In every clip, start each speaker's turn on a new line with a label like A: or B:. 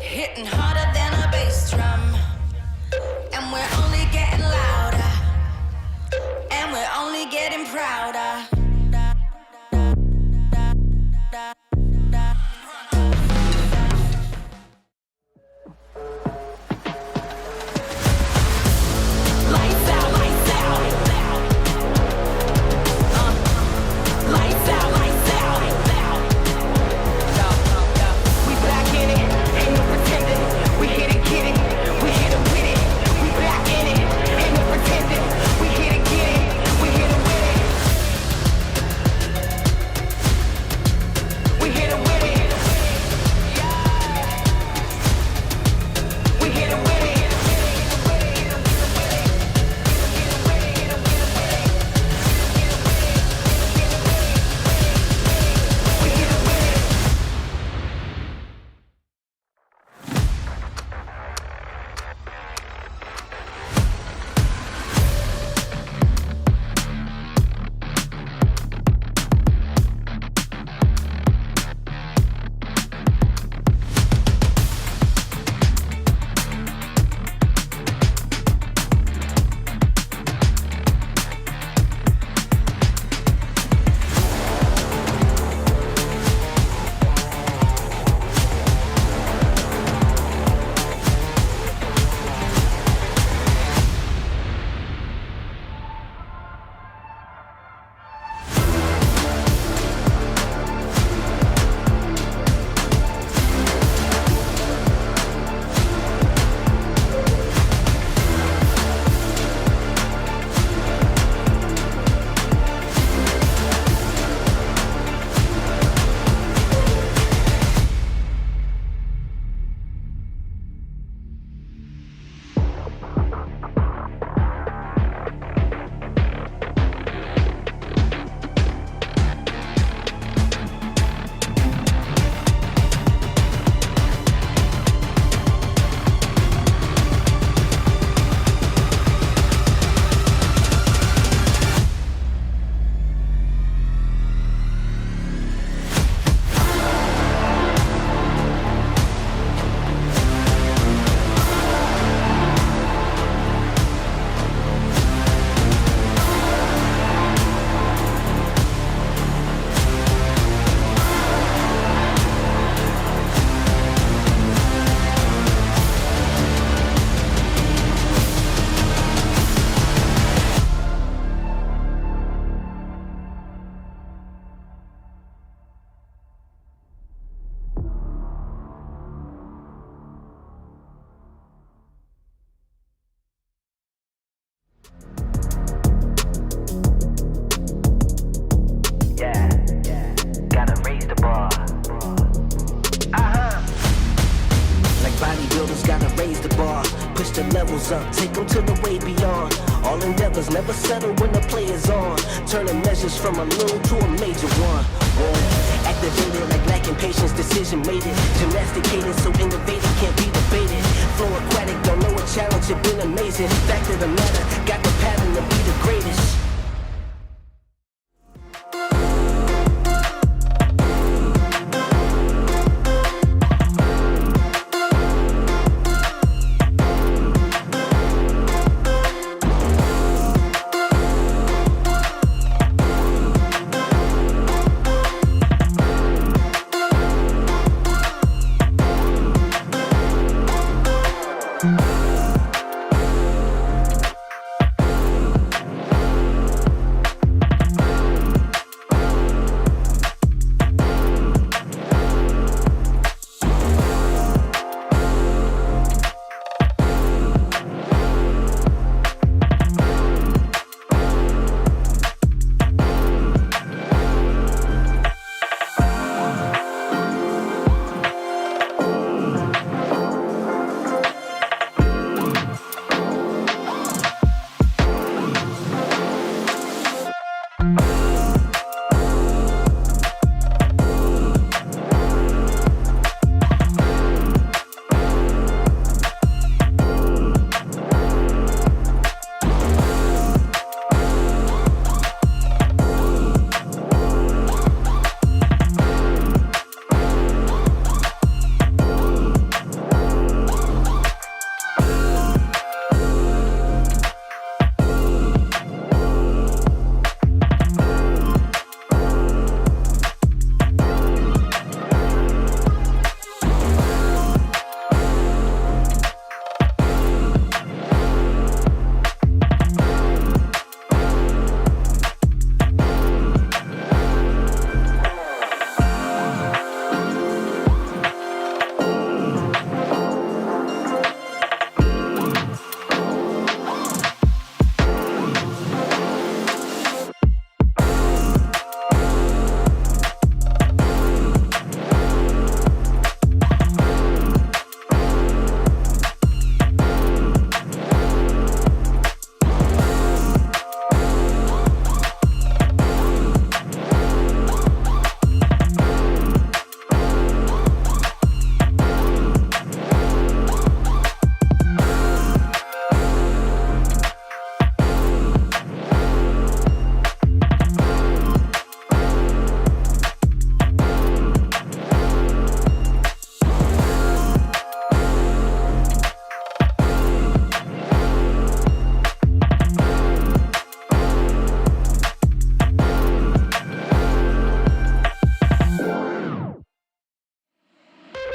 A: hitting harder than a bass drum, and we're only getting louder, and we're only getting prouder.
B: Up, take them to the way beyond. All endeavors never settle when the play is on. Turning measures from a little to a major one. Activated like lacking patience, decision made it. Gymnasticated so innovative can't be debated. Flow aquatic, don't know a challenge, it been amazing. Fact of the matter, got the pattern to be the greatest.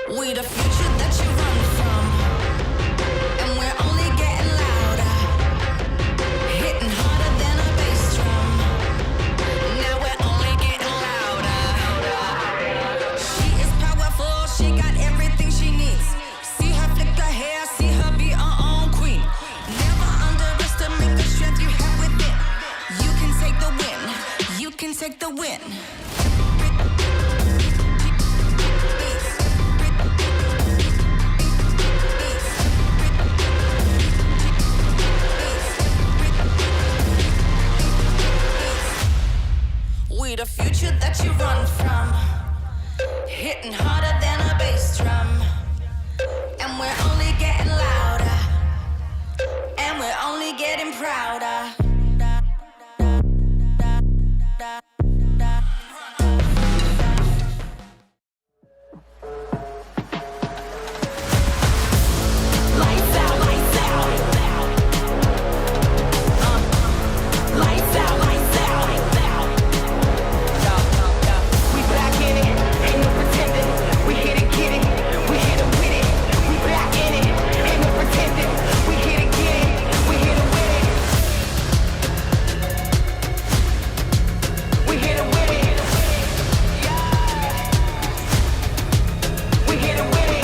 A: We the future that you run from, and we're only getting louder, hitting harder than a bass drum. Now we're only getting louder. She is powerful, she got everything she needs. See her flick her hair, see her be her own queen. Never underestimate the strength you have within. You can take the win, you can take the win. We the future that you run from, hitting harder than a bass drum. And we're only getting louder, and we're only getting prouder. Lights out, lights out. Lights out, lights out. We back in it, ain't no pretending. We hit it, get it, we hit it with it. We back in it, ain't no pretending. We hit it, get it, we hit it with it. We hit it with it. We hit it with it.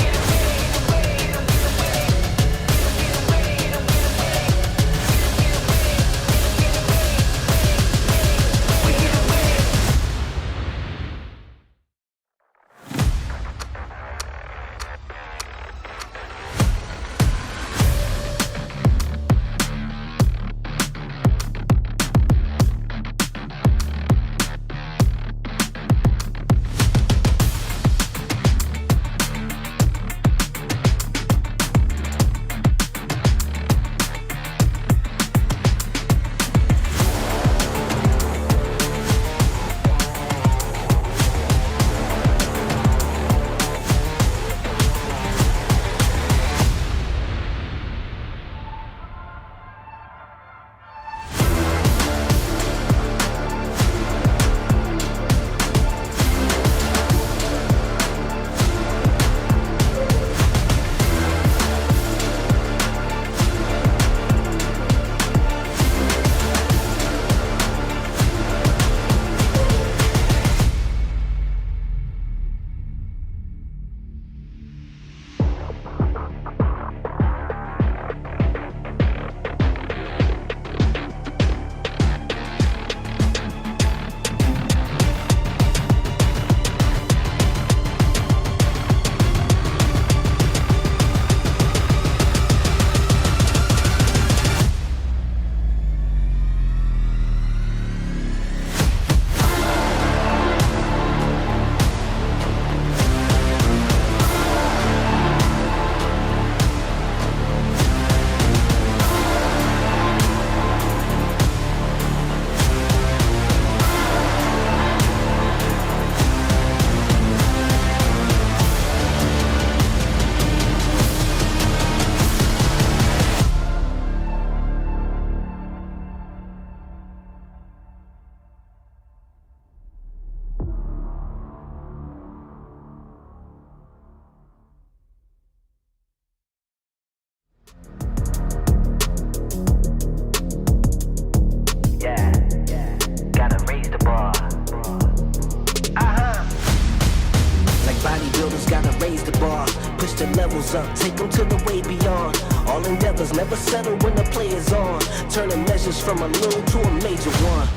B: Up, take them to the way beyond. All endeavors never settle when the play is on. Turning measures from a little to a major one.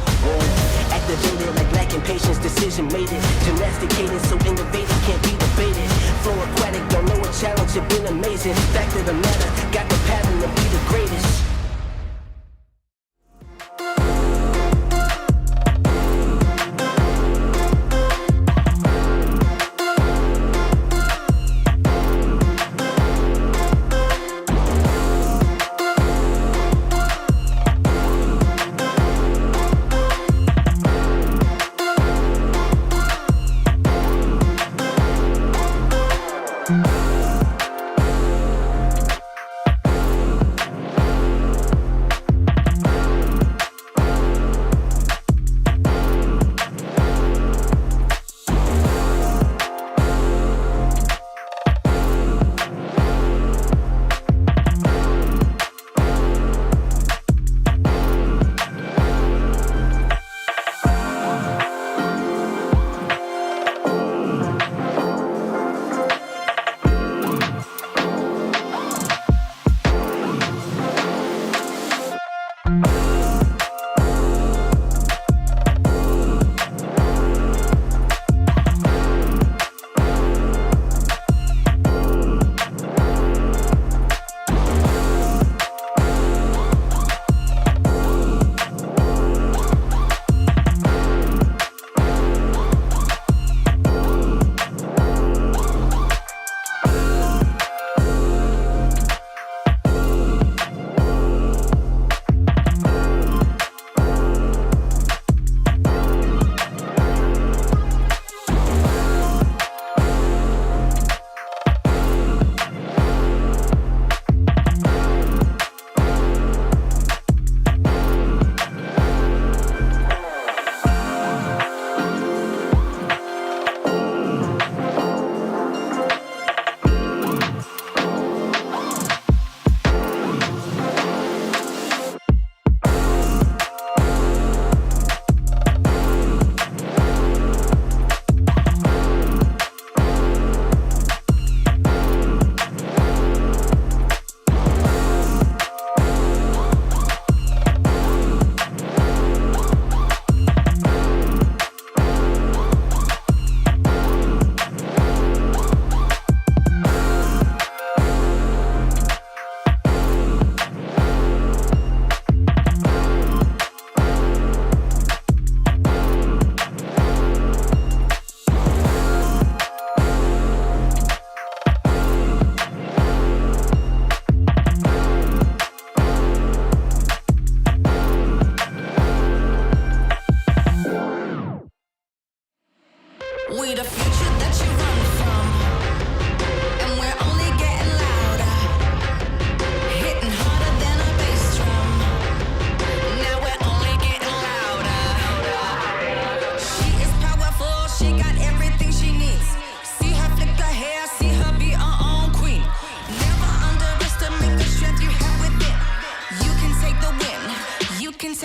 B: Activated like lacking patience, decision made it. Gymnasticated so innovative can't be debated. Flow aquatic, don't know a challenge, it been amazing. Fact of the matter, got the pattern to be the greatest.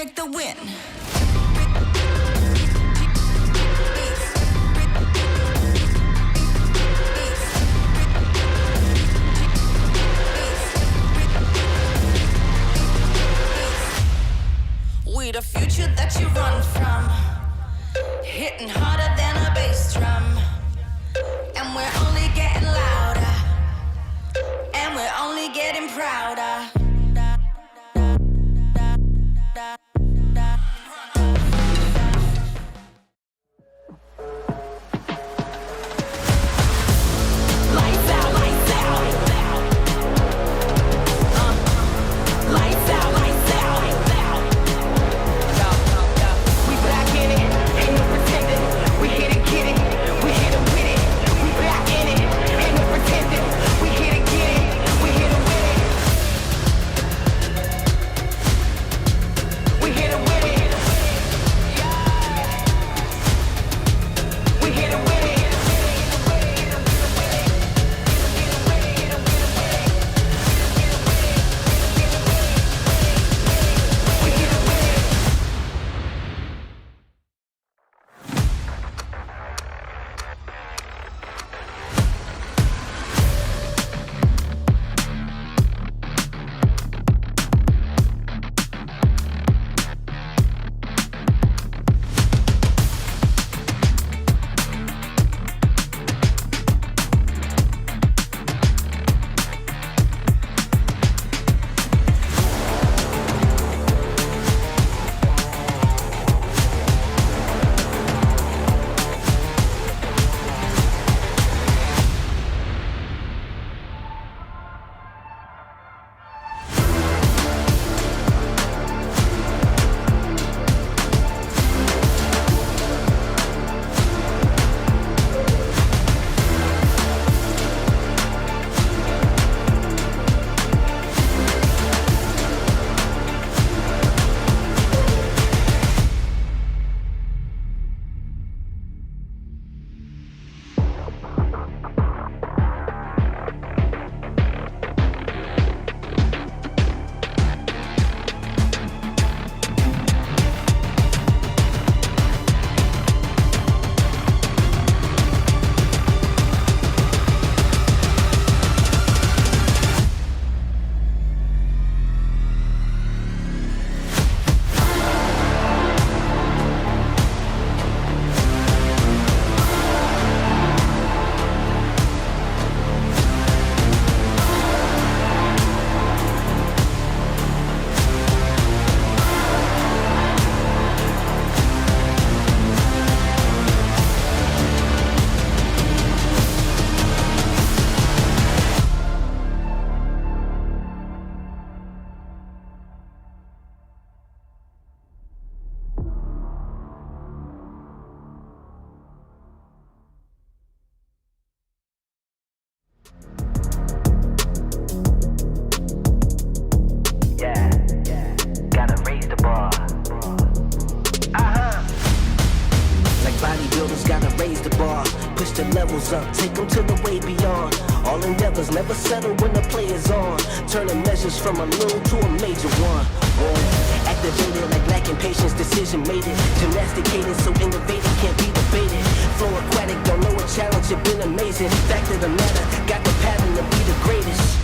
A: take the win. We the future that you run from, hitting harder than a bass drum, and we're only getting louder, and we're only getting prouder. Lights out, lights out. Lights out, lights out. We back in it, ain't no pretending. We hit and get it, we hit and win it. We back in it, ain't no pretending. We hit and get it, we hit and win it. We hit and win it. We hit and win it.
B: Up, take them to the way beyond. All endeavors never settle when the play is on. Turning measures from a little to a major one. Activated like lacking patience, decision made it. Gymnasticated so innovative can't be debated. Flow aquatic, don't know a challenge, it been amazing. Fact of the matter, got the pattern to be the greatest.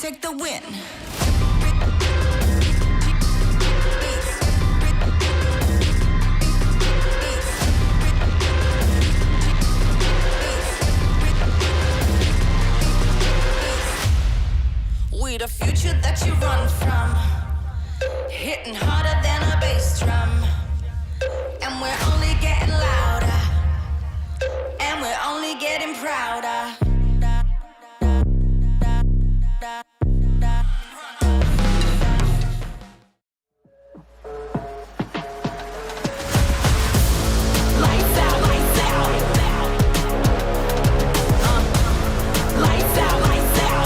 A: take the win. We the future that you run from, hitting harder than a bass drum, and we're only getting louder, and we're only getting prouder. Lights out, lights out. Lights out, lights out.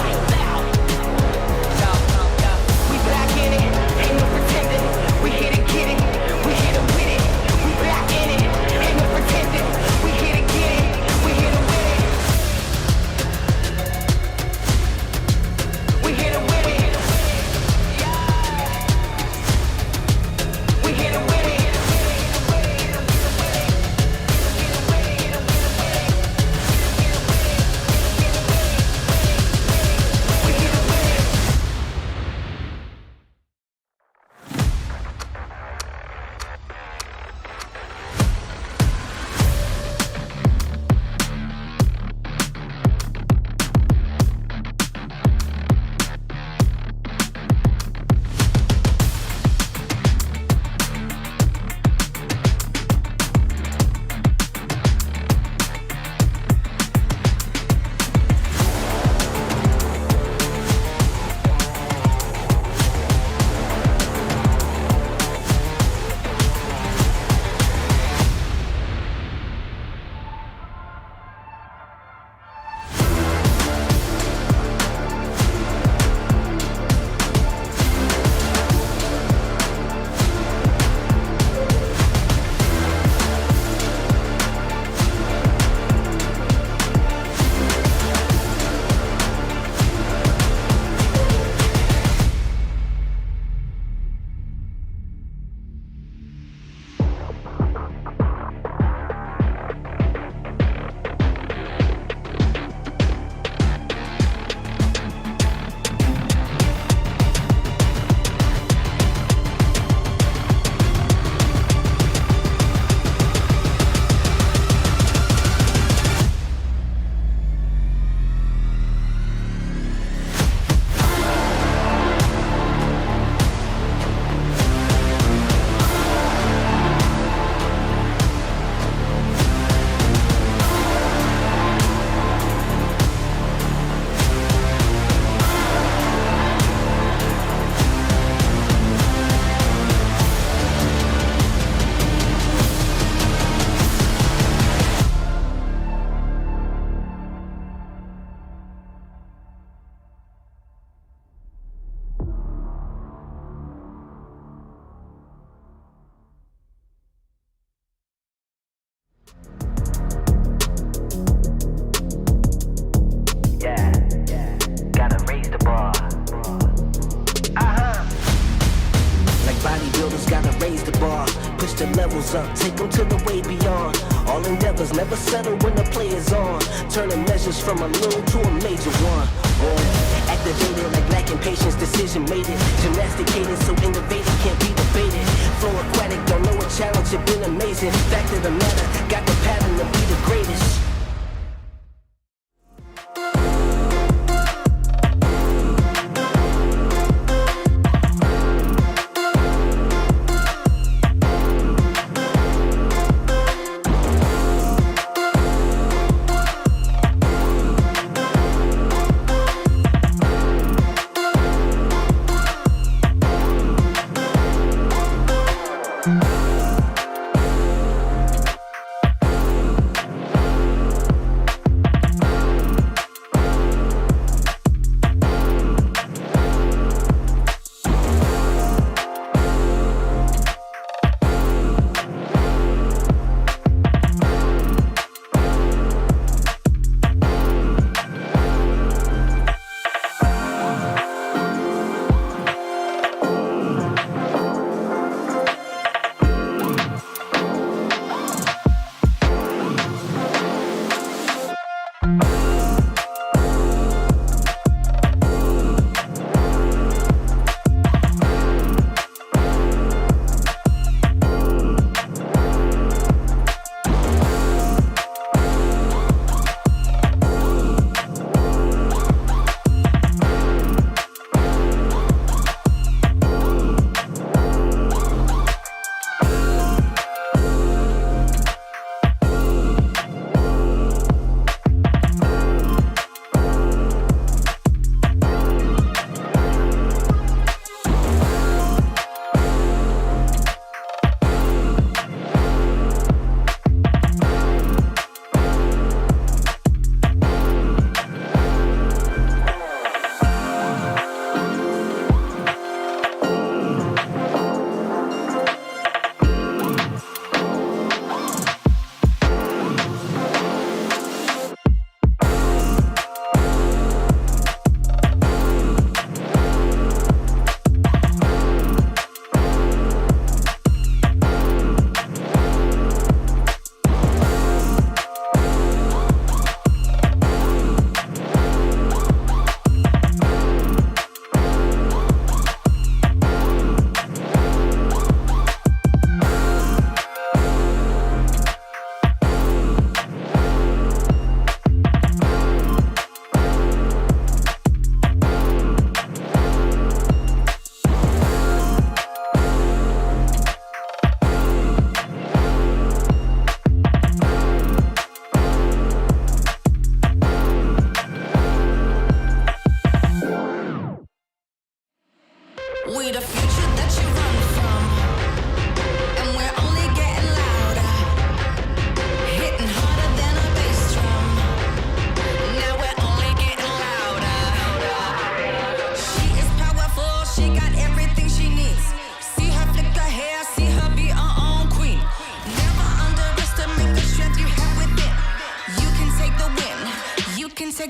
A: We back in it, ain't no pretending. We here to get it, we here to win it. We back in it, ain't no pretending. We here to get it, we here to win it. We here to win it. We here to win it.
B: Up, take them to the way beyond. All endeavors never settle when the play is on. Turning measures from a little to a major one. Activated like lacking patience, decision made it. Gymnasticated so innovative can't be debated. Flow aquatic, don't know a challenge, it been amazing. Fact of the matter, got the pattern to be the greatest.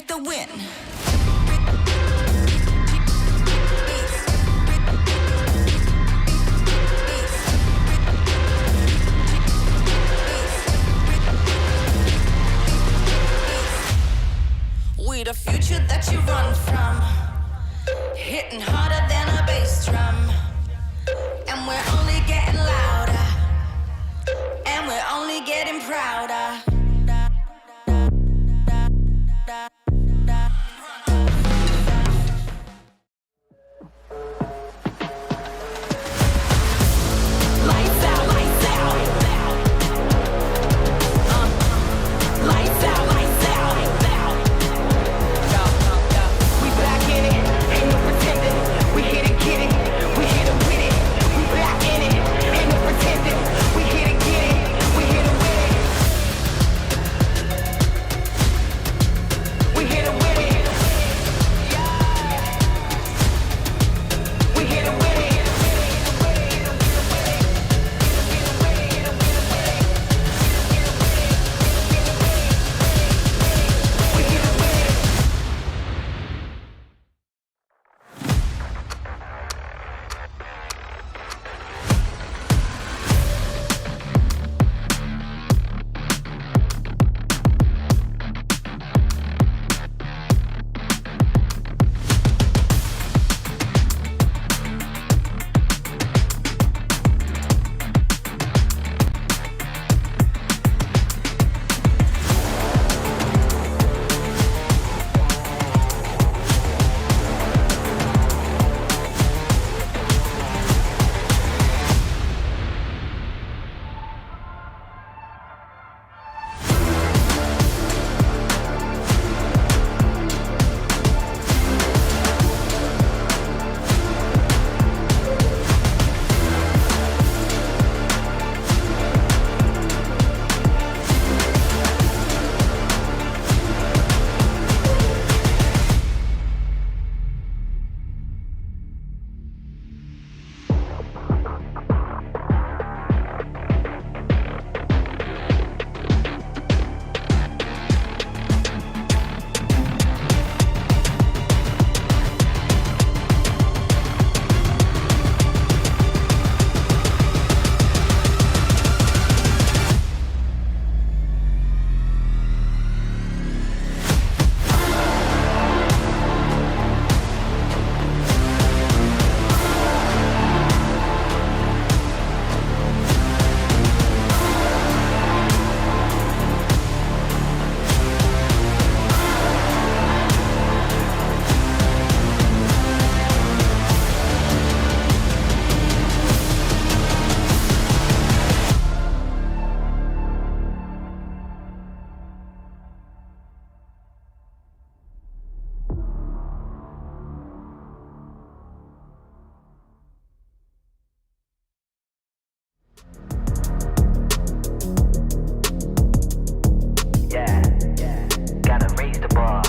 A: take the win. We the future that you run from, hitting harder than a bass drum, and we're only getting louder, and we're only getting prouder. Lights out, lights out. Lights out, lights out. We back in it, ain't no pretending. We hit it, get it, we hit it with it. We back in it, ain't no pretending. We hit it, get it, we hit it with it. We hit it with it. We hit it with it.
B: Gotta raise the bar.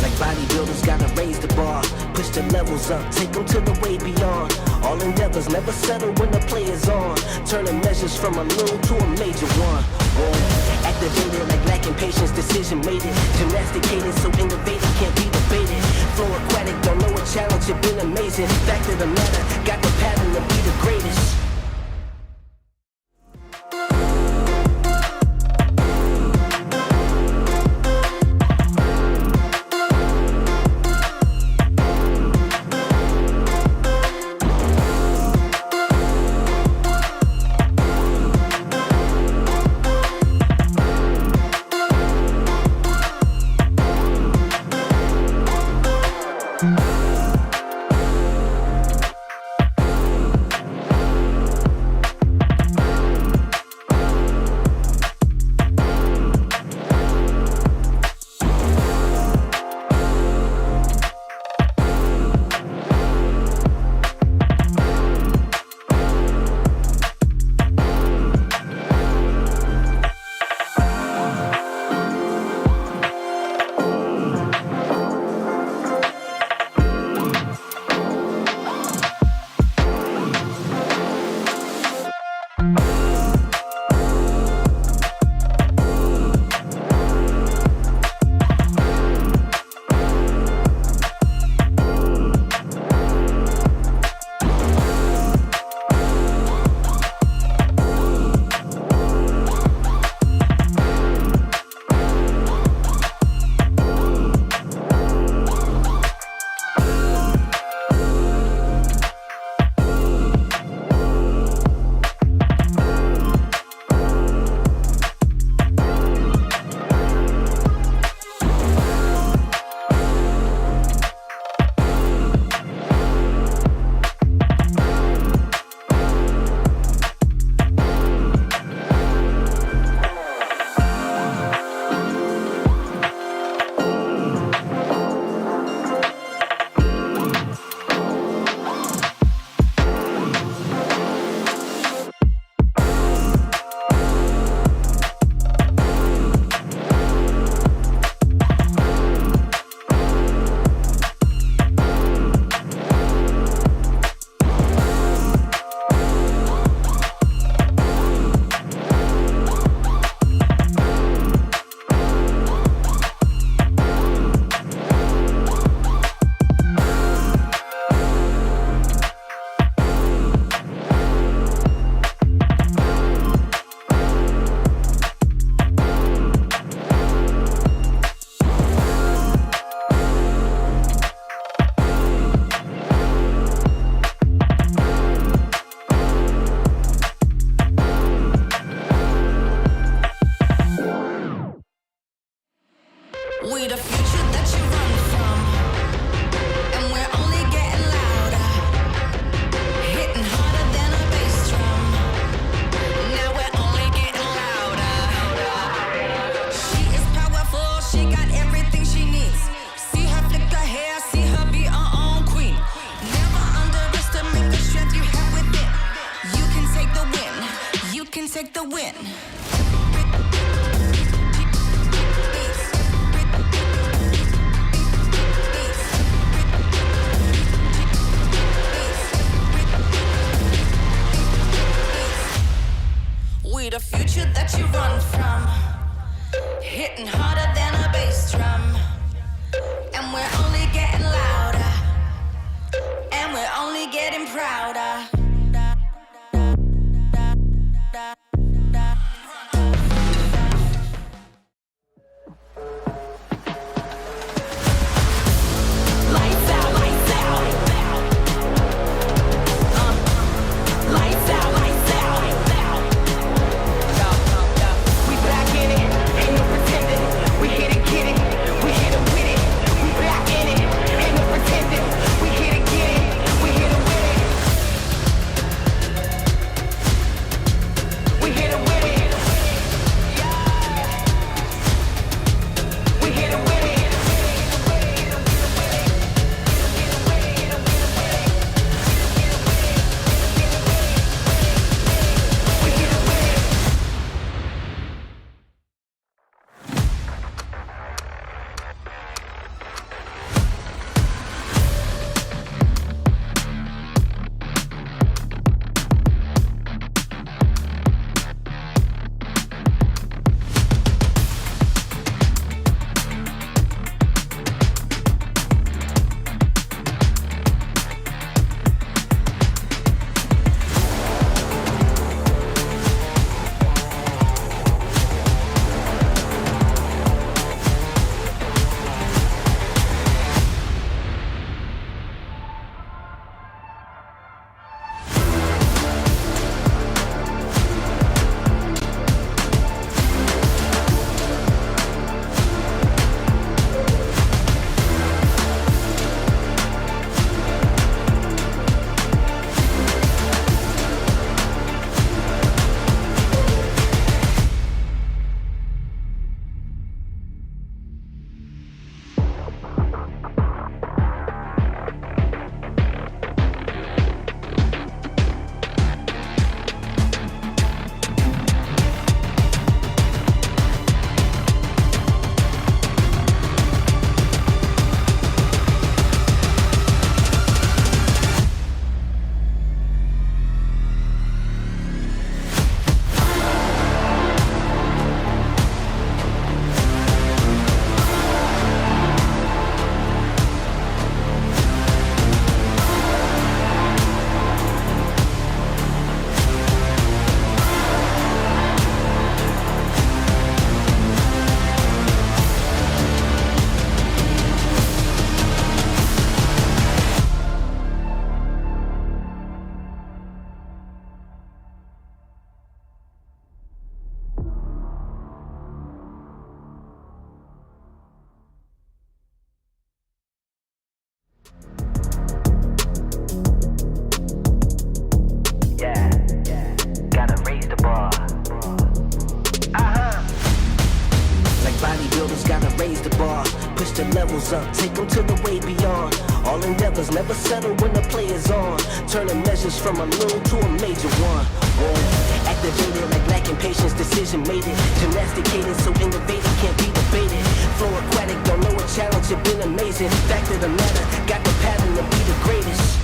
B: Like bodybuilders, gotta raise the bar. Push the levels up, take them to the way beyond. All endeavors never settle when the play is on. Turning measures from a little to a major one. Whoa. Activated like lacking patience, decision made it. Gymnasticated so innovative can't be debated. Flow aquatic, don't know a challenge, it been amazing. Fact of the matter, got the pattern to be the greatest.
A: We the future that you run from, and we're only getting louder, hitting harder than a bass drum. Now we're only getting louder. She is powerful, she got everything she needs. See her flick her hair, see her be her own queen. Never underestimate the strength you have within. You can take the win, you can take the win. We the future that you run from, hitting harder than a bass drum. And we're only getting louder, and we're only getting prouder. Lights out, lights out. Lights out, lights out. We back in it, ain't no pretending. We hit it, get it, we hit it with it. We back in it, ain't no pretending. We hit it, get it, we hit it with it. We hit it with it. We hit it with it.
B: Bodybuilders gotta raise the bar, push the levels up, take them to the way beyond. All endeavors never settle when the play is on. Turning measures from a little to a major one. Whoa. Activated like lacking patience, decision made it. Gymnasticated so innovative can't be debated. Flow aquatic, don't know a challenge, it been amazing. Fact of the matter, got the pattern to be the greatest.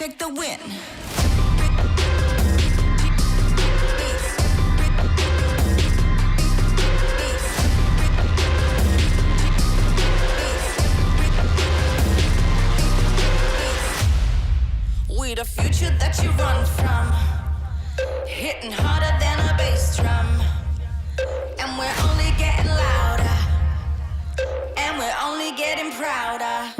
A: pick the win. We the future that you run from, hitting harder than a bass drum, and we're only getting louder, and we're only getting prouder.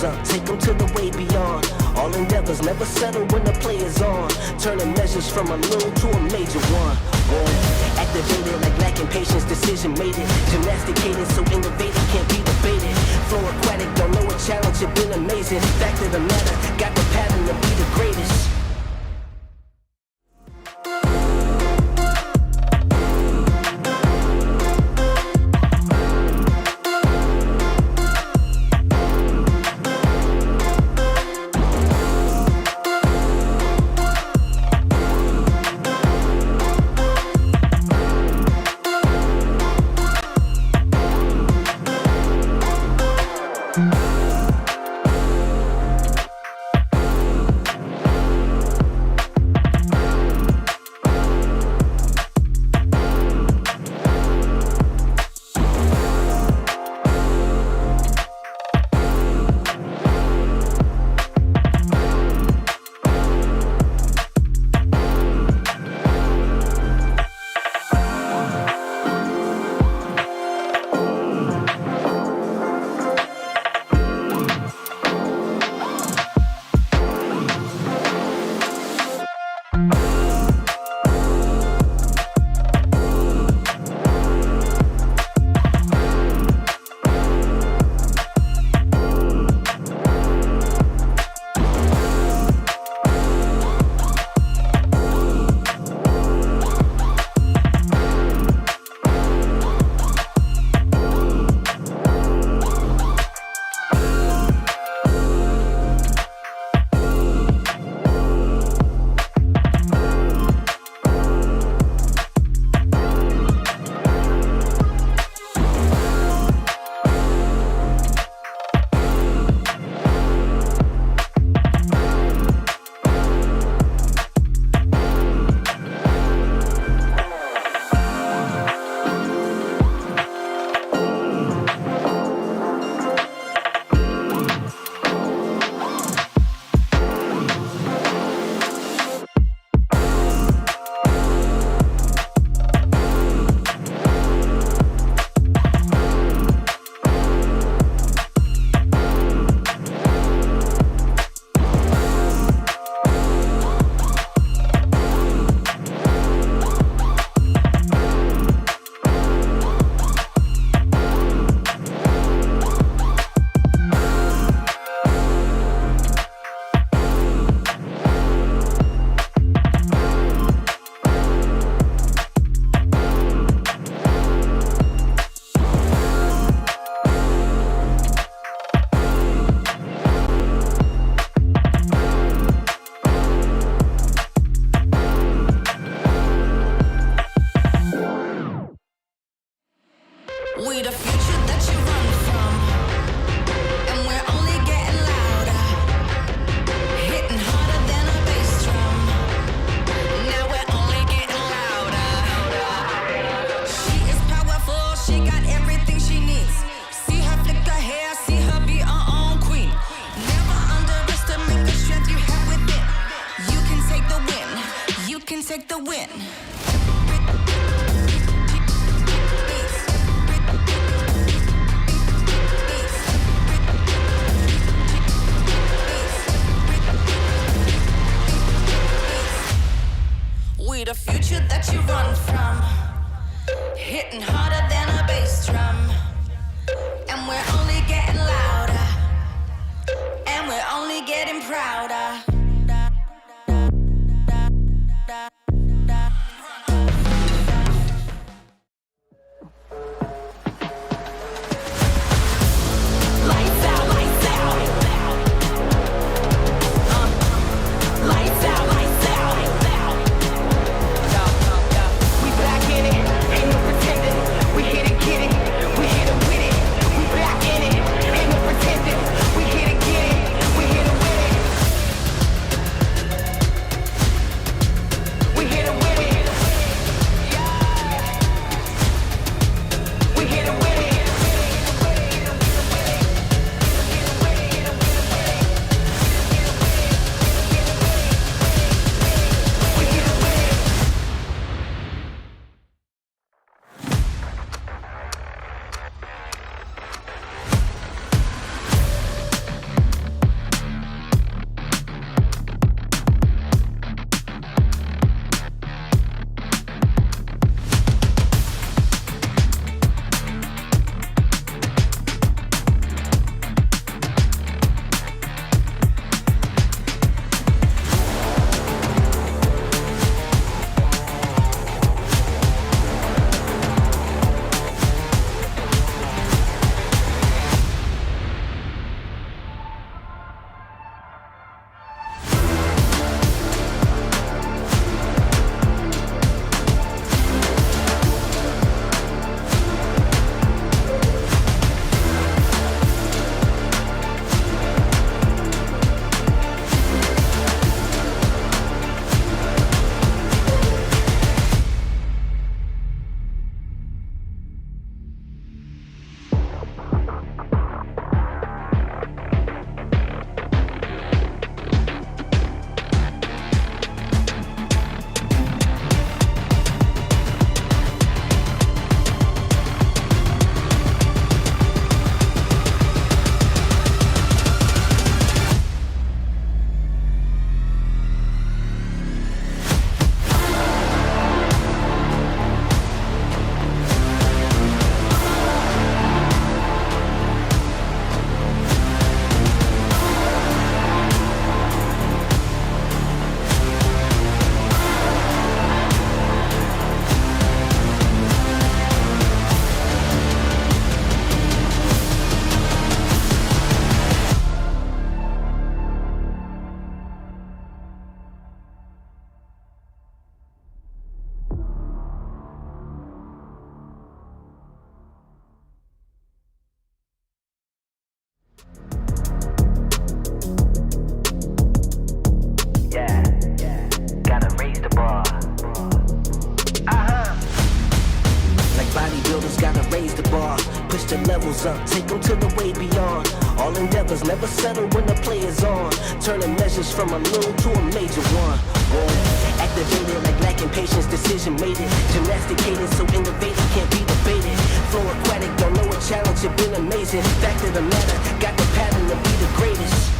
B: Up, take them to the way beyond. All endeavors never settle when the play is on. Turning measures from a little to a major one. Boom. Activated like lacking patience, decision made it. Gymnasticated so innovative can't be debated. Flow aquatic, don't know a challenge, it been amazing. Fact of the matter, got the pattern to be the greatest.
A: take the win. We the future that you run from, hitting harder than a bass drum, and we're only getting louder, and we're only getting prouder.
B: Up, take them to the way beyond. All endeavors never settle when the play is on. Turning measures from a little to a major one. Boom. Activated like lacking patience, decision made it. Gymnasticated so innovative can't be debated. Flow aquatic, don't know a challenge, it been amazing. Fact of the matter, got the pattern to be the greatest.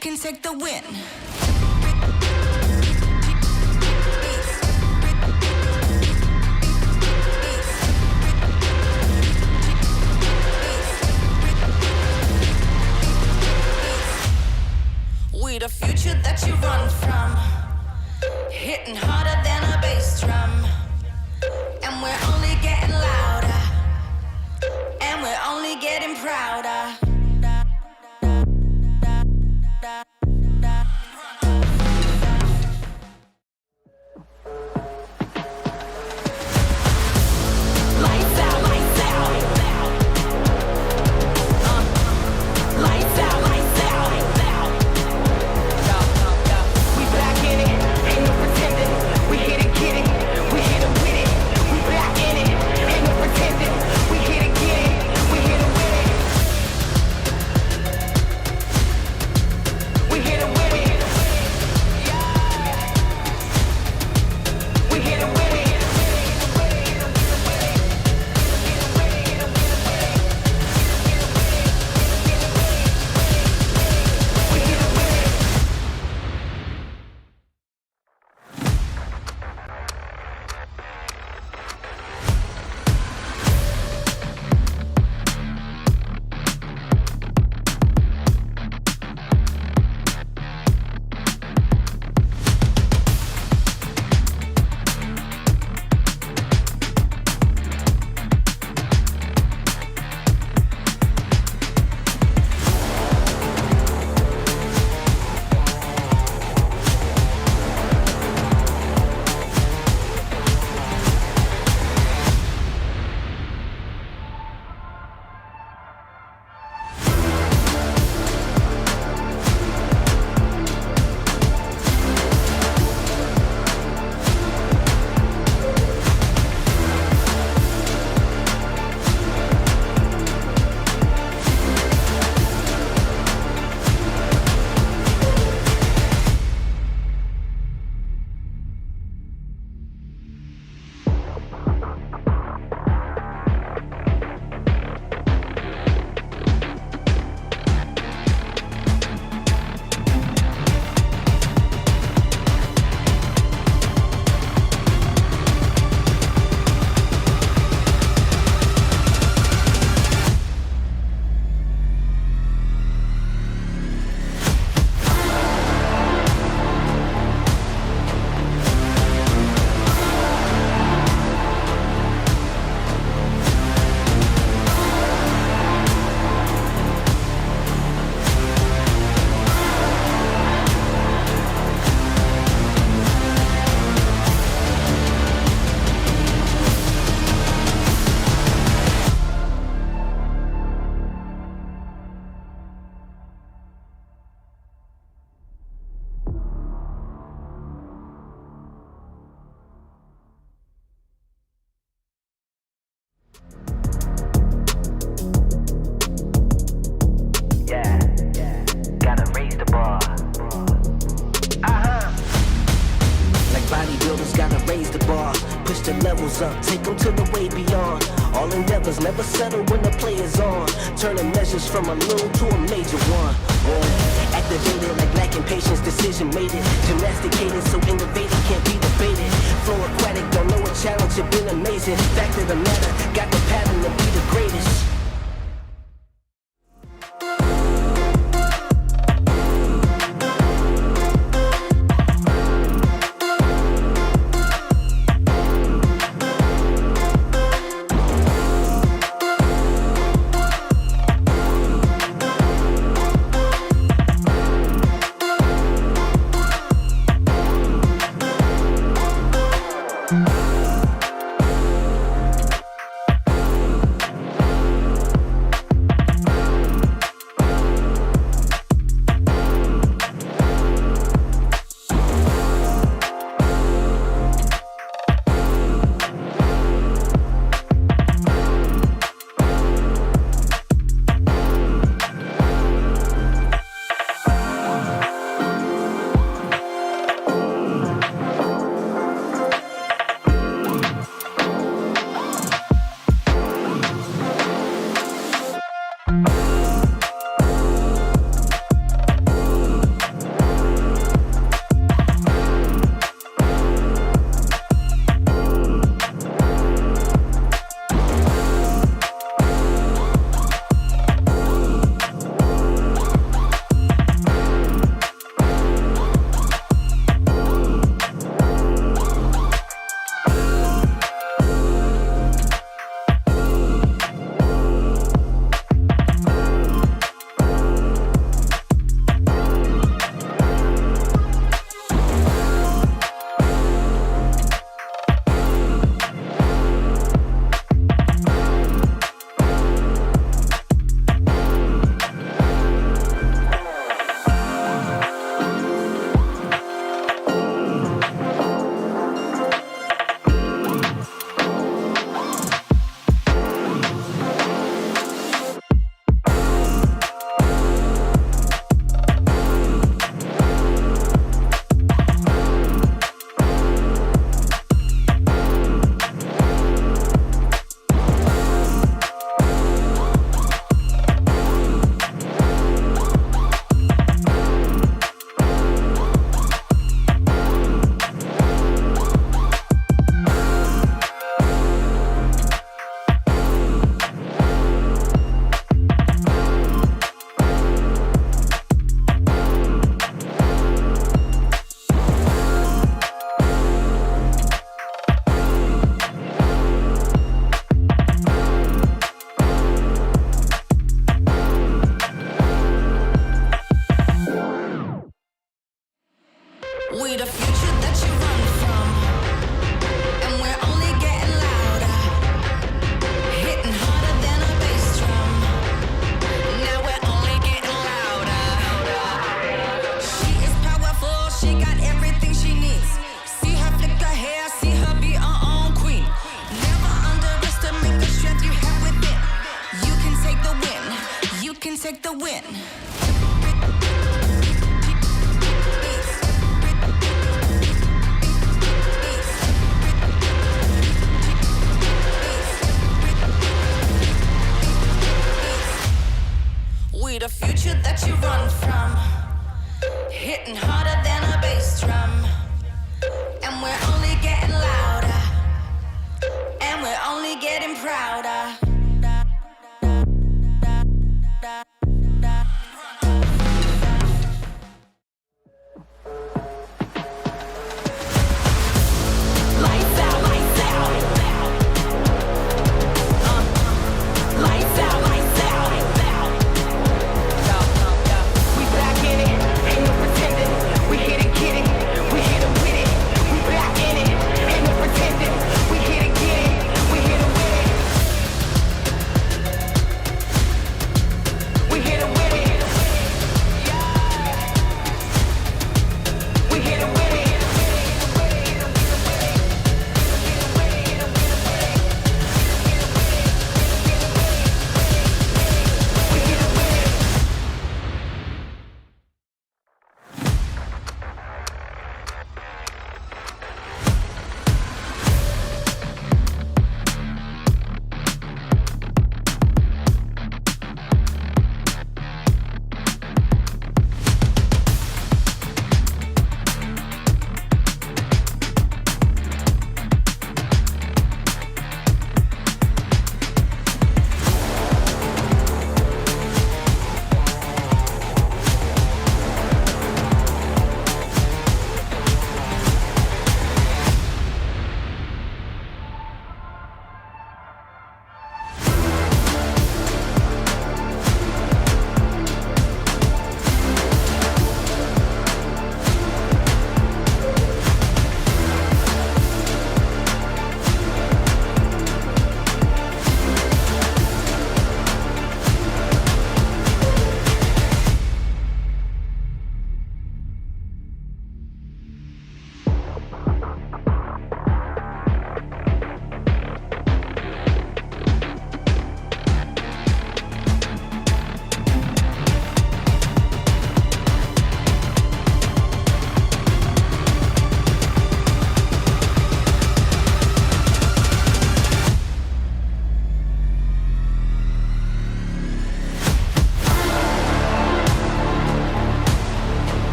A: can take the win. We the future that you run from, hitting harder than a bass drum, and we're only getting louder, and we're only getting prouder.
B: Up, take them to the way beyond. All endeavors never settle when the play is on. Turning measures from a little to a major one. Activated like lacking patience, decision made it. Gymnasticated so innovative can't be debated. Flow aquatic, don't know a challenge, it been amazing. Fact of the matter, got the pattern to be the greatest.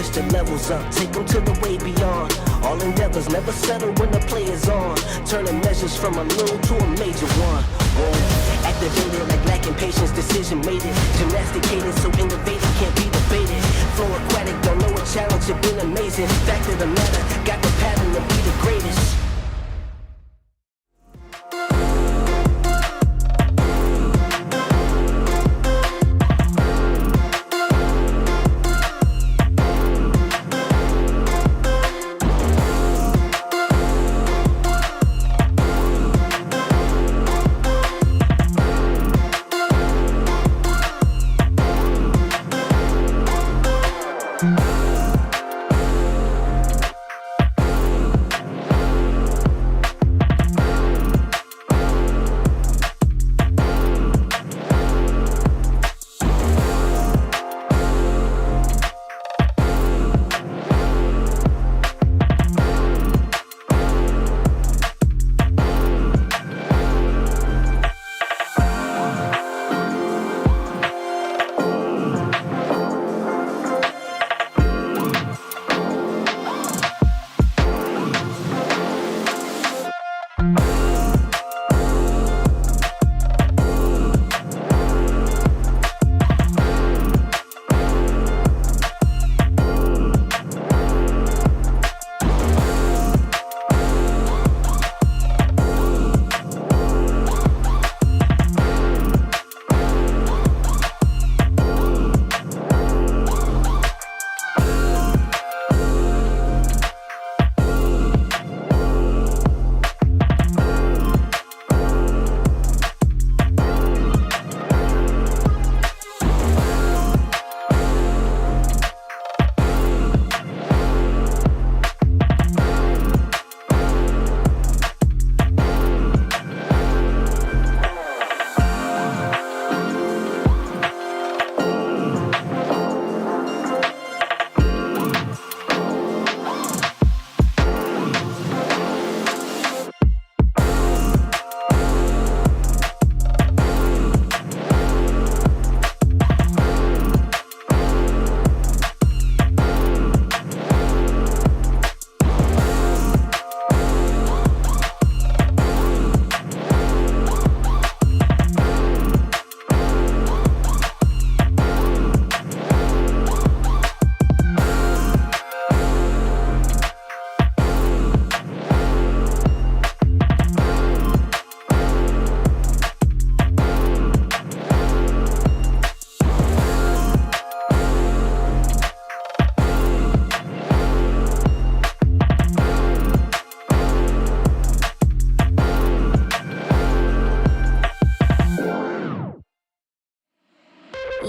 B: switch the levels up, take them to the way beyond. All endeavors never settle when the play is on. Turning measures from a little to a major one. Whoa. Activated like lacking patience, decision made it. Gymnasticated so innovative can't be debated. Flow aquatic, don't know a challenge, it been amazing. Fact of the matter, got the pattern to be the greatest.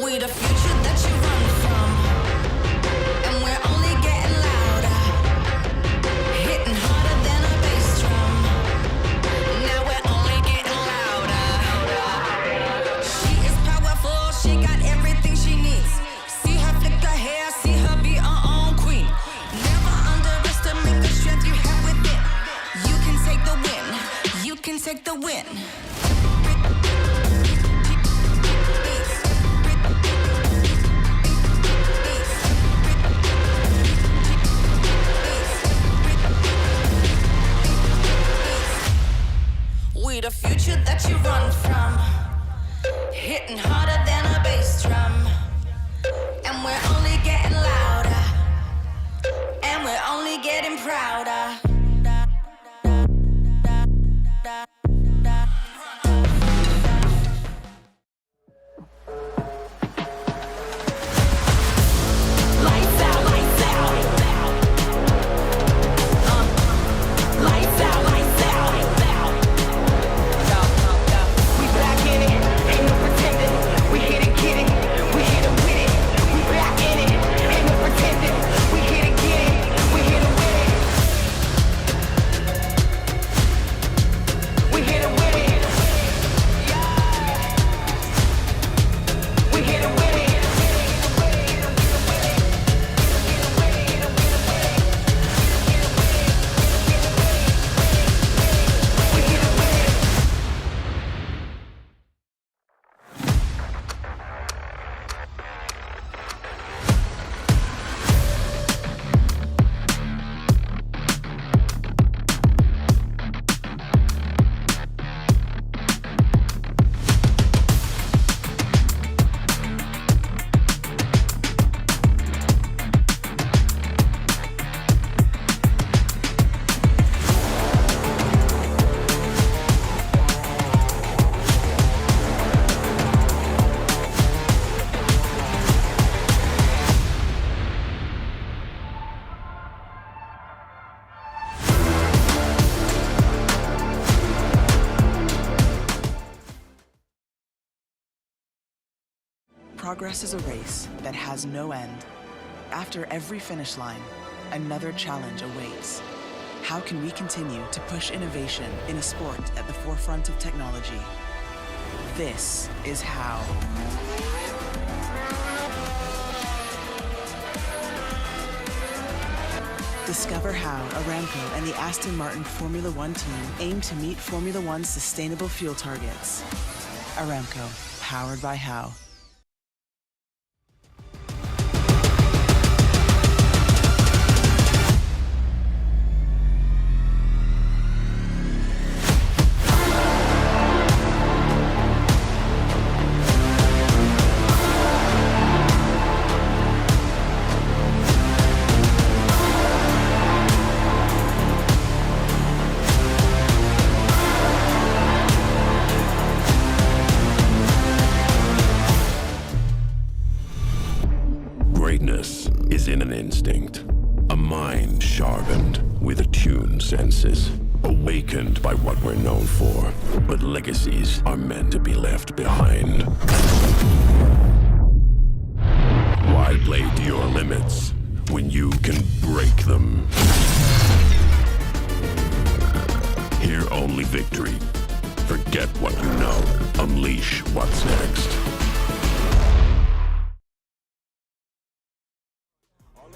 A: We the future that you run from, and we're only getting louder, hitting harder than a bass drum. Now we're only getting louder. She is powerful, she got everything she needs. See her flick her hair, see her be her own queen. Never underestimate the strength you have within. You can take the win, you can take the win. We the future that you run from, hitting harder than a bass drum. And we're only getting louder, and we're only getting prouder.
C: progress is a race that has no end. After every finish line, another challenge awaits. How can we continue to push innovation in a sport at the forefront of technology? This is how. Discover how Aramco and the Aston Martin Formula One team aim to meet Formula One's sustainable fuel targets. Aramco, powered by How.
D: Greatness is in an instinct, a mind sharpened with attuned senses, awakened by what we're known for, but legacies are meant to be left behind. Why play to your limits when you can break them? Hear only victory. Forget what you know. Unleash what's next.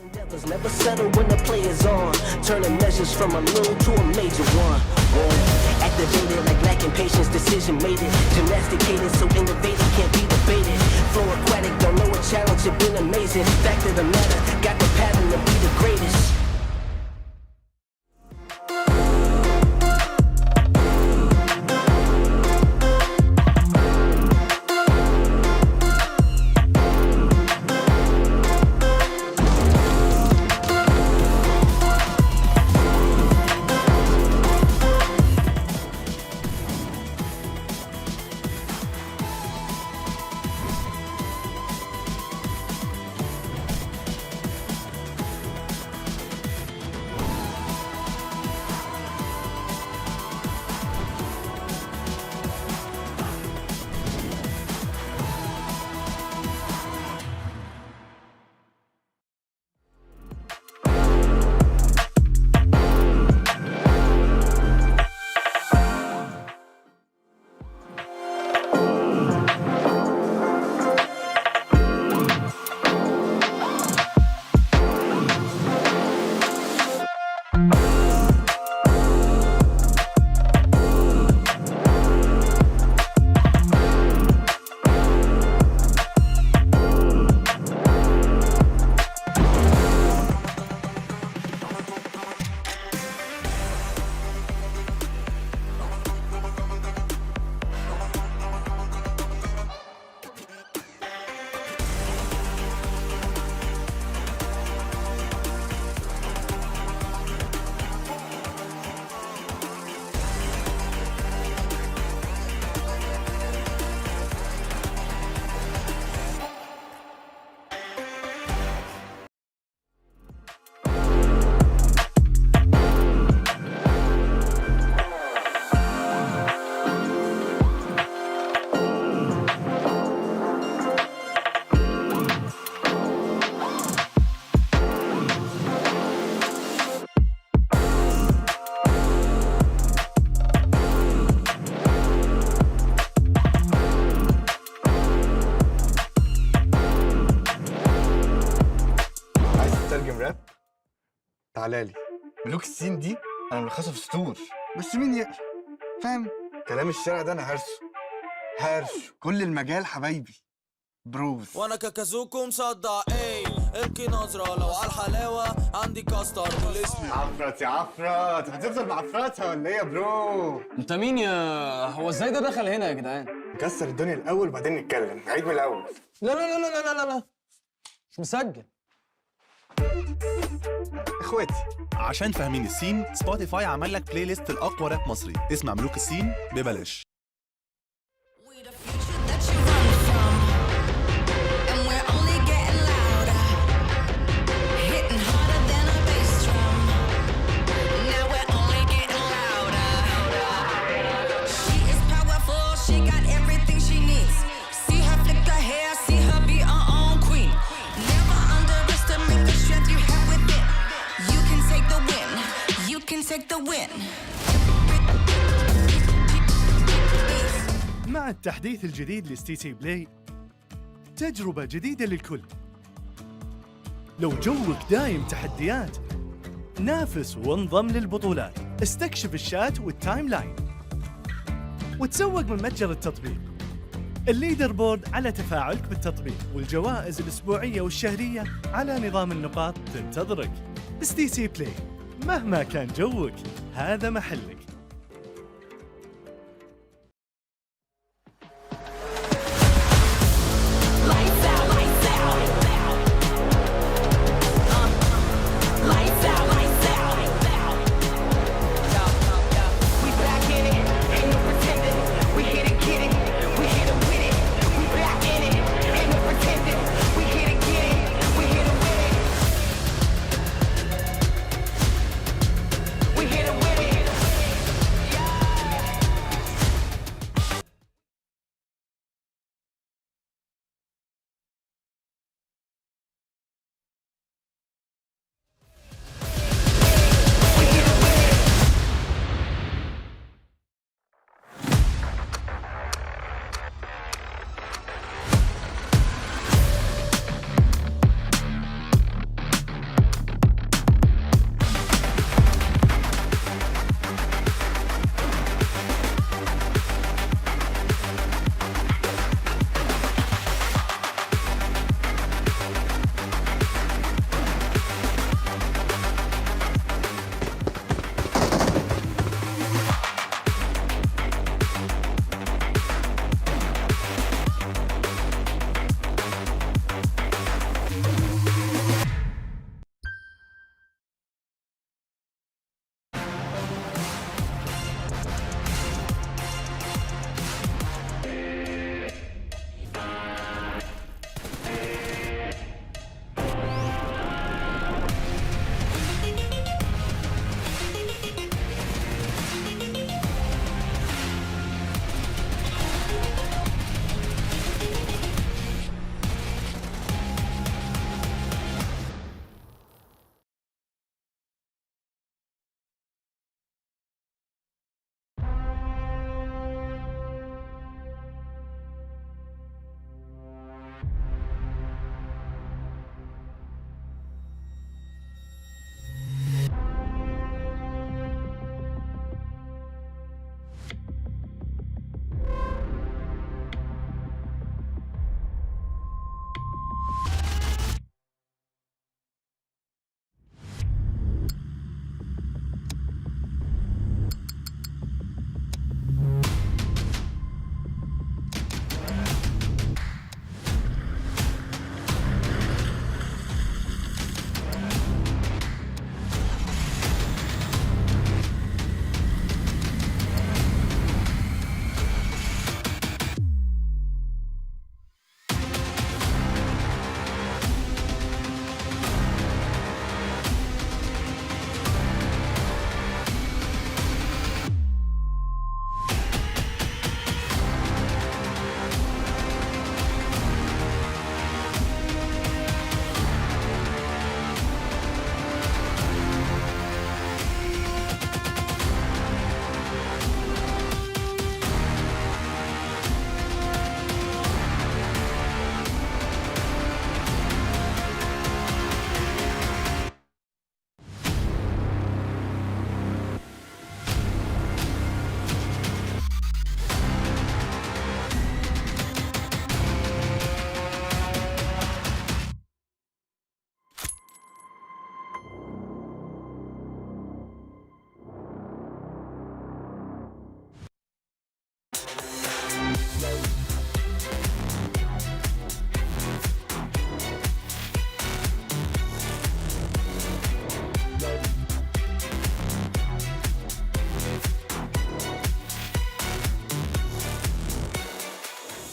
B: Endeavors never settle when the play is on. Turning measures from a little to a major one. Activated like lacking patience, decision made it. Gymnasticated so innovative can't be debated. Flow aquatic, don't know a challenge, it been amazing. Fact of the matter, got the pattern to be the greatest.
E: تعالى لي ملوك السين دي انا ملخصه في سطور بس مين يقرا فاهم كلام الشارع ده انا هرشه كل المجال حبايبي بروز
F: وانا كاكازوكو مصدع ايه القي نظره لو على الحلاوه عندي كاستر والاسم
E: عفرت يا عفرت هتفضل معفرتها ولا ايه يا برو
G: انت مين يا هو ازاي ده دخل هنا يا جدعان
E: نكسر الدنيا الاول وبعدين نتكلم نعيد من الاول
G: لا لا لا لا لا لا مش مسجل
E: اخواتي
H: عشان فاهمين السين سبوتيفاي عمل لك بلاي ليست الاقوى راب مصري تسمع ملوك السين ببلاش.
A: She got everything she needs. See her flick her hair, see her be the win.
I: مع التحديث الجديد لستي سي بلاي تجربة جديدة للكل. لو جوك دايم تحديات نافس وانضم للبطولات، استكشف الشات والتايم لاين وتسوق من متجر التطبيق. الليدر بورد على تفاعلك بالتطبيق، والجوائز الأسبوعية والشهرية على نظام النقاط تنتظرك. ستي سي بلاي، مهما كان جوك هذا محلك.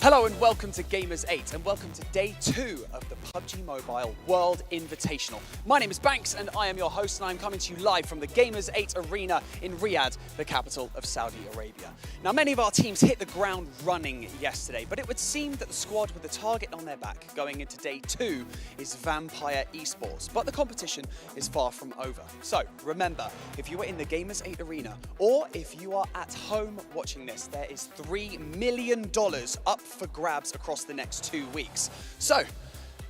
J: Hello and welcome to Gamers8 and welcome to day 2 of the PUBG Mobile World Invitational. My name is Banks and I am your host, and I'm coming to you live from the Gamers8 Arena in Riyadh, the capital of Saudi Arabia. Now, many of our teams hit the ground running yesterday, but it would seem that the squad with the target on their back going into day 2 is Vampire Esports, but the competition is far from over. So remember, if you are in the Gamers8 Arena or if you are at home watching this, there is $3 million up for grabs across the next 2 weeks. So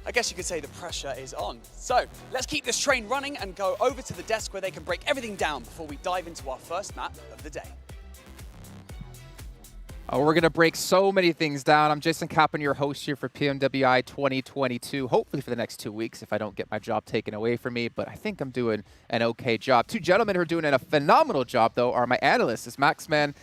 J: I guess you could say the pressure is on. So let's keep this train running and go over to the desk where they can break everything down before we dive into our first map of the day.
K: We're going to break so many things down. I'm Jason Kaplan, your host here for PMWI 2022, hopefully for the next 2 weeks if I don't get my job taken away from me, but I think I'm doing an okay job. Two gentlemen who are doing a phenomenal job, though, are my analysts. It's Maxman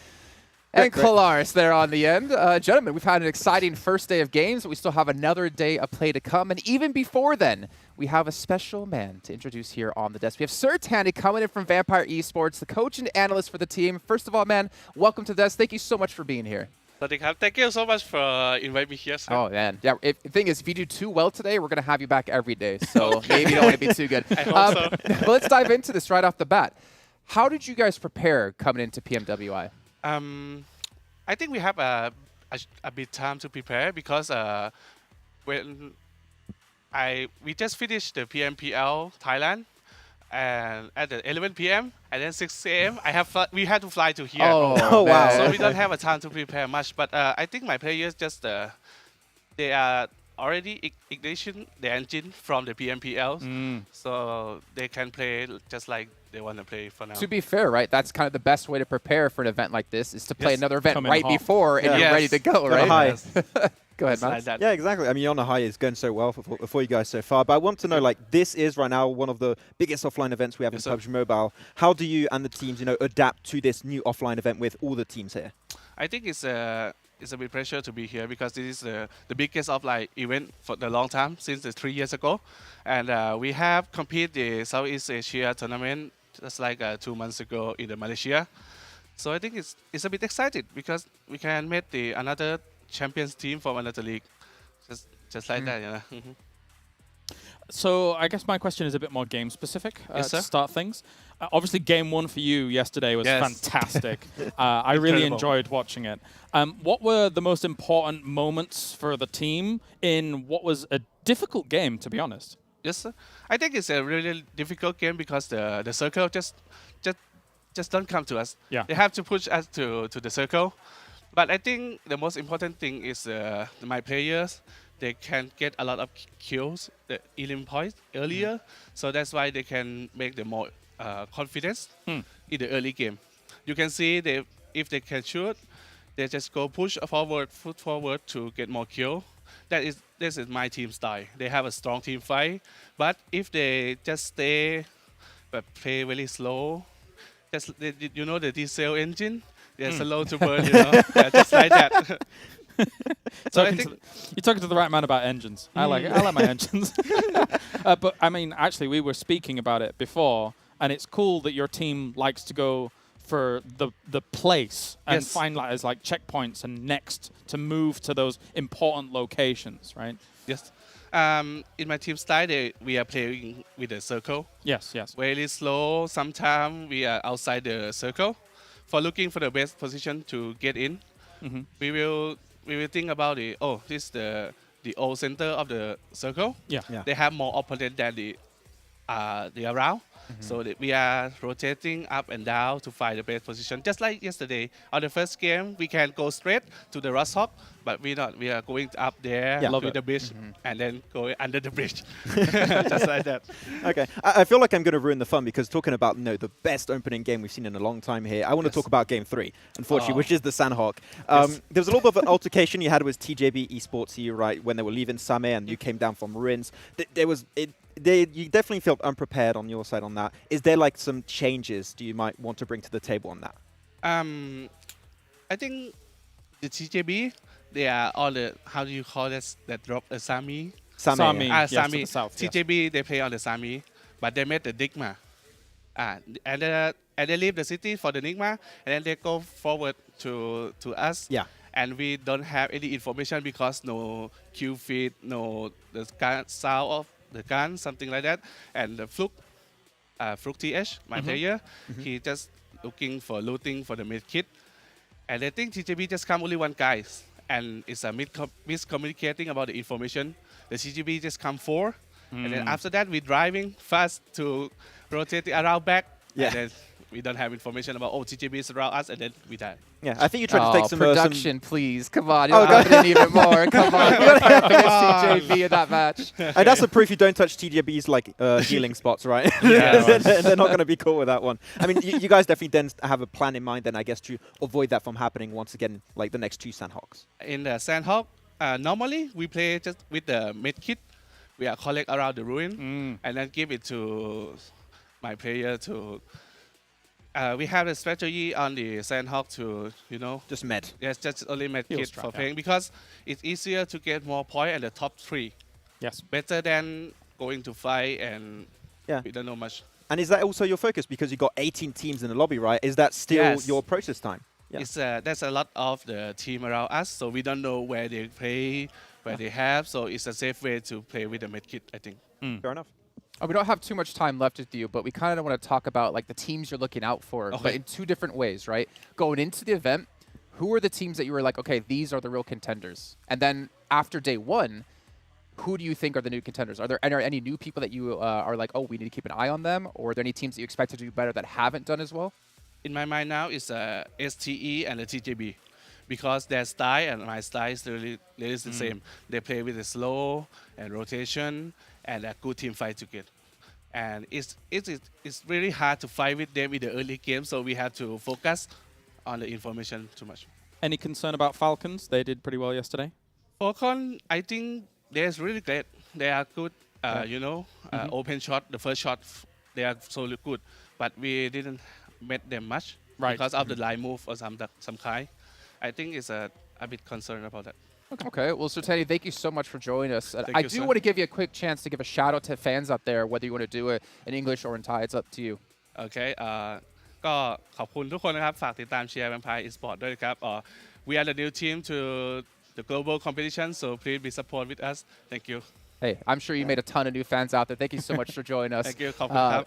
K: and Kolaris there on the end. Gentlemen, we've had an exciting first day of games, but we still have another day of play to come. And even before then, we have a special man to introduce here on the desk. We have Sir Tanny coming in from Vampire Esports, the coach and analyst for the team. First of all, man, welcome to the desk. Thank you so much for being here.
L: Thank you so much for inviting me here, sir.
K: Oh, man. Yeah, the thing is, if you do too well today, we're going to have you back every day. So maybe you don't want to be too good.
L: I hope so.
K: But let's dive into this right off the bat. How did you guys prepare coming into PMWI?
L: I think we have a bit time to prepare because when we just finished the PMPL Thailand and at the 11 p.m. and then 6 a.m. we had to fly to here.
K: Oh wow!
L: So we don't have a time to prepare much. But I think my players just they are already ignition the engine from the PMPL, so they can play just like they want to play for now.
K: To be fair, right, that's kind of the best way to prepare for an event like this is to play another event right before and you're ready to go, right? Go ahead, Max.
M: Yeah, exactly. I mean, you're on a high. It's going so well for you guys so far. But I want to know, like, this is right now one of the biggest offline events we have in PUBG Mobile. How do you and the teams, adapt to this new offline event with all the teams here?
L: I think it's a bit pressure to be here because this is the biggest offline event for the long time since 3 years ago, and we have competed the Southeast Asia tournament just like 2 months ago in the Malaysia. So I think it's a bit excited because we can meet another champions team from another league, just like that,
N: So I guess my question is a bit more game specific to start things. Obviously, game 1 for you yesterday was fantastic. I really enjoyed watching it. What were the most important moments for the team in what was a difficult game, to be honest?
L: Yes, sir. I think it's a really difficult game because the circle just don't come to us.
N: Yeah.
L: They have to push us to the circle. But I think the most important thing is my players. They can get a lot of kills, the elim points earlier, so that's why they can make the more confidence in the early game. You can see if they can shoot, they just go push forward, foot forward to get more kill. This is my team style. They have a strong team fight, but if they just stay but play very slow, the diesel engine, they're slow to burn, just like that.
N: So you're talking to the right man about engines. I like it. I like my engines. But I mean, actually, we were speaking about it before, and it's cool that your team likes to go for the place and find like checkpoints and next to move to those important locations, right?
L: Yes. In my team style, we are playing with the circle.
N: Yes.
L: Very slow. Sometimes we are outside the circle for looking for the best position to get in. We will think about this is the old center of the circle.
N: Yeah.
L: They have more opponent than the around. So we are rotating up and down to find the best position. Just like yesterday, on the first game, we can go straight to the Rust Hop, but we are going up there, with the bridge, and then go under the bridge. Just like that.
M: Okay. I feel like I'm going to ruin the fun because talking about the best opening game we've seen in a long time here, I want to talk about game 3, unfortunately, which is the Sanhok. There was a little bit of an altercation you had with TJB Esports EU, right, when they were leaving Same and you came down from Rins. You definitely felt unprepared on your side on that. Is there like some changes you might want to bring to the table on that?
L: I think the TJB, they are all the, how do you call this, that drop the Sami?
N: Sami.
L: Sami.
N: Yes, to the south,
L: TJB, they play on the Sami, but they made the Nigma. And they leave the city for the Nigma, and then they go forward to us.
M: Yeah.
L: and we don't have any information because no Q feed, no the sound of the gun, something like that. And the Fluke TH, my player, he just looking for looting for the med kit. And I think TJB just come only one guy, and it's a miscommunicating about the information. The TJB just come 4, and then after that we driving fast to rotate around back, and then we don't have information about TJB is around us, and then we die.
M: Yeah, I think you tried to take some
K: production, please. Come on, you're not putting even more. Come on, you're TJB in that match.
M: And that's the proof you don't touch TJB's like healing spots, right?
L: Yeah,
M: they're not going to be cool with that one. I mean, you guys definitely then have a plan in mind, then I guess, to avoid that from happening once again, like the next 2 Sanhoks.
L: In the Sanhok, normally we play just with the med kit. We are collect around the ruin and then give it to my player to. We have a strategy on the Sanhok to,
M: just med.
L: Yes, just only med kit for playing because it's easier to get more point at the top 3.
N: Yes.
L: Better than going to fight and we don't know much.
M: And is that also your focus because you got 18 teams in the lobby, right? Is that still your approach this time? Yeah.
L: It's there's a lot of the team around us, so we don't know where they play, where they have. So it's a safe way to play with the med kit, I think.
M: Fair enough.
K: We don't have too much time left with you, but we kind of want to talk about like the teams you're looking out for, but in 2 different ways, right? Going into the event, who are the teams that you were like, okay, these are the real contenders? And then after day 1, who do you think are the new contenders? Are there any new people that you are like, oh, we need to keep an eye on them? Or are there any teams that you expect to do better that haven't done as well?
L: In my mind now is STE and the TJB. Because their style and my style is really the same. They play with the slow and rotation and a good team fight together. And it's really hard to fight with them in the early game, so we have to focus on the information too much.
N: Any concern about Falcons? They did pretty well yesterday.
L: Falcon, I think they're really great. They are good, open shot, the first shot, they are so good. But we didn't met them much because of the line move or some kind. I think it's a bit concerned about that.
K: Okay, well, Sertani, thank you so much for joining us. I do
L: sir.
K: want to give you a quick chance to give a shout out to fans out there, whether you want to do it in English or in Thai. It's up to you.
L: Okay, ก็ขอบคุณทุกคนนะครับฝากติดตามเชียร์ Vampire Esports ด้วยครับ We are the new team to the global competition, so please be support with us. Thank you.
K: Hey, I'm sure you made a ton of new fans out there. Thank you so much for joining us.
L: Thank you.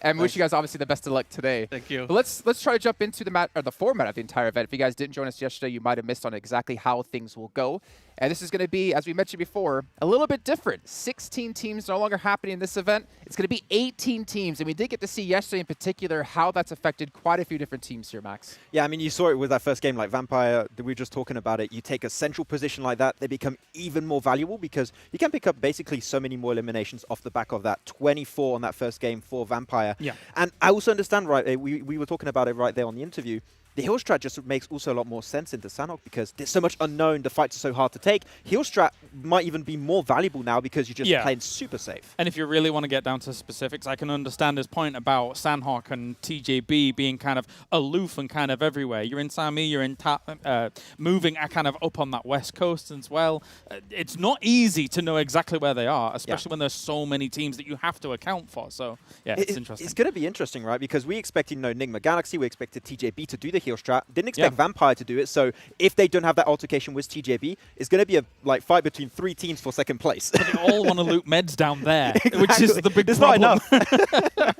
K: And wish you guys obviously the best of luck today.
L: Thank you.
K: But let's try to jump into the format of the entire event. If you guys didn't join us yesterday, you might have missed on exactly how things will go. And this is going to be, as we mentioned before, a little bit different. 16 teams no longer happening in this event. It's going to be 18 teams. And we did get to see yesterday in particular how that's affected quite a few different teams here, Max.
M: Yeah, I mean, you saw it with that first game, like Vampire, we were just talking about it. You take a central position like that, they become even more valuable because you can pick up basically so many more eliminations off the back of that. 24 on that first game for Vampire.
N: Yeah.
M: And I also understand, right, we were talking about it right there on the interview. The heal strat just makes also a lot more sense into Sanhok because there's so much unknown. The fights are so hard to take. Heal strat might even be more valuable now because you're just playing super safe.
N: And if you really want to get down to specifics, I can understand his point about Sanhok and TJB being kind of aloof and kind of everywhere. You're in Sami, you're in moving kind of up on that west coast as well. It's not easy to know exactly where they are, especially when there's so many teams that you have to account for. So, yeah, it's interesting.
M: It's going to be interesting, right? Because we expected, Nigma Galaxy, we expected TJB to do the heal strat. Didn't expect Vampire to do it. So if they don't have that altercation with TJB, it's going to be a fight between 3 teams for second place.
N: But they all want to loot meds down there, which is the big
M: There's
N: problem.
M: not enough.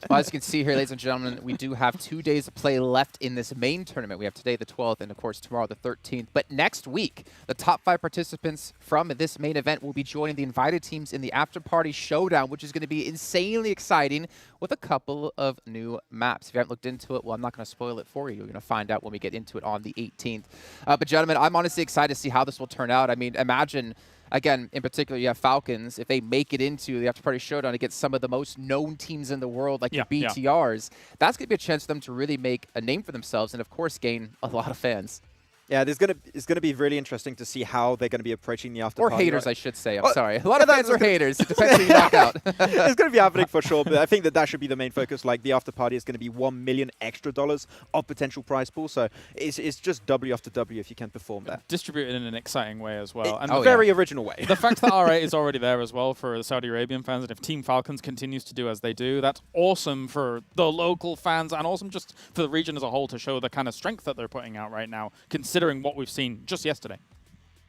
K: Well, as you can see here, ladies and gentlemen, we do have 2 days of play left in this main tournament. We have today the 12th and, of course, tomorrow the 13th. But next week, the top 5 participants from this main event will be joining the invited teams in the AfterParty Showdown, which is going to be insanely exciting with a couple of new maps. If you haven't looked into it, well, I'm not going to spoil it for you. You're going to find out when we get into it on the 18th. But, gentlemen, I'm honestly excited to see how this will turn out. I mean, imagine... Again, in particular, you have Falcons. If they make it into the AfterParty Showdown against some of the most known teams in the world, like the BTRs, that's going to be a chance for them to really make a name for themselves and, of course, gain a lot of fans.
M: Yeah, it's going to be really interesting to see how they're going to be approaching the AfterParty.
K: Or haters, I should say. I'm sorry. A lot of fans are haters. It depends who you knock out.
M: It's going to be happening for sure, but I think that should be the main focus. Like, the AfterParty is going to be $1 million extra of potential prize pool, so it's just W after W if you can perform that.
N: Distributed in an exciting way as well.
M: And a very original way.
N: The fact that R8 is already there as well for the Saudi Arabian fans, and if Team Falcons continues to do as they do, that's awesome for the local fans and awesome just for the region as a whole to show the kind of strength that they're putting out right now, considering considering what we've seen just yesterday.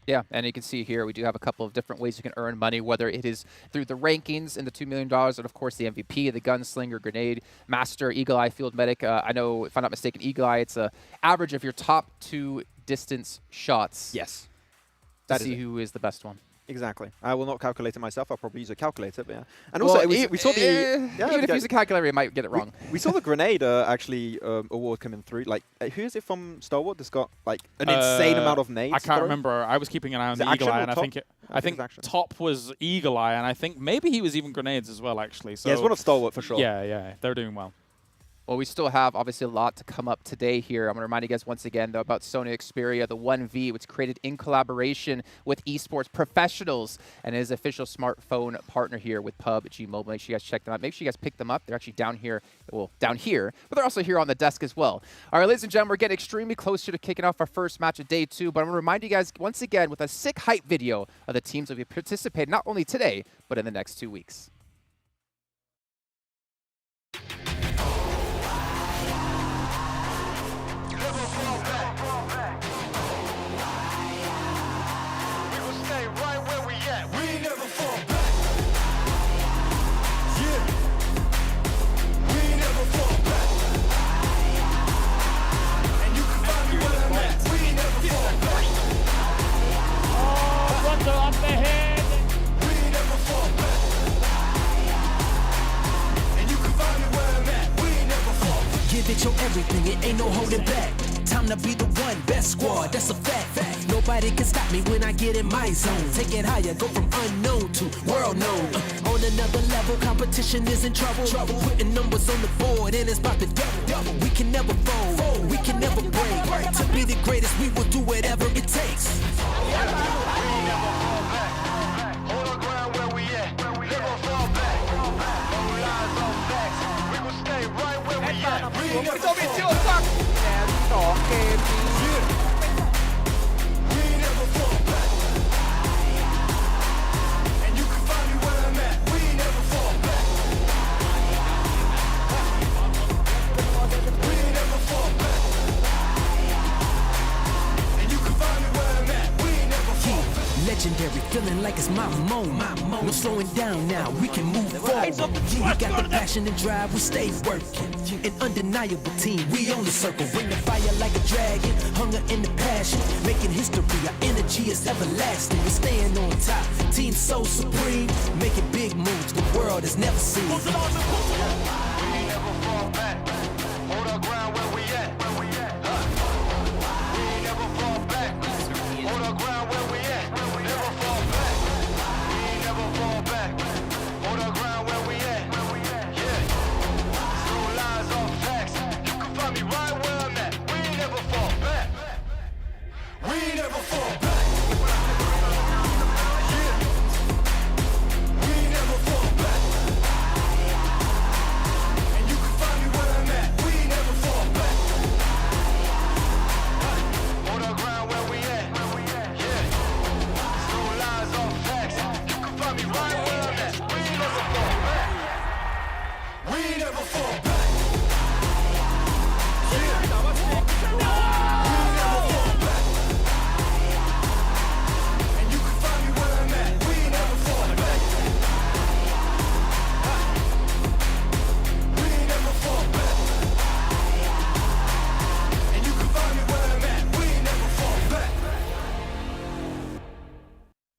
K: Yeah, and you can see here we do have a couple of different ways you can earn money, whether it is through the rankings and the $2 million, and of course the MVP, the Gunslinger, Grenade, Master, Eagle Eye, Field Medic. I know, if I'm not mistaken, Eagle Eye, it's an average of your top 2 distance shots.
M: Yes.
K: To see who is the best one.
M: Exactly. I will not calculate it myself. I'll probably use a calculator, but yeah. And also, we saw the...
K: even if you use a calculator, you might get it wrong.
M: We saw the Grenade actually award coming through. Like, who is it from Stalwart that's got, like, an insane amount of nades?
N: I can't remember. I was keeping an eye on the Eagle Eye, and I think top was Eagle Eye, and I think maybe he was even Grenades as well, actually. So
M: yeah, it's one of Stalwart for sure.
N: Yeah, they're doing well.
K: Well, we still have, obviously, a lot to come up today here. I'm going to remind you guys once again, though, about Sony Xperia, the 1V, which created in collaboration with esports professionals and is official smartphone partner here with PUBGMOBILE. Make sure you guys check them out. Make sure you guys pick them up. They're actually down here, but they're also here on the desk as well. All right, ladies and gentlemen, we're getting extremely close to kicking off our first match of day 2, but I'm going to remind you guys once again with a sick hype video of the teams that will be participating not only today, but in the next 2 weeks.
B: Give it your everything, it ain't no holding back. Time to be the one, best squad, that's a fact. Nobody can stop me when I get in my zone. Take it higher, go from unknown to world known. On another level, competition is in trouble. Putting numbers on the board and it's about to double. We can never fold, we can never break. To be the greatest, we will do whatever it takes. Legendary, feeling like it's my moment. No slowing down now, we can move forward. We got the passion and drive, we stay working. An undeniable team, we on the circle. Bring the fire like a dragon, hunger and the passion. Making history, our energy is everlasting. We're staying on top, team so supreme. Making big moves, the world has never seen. We never fall back, hold our ground where we at. We never fall back, hold our ground where we at.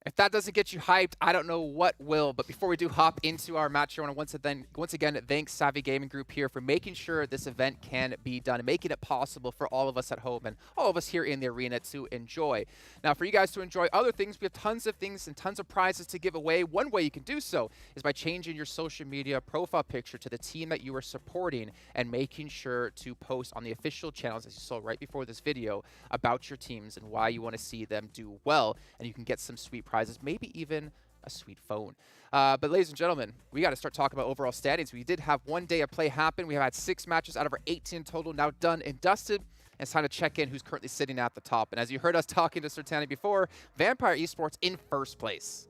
K: If that doesn't get you hyped, I don't know what will. But before we do hop into our match, I want to once again thank Savvy Gaming Group here for making sure this event can be done and making it possible for all of us at home and all of us here in the arena to enjoy. Now, for you guys to enjoy other things, we have tons of things and tons of prizes to give away. One way you can do so is by changing your social media profile picture to the team that you are supporting and making sure to post on the official channels, as you saw right before this video, about your teams and why you want to see them do well. And you can get some sweet prizes, maybe even a sweet phone. But ladies and gentlemen, we got to start talking about overall standings. We did have one day of play happen. We have had 6 matches out of our 18 total now done and dusted. And it's time to check in who's currently sitting at the top. And as you heard us talking to Sertani before, Vampire Esports in first place.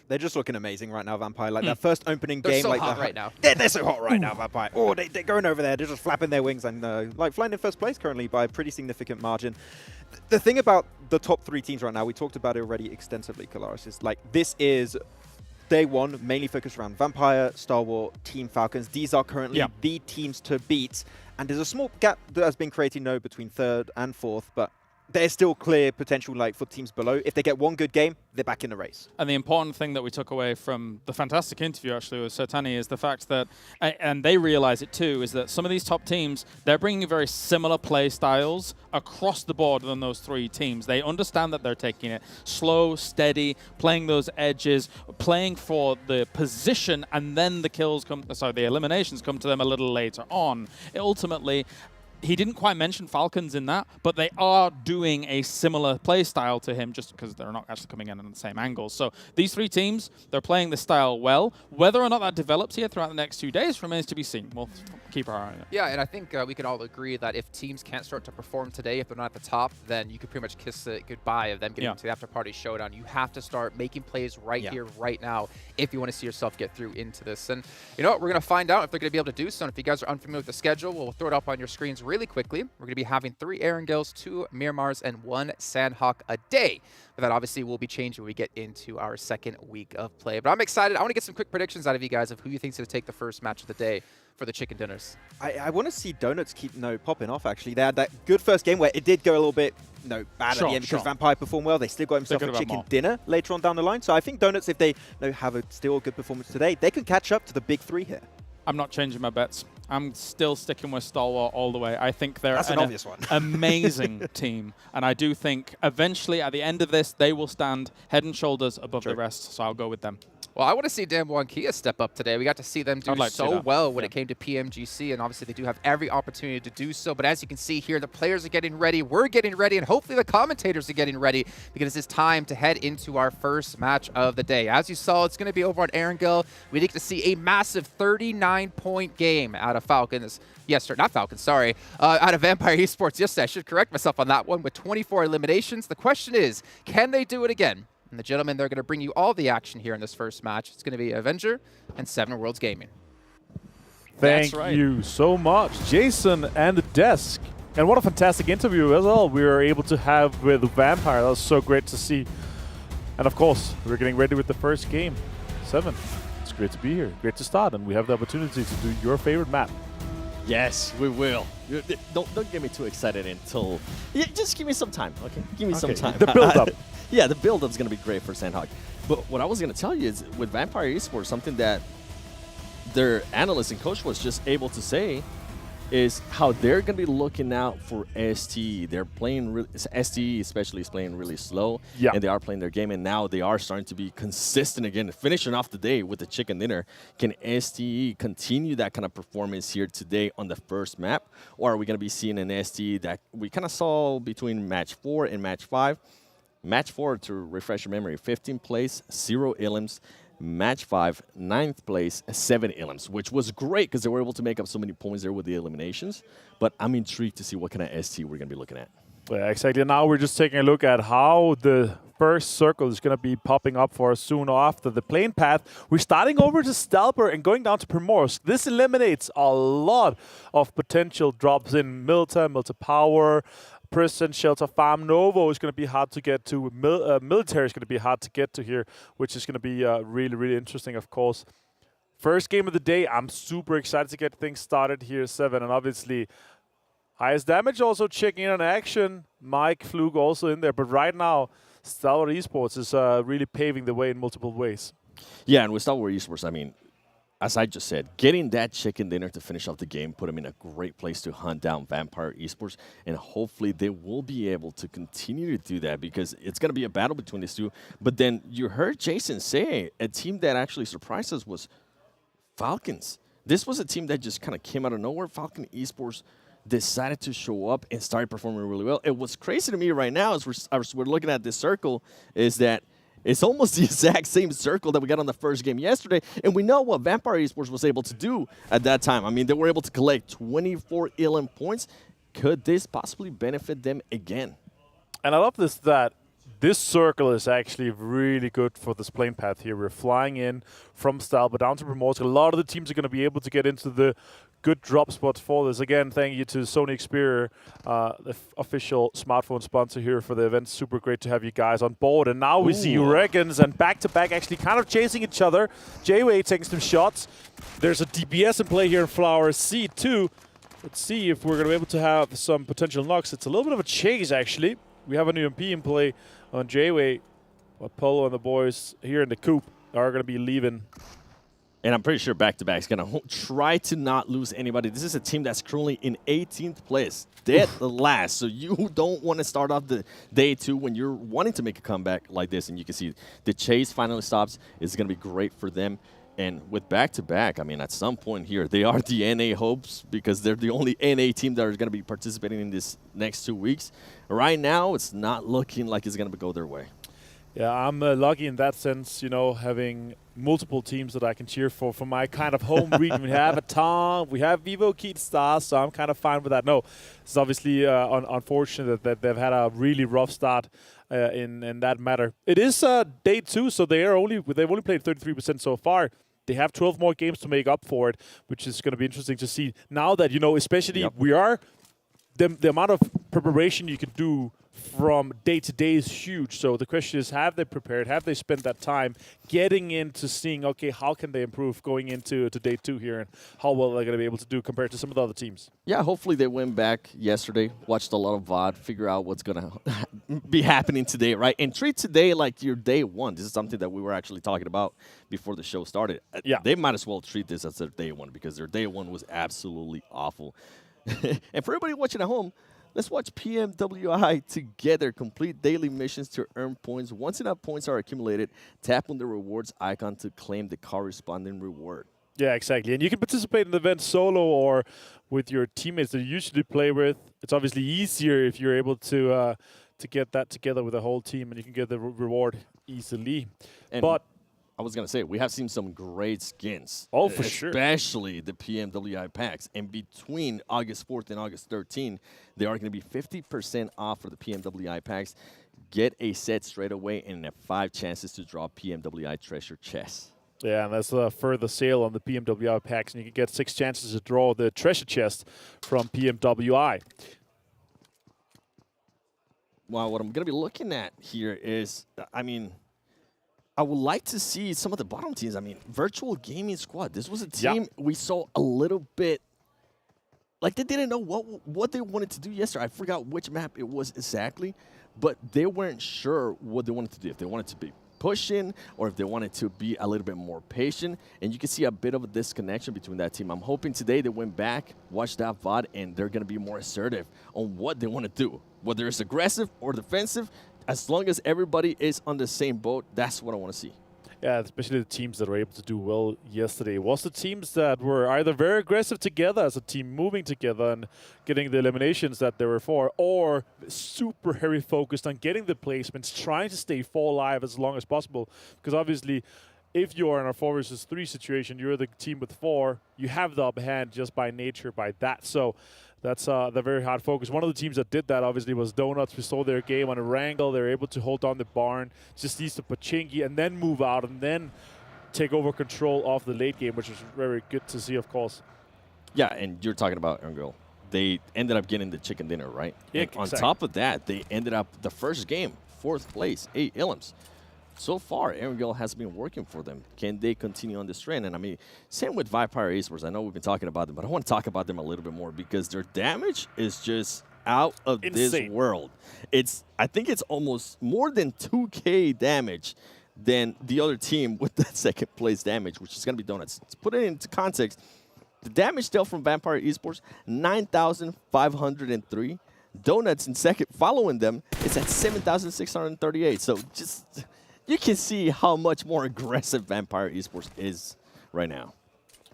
M: They're just looking amazing right now, Vampire. Like that first opening
K: They're
M: game,
K: so
M: like
K: hot right now.
M: They're so hot right now, Vampire. Oh, they're going over there. They're just flapping their wings and like flying in first place currently by a pretty significant margin. The thing about the top 3 teams right now, we talked about it already extensively, Kalaris, is like this is day one, mainly focused around Vampire, Stalwart, Team Falcons. These are currently the teams to beat. And there's a small gap that has been created now between 3rd and 4th, but there's still clear potential like for teams below. If they get one good game, they're back in the race.
N: And the important thing that we took away from the fantastic interview actually with Sertani is the fact that, and they realize it too, is that some of these top teams, they're bringing very similar play styles across the board than those 3 teams. They understand that they're taking it slow, steady, playing those edges, playing for the position, and then the kills come, sorry, the eliminations come to them a little later on. Ultimately, he didn't quite mention Falcons in that, but they are doing a similar play style to him just because they're not actually coming in on the same angles. So these 3 teams, they're playing the style well. Whether or not that develops here throughout the next 2 days remains to be seen. We'll keep our eye on it.
K: Yeah, and I think we can all agree that if teams can't start to perform today, if they're not at the top, then you could pretty much kiss it goodbye of them getting into the after-party showdown. You have to start making plays right here, right now, if you want to see yourself get through into this. And you know what? We're going to find out if they're going to be able to do so. And if you guys are unfamiliar with the schedule, we'll throw it up on your screens really quickly. We're going to be having 3 Erangels, 2 Miramars, and 1 Sanhok a day. But that obviously will be changing when we get into our 2nd week of play. But I'm excited. I want to get some quick predictions out of you guys of who you think is going to take the first match of the day for the chicken dinners.
M: I want to see Donuts keep popping off, actually. They had that good first game where it did go a little bit bad at the end because Vampire performed well. They still got himself a chicken dinner later on down the line. So I think Donuts, if they have still a good performance today, they can catch up to the big 3 here.
N: I'm not changing my bets. I'm still sticking with Stalwart all the way. I think they're
M: an obvious one.
N: Amazing team. And I do think eventually at the end of this, they will stand head and shoulders above the rest. So I'll go with them.
K: Well, I want to see Damwon and Kia step up today. We got to see them do so well when it came to PMGC, and obviously they do have every opportunity to do so. But as you can see here, the players are getting ready, we're getting ready, and hopefully the commentators are getting ready because it's time to head into our first match of the day. As you saw, it's going to be over on Erangel. We get to see a massive 39-point game out of Falcons. Not Falcons, sorry. Out of Vampire Esports yesterday. I should correct myself on that one with 24 eliminations. The question is, can they do it again? And the gentlemen, they're going to bring you all the action here in this first match. It's going to be Avenger and 7 Worlds Gaming.
O: Thank you so much, Jason and the desk. And what a fantastic interview as well we were able to have with Vampire. That was so great to see. And of course, we're getting ready with the first game, 7. It's great to be here, great to start, and we have the opportunity to do your favorite map.
P: Yes, we will. Don't get me too excited until... just give me some time, okay? Give me some time.
O: The build-up.
P: Yeah, the build-up's going to be great for Sanhok. But what I was going to tell you is with Vampire Esports, something that their analyst and coach was just able to say is how they're going to be looking out for STE. They're playing, STE especially is playing really slow, and they are playing their game, and now they are starting to be consistent again, finishing off the day with the chicken dinner. Can STE continue that kind of performance here today on the first map, or are we going to be seeing an STE that we kind of saw between match 4 and match 5? Match 4, to refresh your memory, 15th place, 0 elims. Match 5, 9th place, 7 elims, which was great because they were able to make up so many points there with the eliminations. But I'm intrigued to see what kind of ST we're going to be looking at.
O: Yeah, exactly. Now we're just taking a look at how the first circle is going to be popping up for us soon after the plane path. We're starting over to Stalwart and going down to Primorsk. This eliminates a lot of potential drops in Milta Power, Prison, Shelter, Farm. Novo is going to be hard to get to. Military is going to be hard to get to here, which is going to be really, really interesting, of course. First game of the day. I'm super excited to get things started here, 7. And obviously, highest damage also checking in on action. Mike Flug also in there. But right now, Stalwart Esports is really paving the way in multiple ways.
P: Yeah, and with Stalwart Esports, I mean, as I just said, getting that chicken dinner to finish off the game put them in a great place to hunt down Vampire Esports, and hopefully they will be able to continue to do that because it's going to be a battle between these two. But then you heard Jason say a team that actually surprised us was Falcons. This was a team that just kind of came out of nowhere. Falcon Esports decided to show up and started performing really well. And what's crazy to me right now as we're looking at this circle is that it's almost the exact same circle that we got on the first game yesterday, and we know what Vampire Esports was able to do at that time. I mean, they were able to collect 24 elim points. Could this possibly benefit them again?
O: And I love this, that This circle is actually really good for this plane path here. We're flying in from Stalwart down to Primorsk. A lot of the teams are going to be able to get into the good drop spots for this. Again, thank you to Sony Xperia, the official smartphone sponsor here for the event. Super great to have you guys on board. And now we see REGAN.S and back-to-back actually kind of chasing each other. J-Way taking some shots. There's a DPS in play here in Flower C2. Let's see if we're going to be able to have some potential knocks. It's a little bit of a chase, actually. We have a new MP in play on J-Way. But Polo and the boys here in the coop are going to be leaving.
P: And I'm pretty sure back-to-back is going to try to not lose anybody. This is a team that's currently in 18th place, dead last. So you don't want to start off the day 2 when you're wanting to make a comeback like this. And you can see the chase finally stops. It's going to be great for them. And with back-to-back, I mean, at some point here, they are the NA hopes because they're the only NA team that are going to be participating in this next 2 weeks. Right now, it's not looking like it's going to go their way.
O: Yeah, I'm lucky in that sense, you know, having multiple teams that I can cheer for my kind of home region. We have Aton, we have VIVO, Keat Stars, so I'm kind of fine with that. No, it's obviously unfortunate that they've had a really rough start in that matter. It is day 2, so they've only played 33% so far. They have 12 more games to make up for it, which is going to be interesting to see. Now that, you know, especially the amount of preparation you can do from day to day is huge. So the question is, have they prepared? Have they spent that time getting into seeing, okay, how can they improve going into day 2 here, and how well they're going to be able to do compared to some of the other teams?
P: Yeah, hopefully they went back yesterday, watched a lot of VOD, figure out what's going to be happening today, right? And treat today like your day 1. This is something that we were actually talking about before the show started.
O: Yeah.
P: They might as well treat this as their day 1 because their day 1 was absolutely awful. And for everybody watching at home, let's watch PMWI together. Complete daily missions to earn points. Once enough points are accumulated, tap on the rewards icon to claim the corresponding reward.
O: Yeah, exactly. And you can participate in the event solo or with your teammates that you usually play with. It's obviously easier if you're able to get that together with a whole team, and you can get the reward easily. But
P: I was going to say, we have seen some great skins.
O: Oh, for sure.
P: Especially the PMWI packs. And between August 4th and August 13th, they are going to be 50% off for the PMWI packs. Get a set straight away and have 5 chances to draw PMWI treasure chests.
O: Yeah, and that's a further sale on the PMWI packs, and you can get 6 chances to draw the treasure chest from PMWI.
P: Well, what I'm going to be looking at here is, I mean, I would like to see some of the bottom teams. I mean, Virtual Gaming Squad. This was a team we saw a little bit like they didn't know what they wanted to do yesterday. I forgot which map it was exactly, but they weren't sure what they wanted to do. If they wanted to be pushing or if they wanted to be a little bit more patient. And you can see a bit of a disconnection between that team. I'm hoping today they went back, watched that VOD, and they're going to be more assertive on what they want to do. Whether it's aggressive or defensive, as long as everybody is on the same boat, that's what I want to see.
O: Yeah, especially the teams that were able to do well yesterday was the teams that were either very aggressive together as a team, moving together and getting the eliminations that they were for, or super heavy focused on getting the placements, trying to stay 4 alive as long as possible. Because obviously, if you are in a 4 versus 3 situation, you're the team with 4, you have the upper hand just by nature, by that. So that's the very hard focus. One of the teams that did that, obviously, was Donuts. We saw their game on Erangel. They were able to hold down the barn, just east of Pachinki, and then move out and then take over control of the late game, which was very good to see, of course.
P: Yeah, and you're talking about Erangel. They ended up getting the chicken dinner, right?
O: Yeah,
P: and on top of that, they ended up the first game, 4th place, 8 Illims. So far, Erangel has been working for them. Can they continue on this trend? And I mean, same with VIVO Esports. I know we've been talking about them, but I want to talk about them a little bit more because their damage is just out of this world. I think it's almost more than 2K damage than the other team with that 2nd place damage, which is going to be Donuts. To put it into context, the damage dealt from VIVO Esports, 9,503. Donuts in second, following them, is at 7,638. So just... you can see how much more aggressive VIVO Esports is right now.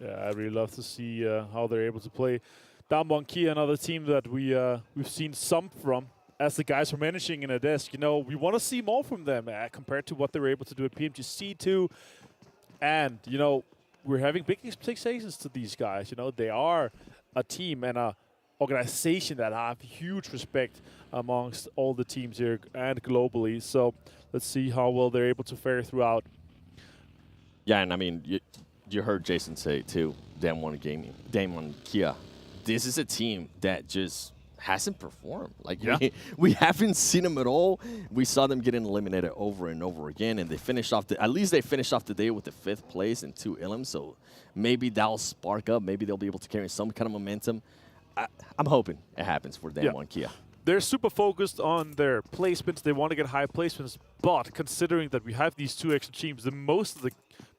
O: Yeah, I really love to see how they're able to play. Damwon-Kia, another team that we've seen some from. As the guys are managing in a desk, you know, we want to see more from them compared to what they were able to do at PMGC2. And, you know, we're having big expectations to these guys. You know, they are a team and a organization that have huge respect amongst all the teams here and globally. So let's see how well they're able to fare throughout.
P: Yeah, and I mean, you heard Jason say too, Damwon Gaming, Damwon Kia. This is a team that just hasn't performed. Like, we haven't seen them at all. We saw them getting eliminated over and over again, and they finished off at least they finished off the day with the 5th place and 2 elims. So maybe that'll spark up. Maybe they'll be able to carry some kind of momentum. I'm hoping it happens for Damwon Kia.
O: They're super focused on their placements. They want to get high placements, but considering that we have these 2 extra teams, the most of the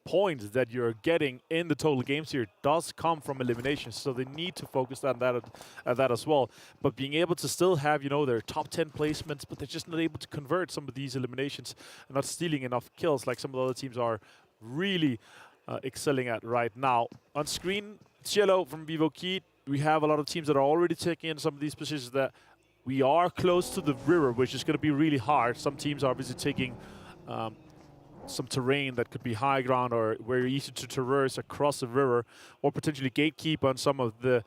O: points that you're getting in the total games here does come from eliminations, so they need to focus on that as well. But being able to still have, you know, their top 10 placements, but they're just not able to convert some of these eliminations and not stealing enough kills like some of the other teams are really excelling at right now. On screen, Cielo from VIVO Key, we have a lot of teams that are already taking in some of these positions that we are close to the river, which is going to be really hard. Some teams are obviously taking some terrain that could be high ground or very easy to traverse across the river, or potentially gatekeep on some of the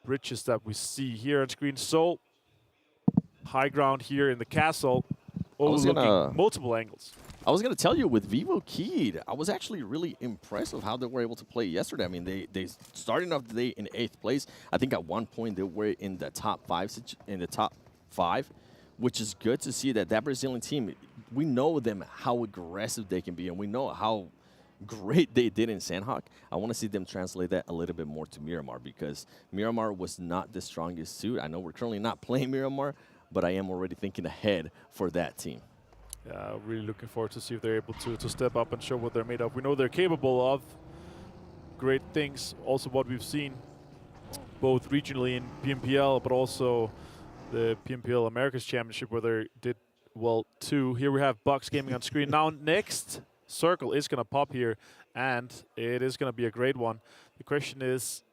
O: bridges that we see here on screen. So high ground here in the castle, overlooking multiple angles.
P: I was going to tell you, with VIVO Key, I was actually really impressed with how they were able to play yesterday. I mean, they started off the day in 8th place. I think at one point they were in the top 5, which is good to see that Brazilian team, we know them how aggressive they can be, and we know how great they did in Sanhok. I want to see them translate that a little bit more to Miramar, because Miramar was not the strongest suit. I know we're currently not playing Miramar, but I am already thinking ahead for that team.
O: Yeah, really looking forward to see if they're able to step up and show what they're made of. We know they're capable of great things. Also what we've seen both regionally in PMPL, but also the PMPL Americas Championship, where they did well too. Here we have Bucks Gaming on screen. Now next circle is going to pop here, and it is going to be a great one. The question is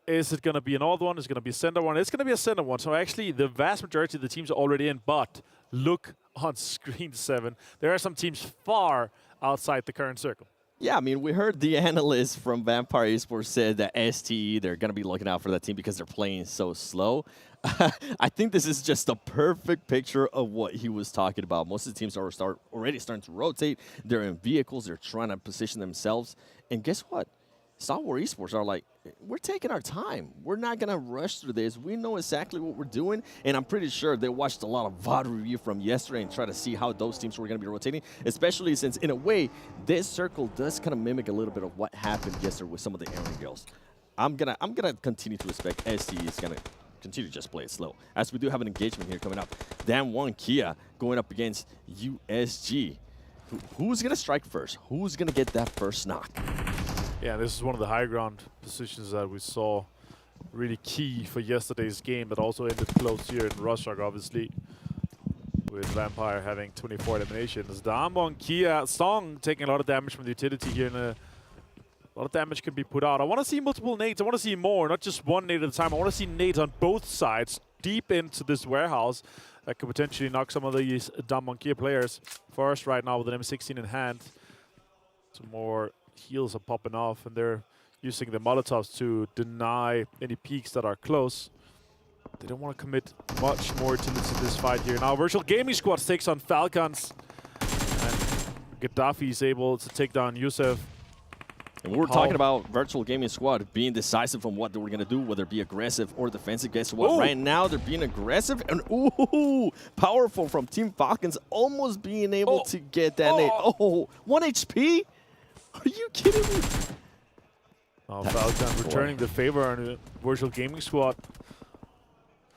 O: it going to be an odd one? Is it going to be a center one? It's going to be a center one. So actually the vast majority of the teams are already in, but look on screen 7. There are some teams far outside the current circle.
P: Yeah, I mean, we heard the analyst from Vampire Esports said that STE, they're going to be looking out for that team because they're playing so slow. I think this is just a perfect picture of what he was talking about. Most of the teams are already starting to rotate. They're in vehicles. They're trying to position themselves. And guess what? Stalwart Esports are like, we're taking our time. We're not going to rush through this. We know exactly what we're doing, and I'm pretty sure they watched a lot of VOD review from yesterday and try to see how those teams were going to be rotating, especially since, in a way, this circle does kind of mimic a little bit of what happened yesterday with some of the Erangels. I'm gonna continue to expect ST is going to continue to just play it slow, as we do have an engagement here coming up. Damwon Kia going up against USG. Who's going to strike first? Who's going to get that first knock?
O: Yeah, this is one of the high ground positions that we saw really key for yesterday's game, that also ended close here in Russia, obviously, with Vampire having 24 eliminations. Damwon Kia, Song taking a lot of damage from the utility here, and a lot of damage can be put out. I want to see multiple nades. I want to see more, not just one nade at a time. I want to see nades on both sides, deep into this warehouse, that could potentially knock some of these Damwon Kia players first right now with an M16 in hand. Some more heals are popping off, and they're using the Molotovs to deny any peaks that are close. They don't want to commit much more to this fight here. Now Virtual Gaming Squad takes on Falcons, and Gaddafi is able to take down Yusef.
P: And we were talking about Virtual Gaming Squad being decisive on what they were going to do, whether it be aggressive or defensive. Guess what? Ooh. Right now, they're being aggressive. And ooh, powerful from Team Falcons, almost being able to get that nade. Oh, 1 HP? Are you kidding me?
O: Falcon returning the favor on the Virtual Gaming Squad.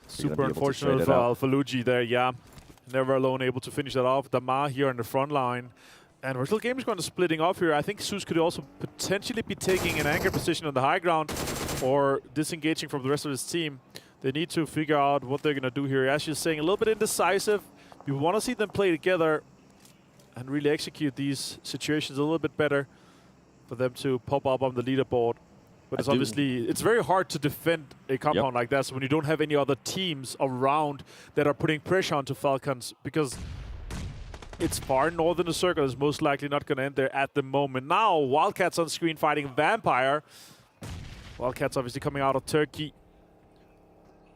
O: Super unfortunate for Faluji there, yeah. Never alone able to finish that off. Dama here on the front line. And Virtual Gaming Squad is splitting off here. I think Zeus could also potentially be taking an anchor position on the high ground or disengaging from the rest of his team. They need to figure out what they're going to do here. As you're saying, a little bit indecisive. You want to see them play together and really execute these situations a little bit better for them to pop up on the leaderboard. But it's obviously, it's very hard to defend a compound like that. So when you don't have any other teams around that are putting pressure onto Falcons, because it's far north in the circle, is most likely not going to end there at the moment. Now, Wildcats on screen fighting Vampire. Wildcats obviously coming out of Turkey.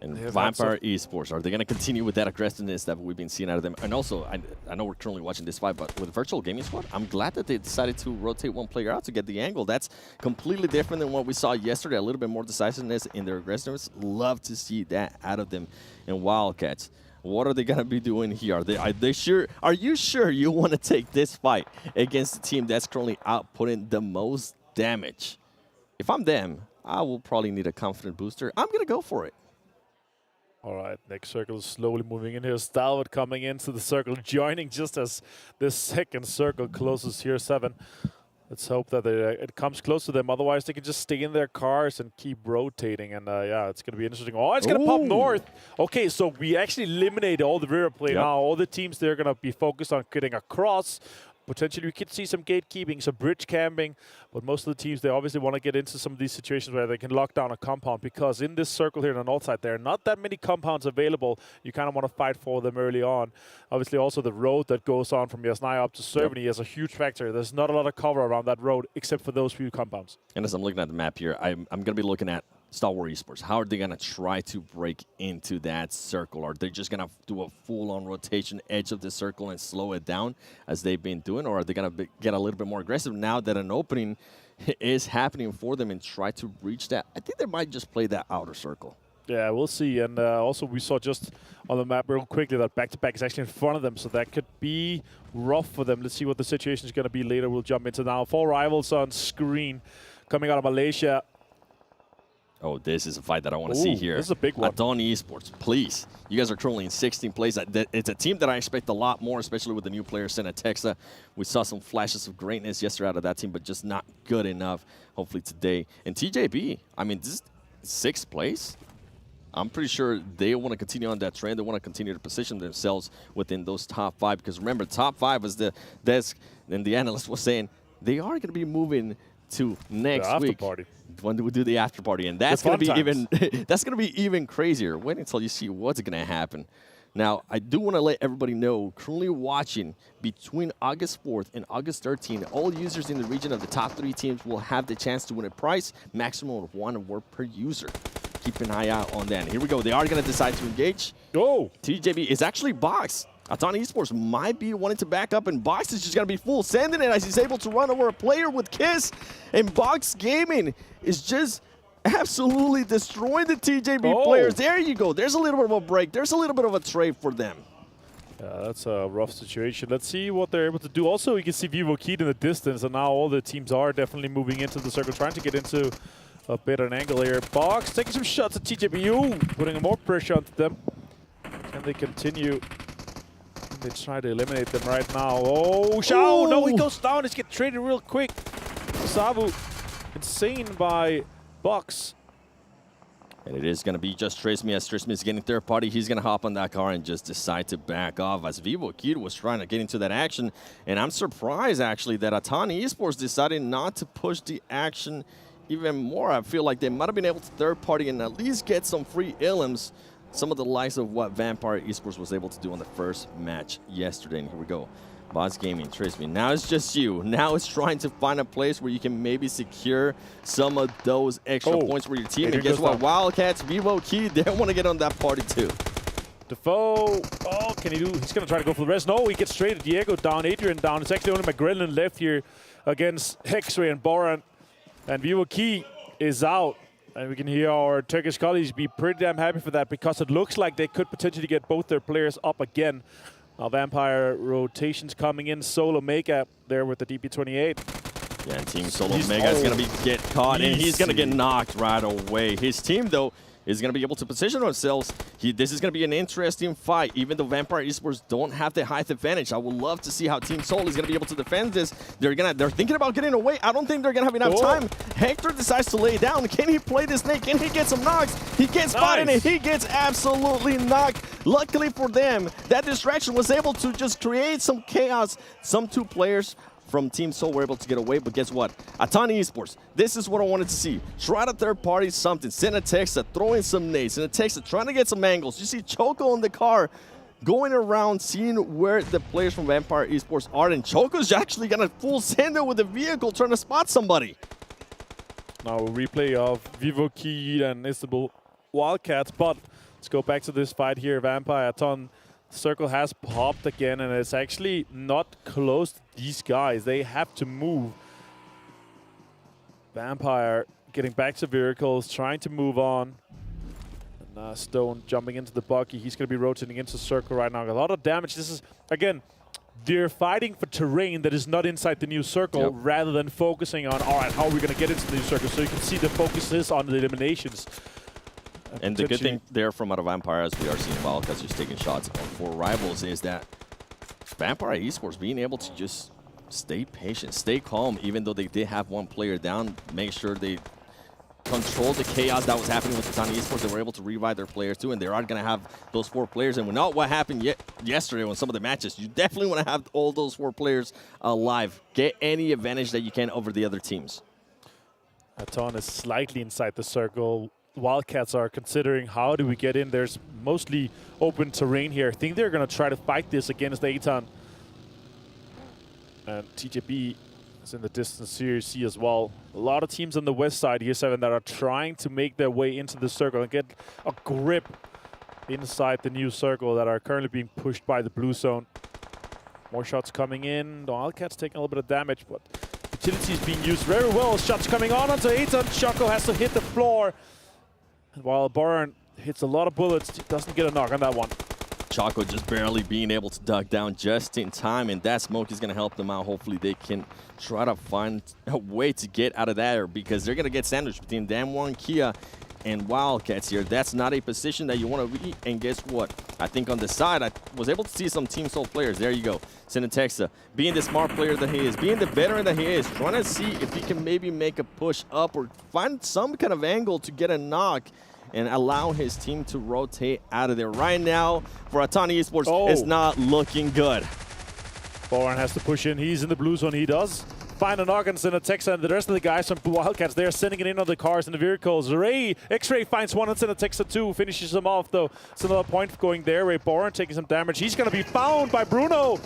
P: And Vampire Esports, are they going to continue with that aggressiveness that we've been seeing out of them? And also, I know we're currently watching this fight, but with Virtual Gaming Squad, I'm glad that they decided to rotate one player out to get the angle. That's completely different than what we saw yesterday. A little bit more decisiveness in their aggressiveness. Love to see that out of them. And Wildcats, what are they going to be doing here? Are they sure? Are you sure you want to take this fight against the team that's currently outputting the most damage? If I'm them, I will probably need a confident booster. I'm going to go for it.
O: All right, next circle is slowly moving in here. Stalwart coming into the circle, joining just as the second circle closes here, 7. Let's hope that it comes close to them. Otherwise, they can just stay in their cars and keep rotating. And yeah, it's going to be interesting. Oh, it's going to pop north. Okay, so we actually eliminate all the rear play now. All the teams, they're going to be focused on getting across. Potentially, we could see some gatekeeping, some bridge camping, but most of the teams, they obviously want to get into some of these situations where they can lock down a compound, because in this circle here on the north side, there are not that many compounds available. You kind of want to fight for them early on. Obviously, also the road that goes on from Yasnaya up to Cerveny is a huge factor. There's not a lot of cover around that road, except for those few compounds.
P: And as I'm looking at the map here, I'm going to be looking at Stalwart Esports. How are they going to try to break into that circle? Are they just going to do a full-on rotation edge of the circle and slow it down as they've been doing? Or are they going to get a little bit more aggressive now that an opening is happening for them and try to reach that? I think they might just play that outer circle.
O: Yeah, we'll see. And also we saw just on the map real quickly that back-to-back is actually in front of them, so that could be rough for them. Let's see what the situation is going to be later. We'll jump into now. 4 rivals on screen coming out of Malaysia.
P: Oh, this is a fight that I want to see here.
O: This is a big one.
P: Aton Esports, please. You guys are currently in 16th place. It's a team that I expect a lot more, especially with the new player, Texa. We saw some flashes of greatness yesterday out of that team, but just not good enough, hopefully today. And TJB, I mean, this is 6th place. I'm pretty sure they want to continue on that trend. They want to continue to position themselves within those top 5. Because remember, top 5 is the desk, and the analyst was saying they are going to be moving to next week when we do the after party, and that's going to be even that's going to be even crazier. Wait until you see what's going to happen. Now, I do want to let everybody know, currently watching between August 4th and August 13th, all users in the region of the top 3 teams will have the chance to win a prize, maximum of 1 award per user. Keep an eye out on that. And here we go. They are going to decide to engage.
O: Oh,
P: TJB is actually boxed. Aton Esports might be wanting to back up, and Box is just going to be full sending it as he's able to run over a player with Kiss. And Box Gaming is just absolutely destroying the TJB players. There you go. There's a little bit of a break. There's a little bit of a trade for them.
O: Yeah, that's a rough situation. Let's see what they're able to do. Also, you can see VIVO keyed in the distance, and now all the teams are definitely moving into the circle, trying to get into a bit of an angle here. Box taking some shots at TJB, putting more pressure onto them. Can they continue? They try to eliminate them right now. Oh, Shao! No, he goes down. He's getting traded real quick. Sabu, insane by Box.
P: And it is going to be just Trismi. As Trismi is getting third party, he's going to hop on that car and just decide to back off as Vivo Kid was trying to get into that action. And I'm surprised, actually, that Aton Esports decided not to push the action even more. I feel like they might have been able to third party and at least get some free ilims. Some of the likes of what Vampire Esports was able to do on the first match yesterday. And here we go. Boss Gaming, Trismi. Now it's just you. Now it's trying to find a place where you can maybe secure some of those extra points for your team. And guess what? Wildcats, Vivo Key, they want to get on that party too.
O: Defoe, can he do? He's going to try to go for the rest. No, he gets straight. Diego down, Adrian down. It's actually only McGrillen left here against Hexray and Boran. And Vivo Key is out. And we can hear our Turkish colleagues be pretty damn happy for that, because it looks like they could potentially get both their players up again. Now Vampire rotations coming in. Solo Mega there with the DP28.
P: Yeah, and Team Solo Mega is going to get caught, and he's going to get knocked right away. His team, though, is going to be able to position themselves. This is going to be an interesting fight, even though Vampire Esports don't have the height advantage. I would love to see how Team Soul is going to be able to defend this. They're thinking about getting away. I don't think they're going to have enough time. Hector decides to lay down. Can he play this snake? Can he get some knocks? He gets spotted and he gets absolutely knocked. Luckily for them, that distraction was able to just create some chaos. Some 2 players from Team Soul were able to get away, but guess what? Aton Esports, this is what I wanted to see. Try to third party something. Send a text, throw in some nades. Send a text, trying to get some angles. You see Choco in the car going around, seeing where the players from Vampire Esports are, and Choco's actually going to full send it with the vehicle, trying to spot somebody.
O: Now a replay of Vivo Key and Istanbul Wildcats, but Let's go back to this fight here. Vampire, Aton. Circle has popped again, and it's actually not close to these guys. They have to move. Vampire getting back to vehicles, trying to move on. And Stone jumping into the buggy. He's going to be rotating into Circle right now. A lot of damage. This is, again, they're fighting for terrain that is not inside the new circle rather than focusing on, all right, how are we going to get into the new circle? So you can see the focus is on the eliminations.
P: And the good thing there from out of Vampire, as we are seeing Wildcats just taking shots on 4 rivals, is that Vampire Esports being able to just stay patient, stay calm, even though they did have 1 player down, make sure they control the chaos that was happening with Aton Esports. They were able to revive their players too, and they are going to have those 4 players. And not what happened yesterday on some of the matches. You definitely want to have all those 4 players alive. Get any advantage that you can over the other teams.
O: Aton is slightly inside the circle. Wildcats are considering how do we get in. There's mostly open terrain here. I think they're going to try to fight this against Aton. And TJB is in the distance here, you see as well. A lot of teams on the west side here, 7, that are trying to make their way into the circle and get a grip inside the new circle that are currently being pushed by the blue zone. More shots coming in. The Wildcats taking a little bit of damage, but utility is being used very well. Shots coming on onto Aton. Choco has to hit the floor. And while Boran hits a lot of bullets, doesn't get a knock on that one.
P: Choco just barely being able to duck down just in time, and that smoke is going to help them out. Hopefully they can try to find a way to get out of there, because they're going to get sandwiched between Damwon, Kia, and Wildcats here. That's not a position that you want to be. And guess what? I think on the side, I was able to see some Team Soul players. There you go. Synatexa, being the smart player that he is, being the veteran that he is, trying to see if he can maybe make a push up or find some kind of angle to get a knock and allow his team to rotate out of there. Right now, for Aton Esports, it's not looking good.
O: Boran has to push in. He's in the blue zone. He does find a knock on Synatexa, and the rest of the guys from Wildcats, they're sending it in on the cars and the vehicles. X-Ray finds one on Synatexa too, finishes him off though. It's another point going their way. Boran taking some damage. He's going to be found by Bruno.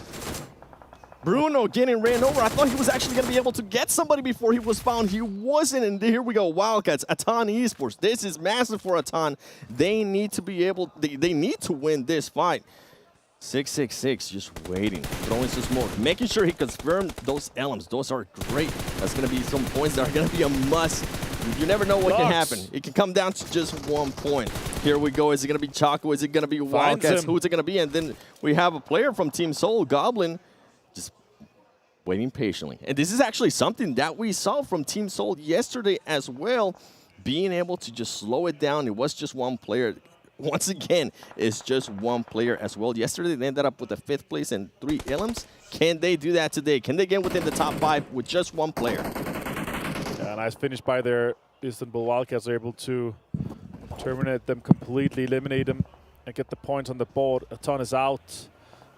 P: Bruno getting ran over. I thought he was actually going to be able to get somebody before he was found. He wasn't, and here we go. Wildcats, Aton Esports. This is massive for Aton. They need to be able, they need to win this fight. 666 just waiting, throwing some smoke, making sure he confirmed those elements. Those are great. That's going to be some points that are going to be a must. You never know what can happen. It can come down to just 1 point. Here we go. Is it going to be Choco? Is it going to be Wildcats? Who's it going to be? And then we have a player from Team Soul, Goblin, just waiting patiently. And this is actually something that we saw from Team Soul yesterday as well, being able to just slow it down. It was just 1 player. Once again, it's just 1 player as well. Yesterday, they ended up with a 5th place and 3 elims. Can they do that today? Can they get within the top 5 with just 1 player?
O: Yeah, nice finish by their Istanbul Wildcats. Are able to terminate them completely, eliminate them, and get the points on the board. Aton is out.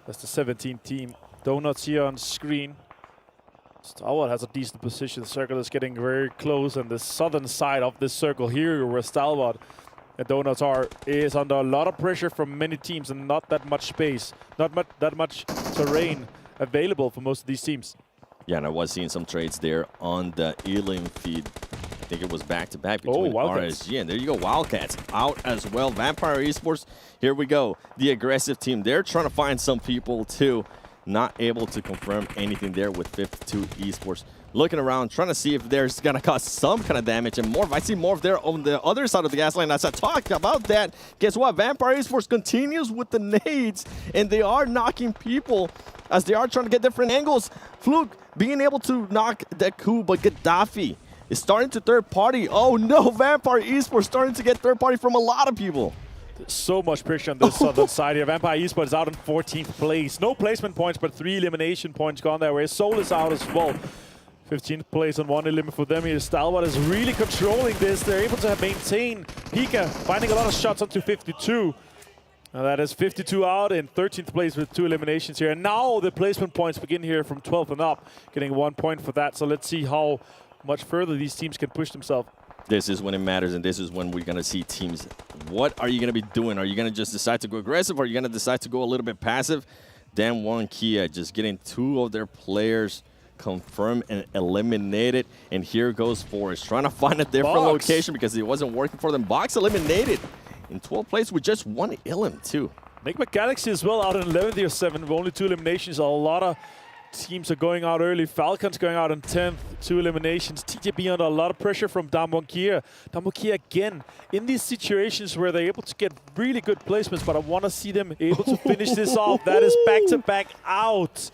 O: That's the 17th team. Donuts here on screen. Stalwart has a decent position. The circle is getting very close, and the southern side of this circle here, where Stalwart and Donuts is under a lot of pressure from many teams, and not that much space, not that much terrain available for most of these teams.
P: Yeah, and I was seeing some trades there on the Elim feed. I think it was back-to-back between RSG, and there you go, Wildcats out as well. Vampire Esports, here we go. The aggressive team, they're trying to find some people too. Not able to confirm anything there with 52 Esports. Looking around, trying to see if there's going to cause some kind of damage. And Morph, I see Morph there on the other side of the gas line. As I talk about that, guess what? Vampire Esports continues with the nades, and they are knocking people as they are trying to get different angles. Fluke being able to knock Deku, but Gaddafi is starting to third party. Oh no, Vampire Esports starting to get third party from a lot of people.
O: So much pressure on this southern side here. Vampire Esports is out in 14th place. No placement points, but 3 elimination points gone their way. Soul is out as well. 15th place and 1 elimination for them here. Stalwart is really controlling this. They're able to maintain Pika, finding a lot of shots onto 52. And that is 52 out in 13th place with 2 eliminations here. And now the placement points begin here from 12th and up, getting 1 point for that. So let's see how much further these teams can push themselves.
P: This is when it matters, and this is when we're going to see teams. What are you going to be doing? Are you going to just decide to go aggressive, or are you going to decide to go a little bit passive? Damwon, Kia just getting 2 of their players confirmed and eliminated. And here goes Forrest, trying to find a different location because it wasn't working for them. Box eliminated in 12th place with just 1 elim too.
O: Nigma Galaxy as well out in 11th or 7th with only 2 eliminations. A lot of teams are going out early. Falcons going out in 10th, 2 eliminations. TJB under a lot of pressure from Damwonkia. Damwonkia again in these situations where they're able to get really good placements, but I want to see them able to finish this off. That is back-to-back out.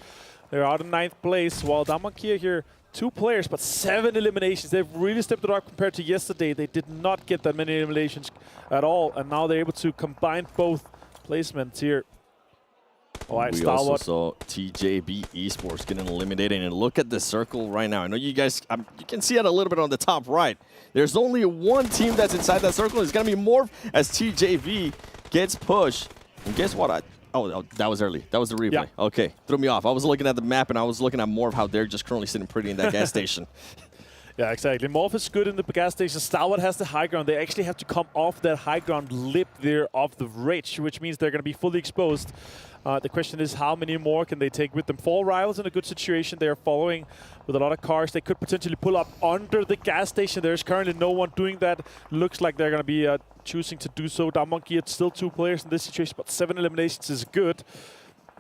O: They're out in 9th place, while Damwonkia here, 2 players, but 7 eliminations. They've really stepped it up compared to yesterday. They did not get that many eliminations at all, and now they're able to combine both placements here. All right,
P: we
O: Stalwart.
P: also saw TJB Esports getting eliminated, and look at the circle right now. I know you guys, you can see it a little bit on the top right. There's only one team that's inside that circle. It's going to be Morph as TJB gets pushed. And guess what? Oh, that was early. That was the replay.
O: Yeah.
P: Okay, threw me off. I was looking at the map, and I was looking at Morph, how they're just currently sitting pretty in that gas station.
O: Yeah, exactly. Morph is good in the gas station. Stalwart has the high ground. They actually have to come off that high ground lip there of the ridge, which means they're going to be fully exposed. The question is, how many more can they take with them? 4 rivals in a good situation. They are following with a lot of cars. They could potentially pull up under the gas station. There's currently no one doing that. Looks like they're going to be choosing to do so. Damwonkia, it's still 2 players in this situation, but 7 eliminations is good.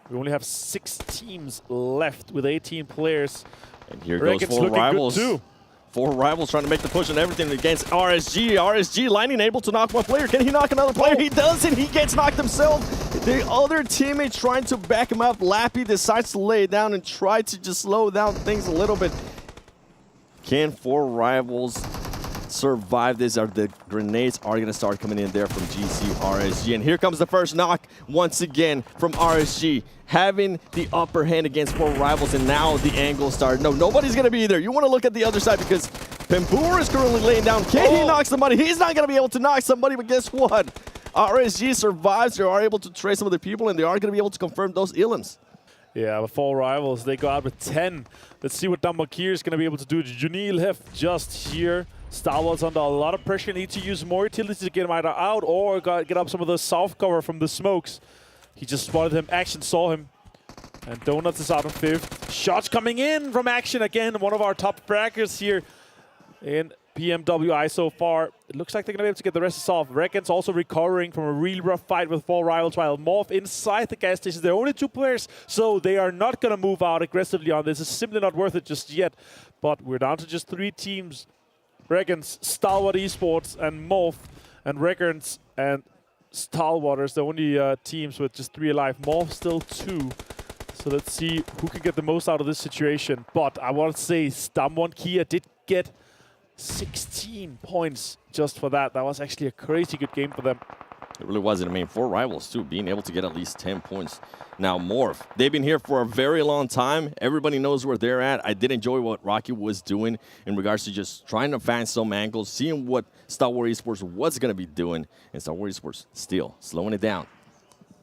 O: We only have 6 teams left with 18 players.
P: And here goes 4 rivals.
O: Good too.
P: 4 rivals trying to make the push and everything against RSG. RSG Lightning able to knock one player. Can he knock another player? He doesn't. He gets knocked himself. The other teammate trying to back him up. Lappy decides to lay it down and try to just slow down things a little bit. Can 4 rivals survive this? Or the grenades are going to start coming in there from GC RSG. And here comes the first knock once again from RSG. Having the upper hand against 4 rivals, and now the angle started. No, nobody's going to be there. You want to look at the other side because Pembur is currently laying down. He knocks somebody. He's not going to be able to knock somebody, but guess what? RSG survives. They are able to trace some of the people, and they are going to be able to confirm those elims.
O: Yeah, but 4 rivals, they go out with 10. Let's see what Damwonkia is going to be able to do. Junil Hef just here. Stalwart's under a lot of pressure. Need to use more utilities to get him either out or get up some of the soft cover from the smokes. He just spotted him. Action saw him. And Donuts is out of 5th. Shots coming in from Action again. One of our top fraggers here in PMWI so far. It looks like they're going to be able to get the rest off. REGAN.S also recovering from a really rough fight with 4 rivals, while Morph inside the gas station. There are only 2 players, so they are not going to move out aggressively on this. It's simply not worth it just yet. But we're down to just 3 teams. REGAN.S, Stalwart Esports, and Morph. And REGAN.S and Stalwart is the only teams with just 3 alive. Morph still 2. So let's see who can get the most out of this situation. But I want to say Damwonkia did get 16 points just for that. That was actually a crazy good game for them.
P: It really wasn't. I mean, 4 rivals, too, being able to get at least 10 points. Now, Morph, they've been here for a very long time. Everybody knows where they're at. I did enjoy what Rocky was doing in regards to just trying to find some angles, seeing what Stalwart Esports was going to be doing, and Stalwart Esports still slowing it down.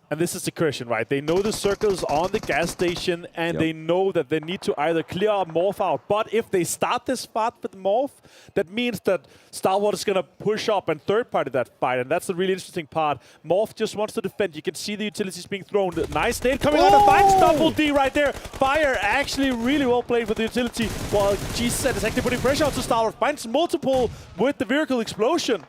O: And this is the question, right? They know the circles on the gas station, and they know that they need to either clear Morph out. But if they start this fight with Morph, that means that Stalwart is going to push up and third-party that fight. And that's the really interesting part. Morph just wants to defend. You can see the utilities being thrown. Nice nade coming out and finds double D right there. Fire actually really well played with the utility, while GZ is actually putting pressure onto Stalwart. Finds multiple with the vehicle explosion.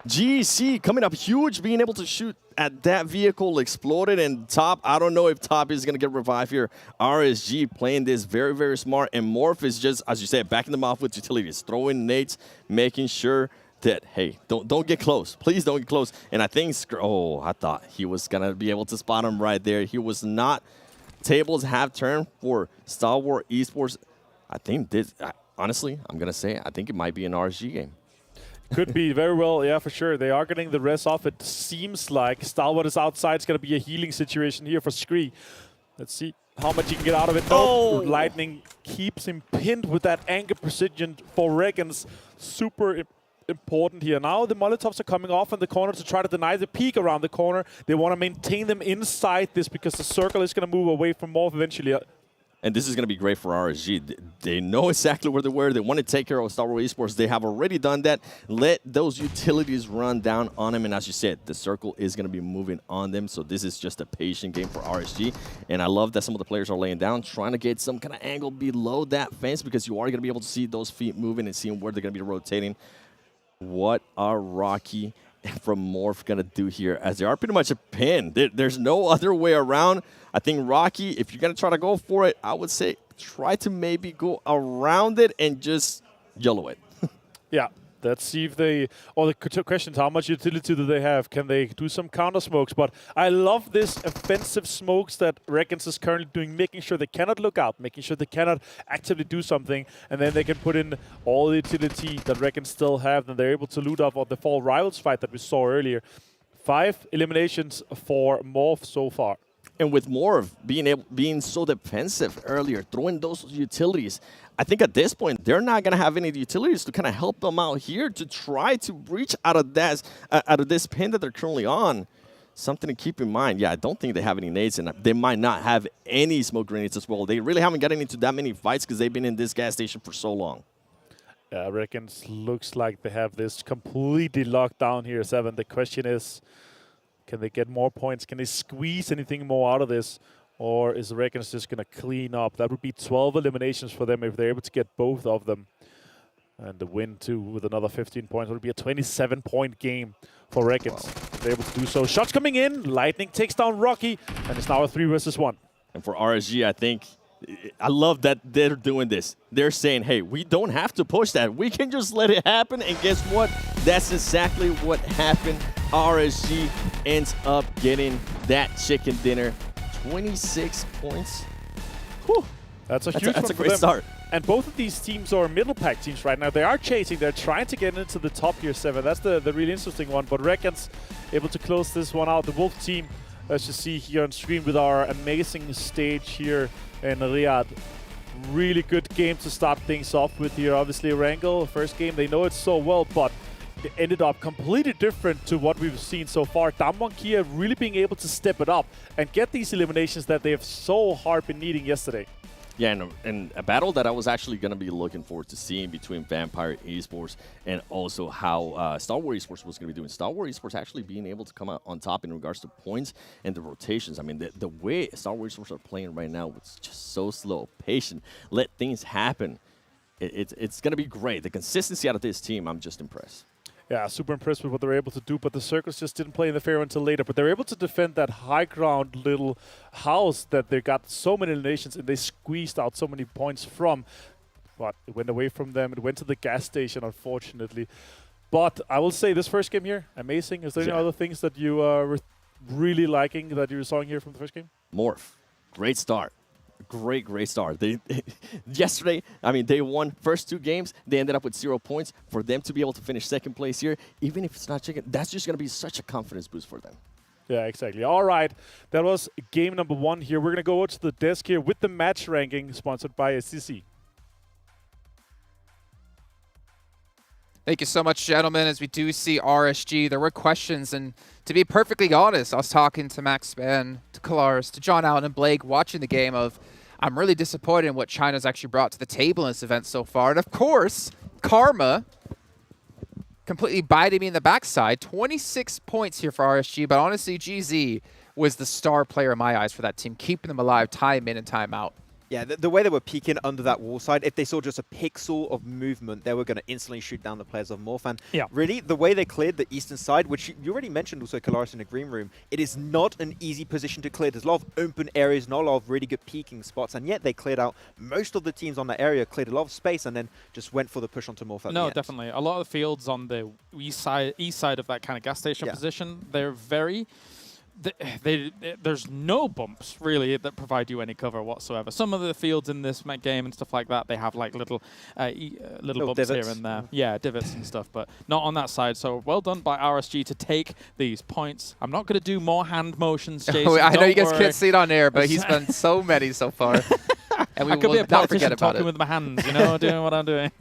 P: GC coming up huge, being able to shoot at that vehicle, exploded, and Top, I don't know if Top is going to get revived here. RSG playing this very, very smart, and Morph is just, as you said, backing them off with utilities, throwing nades, making sure that, hey, don't get close. Please don't get close. And I think, I thought he was going to be able to spot him right there. He was not. Tables have turned for Stalwart Esports. I think this, honestly, I'm going to say, I think it might be an RSG game.
O: Could be, very well, yeah, for sure. They are getting the rest off. It seems like Stalwart is outside. It's going to be a healing situation here for Scree. Let's see how much he can get out of it. Oh! Lightning keeps him pinned with that angle precision for REGAN.S. Super important here. Now the Molotovs are coming off in the corner to try to deny the peek around the corner. They want to maintain them inside this because the circle is going to move away from Morph eventually.
P: And this is going to be great for RSG. They know exactly where they were. They want to take care of Stalwart Esports. They have already done that. Let those utilities run down on them. And as you said, the circle is going to be moving on them. So this is just a patient game for RSG. And I love that some of the players are laying down, trying to get some kind of angle below that fence because you are going to be able to see those feet moving and seeing where they're going to be rotating. What are Rocky from Morph going to do here, as they are pretty much a pin. There's no other way around. I think Rocky, if you're going to try to go for it, I would say try to maybe go around it and just yellow it.
O: Yeah. Let's see if they, or the question is how much utility do they have? Can they do some counter smokes? But I love this offensive smokes that REGAN.S is currently doing, making sure they cannot look out, making sure they cannot actively do something, and then they can put in all the utility that REGAN.S still have, and they're able to loot off of the Fall Rivals fight that we saw earlier. 5 eliminations for Morph so far.
P: And with Morph being so defensive earlier, throwing those utilities, I think at this point, they're not going to have any utilities to kind of help them out here to try to reach out of this pin that they're currently on. Something to keep in mind. Yeah, I don't think they have any nades, and they might not have any smoke grenades as well. They really haven't gotten into that many fights because they've been in this gas station for so long.
O: REGAN.S looks like they have this completely locked down here, 7. The question is, can they get more points? Can they squeeze anything more out of this? Or is REGAN.S just going to clean up? That would be 12 eliminations for them if they're able to get both of them. And the win, too, with another 15 points. It would be a 27-point game for REGAN.S. If they're able to do so. Shots coming in. Lightning takes down Rocky. And it's now a 3 versus 1.
P: And for RSG, I think, I love that they're doing this. They're saying, hey, we don't have to push that. We can just let it happen. And guess what? That's exactly what happened. RSG ends up getting that chicken dinner. 26 points.
O: Whew. That's a huge one
P: That's a
O: for
P: great
O: them.
P: start.
O: And both of these teams are middle pack teams right now. They are chasing. They're trying to get into the top here, 7. That's the really interesting one. But REGAN.S able to close this one out. The Wolf team, as you see here on screen with our amazing stage here in Riyadh. Really good game to start things off with here. Obviously, Erangel, first game, they know it so well, but it ended up completely different to what we've seen so far. Damwon really being able to step it up and get these eliminations that they have so hard been needing yesterday.
P: Yeah, and a battle that I was actually going to be looking forward to seeing between Vampire Esports and also how Stalwart Esports was going to be doing. Stalwart Esports actually being able to come out on top in regards to points and the rotations. I mean, the way Stalwart Esports are playing right now, it's just so slow, patient, let things happen. It's going to be great. The consistency out of this team, I'm just impressed.
O: Yeah, super impressed with what they're able to do, but the Circles just didn't play in the fair until later. But they're able to defend that high ground little house that they got so many eliminations and they squeezed out so many points from. But it went away from them. It went to the gas station, unfortunately. But I will say this first game here, amazing. Is there any other things that you were really liking that you saw here from the first game?
P: Morph, great start. Great start. Yesterday, I mean, they won first 2 games. They ended up with 0 points. For them to be able to finish second place here, even if it's not chicken, that's just going to be such a confidence boost for them.
O: Yeah, exactly. All right. That was game number 1 here. We're going to go over to the desk here with the match ranking sponsored by SCC.
K: Thank you so much, gentlemen. As we do see RSG, there were questions, and to be perfectly honest, I was talking to Max Span, to Kalaris, to John Allen, and Blake watching the game of, I'm really disappointed in what China's actually brought to the table in this event so far. And of course, Karma completely biting me in the backside. 26 points here for RSG, but honestly, GZ was the star player in my eyes for that team, keeping them alive time in and time out.
M: Yeah, the way they were peeking under that wall side, if they saw just a pixel of movement, they were going to instantly shoot down the players of Morph. And really, the way they cleared the eastern side, which you already mentioned also, Kalaris, in the green room, it is not an easy position to clear. There's a lot of open areas, not a lot of really good peeking spots, and yet they cleared out most of the teams on that area, cleared a lot of space, and then just went for the push onto Morph at the end.
N: Definitely. A lot of the fields on the east side of that kind of gas station position, they're very... there's no bumps really that provide you any cover whatsoever. Some of the fields in this game and stuff like that, they have like little bumps divots here and there. Yeah, divots and stuff, but not on that side. So well done by RSG to take these points. I'm not going to do more hand motions, Jason.
K: I know you guys can't see it on air, but he's done so many so far. And
N: I could be a politician
K: talking
N: with my hands, you know, doing what I'm doing.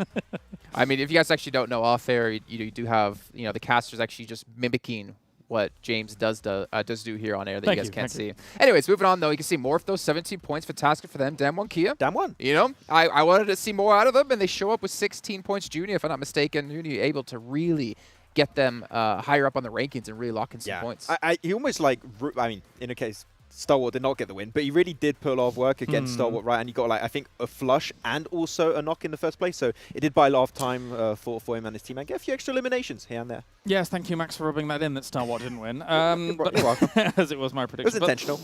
K: I mean, if you guys actually don't know, off air, you do have, you know, the casters actually just mimicking what James does do here on air that you guys can't see. Anyways, moving on, though, you can see Morph, those 17 points, fantastic for them. Damwon. You know, I wanted to see more out of them, and they show up with 16 points. Juni, if I'm not mistaken, Juni able to really get them higher up on the rankings and really lock in some points.
M: He almost like, I mean, in a case, Stalwart did not get the win, but he really did put a lot of work against Stalwart, right? And he got, like, I think a flush and also a knock in the first place. So it did buy a lot of time for him and his team and get a few extra eliminations here and there.
N: Yes, thank you, Max, for rubbing that in that Stalwart didn't win.
M: You're welcome.
N: As it was my prediction.
M: It was intentional.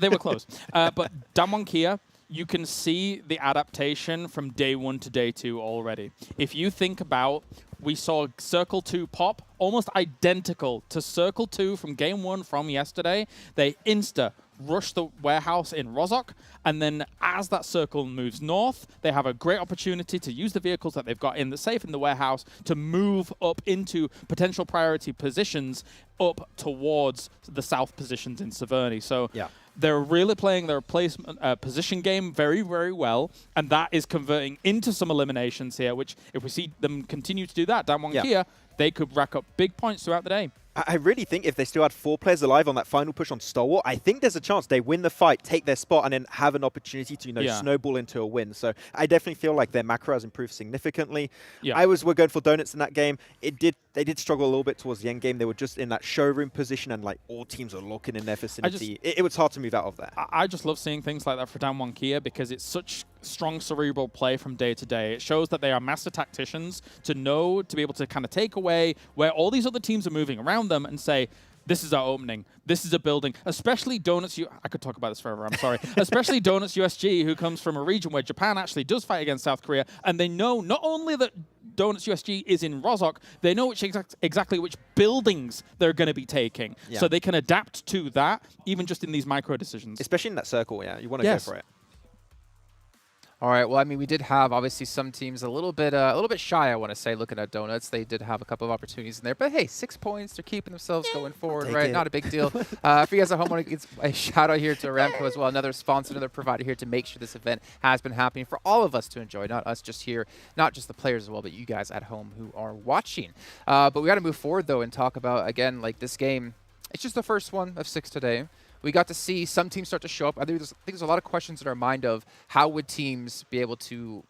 N: They were close. But Damwon Kia, you can see the adaptation from day 1 to day 2 already. If you think about, we saw Circle 2 pop, almost identical to Circle 2 from Game 1 from yesterday. They rush the warehouse in Rozhok, and then as that circle moves north, they have a great opportunity to use the vehicles that they've got in the safe in the warehouse to move up into potential priority positions up towards the south positions in Severny. So they're really playing their position game very, very well, and that is converting into some eliminations here, which if we see them continue to do that, Damwon Kia, they could rack up big points throughout the day.
M: I really think if they still had 4 players alive on that final push on Stalwart, I think there's a chance they win the fight, take their spot, and then have an opportunity to, snowball into a win. So I definitely feel like their macro has improved significantly. We're going for donuts in that game. They did struggle a little bit towards the end game. They were just in that showroom position, and like all teams are looking in their vicinity. It was hard to move out of there.
N: I just love seeing things like that for Damwon Kia because it's such strong cerebral play from day to day. It shows that they are master tacticians to be able to kind of take away where all these other teams are moving around them and say, this is our opening. This is a building. Especially Donuts I could talk about this forever, I'm sorry. Especially Donuts USG, who comes from a region where Japan actually does fight against South Korea, and they know not only that Donuts USG is in Rozhok, they know exactly which buildings they're going to be taking. So they can adapt to that, even just in these micro decisions.
M: Especially in that circle, you want to go for it.
K: All right. Well, I mean, we did have obviously some teams a little bit shy. I want to say, looking at Donuts, they did have a couple of opportunities in there. But hey, 6 points. They're keeping themselves going forward, right? Not a big deal. For you guys at home, I want to give a shout out here to Aramco as well, another sponsor, another provider here to make sure this event has been happening for all of us to enjoy, not us just here, not just the players as well, but you guys at home who are watching. But we got to move forward though and talk about again like this game. It's just the first one of 6 today. We got to see some teams start to show up. I think there's a lot of questions in our mind of how would teams be able to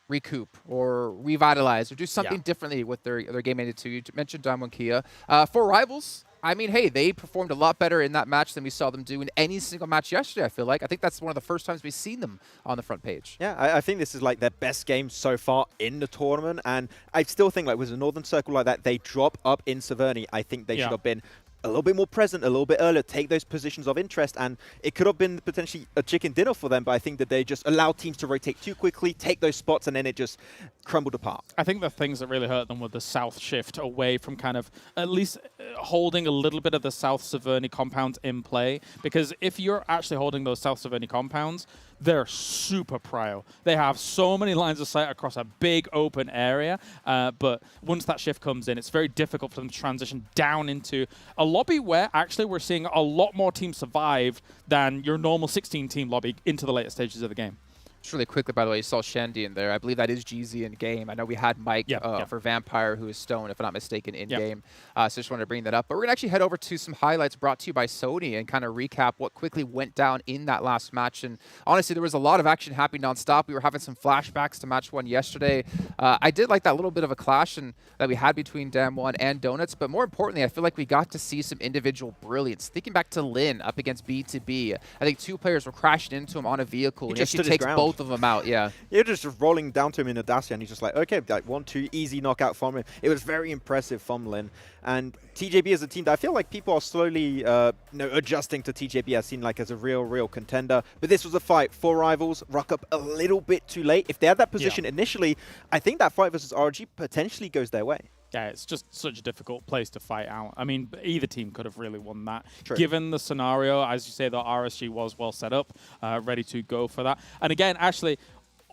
K: recoup or revitalize or do something differently with their game ended to. You mentioned Damwon Kia. For Rivals, I mean, hey, they performed a lot better in that match than we saw them do in any single match yesterday, I feel like. I think that's one of the first times we've seen them on the front page.
M: Yeah, I think this is like their best game so far in the tournament. And I still think like with a Northern Circle like that, they drop up in Severny. I think they should have been a little bit more present, a little bit earlier, take those positions of interest, and it could have been potentially a chicken dinner for them, but I think that they just allowed teams to rotate too quickly, take those spots, and then it just crumbled apart.
N: I think the things that really hurt them were the south shift away from kind of at least holding a little bit of the South Severny compounds in play, because if you're actually holding those South Severny compounds, they're super prio. They have so many lines of sight across a big open area, but once that shift comes in, it's very difficult for them to transition down into a lobby where actually we're seeing a lot more teams survive than your normal 16-team lobby into the later stages of the game.
K: Just really quickly, by the way, you saw Shandy in there. I believe that is GZ in game. I know we had Mike for Vampire, who is Stone, if I'm not mistaken, in game. So just wanted to bring that up. But we're going to actually head over to some highlights brought to you by Sony and kind of recap what quickly went down in that last match. And honestly, there was a lot of action happening nonstop. We were having some flashbacks to match 1 yesterday. I did like that little bit of a clash that we had between Damwon and Donuts. But more importantly, I feel like we got to see some individual brilliance. Thinking back to Lin up against B2B, I think 2 players were crashing into him on a vehicle.
M: He
K: and
M: just
K: he actually takes both of them out,
M: You're just rolling down to him in a Dacia, and he's just like, okay, like 1-2, easy knockout from him. It was very impressive from Lin. And TJB is a team that I feel like people are slowly adjusting to TJB as seen like as a real contender. But this was a fight. 4 Rivals, rock up a little bit too late. If they had that position initially, I think that fight versus RG potentially goes their way.
N: Yeah, it's just such a difficult place to fight out. I mean, either team could have really won that.
M: True.
N: Given the scenario, as you say, the RSG was well set up, ready to go for that. And again, actually,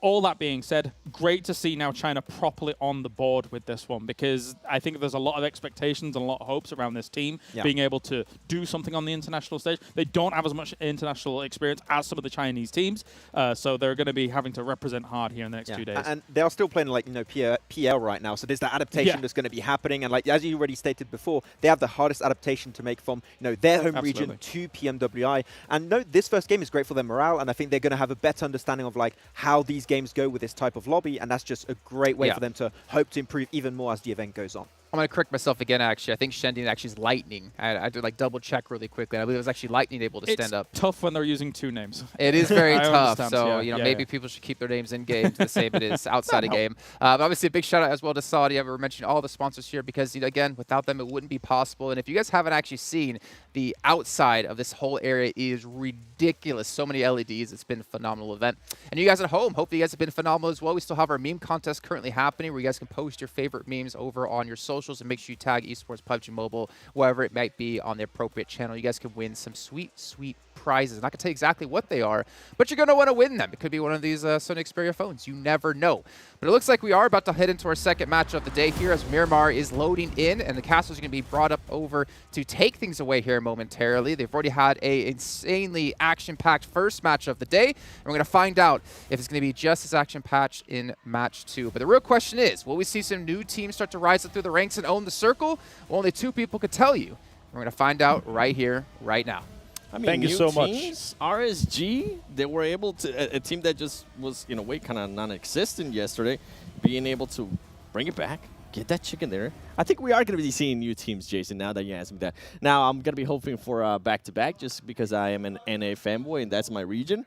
N: all that being said, great to see now China properly on the board with this one, because I think there's a lot of expectations and a lot of hopes around this team being able to do something on the international stage. They don't have as much international experience as some of the Chinese teams, so they're going to be having to represent hard here in the next 2 days.
M: And they are still playing like PL right now, so there's that adaptation that's going to be happening. And like as you already stated before, they have the hardest adaptation to make from their home region to PMWI. And this first game is great for their morale, and I think they're going to have a better understanding of like how these games go with this type of lobby, and that's just a great way for them to hope to improve even more as the event goes on.
K: I'm going to correct myself again, actually. I think Shending actually is Lightning. I did like double check really quickly. I believe it was actually Lightning able to stand up.
N: It's tough when they're using 2 names.
K: It is very tough. So,
N: yeah.
K: maybe people should keep their names in game to the same it is outside of game. Obviously, a big shout out as well to Saudi. I've mentioned all the sponsors here because, again, without them, it wouldn't be possible. And if you guys haven't actually seen, the outside of this whole area is ridiculous. So many LEDs. It's been a phenomenal event. And you guys at home, hopefully you guys have been phenomenal as well. We still have our meme contest currently happening where you guys can post your favorite memes over on your socials and make sure you tag Esports, PUBG Mobile, wherever it might be on the appropriate channel. You guys can win some sweet, sweet prizes. I'm not going to tell you exactly what they are, but you're going to want to win them. It could be one of these Sony Xperia phones. You never know. But it looks like we are about to head into our second match of the day here as Miramar is loading in, and the castles are going to be brought up over to take things away here momentarily. They've already had a insanely action-packed first match of the day, and we're going to find out if it's going to be just as action-packed in match 2. But the real question is, will we see some new teams start to rise up through the ranks and own the circle? Well, only 2 people could tell you. We're going to find out right here, right now.
P: I mean,
O: Thank you so much.
P: RSG, they were able to, a team that just was, in a way, kind of non-existent yesterday, being able to bring it back, get that chicken there. I think we are going to be seeing new teams, Jason, now that you asked me that. Now, I'm going to be hoping for back-to-back just because I am an NA fanboy and that's my region.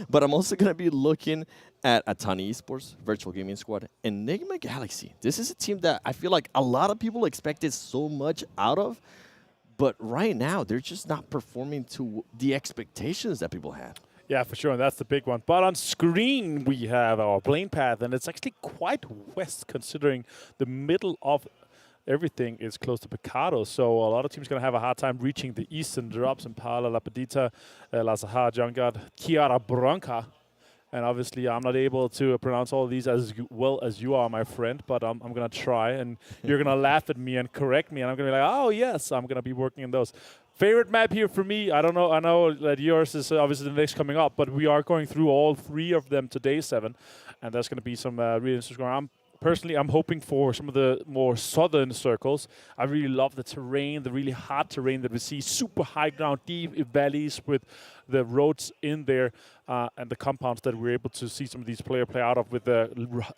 P: But I'm also going to be looking at Aton Esports, Virtual Gaming Squad, and Nigma Galaxy. This is a team that I feel like a lot of people expected so much out of. But right now, they're just not performing to the expectations that people had.
O: Yeah, for sure, and that's the big one. But on screen, we have our plane path, and it's actually quite west, considering the middle of everything is close to Picado. So a lot of teams going to have a hard time reaching the eastern drops in Pala, La Pedita, La Saha, Jungard, Chiara Branca. And obviously, I'm not able to pronounce all of these as well as you are, my friend, but I'm going to try. And you're going to laugh at me and correct me. And I'm going to be like, oh, yes, I'm going to be working on those. Favorite map here for me, I don't know. I know that yours is obviously the next coming up, but we are going through all 3 of them today, 7. And there's going to be some really interesting. Personally, I'm hoping for some of the more southern circles. I really love the terrain, the really hard terrain that we see. Super high ground, deep valleys with the roads in there and the compounds that we're able to see some of these players play out of with the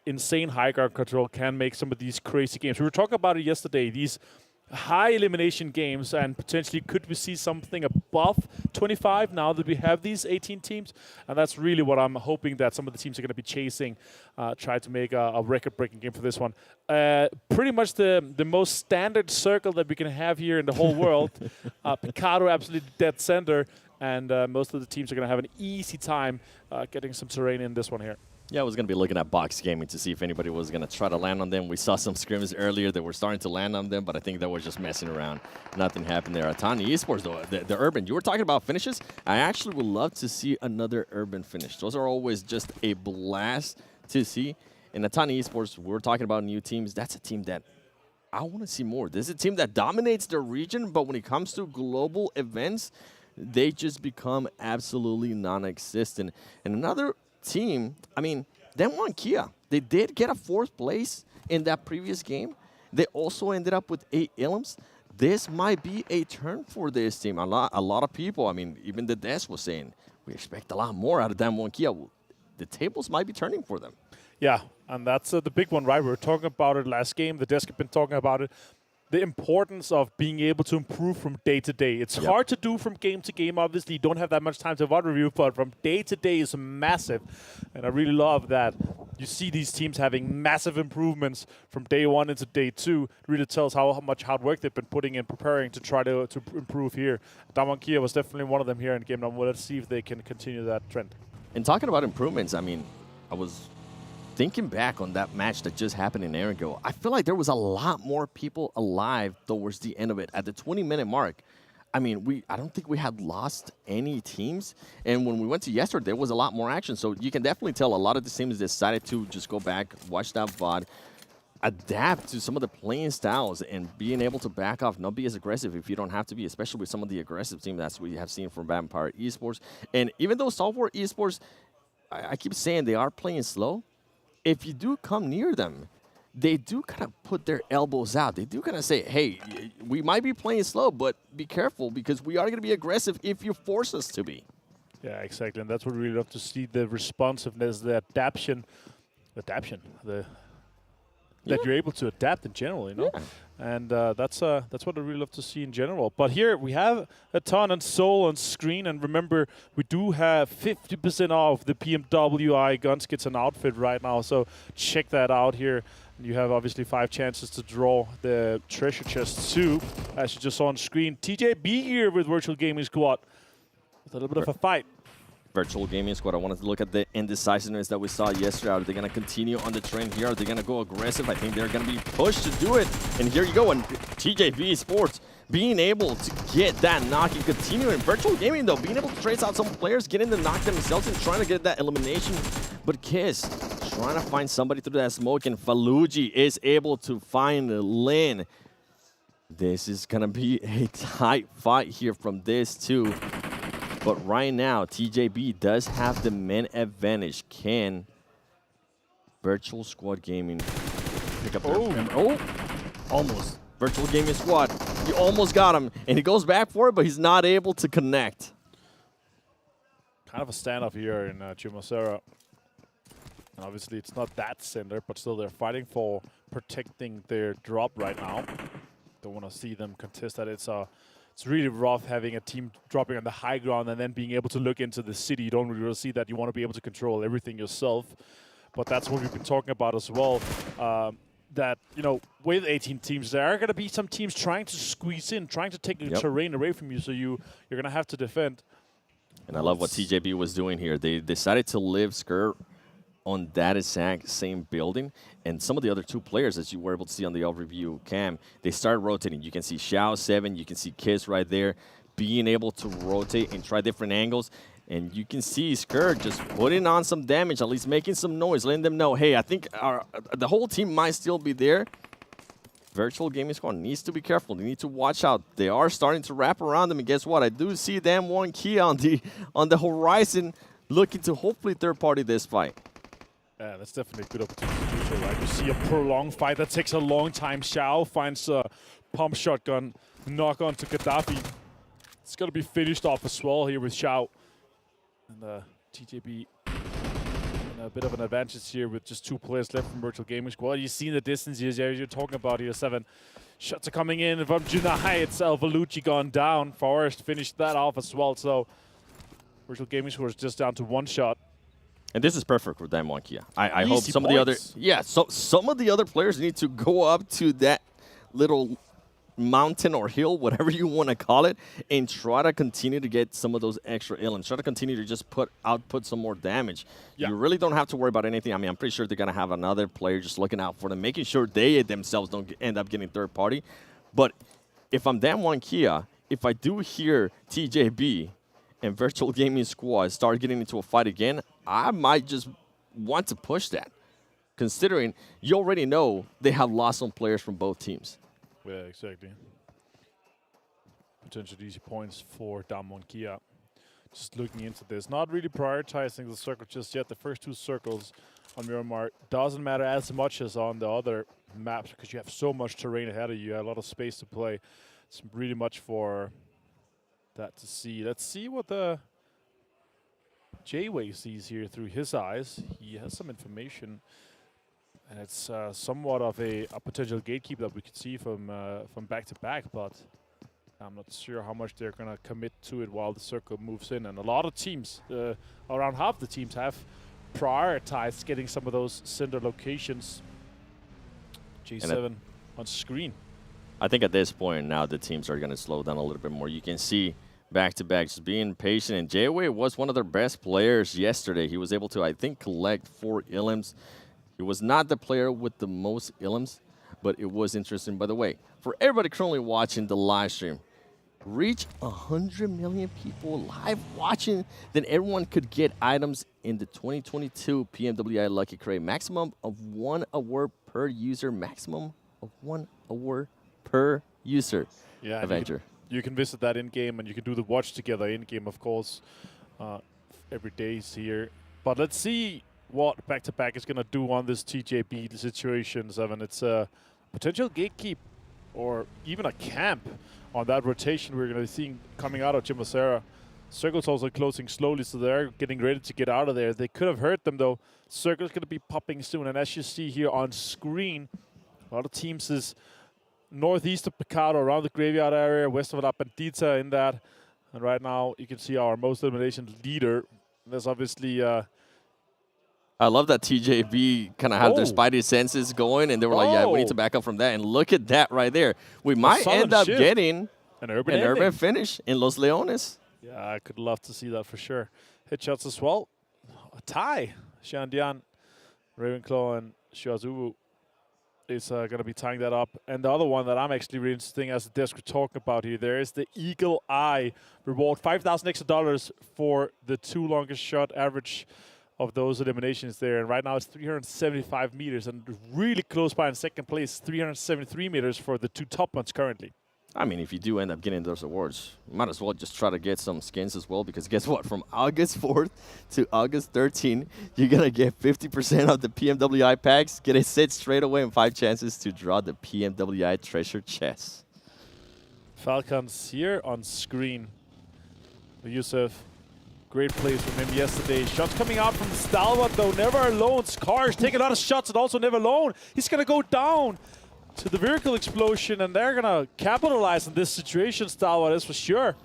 O: insane high ground control can make some of these crazy games. We were talking about it yesterday, these high elimination games, and potentially could we see something above 25 now that we have these 18 teams? And that's really what I'm hoping that some of the teams are going to be chasing, try to make a record-breaking game for this one. Pretty much the most standard circle that we can have here in the whole world. Picado absolutely dead center, and most of the teams are going to have an easy time getting some terrain in this one here.
P: Yeah, I was going to be looking at Box Gaming to see if anybody was going to try to land on them. We saw some scrims earlier that were starting to land on them, but I think that was just messing around. Nothing happened there. Aton Esports, though, the Urban, you were talking about finishes. I actually would love to see another Urban finish. Those are always just a blast to see. And Aton Esports, we're talking about new teams. That's a team that I want to see more. This is a team that dominates their region, but when it comes to global events, they just become absolutely non-existent. And another team, I mean, they won Kia. They did get a 4th place in that previous game. They also ended up with 8 elims. This might be a turn for this team. A lot of people, I mean, even the desk was saying, we expect a lot more out of them one Kia. The tables might be turning for them.
O: Yeah, and that's the big one, right? We were talking about it last game. The desk have been talking about it. The importance of being able to improve from day to day. It's hard to do from game to game. Obviously, you don't have that much time to VOD review, but from day to day is massive. And I really love that you see these teams having massive improvements from day 1 into day 2. It really tells how much hard work they've been putting in preparing to try to improve here. Damwon Kia was definitely one of them here in game number 1. Let's see if they can continue that trend.
P: And talking about improvements, I mean, I was thinking back on that match that just happened in Erangel, I feel like there was a lot more people alive towards the end of it. At the 20-minute mark, I mean, I don't think we had lost any teams. And when we went to yesterday, there was a lot more action. So you can definitely tell a lot of the teams decided to just go back, watch that VOD, adapt to some of the playing styles, and being able to back off, not be as aggressive if you don't have to be, especially with some of the aggressive teams that we have seen from AfterParty Esports. And even though Stalwart Esports, I keep saying they are playing slow, if you do come near them, they do kind of put their elbows out. They do kind of say, hey, we might be playing slow, but be careful because we are going to be aggressive if you force us to be.
O: Yeah, exactly. And that's what we really love to see, the responsiveness, the adaptation, the that you're able to adapt in general, you know? And that's what I really love to see in general. But here we have Aton and Soul on screen, and remember, we do have 50% off the PMWI guns, kits, and outfit right now, so check that out here. You have obviously 5 chances to draw the treasure chest too, as you just saw on screen. TJB here with Virtual Gaming Squad with a little bit of a fight.
P: Virtual Gaming Squad, I wanted to look at the indecisiveness that we saw yesterday. Are they going to continue on the trend here? Are they going to go aggressive? I think they're going to be pushed to do it. And here you go. And TJB Esports being able to get that knock and continue. In Virtual Gaming, though, being able to trace out some players, getting the knock themselves and trying to get that elimination. But Kiss trying to find somebody through that smoke, and Faluji is able to find Lin. This is going to be a tight fight here from this, too. But right now, TJB does have the men advantage. Can Virtual Squad Gaming pick up their almost. Virtual Gaming Squad, he almost got him, and he goes back for it, but he's not able to connect.
O: Kind of a standoff here in Chimosera. Obviously, it's not that center, but still they're fighting for protecting their drop right now. Don't want to see them contest that. It's really rough having a team dropping on the high ground and then being able to look into the city. You don't really see that. You want to be able to control everything yourself. But that's what we've been talking about as well. That, you know, with 18 teams, there are going to be some teams trying to squeeze in, trying to take the terrain away from you, so you're going to have to defend.
P: And I love what TJB was doing here. They decided to live Skirt on that exact same building, and some of the other 2 players, as you were able to see on the overview cam, they started rotating. You can see Xiao 7, you can see Kiss right there, being able to rotate and try different angles, and you can see Skirt just putting on some damage, at least making some noise, letting them know, hey, I think the whole team might still be there. Virtual Gaming Squad needs to be careful. They need to watch out. They are starting to wrap around them, and guess what? I do see them one key on the horizon, looking to hopefully third-party this fight.
O: Yeah, that's definitely a good opportunity to do so, right? You see a prolonged fight that takes a long time. Xiao finds a pump shotgun, knock on to Gaddafi. It's going to be finished off as well here with Xiao. And TJB in a bit of an advantage here with just 2 players left from Virtual Gaming Squad. You see the distance here, you're talking about here. 7 shots are coming in from Junai itself. Valucci gone down. Forrest finished that off as well. So Virtual Gaming Squad is just down to 1 shot.
P: And this is perfect for them, Kia. I hope some of the other some of the other players need to go up to that little mountain or hill, whatever you want to call it, and try to continue to get some of those extra elements. Try to continue to just output some more damage. You really don't have to worry about anything. I mean, I'm pretty sure they're going to have another player just looking out for them, making sure they themselves don't end up getting third party. But if I'm Damwon Kia, if I do hear TJB and Virtual Gaming Squad start getting into a fight again, I might just want to push that, considering you already know they have lost some players from both teams.
O: Yeah, exactly. Potential easy points for Damwon Kia. Just looking into this, not really prioritizing the circle just yet. The first 2 circles on Miramar doesn't matter as much as on the other maps because you have so much terrain ahead of you. You have a lot of space to play. It's really much for that to see. Let's see what the J-Way sees here through his eyes. He has some information, and it's somewhat of a potential gatekeeper that we could see from back-to-back, but I'm not sure how much they're going to commit to it while the circle moves in. And a lot of teams, around half the teams, have prioritized getting some of those center locations. J7 on screen.
P: I think at this point now the teams are going to slow down a little bit more. You can see back-to-back just being patient, and J-Way was one of their best players yesterday. He was able to, I think, collect 4 ilms. He was not the player with the most ilms, but it was interesting. By the way, for everybody currently watching the live stream, reach 100 million people live watching, then everyone could get items in the 2022 PMWI Lucky Crate. Maximum of 1 award per user. Maximum of 1 award per user.
O: Yeah,
P: Avenger.
O: You can visit that in-game, and you can do the watch together in-game, of course, every day here. But let's see what back-to-back is going to do on this TJB situation, Seven. It's a potential gatekeep or even a camp on that rotation we're going to be seeing coming out of Chimosera. Circle's also closing slowly, so they're getting ready to get out of there. They could have hurt them, though. Circle's going to be popping soon, and as you see here on screen, A lot of teams is northeast of Picado, around the graveyard area, west of La Bandita in that. And right now, you can see our most elimination leader. There's obviously...
P: I love that TJB kind of had their spidey senses going, and they were like, yeah, we need to back up from that. And look at that right there. We might end up getting
O: an urban
P: finish in Los Leones.
O: Yeah, I could love to see that for sure. Headshots as well. A tie. Shandian, Ravenclaw, and Shuazubu is going to be tying that up. And the other one that I'm actually really interesting as the desk we're talking about here, there is the Eagle Eye reward. $5,000 extra for the 2 longest shot average of those eliminations there. And right now it's 375 meters, and really close by in second place, 373 meters for the 2 top ones currently.
P: I mean, if you do end up getting those awards, you might as well just try to get some skins as well, because guess what? From August 4th to August 13th, you're going to get 50% of the PMWI packs, get a set straight away, and 5 chances to draw the PMWI treasure chest.
O: Falcons here on screen. Yusuf, great plays from him yesterday. Shots coming out from Stalwart, though. Never alone. Scars taking a lot of shots and also never alone. He's going to go down to the vehicle explosion, and they're going to capitalize on this situation, Stalwart is for sure.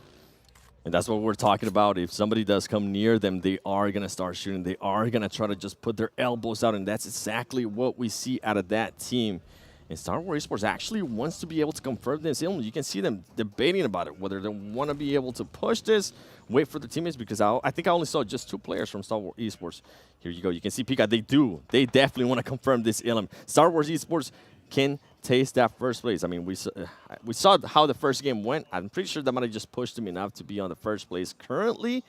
P: And that's what we're talking about. If somebody does come near them, they are going to start shooting. They are going to try to just put their elbows out, and that's exactly what we see out of that team. And Stalwart Esports actually wants to be able to confirm this. You can see them debating about it, whether they want to be able to push this, wait for the teammates, because I think I only saw just 2 players from Stalwart Esports. Here you go. You can see Pika. They do. They definitely want to confirm this ilm. Stalwart Esports can taste that first place. I mean, we saw how the first game went. I'm pretty sure that might have just pushed them enough to be on the first place. Currently,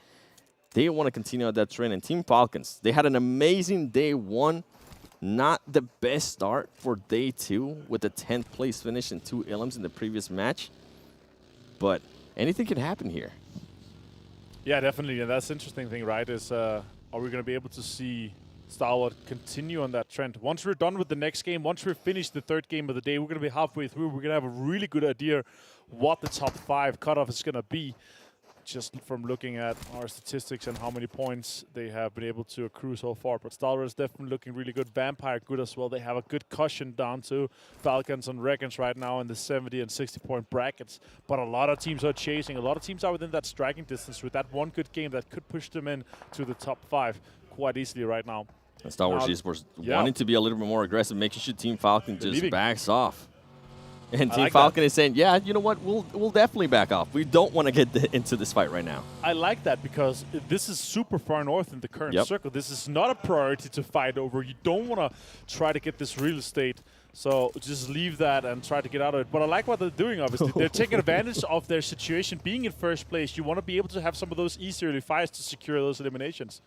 P: they want to continue on that trend. And Team Falcons, they had an amazing day 1. Not the best start for day 2 with the 10th place finish and 2 ilms in the previous match. But anything can happen here.
O: Yeah, definitely. And that's the interesting thing, right, is are we going to be able to see Stalwart continue on that trend? Once we're done with the next game, once we're finished the 3rd game of the day, we're going to be halfway through. We're going to have a really good idea what the top 5 cutoff is going to be, just from looking at our statistics and how many points they have been able to accrue so far. But Stalwart is definitely looking really good. Vampire good as well. They have a good cushion down to Falcons and REGAN.S right now in the 70 and 60 point brackets. But a lot of teams are chasing. A lot of teams are within that striking distance with that one good game that could push them in to the top 5 quite easily right now.
P: And Stalwart Esports wanting to be a little bit more aggressive, making sure Team Falcon just backs off. And Team Falcon is saying, yeah, you know what, we'll definitely back off. We don't want to get into this fight right now.
O: I like that, because this is super far north in the current circle. This is not a priority to fight over. You don't want to try to get this real estate. So just leave that and try to get out of it. But I like what they're doing, obviously. They're taking advantage of their situation. Being in first place, you want to be able to have some of those easy early fights to secure those eliminations.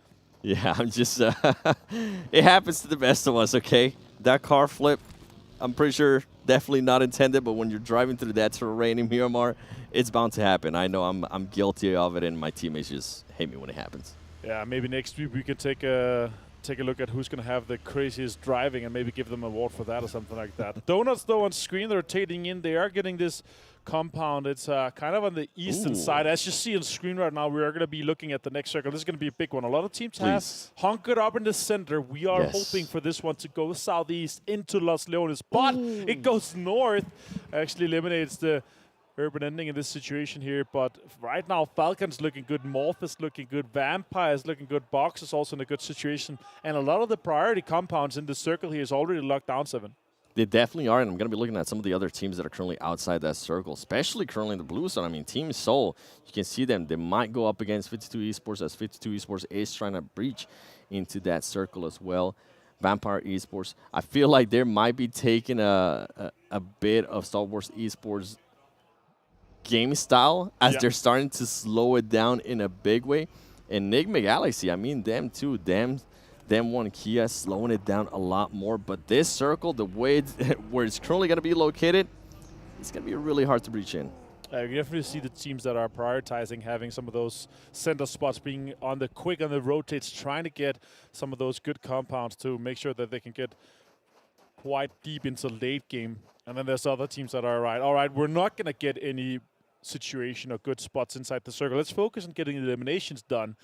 P: Yeah, I'm just... it happens to the best of us, okay? That car flip, I'm pretty sure definitely not intended, but when you're driving through that terrain in Miramar, it's bound to happen. I know I'm guilty of it, and my teammates just hate me when it happens.
O: Yeah, maybe next week we can take a look at who's going to have the craziest driving and maybe give them an award for that or something like that. Donuts, though, on screen, they're rotating in. They are getting this compound. It's kind of on the eastern side. As you see on screen right now, we are going to be looking at the next circle. This is going to be a big one. A lot of teams have hunkered up in the center. We are hoping for this one to go southeast into Los Leones, but it goes north. Actually eliminates the urban ending in this situation here. But right now, Falcons looking good. Morph is looking good. Vampire is looking good. Box is also in a good situation. And a lot of the priority compounds in the circle here is already locked down, 7.
P: They definitely are, and I'm going to be looking at some of the other teams that are currently outside that circle, especially currently in the blue zone. I mean, Team Seoul, you can see them. They might go up against 52 Esports, as 52 Esports is trying to breach into that circle as well. Vampire Esports, I feel like they might be taking a bit of Stalwart Esports game style as they're starting to slow it down in a big way. And Nigma Galaxy, I mean, them too, them one Kia slowing it down a lot more. But this circle, the way where it's currently going to be located, it's going to be really hard to reach in.
O: You definitely see the teams that are prioritizing having some of those center spots, being on the quick on the rotates, trying to get some of those good compounds to make sure that they can get quite deep into late game. And then there's other teams that are all right, we're not going to get any situation or good spots inside the circle. Let's focus on getting the eliminations done.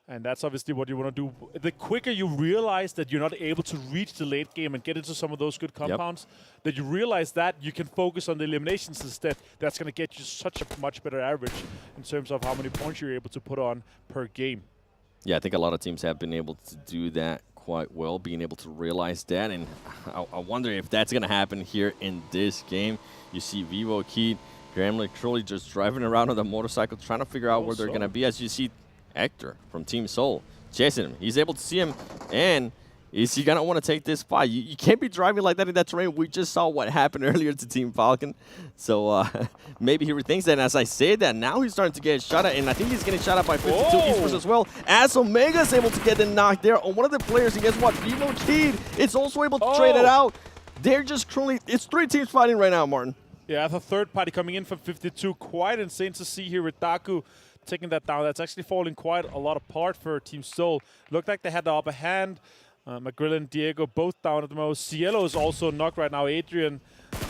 O: And that's obviously what you want to do. The quicker you realize that you're not able to reach the late game and get into some of those good compounds, that you realize that you can focus on the eliminations instead. That's going to get you such a much better average in terms of how many points you're able to put on per game.
P: Yeah, I think a lot of teams have been able to do that quite well, being able to realize that. And I wonder if that's going to happen here in this game. You see VIVO, Keith, Gremlin, Curly just driving around on the motorcycle, trying to figure out where they're going to be. As you see Hector from Team Seoul chasing him. He's able to see him, and is he going to want to take this fight? You can't be driving like that in that terrain. We just saw what happened earlier to Team Falcon. So maybe he rethinks that. And as I say that, now he's starting to get shot at, and I think he's getting shot at by 52 Esports as well, as Omega's able to get the knock there on one of the players. And guess what? VIVO Kid is also able to trade it out. They're just currently, it's 3 teams fighting right now, Martin.
O: Yeah, the third party coming in from 52. Quite insane to see here with Daku taking that down. That's actually falling quite a lot apart for Team Seoul. Looked like they had the upper hand. McGrill and Diego both down at the most. Cielo is also knocked right now. Adrian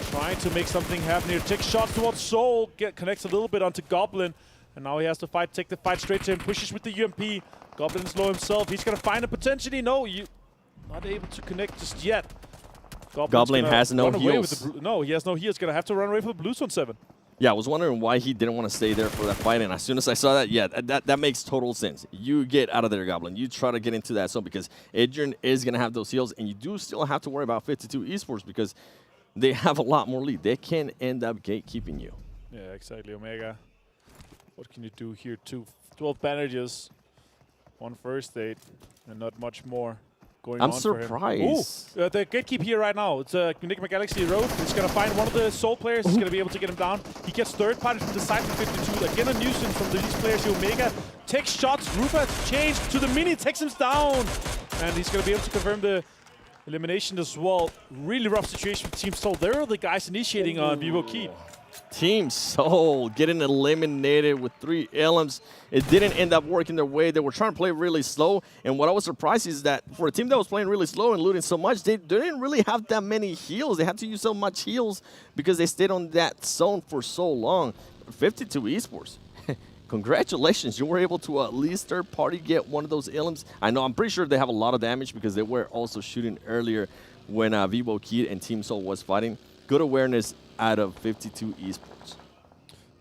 O: trying to make something happen here. Takes shots towards Seoul. Connects a little bit onto Goblin. And now he has to fight. Take the fight straight to him. Pushes with the UMP. Goblin's low himself. He's going to find a potentially. No, you not able to connect just yet.
P: Goblin has no heals.
O: No, he has no heals. Going to have to run away for the Blues on 7.
P: Yeah, I was wondering why he didn't want to stay there for that fight, and as soon as I saw that, yeah, that makes total sense. You get out of there, Goblin. You try to get into that zone because Adrian is going to have those heals, and you do still have to worry about 52 Esports because they have a lot more lead. They can end up gatekeeping you.
O: Yeah, exactly, Omega. What can you do here? 12 bandages, 1 first aid, and not much more.
P: I'm surprised.
O: The gatekeep here right now. It's Nigma Galaxy Road. He's going to find one of the Soul players. He's going to be able to get him down. He gets third party from the side from 52. Again, a nuisance from these players. Omega takes shots. Rupa changed to the mini, takes him down. And he's going to be able to confirm the elimination as well. Really rough situation for Team Soul. They're the guys initiating on VIVO Key.
P: Team Seoul getting eliminated with 3 LMs. It didn't end up working their way. They were trying to play really slow. And what I was surprised is that for a team that was playing really slow and looting so much, they didn't really have that many heals. They had to use so much heals because they stayed on that zone for so long. 52 Esports. Congratulations, you were able to at least third party get one of those LMs. I know, I'm pretty sure they have a lot of damage because they were also shooting earlier when VIVO Kid and Team Seoul was fighting. Good awareness out of 52 Esports.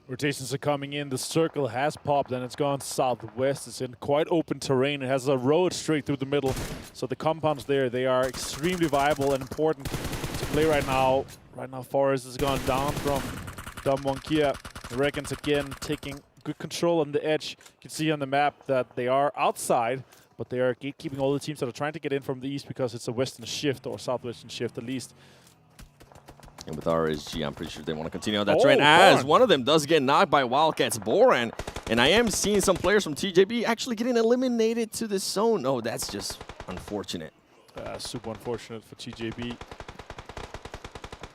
O: Rotations are coming in. The circle has popped and it's gone southwest. It's in quite open terrain. It has a road straight through the middle. So the compounds there, they are extremely viable and important to play right now. Right now, Forest has gone down from Dom Wonkia. The REGAN.S again taking good control on the edge. You can see on the map that they are outside, but they are gatekeeping all the teams that are trying to get in from the east because it's a western shift or southwestern shift at least.
P: And with RSG, I'm pretty sure they want to continue on that trend as one of them does get knocked by Wildcats Boran. And I am seeing some players from TJB actually getting eliminated to this zone. Oh, that's just unfortunate.
O: Super unfortunate for TJB.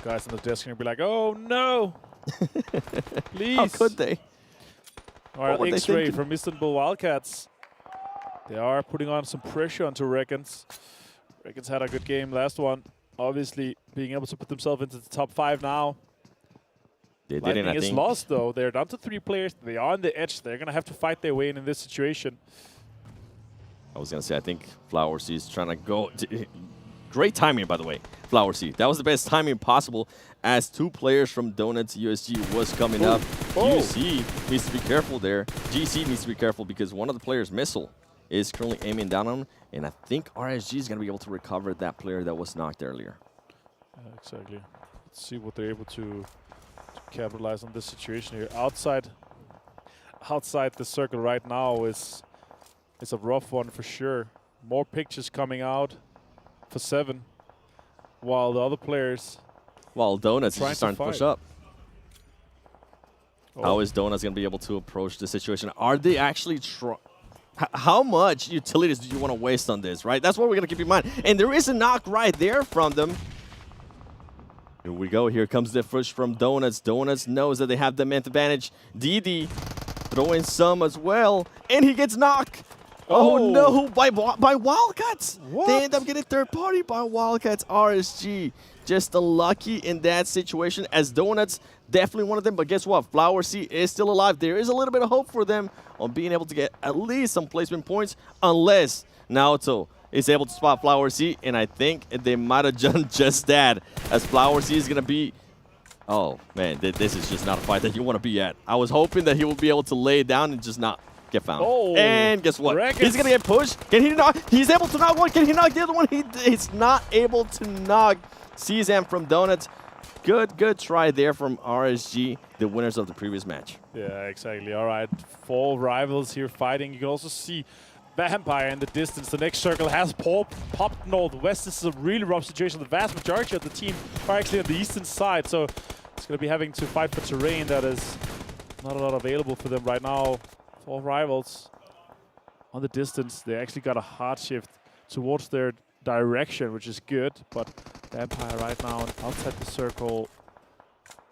O: Guys on the desk are going to be like, oh no! Please.
P: How could they?
O: All right, X-Ray from Istanbul Wildcats. They are putting on some pressure onto REGAN.S. REGAN.S had a good game last one. Obviously, being able to put themselves into the top 5 now.
P: They didn't, I
O: think.
P: think.
O: Is lost, though. They're down to 3 players. They are on the edge. They're going to have to fight their way in this situation.
P: I was going to say, I think Flower Sea is trying to go. Great timing, by the way, Flower Sea. That was the best timing possible as 2 players from Donuts USG was coming up. UC needs to be careful there. GC needs to be careful because one of the players, Missile, is currently aiming down on him. And I think RSG is going to be able to recover that player that was knocked earlier.
O: Exactly. Let's see what they're able to capitalize on this situation here. Outside the circle right now is a rough one for sure. More pictures coming out for 7, while the other players.
P: While Donuts is starting to push up. How is Donuts going to be able to approach the situation? Are they actually trying? How much utilities do you want to waste on this, right? That's what we're going to keep in mind. And there is a knock right there from them. Here we go. Here comes the push from Donuts. Donuts knows that they have the mental advantage. DD throwing some as well. And he gets knocked. Oh no, by Wildcats.
O: What?
P: They end up getting third party by Wildcats. RSG just unlucky in that situation, as Donuts definitely one of them. But guess what? Flower C is still alive. There is a little bit of hope for them on being able to get at least some placement points, unless Naoto is able to spot Flower C, and I think they might have done just that, as Flower C is going to be... Oh, man, this is just not a fight that you want to be at. I was hoping that he will be able to lay it down and just not get found.
O: Oh,
P: and guess what? He's going to get pushed. Can he knock? He's able to knock one. Can he knock the other one? He's not able to knock Cezanne from Donuts. Good try there from RSG, the winners of the previous match.
O: Yeah, exactly. All right, 4 rivals here fighting. You can also see Vampire in the distance. The next circle has popped northwest. This is a really rough situation. The vast majority of the team are actually on the eastern side, so it's going to be having to fight for terrain that is not a lot available for them right now. 4 rivals on the distance. They actually got a hard shift towards their direction, which is good, but Vampire right now outside the circle.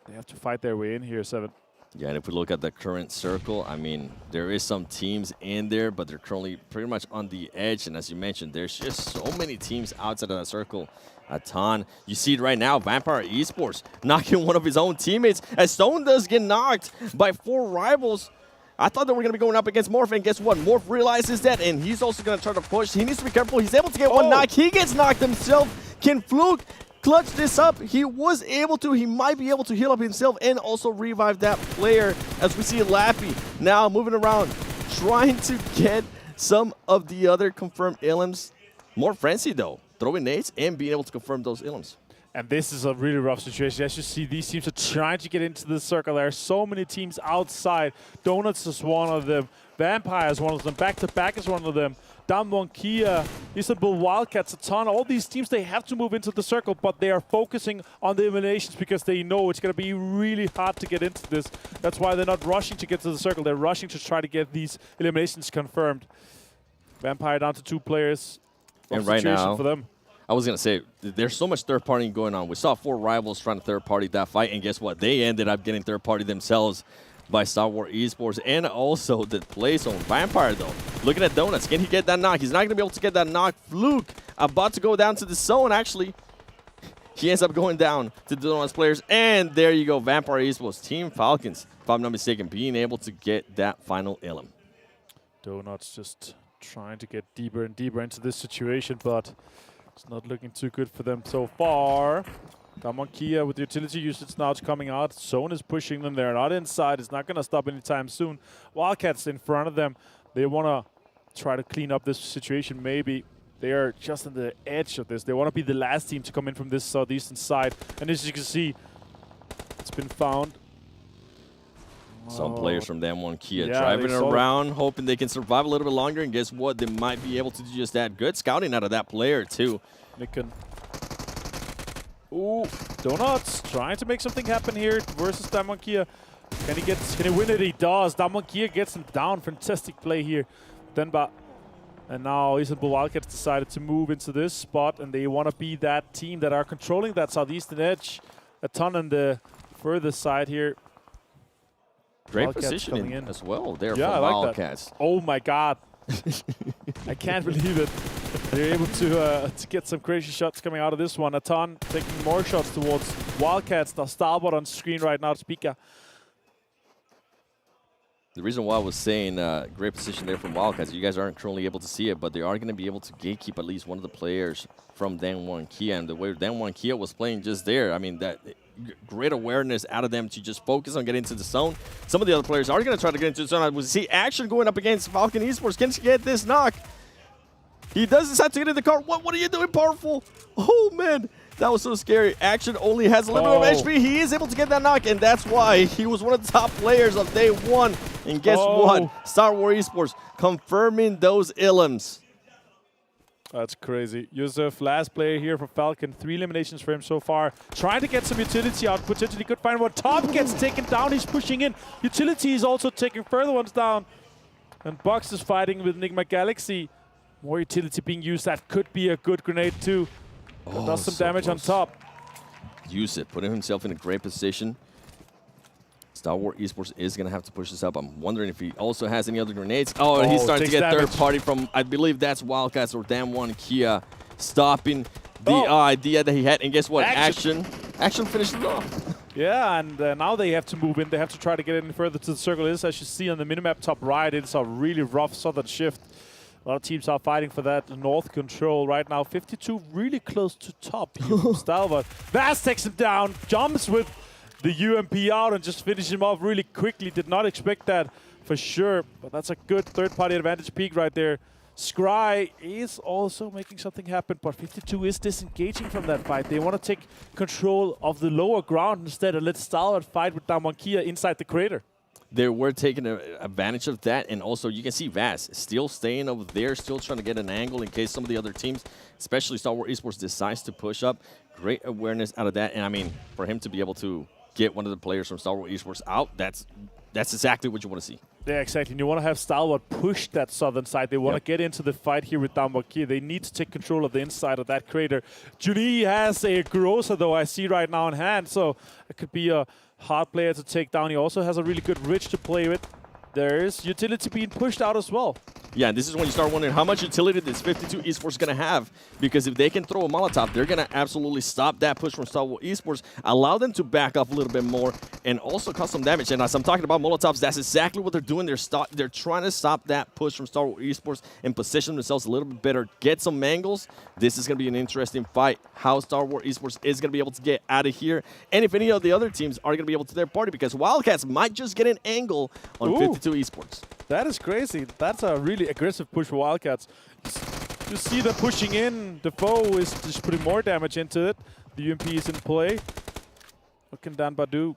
O: They have to fight their way in here, 7.
P: Yeah, and if we look at the current circle, I mean, there is some teams in there, but they're currently pretty much on the edge. And as you mentioned, there's just so many teams outside of that circle. Aton, you see it right now, Vampire Esports knocking one of his own teammates, as Stone does get knocked by 4 rivals. I thought they were going to be going up against Morph, and guess what? Morph realizes that, and he's also going to try to push. He needs to be careful. He's able to get one knock. He gets knocked himself. Can Fluke clutch this up? He was able to. He might be able to heal up himself and also revive that player, as we see Lappy now moving around, trying to get some of the other confirmed ilms. More frenzy, though, throwing nades and being able to confirm those ilms.
O: And this is a really rough situation. As you see, these teams are trying to get into the circle. There are so many teams outside. Donuts is one of them. Vampire is one of them. Back to Back is one of them. Damwon Kia, Istanbul Wildcats, Aton. All these teams, they have to move into the circle, but they are focusing on the eliminations because they know it's going to be really hard to get into this. That's why they're not rushing to get to the circle. They're rushing to try to get these eliminations confirmed. Vampire down to 2 players.
P: And right now,
O: for them.
P: I was going to say, there's so much third-partying going on. We saw 4 rivals trying to third-party that fight, and guess what? They ended up getting third-party themselves by Stalwart Esports, and also the place on Vampire, though. Looking at Donuts, can he get that knock? He's not going to be able to get that knock. Fluke about to go down to the zone, actually. He ends up going down to the Donuts players, and there you go, Vampire Esports, Team Falcons, if I'm not mistaken, being able to get that final ilm.
O: Donuts just trying to get deeper and deeper into this situation, but it's not looking too good for them so far. Damwon Kia with the utility usage now, it's coming out. Zone is pushing them. They're not inside. It's not going to stop anytime soon. Wildcats in front of them. They want to try to clean up this situation maybe. They are just on the edge of this. They want to be the last team to come in from this southeastern side. And as you can see, it's been found.
P: Some players from Damwon Kia driving around, hoping they can survive a little bit longer. And guess what? They might be able to do just that. Good scouting out of that player, too.
O: Nicken. Ooh, Donuts trying to make something happen here versus Damwon Kia. Can he win it? He does. Damwon Kia gets him down. Fantastic play here. Denba. And now Istanbul Wildcats decided to move into this spot, and they want to be that team that are controlling that southeastern edge. Aton on the further side here.
P: Great
O: Wildcats
P: positioning as well there
O: yeah,
P: from
O: I like
P: Wildcats.
O: That. Oh my God. I can't believe it. They're able to get some crazy shots coming out of this one. Aton taking more shots towards Wildcats. Now Stalwart on screen right now, Speaker.
P: The reason why I was saying great position there from Wildcats, you guys aren't currently able to see it, but they are going to be able to gatekeep at least one of the players from Damwon Kia. And the way Damwon Kia was playing just there, I mean, that great awareness out of them to just focus on getting into the zone. Some of the other players are going to try to get into the zone. We see Action going up against Falcon Esports. Can he get this knock? He does decide to get in the car. What are you doing, Powerful? Oh, man. That was so scary. Action only has a little bit of HP. He is able to get that knock, and that's why he was one of the top players of day 1. And guess what? Stalwart Esports confirming those ilms.
O: That's crazy. Yusuf, last player here for Falcon. 3 eliminations for him so far. Trying to get some utility out. Potentially could find one. Top gets taken down. He's pushing in. Utility is also taking further ones down. And Box is fighting with Nigma Galaxy. More utility being used. That could be a good grenade too. That does some damage on top.
P: Use it. Putting himself in a great position. Stalwart Esports is going to have to push this up. I'm wondering if he also has any other grenades. Oh, and he's starting to get third party from, I believe that's Wildcats or Damwon Kia, stopping the idea that he had. And guess what?
O: Action
P: finished it off.
O: Yeah, and now they have to move in. They have to try to get in further to the circle. This, as you see on the minimap top right, it's a really rough southern shift. A lot of teams are fighting for that north control right now. 52 really close to top. Stalwart. Vast takes him down, jumps with the UMP out and just finishes him off really quickly. Did not expect that for sure, but that's a good third-party advantage peak right there. Scry is also making something happen, but 52 is disengaging from that fight. They want to take control of the lower ground instead and let Stalwart fight with Damonkia inside the crater.
P: They were taking advantage of that, and also you can see Vass still staying over there, still trying to get an angle in case some of the other teams, especially Stalwart Esports, decides to push up. Great awareness out of that, and I mean, for him to be able to get one of the players from Stalwart Esports out, that's exactly what you want to see.
O: Yeah, exactly. And you want to have Stalwart push that southern side. They want to get into the fight here with Damonkia. They need to take control of the inside of that crater. Juni has a Groza, though, I see right now in hand, so it could be a hard player to take down. He also has a really good Rich to play with. There is utility being pushed out as well.
P: Yeah, this is when you start wondering how much utility this 52 Esports going to have, because if they can throw a Molotov, they're going to absolutely stop that push from Stalwart Esports, allow them to back up a little bit more, and also cause some damage. And as I'm talking about Molotovs, that's exactly what they're doing. They're trying to stop that push from Stalwart Esports and position themselves a little bit better, get some angles. This is going to be an interesting fight, how Stalwart Esports is going to be able to get out of here, and if any of the other teams are going to be able to their party, because Wildcats might just get an angle on 52 Esports.
O: That is crazy. That's a really aggressive push for Wildcats. You see them pushing in. The foe is just putting more damage into it. The UMP is in play. Looking down Badu.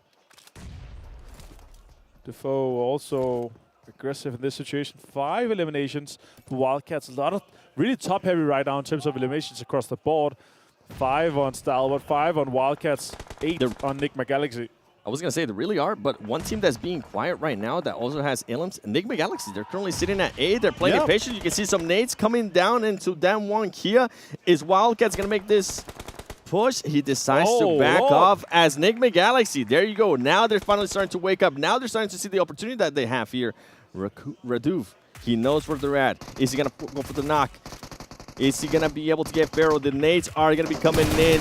O: The foe also aggressive in this situation. 5 eliminations for Wildcats. A lot of really top heavy right now in terms of eliminations across the board. 5 on Stalwart, 5 on Wildcats, 8 on Nigma Galaxy.
P: I was going to say, they really are, but one team that's being quiet right now that also has elims, Nigma Galaxy. They're currently sitting at 8. They're playing it patient. You can see some nades coming down into Damwon Kia. Is Wildcats going to make this push? He decides to back off as Nigma Galaxy. There you go. Now they're finally starting to wake up. Now they're starting to see the opportunity that they have here. Raduv, he knows where they're at. Is he going to go for the knock? Is he going to be able to get Pharaoh? The nades are going to be coming in.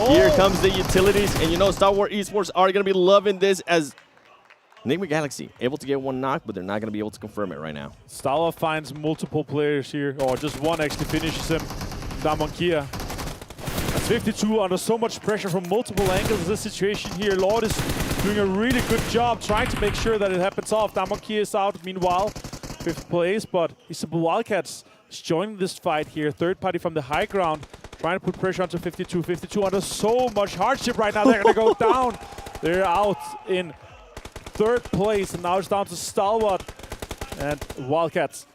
P: Here comes the utilities. And you know Stalwart Esports are going to be loving this as Nigma Galaxy able to get one knock, but they're not going to be able to confirm it right now.
O: Stalwart finds multiple players here, or just one actually finishes him. Damonkia. That's 52 under so much pressure from multiple angles in this situation here. Lord is doing a really good job trying to make sure that it happens off. Damonkia is out meanwhile. 5th place, but Istanbul Wildcats joining this fight here. Third party from the high ground, trying to put pressure onto 52. 52 under so much hardship right now. They're going to go down. They're out in 3rd place, and now it's down to Stalwart and Wildcats.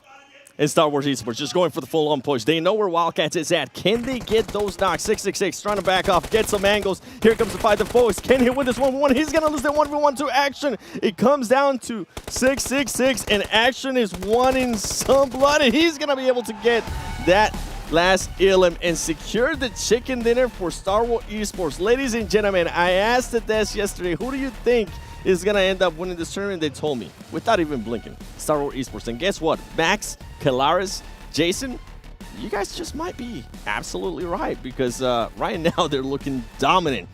P: And Stalwart Esports just going for the full-on push. They know where Wildcats is at. Can they get those knocks? 666 trying to back off, get some angles. Here comes the fight. The foes. Can he win this 1v1? He's going to lose the 1v1 to Action. It comes down to 666, and Action is wanting some blood, and he's going to be able to get that last elim and secure the chicken dinner for Stalwart Esports. Ladies and gentlemen, I asked the desk yesterday, who do you think is going to end up winning this tournament? They told me, without even blinking, Stalwart Esports. And guess what? Max, Kalaris, Jason, you guys just might be absolutely right, because right now they're looking dominant.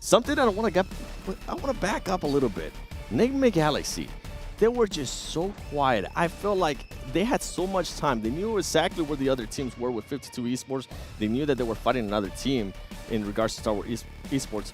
P: Something that I want to back up a little bit. Nigma Galaxy, they were just so quiet. I felt like they had so much time. They knew exactly where the other teams were with 52 Esports. They knew that they were fighting another team in regards to Stalwart Esports.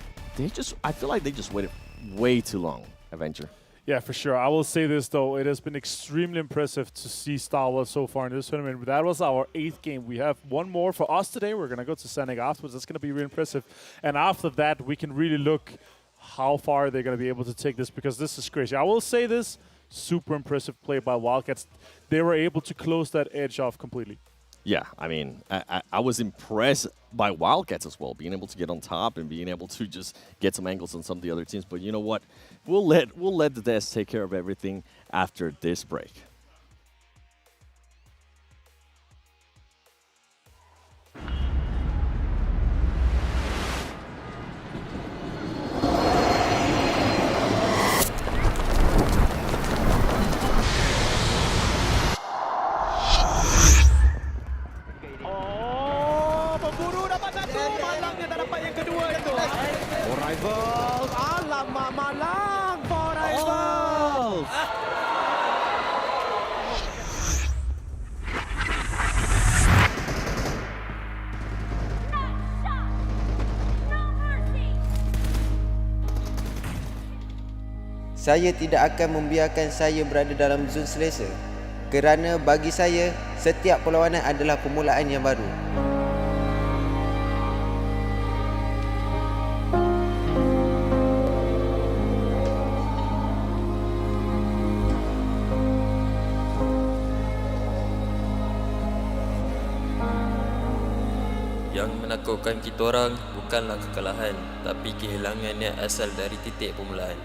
P: I feel like they just waited way too long, Avenger.
O: Yeah, for sure. I will say this, though. It has been extremely impressive to see Stalwart so far in this tournament. That was our 8th game. We have one more for us today. We're going to go to Sanhok afterwards. That's going to be really impressive. And after that, we can really look how far they're going to be able to take this, because this is crazy. I will say this, super impressive play by Wildcats. They were able to close that edge off completely.
P: Yeah, I mean, I was impressed by Wildcats as well, being able to get on top and being able to just get some angles on some of the other teams. But you know what? We'll let the desk take care of everything after this break.
Q: Saya tidak akan membiarkan saya berada dalam zon selesa. Kerana bagi saya, setiap perlawanan adalah permulaan yang baru.
R: Yang menakutkan kita orang bukanlah kekalahan, tapi kehilangan yang asal dari titik permulaan.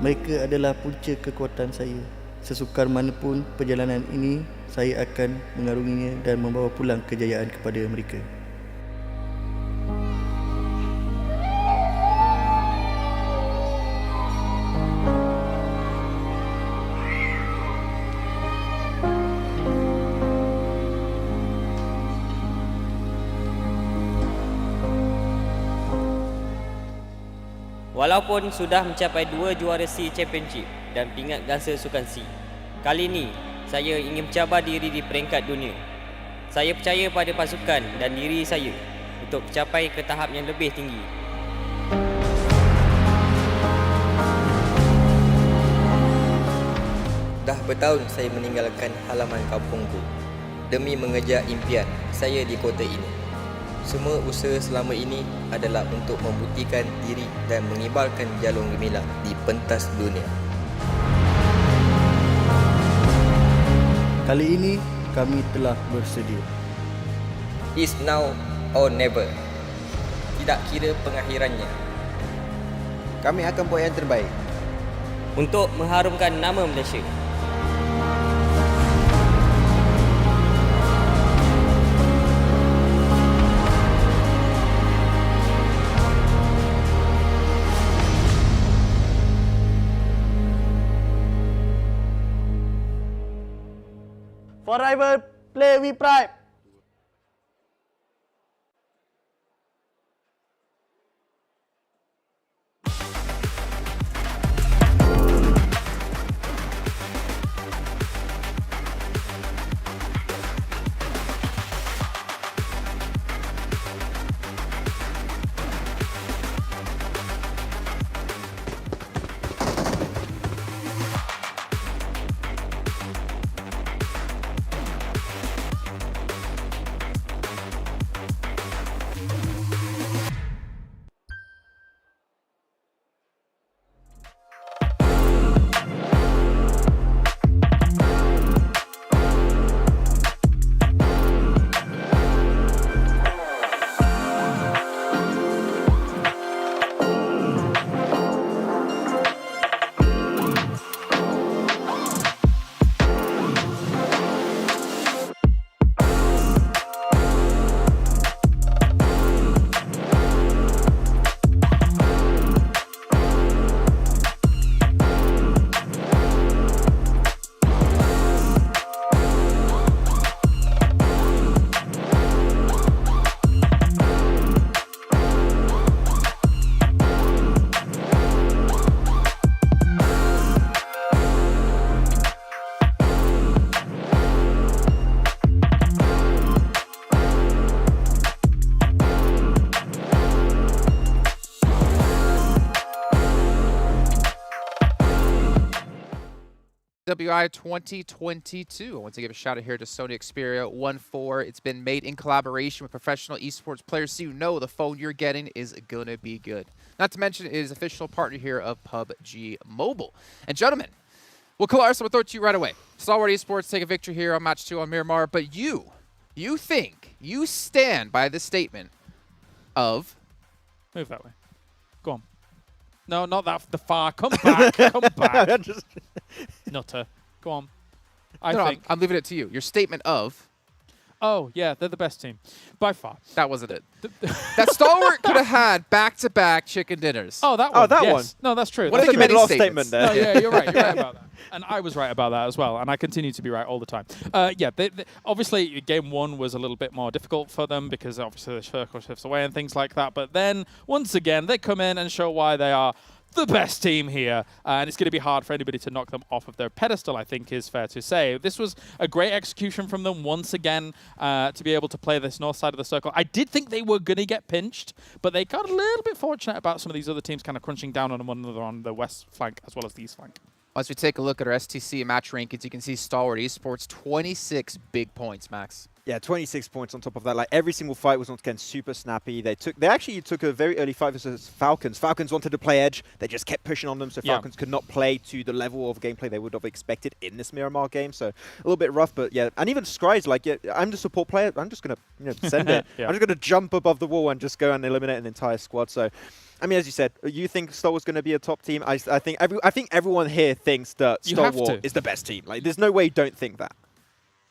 S: Mereka adalah punca kekuatan saya. Sesukar manapun perjalanan ini, saya akan mengarunginya dan membawa pulang kejayaan kepada mereka.
T: Walaupun sudah mencapai 2 juara C Championship dan pingat gangsa Sukan C, kali ini saya ingin mencabar diri di peringkat dunia. Saya percaya pada pasukan dan diri saya untuk mencapai ke tahap yang lebih tinggi.
R: Dah bertahun saya meninggalkan halaman kampungku demi mengejar impian saya di kota ini. Semua usaha selama ini adalah untuk membuktikan diri dan mengibarkan jalur gemilang di pentas dunia.
S: Kali ini kami telah bersedia.
R: It's now or never. Tidak kira pengakhirannya.
Q: Kami akan buat yang terbaik
T: untuk mengharumkan nama Malaysia.
G: For rival, play with pride.
K: PMWI 2022. I want to give a shout out here to Sony Xperia 1.4. It's been made in collaboration with professional esports players, so you know the phone you're getting is gonna be good. Not to mention, it is official partner here of PUBG Mobile. And gentlemen, well, Kalaris, we'll throw it to you right away. Stalwart Esports take a victory here on match 2 on Miramar, but you think, you stand by the statement of...
N: Move that way. Go on. No, not that far. Come back. Come back. Nutter. Go on. I think.
K: I'm leaving it to you. Your statement of...
N: Oh, yeah, they're the best team. By far.
K: That wasn't it. That Stalwart could have had back-to-back chicken dinners.
N: Oh, that one.
M: Oh, that
N: yes.
M: one.
N: No, that's true.
M: What if you made a lost statement there?
N: No, yeah, you're right. You're right about that. And I was right about that as well. And I continue to be right all the time. Yeah, obviously, game 1 was a little bit more difficult for them because obviously the circle shifts away and things like that. But then, once again, they come in and show why they are the best team here, and it's going to be hard for anybody to knock them off of their pedestal, I think is fair to say. This was a great execution from them once again to be able to play this north side of the circle. I did think they were going to get pinched, but they got a little bit fortunate about some of these other teams kind of crunching down on one another on the west flank as well as the east flank.
K: As we take a look at our STC match rankings, you can see Stalwart Esports, 26 big points, Max.
M: Yeah, 26 points on top of that. Like, every single fight was once again super snappy. They actually took a very early fight versus Falcons. Falcons wanted to play edge. They just kept pushing on them, so Falcons could not play to the level of gameplay they would have expected in this Miramar game. So a little bit rough, but yeah. And even Scry's like, yeah, I'm the support player. I'm just going to send it. I'm just going to jump above the wall and just go and eliminate an entire squad. So, I mean, as you said, you think Stalwart's going to be a top team. I think everyone here thinks that Stalwart is the best team. Like, there's no way you don't think that.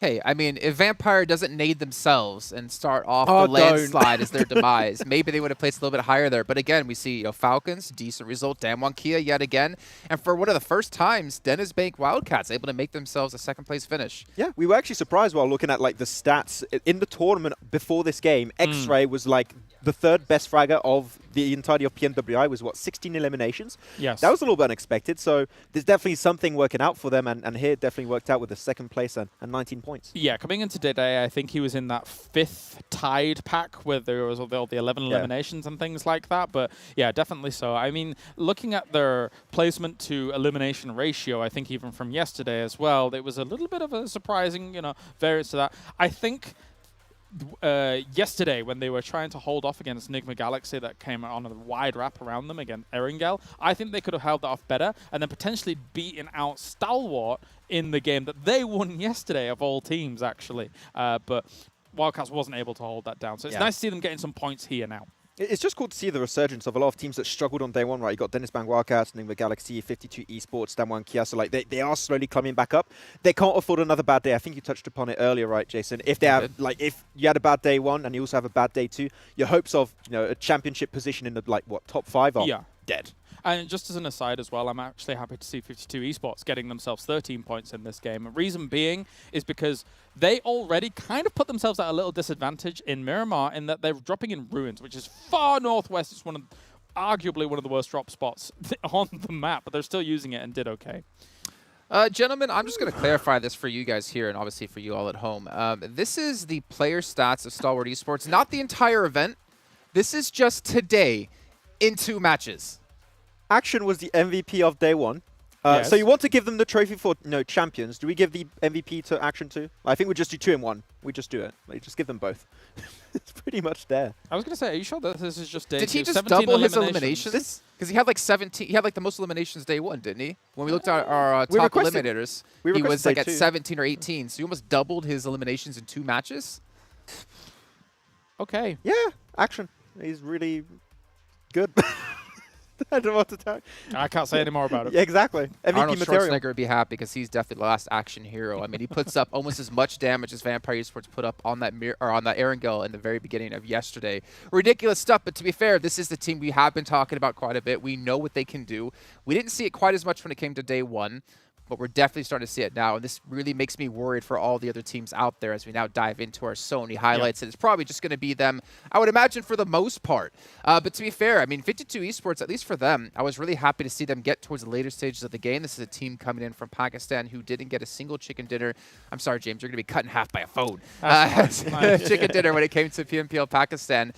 K: Hey, I mean, if Vampire doesn't nade themselves and start off the landslide as their demise, maybe they would have placed a little bit higher there. But again, we see Falcons, decent result, Damwon Kia yet again. And for one of the first times, DenizBank Wildcats able to make themselves a second-place finish.
M: Yeah, we were actually surprised while looking at like the stats. In the tournament before this game, X-Ray was like the third best fragger of the entirety of PMWI, was what, 16 eliminations?
N: Yes.
M: That was a little bit unexpected, so there's definitely something working out for them, and here it definitely worked out with the second place and 19 points.
N: Yeah, coming into today, I think he was in that 5th tied pack where there was all the 11 eliminations and things like that, but yeah, definitely so. I mean, looking at their placement to elimination ratio, I think even from yesterday as well, it was a little bit of a surprising, variance to that. I think yesterday when they were trying to hold off against Nigma Galaxy that came on a wide wrap around them against Erangel, I think they could have held that off better and then potentially beaten out Stalwart in the game that they won yesterday of all teams, actually. But Wildcats wasn't able to hold that down. So it's nice to see them getting some points here now.
M: It's just cool to see the resurgence of a lot of teams that struggled on day one, right? You got DenizBank Wildcats, Nigma Galaxy, 52 Esports, Damwon Kia. So like they are slowly climbing back up. They can't afford another bad day. I think you touched upon it earlier, right, Jason? If they have if you had a bad day one and you also have a bad day two, your hopes of a championship position in the top 5 are dead.
N: And just as an aside as well, I'm actually happy to see 52 Esports getting themselves 13 points in this game. The reason being is because they already kind of put themselves at a little disadvantage in Miramar in that they're dropping in Ruins, which is far northwest. It's arguably one of the worst drop spots on the map, but they're still using it and did okay.
K: Gentlemen, I'm just going to clarify this for you guys here and obviously for you all at home. This is the player stats of Stalwart Esports, not the entire event. This is just today in 2 matches.
M: Action was the MVP of day one. So you want to give them the trophy for champions. Do we give the MVP to Action too? I think we just do 2 in 1. We just do it. Like, just give them both. It's pretty much there.
N: I was going to say, are you sure that this is just day 2?
K: Did he just double his eliminations? Because he had like 17. He had like the most eliminations day 1, didn't he? When we looked at our top eliminators, he was like at 17 or 18. So he almost doubled his eliminations in 2 matches.
N: Okay.
M: Yeah, Action. He's really good. I don't know what to tell you.
N: I can't say any more about it.
M: Yeah, exactly. MVP
K: Arnold
M: material.
K: Schwarzenegger would be happy because he's definitely the last Action hero. I mean, he puts up almost as much damage as Vampire Esports put up on that Erangel in the very beginning of yesterday. Ridiculous stuff, but to be fair, this is the team we have been talking about quite a bit. We know what they can do. We didn't see it quite as much when it came to day 1. But we're definitely starting to see it now, and this really makes me worried for all the other teams out there as we now dive into our Sony highlights. And it's probably just going to be them, I would imagine, for the most part. But to be fair, I mean, 52 Esports, at least for them, I was really happy to see them get towards the later stages of the game. This is a team coming in from Pakistan who didn't get a single chicken dinner. I'm sorry, James, you're going to be cut in half by a phone. Chicken dinner when it came to PMPL Pakistan.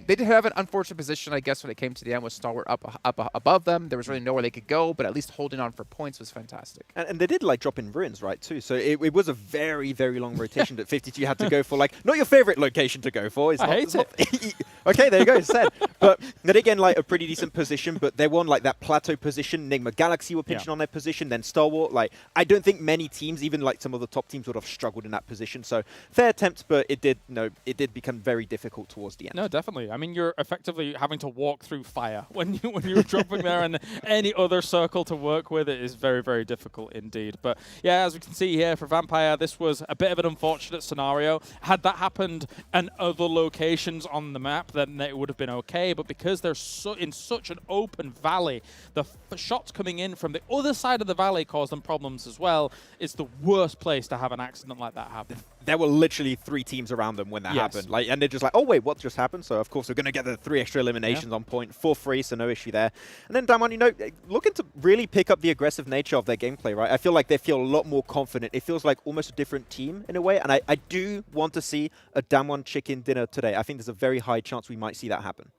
K: They did have an unfortunate position, I guess, when it came to the end with Stalwart up above them. There was really nowhere they could go, but at least holding on for points was fantastic.
M: And they did like drop in Ruins, right, too. So it was a very, very long rotation that 52 had to go for. Like, not your favorite location to go for.
N: I hate it.
M: Okay, there you go, it's said. But then again, like a pretty decent position, but they won like that plateau position. Nigma Galaxy were pinching on their position, then Stalwart. Like, I don't think many teams, even like some of the top teams, would have struggled in that position. So fair attempt, but it did become very difficult towards the end.
N: No, definitely. I mean, you're effectively having to walk through fire when you're dropping there, and any other circle to work with it is very, very difficult indeed. But yeah, as we can see here for Vampire, this was a bit of an unfortunate scenario. Had that happened in other locations on the map, then it would have been okay. But because they're in such an open valley, the shots coming in from the other side of the valley cause them problems as well. It's the worst place to have an accident like that happen.
M: there were literally 3 teams around them when that happened. Like, and they're just like, oh wait, what just happened? So of course we're going to get the 3 extra eliminations on point for free, so no issue there. And then Damwon, you know, looking to really pick up the aggressive nature of their gameplay, right? I feel like they feel a lot more confident. It feels like almost a different team in a way, and I do want to see a Damwon chicken dinner today. I think there's a very high chance we might see that happen.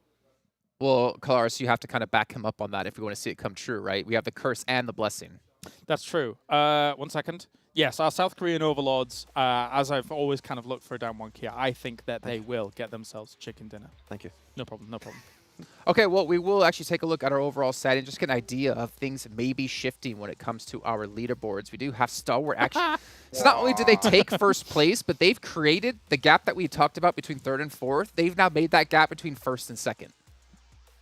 K: Well, Kalaris, you have to kind of back him up on that if we want to see it come true, right? We have the curse and the blessing.
N: That's true. 1 second. Yes, our South Korean overlords, as I've always kind of looked for Damwon Kia, I think that they will get themselves chicken dinner.
M: Thank you.
N: No problem, no problem.
K: Okay, well, we will actually take a look at our overall set and just get an idea of things maybe shifting when it comes to our leaderboards. We do have Stalwart actually. So not only did they take first place, but they've created the gap that we talked about between 3rd and 4th. They've now made that gap between 1st and 2nd.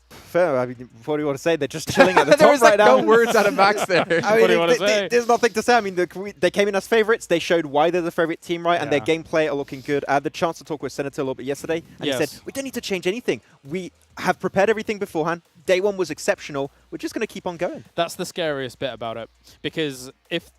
M: Fair. I mean, what do you want to say? They're just chilling at the
K: there
M: top
K: was like
M: right now.
K: no words out of Max there.
M: I mean,
N: what do you want to say?
M: There's nothing to say. I mean, they came in as favorites. They showed why they're the favorite team, right? And their gameplay are looking good. I had the chance to talk with Senator a little bit yesterday, and he said, we don't need to change anything. We have prepared everything beforehand. Day 1 was exceptional. We're just going to keep on going.
N: That's the scariest bit about it, because if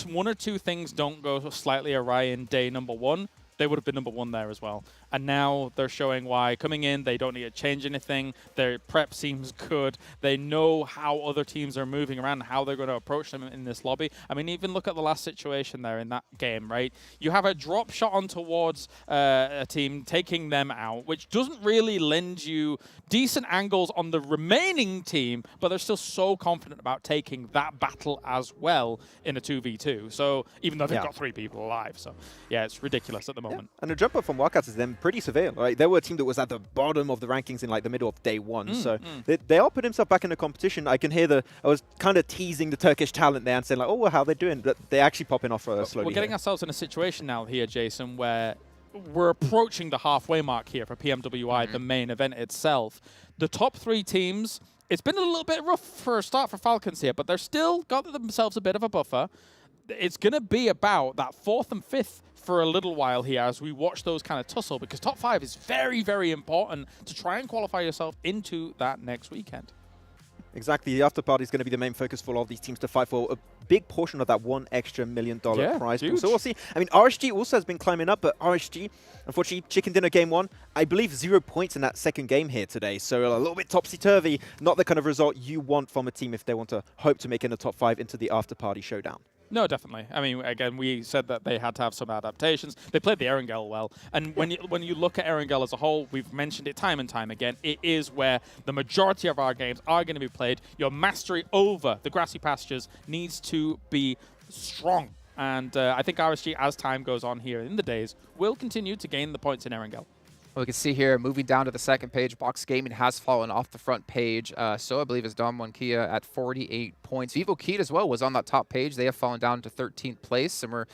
N: 1 or 2 things don't go slightly awry in day number 1, they would have been number 1 there as well. And now they're showing why coming in, they don't need to change anything. Their prep seems good. They know how other teams are moving around, how they're going to approach them in this lobby. I mean, even look at the last situation there in that game, right? You have a drop shot on towards a team, taking them out, which doesn't really lend you decent angles on the remaining team, but they're still so confident about taking that battle as well in a 2v2. So even though they've got 3 people alive. So yeah, it's ridiculous at the moment.
M: And the jump up from Wildcats is then pretty severe, right? They were a team that was at the bottom of the rankings in like the middle of day 1. So they are putting themselves back in the competition. I can hear I was kind of teasing the Turkish talent there and saying like, oh, well, how they're doing. But they're actually popping off slowly.
N: We're getting ourselves in a situation now here, Jason, where we're approaching the halfway mark here for PMWI, the main event itself. The top 3 teams, it's been a little bit rough for a start for Falcons here, but they're still got themselves a bit of a buffer. It's going to be about that 4th and 5th for a little while here as we watch those kind of tussle, because top 5 is very, very important to try and qualify yourself into that next weekend.
M: Exactly. The after party is going to be the main focus for all of these teams to fight for a big portion of that $1 extra million prize pool. So we'll see. I mean, RSG also has been climbing up, but RSG, unfortunately, chicken dinner game 1, I believe 0 points in that 2nd game here today. So a little bit topsy-turvy. Not the kind of result you want from a team if they want to hope to make in the top 5 into the after party showdown.
N: No, definitely. I mean, again, we said that they had to have some adaptations. They played the Erangel well. And when you look at Erangel as a whole, we've mentioned it time and time again, it is where the majority of our games are going to be played. Your mastery over the grassy pastures needs to be strong. And I think RSG, as time goes on here in the days, will continue to gain the points in Erangel.
K: We can see here, moving down to the 2nd page, Box Gaming has fallen off the front page. So I believe is Damwon Kia at 48 points. VIVO Kid as well was on that top page. They have fallen down to 13th place. And we're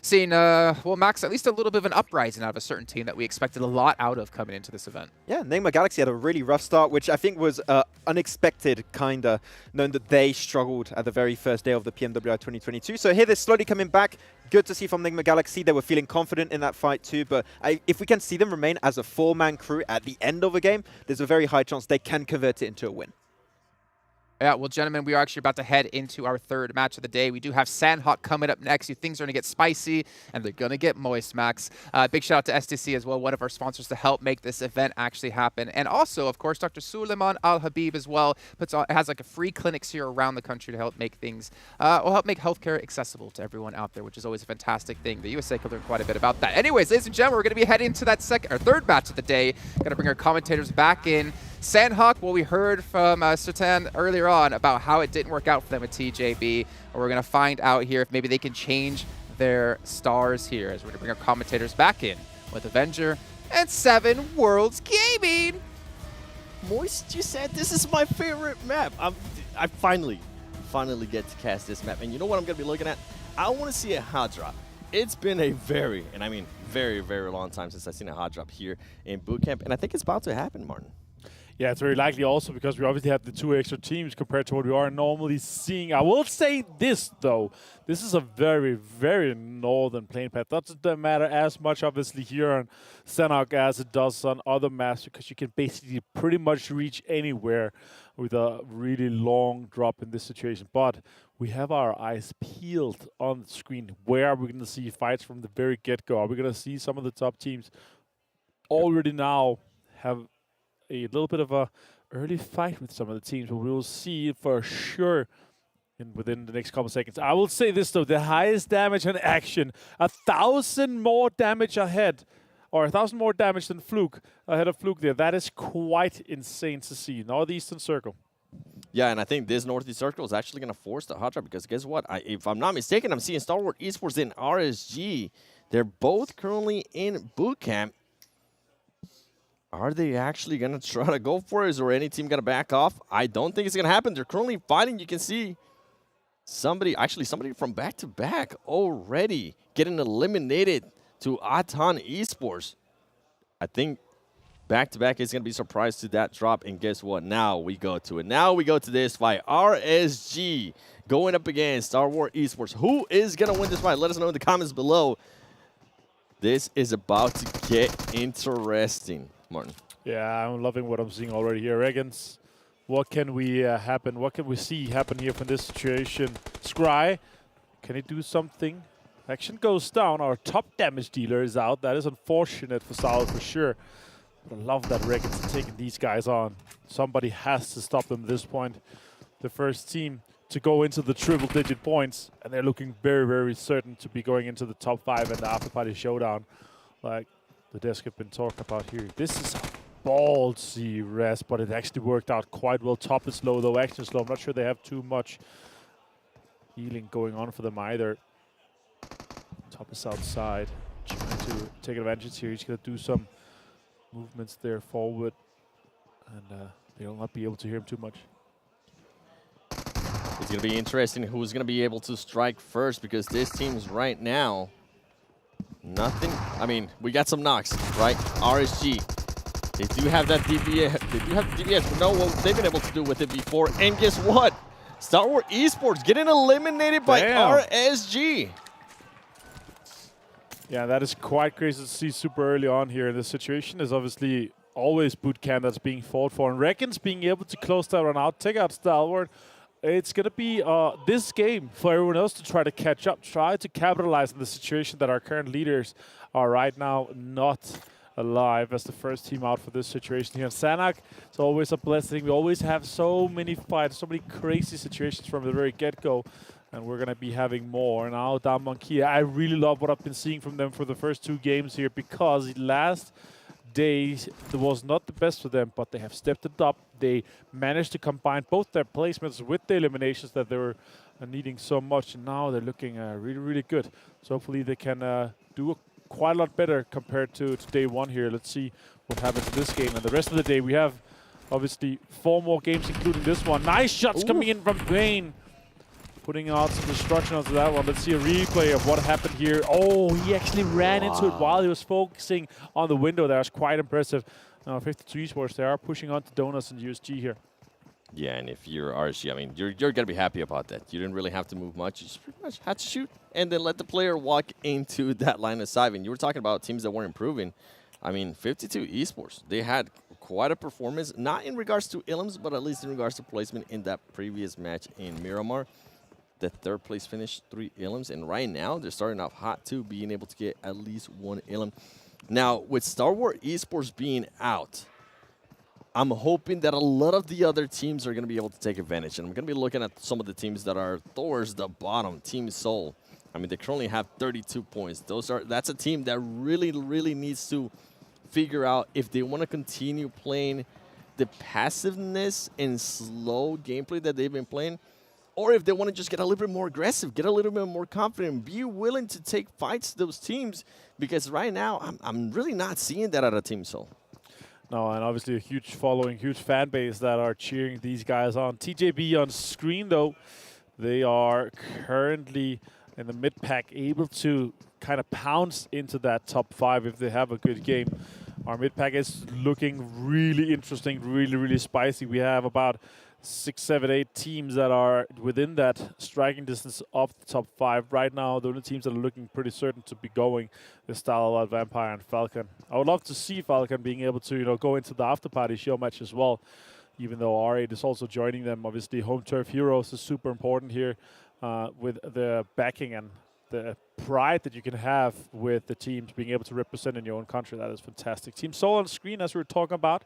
K: seeing, well, Max, at least a little bit of an uprising out of a certain team that we expected a lot out of coming into this event.
M: Yeah, Nigma Galaxy had a really rough start, which I think was unexpected, kind of, knowing that they struggled at the very first day of the PMWI 2022. So here they're slowly coming back. Good to see from Nigma Galaxy. They were feeling confident in that fight too, but if we can see them remain as a 4-man crew at the end of a game, there's a very high chance they can convert it into a win.
K: Yeah, well, gentlemen, we are actually about to head into our 3rd match of the day. We do have Sanhok coming up next. Things are going to get spicy, and they're going to get moist, Max. Big shout out to STC as well, one of our sponsors to help make this event actually happen. And also, of course, Dr. Suleiman Al-Habib as well has like a free clinics here around the country to help make things, help make healthcare accessible to everyone out there, which is always a fantastic thing. The USA can learn quite a bit about that. Anyways, ladies and gentlemen, we're going to be heading to that 3rd match of the day. Going to bring our commentators back in. Sanhok, well, we heard from Sertan earlier on about how it didn't work out for them at TJB. And we're going to find out here if maybe they can change their stars here as we're going to bring our commentators back in with Avenger and 7 Worlds Gaming.
P: Moist, you said this is my favorite map. I finally get to cast this map. And you know what I'm going to be looking at? I want to see a hot drop. It's been a very, and I mean very, very long time since I've seen a hot drop here in bootcamp. And I think it's about to happen, Martin.
O: Yeah, it's very likely also because we obviously have the 2 extra teams compared to what we are normally seeing. I will say this, though. This is a very, very northern playing path. Doesn't matter as much, obviously, here on Sanhok as it does on other maps because you can basically pretty much reach anywhere with a really long drop in this situation. But we have our eyes peeled on the screen. Where are we going to see fights from the very get-go? Are we going to see some of the top teams already now have a little bit of a early fight with some of the teams, but we will see for sure within the next couple seconds. I will say this though, the highest damage in action, 1,000 more damage ahead, or 1,000 more damage than Fluke, ahead of Fluke there. That is quite insane to see. Northeastern Circle.
P: Yeah, and I think this Northeast Circle is actually going to force the hot drop because guess what? If I'm not mistaken, I'm seeing Stalwart Esports and RSG. They're both currently in boot camp. Are they actually going to try to go for it? Is there any team going to back off? I don't think it's going to happen. They're currently fighting. You can see somebody from back-to-back already getting eliminated to Aton Esports. I think back-to-back is going to be surprised to that drop. And guess what? Now we go to it. Now we go to this fight. RSG going up against Stalwart Esports. Who is going to win this fight? Let us know in the comments below. This is about to get interesting. Martin.
O: Yeah, I'm loving what I'm seeing already here. REGAN.S, what can we What can we see happen here from this situation? Scry, can he do something? Action goes down. Our top damage dealer is out. That is unfortunate for South for sure. But I love that REGAN.S is taking these guys on. Somebody has to stop them at this point. The first team to go into the triple-digit points, and they're looking very, very certain to be going into the top 5 in the AfterParty Showdown. Like the desk have been talking about here. This is a ballsy rest, but it actually worked out quite well. Top is low, though. Action is low. I'm not sure they have too much healing going on for them either. Top is outside. Trying to take advantage here. He's going to do some movements there forward, and they'll not be able to hear him too much.
P: It's going to be interesting who's going to be able to strike first because this team's right now nothing. I mean, we got some knocks, right? RSG. They do have that DBS. They do have the DBS. We know what they've been able to do with it before. And guess what? Stalwart Esports getting eliminated by RSG.
O: Yeah, that is quite crazy to see super early on here in this situation. There's obviously always boot camp that's being fought for. And REGAN.S being able to close that run out, take out Stalwart. It's going to be this game for everyone else to try to catch up, try to capitalize on the situation that our current leaders are right now not alive as the first team out for this situation here. In Sanhok, it's always a blessing. We always have so many fights, so many crazy situations from the very get-go, and we're going to be having more. Now, down Monkey, I really love what I've been seeing from them for the first 2 games here because last days it was not the best for them, but they have stepped it up. They managed to combine both their placements with the eliminations that they were needing so much, and now they're looking really, really good. So hopefully they can do quite a lot better compared to day 1 here. Let's see what happens in this game. And the rest of the day, we have obviously 4 more games, including this one. Nice shots coming in from Dwayne, putting out some destruction onto that one. Let's see a replay of what happened here. Oh, he actually ran into it while he was focusing on the window. That was quite impressive. 52 Esports, they are pushing on to Donuts and USG here.
P: Yeah, and if you're RSG, I mean, you're going to be happy about that. You didn't really have to move much. You just pretty much had to shoot and then let the player walk into that line of sight. And you were talking about teams that weren't improving. I mean, 52 Esports, they had quite a performance, not in regards to Ilms, but at least in regards to placement in that previous match in Miramar. The 3rd place finished 3 Ilms, and right now they're starting off hot too, being able to get at least 1 Ilm. Now, with Stalwart Esports being out, I'm hoping that a lot of the other teams are going to be able to take advantage. And I'm going to be looking at some of the teams that are towards the bottom. Team Seoul. I mean, they currently have 32 points. That's a team that really, really needs to figure out if they want to continue playing the passiveness and slow gameplay that they've been playing, or if they want to just get a little bit more aggressive, get a little bit more confident, be willing to take fights to those teams, because right now I'm really not seeing that out of Team Seoul.
O: No, and obviously a huge following, huge fan base that are cheering these guys on. TJB on screen, though, they are currently in the mid-pack, able to kind of pounce into that top 5 if they have a good game. Our mid pack is looking really interesting, really spicy. We have about 6, 7, 8 teams that are within that striking distance of the top 5. Right now, the only teams that are looking pretty certain to be going is Stalwart, Vampire, and Falcon. I would love to see Falcon being able to, go into the after-party show match as well, even though R8 is also joining them. Obviously, home turf heroes is super important here with the backing and the pride that you can have with the teams being able to represent in your own country. That is fantastic. Team Soul on screen, as we were talking about,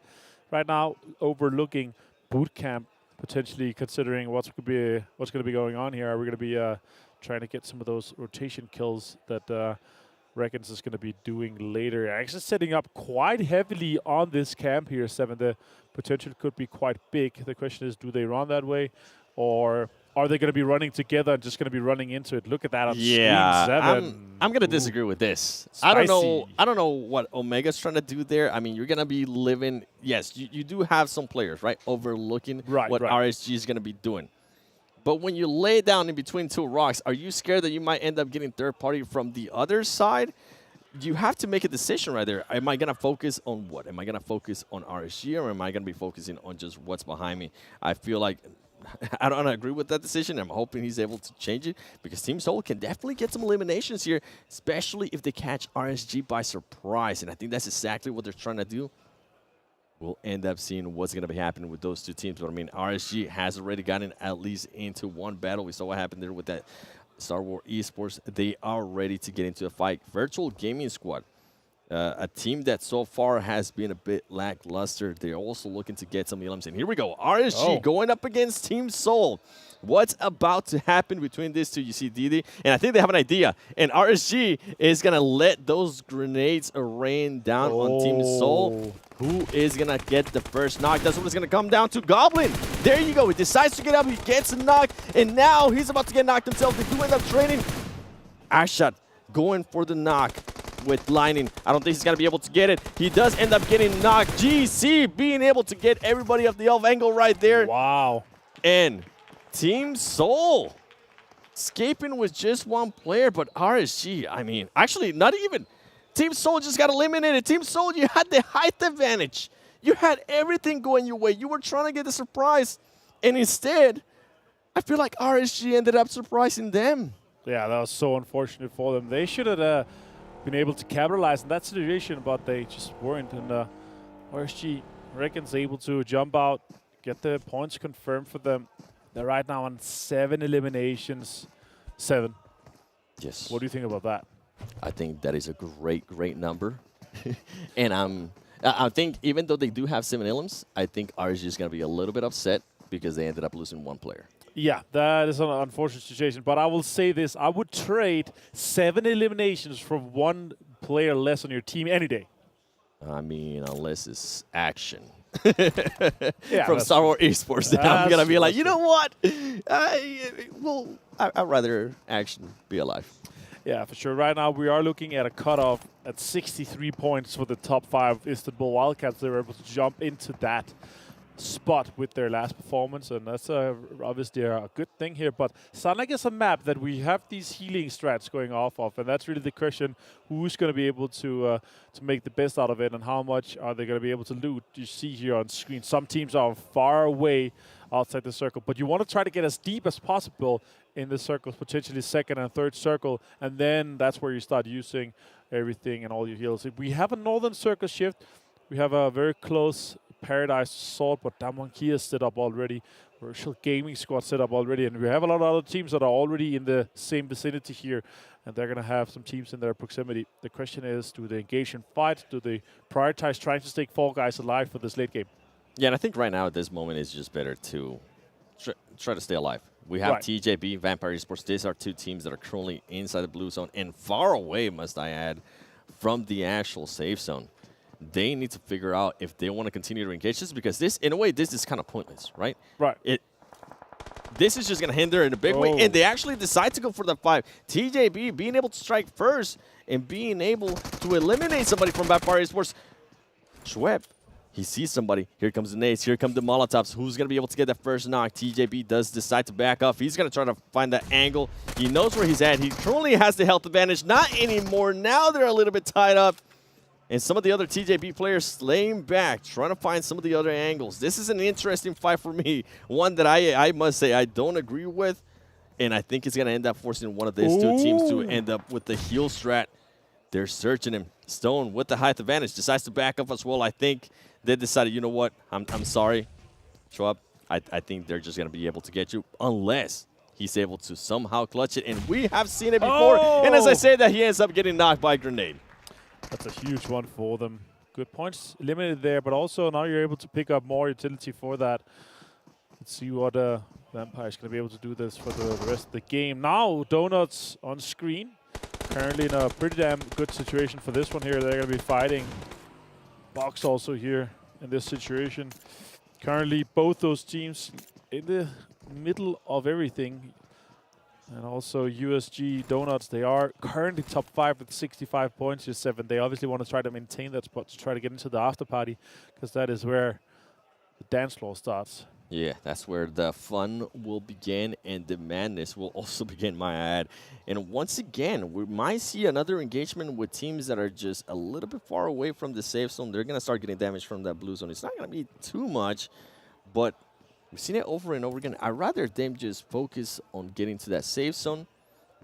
O: right now overlooking boot camp, potentially considering what's going to be going on here. Are we going to be trying to get some of those rotation kills that REGAN.S is going to be doing later? Actually setting up quite heavily on this camp here, 7. The potential could be quite big. The question is, do they run that way, or are they going to be running together and just going to be running into it? Look at that on screen, 7.
P: I'm going to disagree with this.
O: Spicy.
P: I don't know what Omega's trying to do there. I mean, you're going to be living. Yes, you do have some players, right, overlooking what RSG is going to be doing. But when you lay down in between 2 rocks, are you scared that you might end up getting third party from the other side? You have to make a decision right there. Am I going to focus on what? Am I going to focus on RSG, or am I going to be focusing on just what's behind me? I feel like I don't agree with that decision. I'm hoping he's able to change it, because Team Soul can definitely get some eliminations here, especially if they catch RSG by surprise. And I think that's exactly what they're trying to do. We'll end up seeing what's going to be happening with those 2 teams. But I mean, RSG has already gotten at least into 1 battle. We saw what happened there with that Stalwart Esports. They are ready to get into a fight. Virtual Gaming Squad, a team that so far has been a bit lackluster. They're also looking to get some elims. And here we go. RSG going up against Team Soul. What's about to happen between these 2? You see Didi, and I think they have an idea. And RSG is going to let those grenades rain down on Team Soul. Who is going to get the first knock? That's what it's going to come down to. Goblin, there you go. He decides to get up. He gets a knock, and now he's about to get knocked himself. They do end up training. Ashot going for the knock with Lightning. I don't think he's going to be able to get it. He does end up getting knocked. GC being able to get everybody off the elf angle right there.
O: Wow.
P: And Team Soul escaping with just 1 player, but RSG, I mean, actually not even. Team Soul just got eliminated. Team Soul, you had the height advantage. You had everything going your way. You were trying to get the surprise, and instead, I feel like RSG ended up surprising them.
O: Yeah, that was so unfortunate for them. They should have been able to capitalize on that situation, but they just weren't. And RSG, REGAN.S able to jump out, get the points confirmed for them. They're right now on 7 eliminations. 7.
P: Yes.
O: What do you think about that?
P: I think that is a great number. And I think even though they do have 7 elims, I think RSG is going to be a little bit upset because they ended up losing 1 player.
O: Yeah, that is an unfortunate situation. But I will say this. I would trade 7 eliminations for 1 player less on your team any day.
P: I mean, unless it's action.
O: Yeah,
P: from Stalwart Esports, then I'm going to be like, you know what? I'd rather action be alive.
O: Yeah, for sure. Right now, we are looking at a cutoff at 63 points for the top 5 Istanbul Wildcats. They were able to jump into that spot with their last performance, and that's obviously a good thing here. But Sanhok is a map that we have these healing strats going off of, and that's really the question: who's going to be able to make the best out of it, and how much are they going to be able to loot? You see here on screen, some teams are far away outside the circle, but you want to try to get as deep as possible in the circles, potentially 2nd and 3rd circle, and then that's where you start using everything and all your heals. We have a northern circle shift. We have a very close Paradise Assault, but Damonki is set up already. Virtual Gaming Squad set up already, and we have a lot of other teams that are already in the same vicinity here, and they're going to have some teams in their proximity. The question is, do they engage in fight? Do they prioritize trying to stay 4 guys alive for this late game?
P: Yeah, and I think right now at this moment it's just better to try to stay alive. We have TJB, Vampire Esports. These are 2 teams that are currently inside the blue zone and far away, must I add, from the actual safe zone. They need to figure out if they want to continue to engage this, because this, in a way, this is kind of pointless, right?
O: Right.
P: This is just going to hinder in a big way, and they actually decide to go for the 5. TJB being able to strike first and being able to eliminate somebody from Vampire Esports. Schweb, he sees somebody. Here comes the nades. Here come the Molotovs. Who's going to be able to get that first knock? TJB does decide to back off. He's going to try to find that angle. He knows where he's at. He currently has the health advantage. Not anymore. Now they're a little bit tied up. And some of the other TJB players slaying back, trying to find some of the other angles. This is an interesting fight for me. One that I must say I don't agree with. And I think it's going to end up forcing one of these two teams to end up with the heel strat. They're searching him. Stone with the height advantage decides to back up as well. I think they decided, you know what, I'm sorry. Show up. I think they're just going to be able to get you unless he's able to somehow clutch it. And we have seen it before. And as I say that, he ends up getting knocked by a grenade.
O: That's a huge one for them. Good points limited there, but also now you're able to pick up more utility for that. Let's see what Vampire's going to be able to do this for the rest of the game. Now, Donuts on screen. Currently in a pretty damn good situation for this one here. They're going to be fighting Box also here in this situation. Currently, both those teams in the middle of everything. And also USG Donuts, they are currently top 5 with 65 points to 7. They obviously want to try to maintain that spot to try to get into the after party, because that is where the dance floor starts.
P: Yeah, that's where the fun will begin and the madness will also begin, my ad. And once again, we might see another engagement with teams that are just a little bit far away from the safe zone. They're going to start getting damage from that blue zone. It's not going to be too much, but we've seen it over and over again. I'd rather them just focus on getting to that safe zone,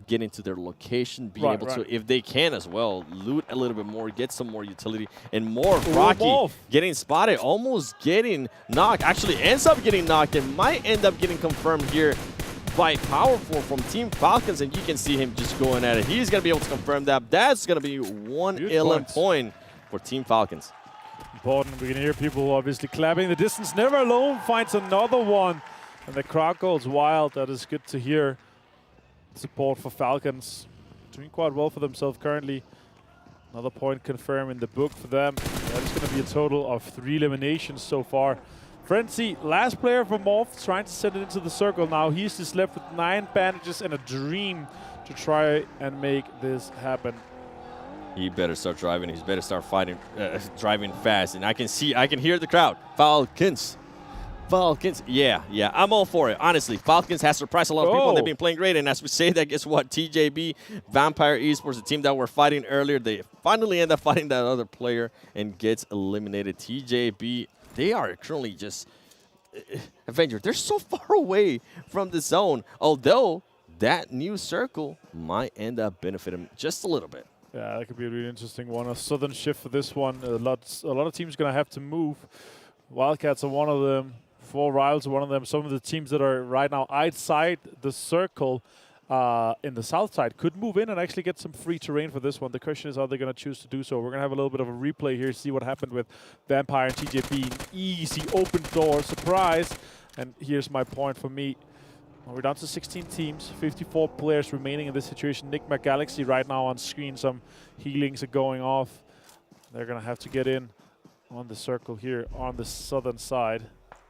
P: getting to their location, being able to, if they can as well, loot a little bit more, get some more utility, and more. Rocky getting spotted, almost getting knocked. Actually ends up getting knocked and might end up getting confirmed here by Powerful from Team Falcons, and you can see him just going at it. He's going to be able to confirm that. That's going to be one LM point for Team Falcons.
O: Important. We can hear people obviously clapping. The distance never alone finds another one. And the crowd goes wild. That is good to hear. Support for Falcons. Doing quite well for themselves currently. Another point confirmed in the book for them. That is going to be a total of 3 eliminations so far. Frenzy, last player for Morph, trying to send it into the circle now. He's just left with 9 bandages and a dream to try and make this happen.
P: He better start driving. He's better start fighting, driving fast. And I can hear the crowd. Falcons. Falcons. Yeah, I'm all for it. Honestly, Falcons has surprised a lot of people, and they've been playing great. And as we say that, guess what? TJB, Vampire Esports, the team that we're fighting earlier, they finally end up fighting that other player and gets eliminated. TJB, they are currently just Avenger. They're so far away from the zone, although that new circle might end up benefiting them just a little bit.
O: Yeah, that could be a really interesting one. A sudden shift for this one. A lot of teams going to have to move. Wildcats are one of them. 4 Rivals are one of them. Some of the teams that are right now outside the circle in the south side could move in and actually get some free terrain for this one. The question is, are they going to choose to do so? We're going to have a little bit of a replay here, see what happened with Vampire and TJB. Easy open door surprise. And here's my point for me. We're down to 16 teams, 54 players remaining in this situation. Nigma Galaxy right now on screen. Some healings are going off. They're going to have to get in on the circle here on the southern side.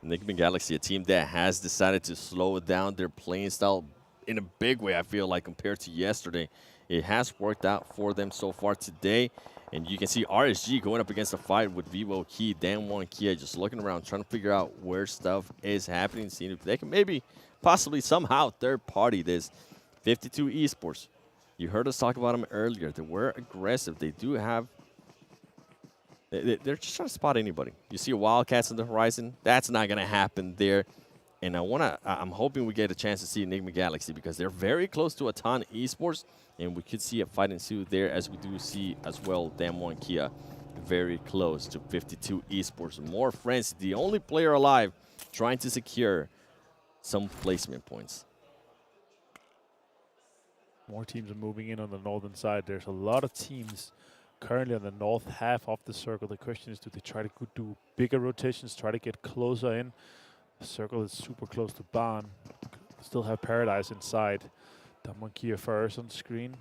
P: Nigma Galaxy, a team that has decided to slow down their playing style in a big way, I feel like, compared to yesterday. It has worked out for them so far today. And you can see RSG going up against a fight with VIVO, Key, Dan1, Kia, just looking around, trying to figure out where stuff is happening, seeing if they can maybe possibly somehow third-party this. 52 Esports. You heard us talk about them earlier. They were aggressive. They do have... They're just trying to spot anybody. You see Wildcats on the horizon. That's not going to happen there. And I'm hoping we get a chance to see Nigma Galaxy because they're very close to Aton Esports. And we could see a fight ensue there, as we do see as well Dan1 Kia very close to 52 Esports. More friends, the only player alive trying to secure some placement points.
O: More teams are moving in on the northern side. There's a lot of teams currently on the north half of the circle. The question is, do they try to do bigger rotations, try to get closer in? The circle is super close to Ban. Still have Paradise inside. Dan1 Kia first on screen.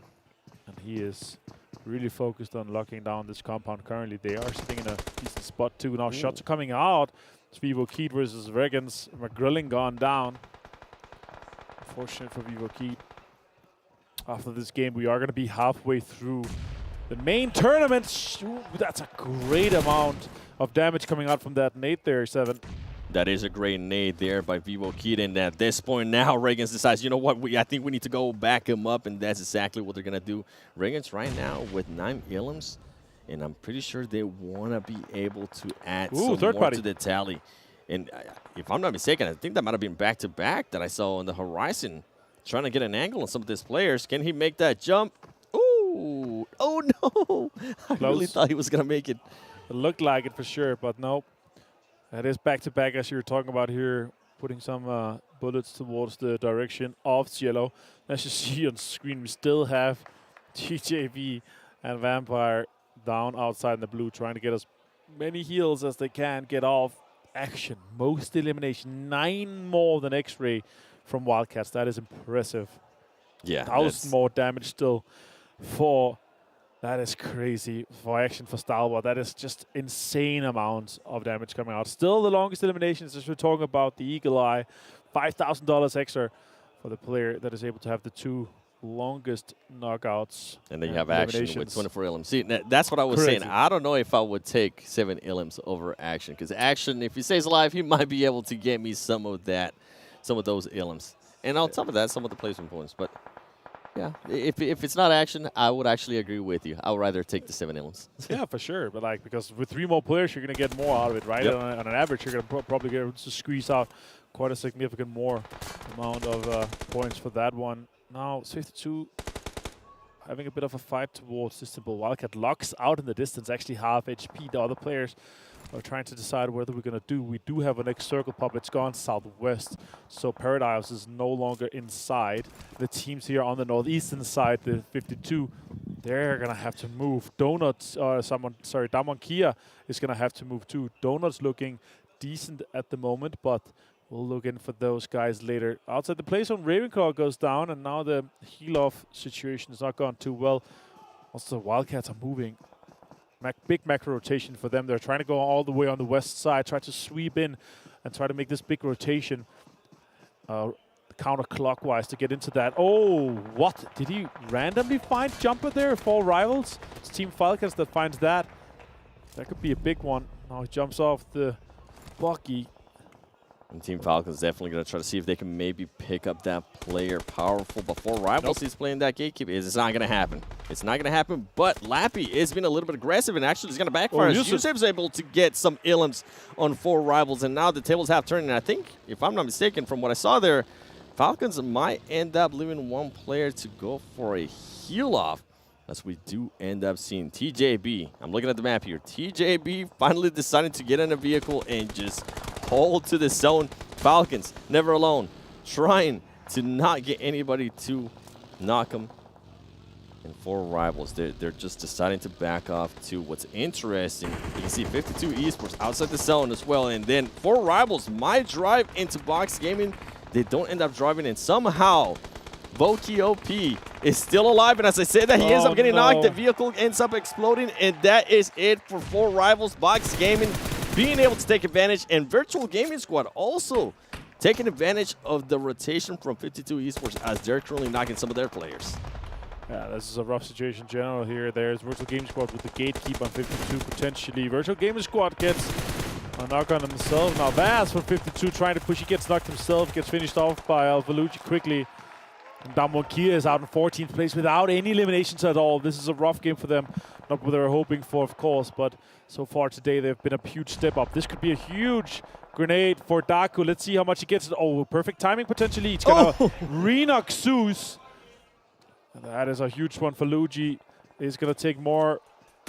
O: And he is really focused on locking down this compound currently. They are sitting in a decent spot too. Now shots are coming out. It's VIVO Keat versus REGAN.S. McGrilling gone down. Unfortunate for VIVO Keat. After this game, we are going to be halfway through the main tournament. Ooh, that's a great amount of damage coming out from that nade there, 7.
P: That is a great nade there by VIVO Keat. And at this point now, REGAN.S decides, you know what, I think we need to go back him up, and that's exactly what they're going to do. REGAN.S right now with 9 ilms. and I'm pretty sure they want to be able to add
O: Ooh,
P: some
O: third
P: more
O: party.
P: to the tally. And if I'm not mistaken, I think that might have been back-to-back that I saw on the horizon, trying to get an angle on some of these players. Can he make that jump? Ooh, oh no! I really thought he was going to make it.
O: It looked like it for sure, but nope. That is back-to-back, as you were talking about here, putting some bullets towards the direction of Cielo. As you see on screen, we still have TJB and Vampire down outside in the blue, trying to get as many heals as they can get off action. Most elimination, 9 more than X-Ray from Wildcats. That is impressive.
P: Yeah,
O: 1,000 more damage still for... That is crazy for action for Stalwart. That is just insane amounts of damage coming out. Still the longest eliminations, as we're talking about the Eagle Eye. $5,000 extra for the player that is able to have the 2 longest knockouts.
P: And then you have action with 24 elims. See, that's what I was saying. I don't know if I would take 7 elims over action, because action, if he stays alive, he might be able to get me some of those elims. And on top of that, some of the placement points. But yeah, if it's not action, I would actually agree with you. I would rather take the 7 elims.
O: Yeah, for sure. But like, because with 3 more players, you're going to get more out of it, right?
P: Yep.
O: On an average, you're going to probably get able to squeeze out quite a significant more amount of points for that one. Now, 52 having a bit of a fight towards this simple Wildcat. Locks out in the distance, actually half HP. The other players are trying to decide whether we're going to do. We do have a next circle pop. It's gone southwest. So Paradise is no longer inside. The teams here on the northeastern side, the 52, they're going to have to move. Damwon Kia is going to have to move too. Donuts looking decent at the moment, but we'll look in for those guys later. Outside the play zone, Ravenclaw goes down, and now the heal-off situation has not gone too well. Also, the Wildcats are moving. Big macro rotation for them. They're trying to go all the way on the west side, try to sweep in and try to make this big rotation counterclockwise to get into that. Oh, what? Did he randomly find Jumper there? 4 rivals? It's Team Falcons that finds that. That could be a big one. Now he jumps off the buggy.
P: And Team Falcons definitely going to try to see if they can maybe pick up that player powerful before Rivals. He's playing that gatekeeper. It's not going to happen. It's not going to happen, but Lappy is being a little bit aggressive and actually is going to backfire. Yusuf's able to get some elims on 4 Rivals, and now the tables have turned. And I think, if I'm not mistaken, from what I saw there, Falcons might end up leaving 1 player to go for a heal-off, as we do end up seeing TJB. I'm looking at the map here. TJB finally deciding to get in a vehicle and just hold to the zone. Falcons, never alone, trying to not get anybody to knock them. And 4 Rivals, they're just deciding to back off to what's interesting. You can see 52 Esports outside the zone as well. And then 4 Rivals might drive into box gaming. They don't end up driving, and somehow Voki is still alive, and as I said that, he ends up getting knocked. The vehicle ends up exploding, and that is it for 4 Rivals. Box Gaming being able to take advantage, and Virtual Gaming Squad also taking advantage of the rotation from 52 Esports as they're currently knocking some of their players.
O: Yeah, this is a rough situation in general here. There's Virtual Gaming Squad with the gatekeep on 52 potentially. Virtual Gaming Squad gets a knock on himself. Now Vaz for 52 trying to push. He gets knocked himself, gets finished off by Alvalucci quickly. And Damwon Kia is out in 14th place without any eliminations at all. This is a rough game for them. Not what they were hoping for, of course, but so far today they've been a huge step up. This could be a huge grenade for Daku. Let's see how much he gets. Oh, perfect timing potentially. It's going to re-knock Zeus. And that is a huge one for Luigi. He's going to take more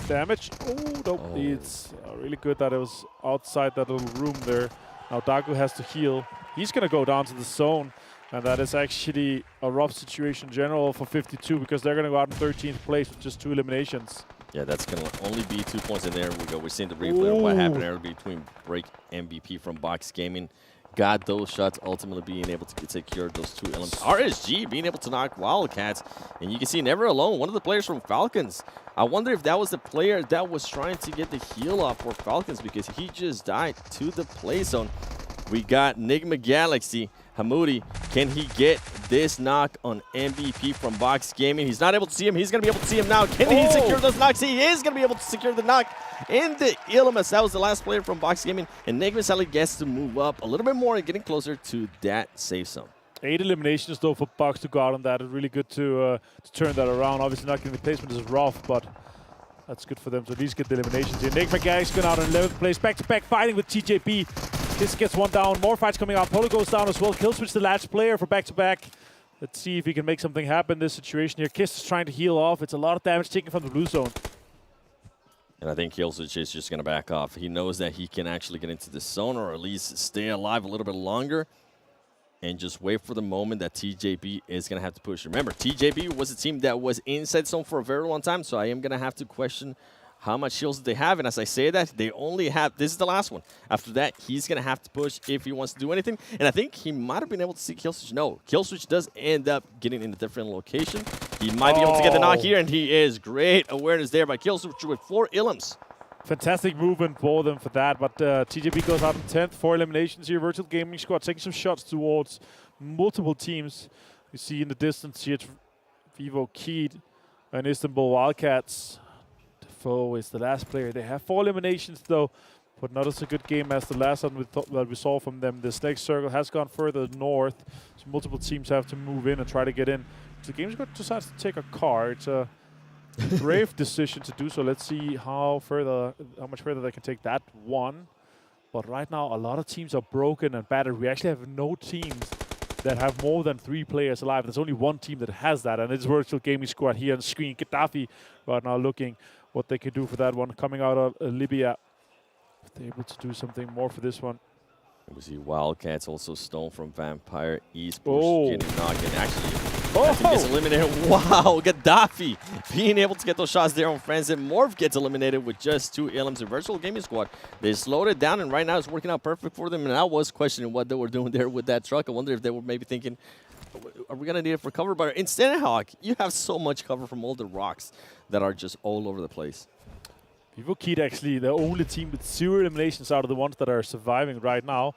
O: damage. Oh, nope. It's really good that it was outside that little room there. Now Daku has to heal. He's going to go down to the zone. And that is actually a rough situation in general for 52 because they're going to go out in 13th place with just 2 eliminations.
P: Yeah, that's going to only be 2 points in there. We go. We're seeing the replay of what happened there between Break MVP from Box Gaming. Got those shots, ultimately being able to secure those 2 elements. RSG being able to knock Wildcats. And you can see Never Alone, one of the players from Falcons. I wonder if that was the player that was trying to get the heal off for Falcons because he just died to the play zone. We got Nigma Galaxy. Hamoudi, can he get this knock on MVP from Box Gaming? He's not able to see him. He's going to be able to see him now. Can he secure those knocks? He is going to be able to secure the knock in the Illimus. That was the last player from Box Gaming. And Nigma Sally gets to move up a little bit more and getting closer to that safe zone.
O: 8 eliminations, though, for Box to go out on that. It's really good to turn that around. Obviously, not getting the placement is rough, but That's good for them to at least get the eliminations here. Nigma Galaxy going out in 11th place. Back-to-back fighting with TJB. Kiss gets one down. More fights coming out. Polo goes down as well. Killswitch the last player for back-to-back. Let's see if he can make something happen in this situation here. Kiss is trying to heal off. It's a lot of damage taken from the blue zone.
P: And I think Killswitch is just going to back off. He knows that he can actually get into the zone or at least stay alive a little bit longer and just wait for the moment that TJB is going to have to push. Remember, TJB was a team that was inside zone for a very long time, so I am going to have to question how much shields they have. And as I say that, they only have, this is the last one. After that, he's going to have to push if he wants to do anything. And I think he might have been able to see Killswitch. No, Killswitch does end up getting in a different location. He might be able to get the knock here, and he is. Great awareness there by Killswitch with 4 Ilums.
O: Fantastic movement for them for that, but TJB goes out in 10th. 4 eliminations here. Virtual Gaming Squad taking some shots towards multiple teams. You see in the distance here, VIVO Keed and Istanbul Wildcats. Defoe is the last player. They have 4 eliminations though, but not as a good game as the last one that we saw from them. This next circle has gone further north, so multiple teams have to move in and try to get in. The Gamers Squad decides to take a car. It's a brave decision to do so. Let's see how much further they can take that one. But right now, a lot of teams are broken and battered. We actually have no teams that have more than 3 players alive. There's only one team that has that, and it's Virtual Gaming Squad here on the screen. Gaddafi right now looking what they could do for that one. Coming out of Libya, if they're able to do something more for this one.
P: We see Wildcats also stone from Vampire Esports getting knocked in. Actually, gets eliminated. Wow, Gaddafi being able to get those shots there on friends. And Morph gets eliminated with just 2 Ilums in Virtual Gaming Squad. They slowed it down, and right now it's working out perfect for them. And I was questioning what they were doing there with that truck. I wonder if they were maybe thinking, are we going to need it for cover? But in Sanhok, you have so much cover from all the rocks that are just all over the place.
O: VIVO Keed actually the only team with 0 eliminations out of the ones that are surviving right now.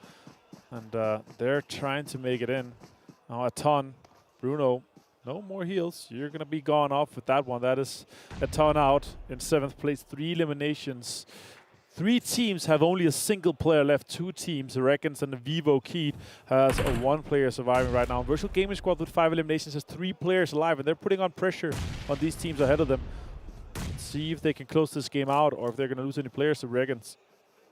O: And they're trying to make it in. Now Aton, Bruno, no more heals. You're going to be gone off with that one. That is Aton out in 7th place. 3 eliminations. 3 teams have only a single player left. 2 teams, the REGAN.S and the VIVO Keed, has a 1 player surviving right now. Virtual Gaming Squad with 5 eliminations has 3 players alive, and they're putting on pressure on these teams ahead of them. Let's see if they can close this game out or if they're going to lose any players to REGAN.S.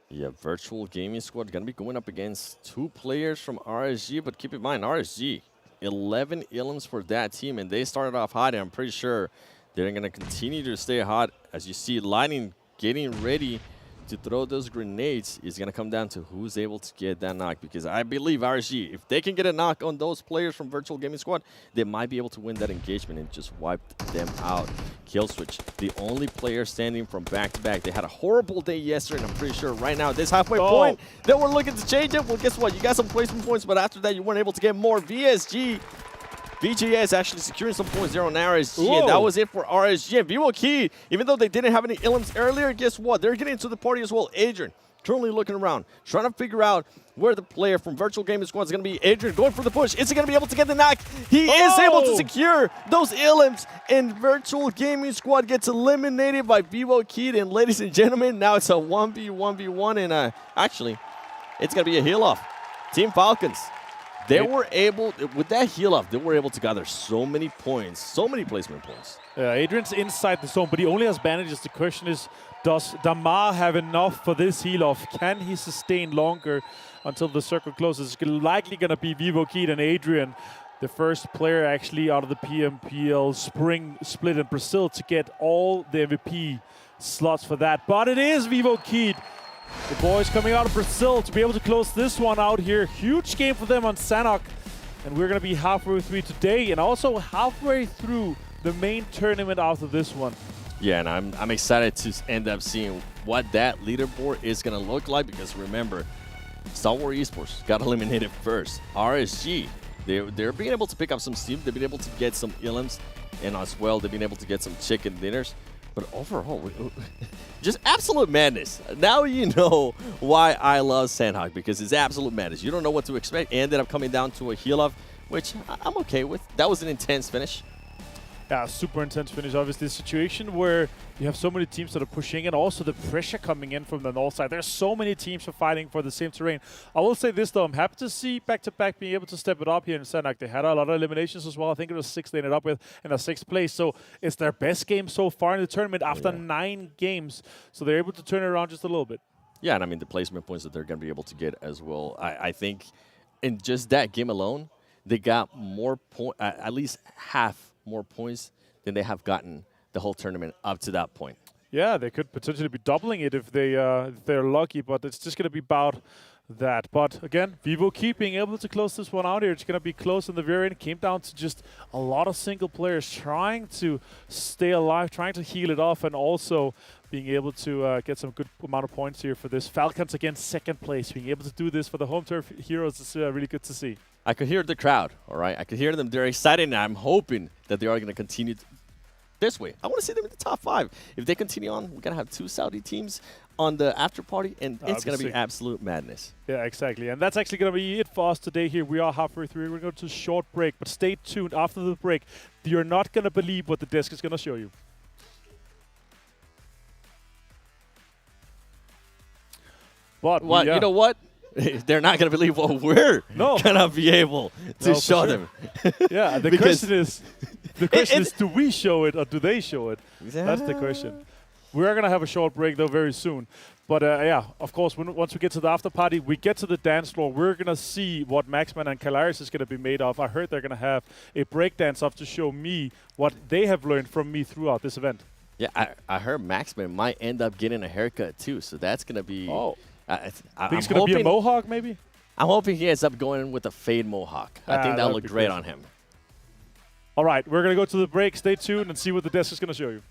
P: Yeah, Virtual Gaming Squad going to be going up against 2 players from RSG, but keep in mind, RSG, 11 Ilums for that team, and they started off hot, and I'm pretty sure they're going to continue to stay hot. As you see, Lightning getting ready to throw those grenades is going to come down to who's able to get that knock, because I believe RSG, if they can get a knock on those players from Virtual Gaming Squad, they might be able to win that engagement and just wipe them out. Killswitch, the only player standing from back-to-back. They had a horrible day yesterday, and I'm pretty sure right now at this halfway point, they were looking to change it. Well, guess what? You got some placement points, but after that, you weren't able to get more. VGS actually securing some points there on RSG, and that was it for RSG. And VIVO Keed, even though they didn't have any Ilums earlier, guess what? They're getting into the party as well. Adrian, currently looking around, trying to figure out where the player from Virtual Gaming Squad is going to be. Adrian going for the push. Is he going to be able to get the knock? He is able to secure those Ilums, and Virtual Gaming Squad gets eliminated by VIVO Keed. And ladies and gentlemen, now it's a 1v1v1, and actually, it's going to be a heal-off. Team Falcons. They were able, with that heal off, they were able to gather so many points, so many placement points.
O: Adrian's inside the zone, but he only has bandages. The question is, does Damar have enough for this heal off? Can he sustain longer until the circle closes? It's likely going to be VIVO Keed and Adrian, the first player actually out of the PMPL Spring Split in Brazil to get all the MVP slots for that. But it is VIVO Keed. The boys coming out of Brazil to be able to close this one out here. Huge game for them on Sanhok. And we're going to be halfway through today and also halfway through the main tournament after this one.
P: Yeah, and I'm excited to end up seeing what that leaderboard is going to look like, because remember, Stalwart Esports got eliminated first. RSG, they're being able to pick up some steam. They've been able to get some Ilums, and as well, they've been able to get some chicken dinners. But overall, just absolute madness. Now you know why I love Sanhok, because it's absolute madness. You don't know what to expect. It ended up coming down to a heal-off, which I'm okay with. That was an intense finish.
O: Yeah, super intense finish. Obviously, a situation where you have so many teams that are pushing and also the pressure coming in from the north side. There's so many teams fighting for the same terrain. I will say this, though. I'm happy to see back-to-back being able to step it up here in Sanhok. They had a lot of eliminations as well. I think it was 6 they ended up with in a 6th place. So it's their best game so far in the tournament after 9 games. So they're able to turn it around just a little bit.
P: Yeah, and I mean, the placement points that they're going to be able to get as well. I think in just that game alone, they got more at least half more points than they have gotten the whole tournament up to that point.
O: Yeah, they could potentially be doubling it if they're lucky, but it's just going to be about that. But again, VIVO keep being able to close this one out here. It's going to be close in the very end. Came down to just a lot of single players trying to stay alive, trying to heal it off, and also being able to get some good amount of points here for this. Falcons again, 2nd place. Being able to do this for the home turf heroes is really good to see.
P: I could hear the crowd, all right? I could hear them. They're excited, and I'm hoping that they are going to continue this way. I want to see them in the top 5. If they continue on, we're going to have 2 Saudi teams on the after party, and it's going to be absolute madness.
O: Yeah, exactly. And that's actually going to be it for us today here. We are halfway through. We're going to go to a short break, but stay tuned after the break. You're not going to believe what the desk is going to show you. But
P: well, you know what? They're not going to believe what we're going to be able to show them.
O: Yeah, the question is, do we show it or do they show it? That's the question. We are going to have a short break, though, very soon. But yeah, of course, once we get to the after party, we get to the dance floor. We're going to see what Maxman and Kalaris is going to be made of. I heard they're going to have a breakdance up to show me what they have learned from me throughout this event.
P: Yeah, I heard Maxman might end up getting a haircut, too. So that's going to be...
O: Oh. I think it's going to be a mohawk, maybe?
P: I'm hoping he ends up going with a fade mohawk. I think that'll look great on him.
O: All right, we're going to go to the break. Stay tuned and see what the desk is going to show you.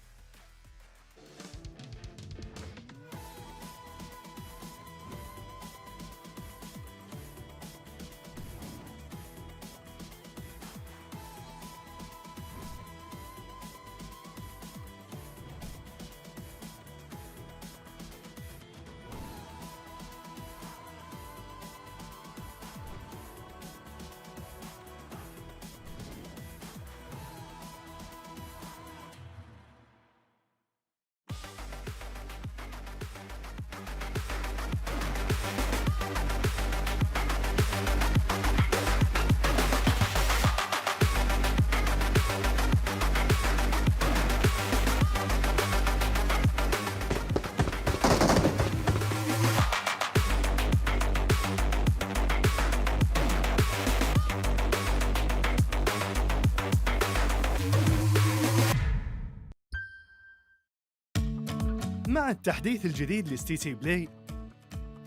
O: مع التحديث الجديد لستيتي بلاي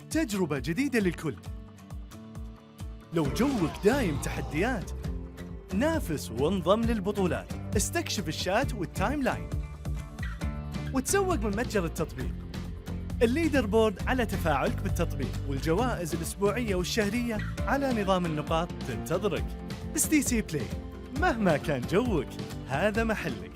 O: تجربة جديدة للكل. لو جوك دايم تحديات نافس وانضم للبطولات. استكشف الشات والتايم لاين وتسوق من متجر التطبيق. الليدر بورد على تفاعلك بالتطبيق والجوائز الأسبوعية والشهرية على نظام النقاط تنتظرك. ستيتي بلاي مهما كان جوك هذا محلك.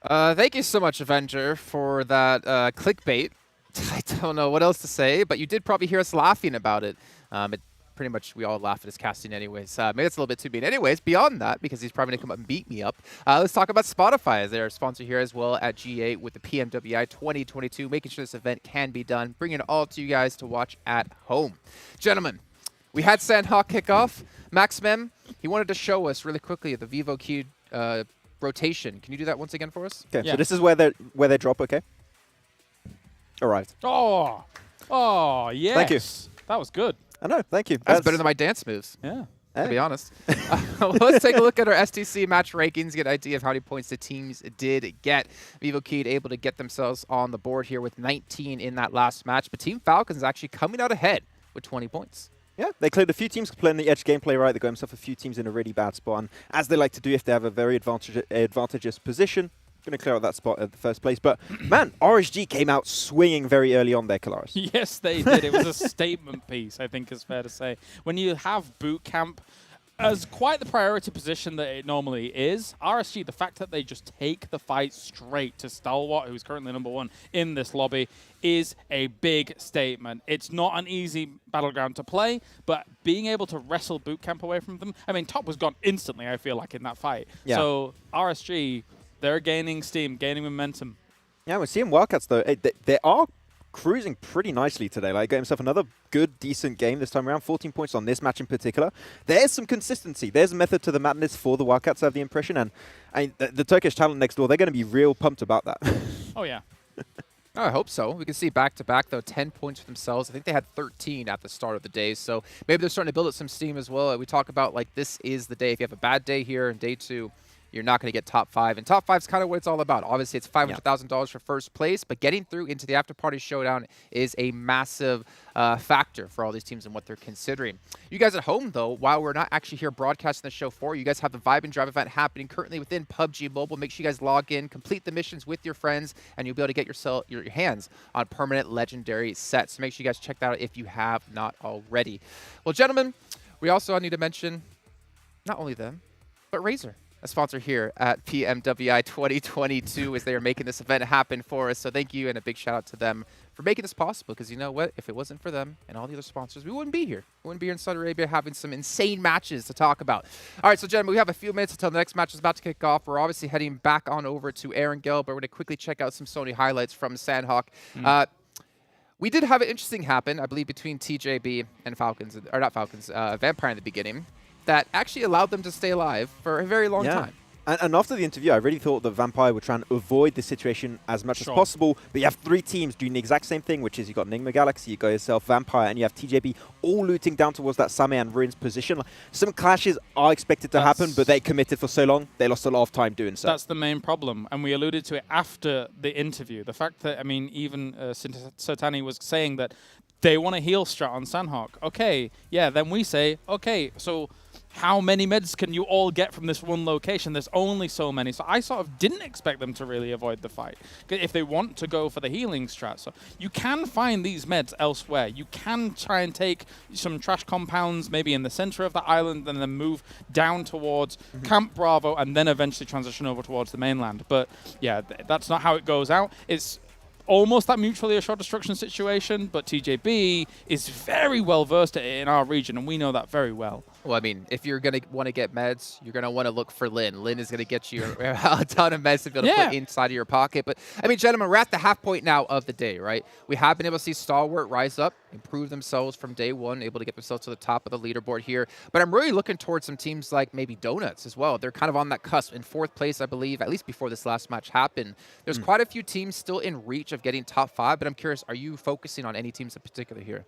K: Thank you so much, Avenger, for that clickbait. I don't know what else to say, but you did probably hear us laughing about it. Pretty much we all laugh at his casting anyways. Maybe it's a little bit too mean. Anyways, beyond that, because he's probably going to come up and beat me up, let's talk about Spotify as their sponsor here as well at G8 with the PMWI 2022, making sure this event can be done, bringing it all to you guys to watch at home. Gentlemen, we had Sanhok kick off. Maximem, he wanted to show us really quickly the VIVO key rotation. Can you do that once again for us?
M: Okay, so this is where they drop, okay? Arrived.
N: Oh, yes.
M: Thank you.
N: That was good.
M: I know, thank you.
K: That's better than my dance moves.
N: Yeah.
K: To be honest. Let's take a look at our STC match rankings, get an idea of how many points the teams did get. VIVO Key able to get themselves on the board here with 19 in that last match, but Team Falcons actually coming out ahead with 20 points.
M: Yeah, they cleared a few teams playing the edge gameplay right. They got themselves a few teams in a really bad spot, and as they like to do if they have a very advantageous position, going to clear out that spot at the first place. But man, RSG came out swinging very early on there, Kalaris.
N: Yes, they did. It was a statement piece, I think is fair to say. When you have boot camp as quite the priority position that it normally is, RSG, the fact that they just take the fight straight to Stalwart, who's currently #1 in this lobby, is a big statement. It's not an easy battleground to play, but being able to wrestle boot camp away from them, I mean, top was gone instantly, I feel like, in that fight.
M: Yeah.
N: So RSG, they're gaining steam, gaining momentum.
M: Yeah, we're seeing Wildcats, though. They are cruising pretty nicely today. Like, got himself another good, decent game this time around. 14 points on this match in particular. There's some consistency. There's a method to the madness for the Wildcats, I have the impression. And the Turkish talent next door, they're going to be real pumped about that.
N: Oh, yeah.
K: Oh, I hope so. We can see back-to-back, though, 10 points for themselves. I think they had 13 at the start of the day, so maybe they're starting to build up some steam as well. We talk about, like, this is the day. If you have a bad day here in day 2, you're not going to get top 5. And top 5 is kind of what it's all about. Obviously, it's $500,000 for first place, but getting through into the AfterParty Showdown is a massive factor for all these teams and what they're considering. You guys at home, though, while we're not actually here broadcasting the show for you, guys have the Vibe and Drive event happening currently within PUBG Mobile. Make sure you guys log in, complete the missions with your friends, and you'll be able to get your hands on permanent legendary sets. So make sure you guys check that out if you have not already. Well, gentlemen, we also need to mention not only them, but Razer, a sponsor here at PMWI 2022, as they are making this event happen for us. So thank you, and a big shout out to them for making this possible, because you know what? If it wasn't for them and all the other sponsors, we wouldn't be here. We wouldn't be here in Saudi Arabia having some insane matches to talk about. All right, so gentlemen, we have a few minutes until the next match is about to kick off. We're obviously heading back on over to Erangel, but we're going to quickly check out some Sony highlights from Sanhok. We did have an interesting happen, I believe, between TJB and Falcons, or not Falcons, Vampire in the beginning, that actually allowed them to stay alive for a very long time.
M: And after the interview, I really thought that Vampire would try and avoid the situation as much as possible. But you have 3 teams doing the exact same thing, which is you've got Nigma Galaxy, you got yourself Vampire, and you have TJB all looting down towards that Same and Ruins position. Some clashes are expected to happen, but they committed for so long, they lost a lot of time doing so.
N: That's the main problem, and we alluded to it after the interview. The fact that, I mean, even Sotani was saying that they want a heal strat on Sanhok. Okay, yeah, then we say, okay, so how many meds can you all get from this one location? There's only so many. So I sort of didn't expect them to really avoid the fight if they want to go for the healing strat. So you can find these meds elsewhere. You can try and take some trash compounds maybe in the center of the island and then move down towards Camp Bravo and then eventually transition over towards the mainland. But yeah, that's not how it goes out. It's almost that mutually assured destruction situation, but TJB is very well versed in our region, and we know that very well.
K: Well, I mean, if you're going to want to get meds, you're going to want to look for Lin. Lin is going to get you a ton of meds to be able to put inside of your pocket. But, I mean, gentlemen, we're at the half point now of the day, right? We have been able to see Stalwart rise up, improve themselves from day 1, able to get themselves to the top of the leaderboard here. But I'm really looking towards some teams like maybe Donuts as well. They're kind of on that cusp in 4th place, I believe, at least before this last match happened. There's quite a few teams still in reach of getting top 5, but I'm curious, are you focusing on any teams in particular here?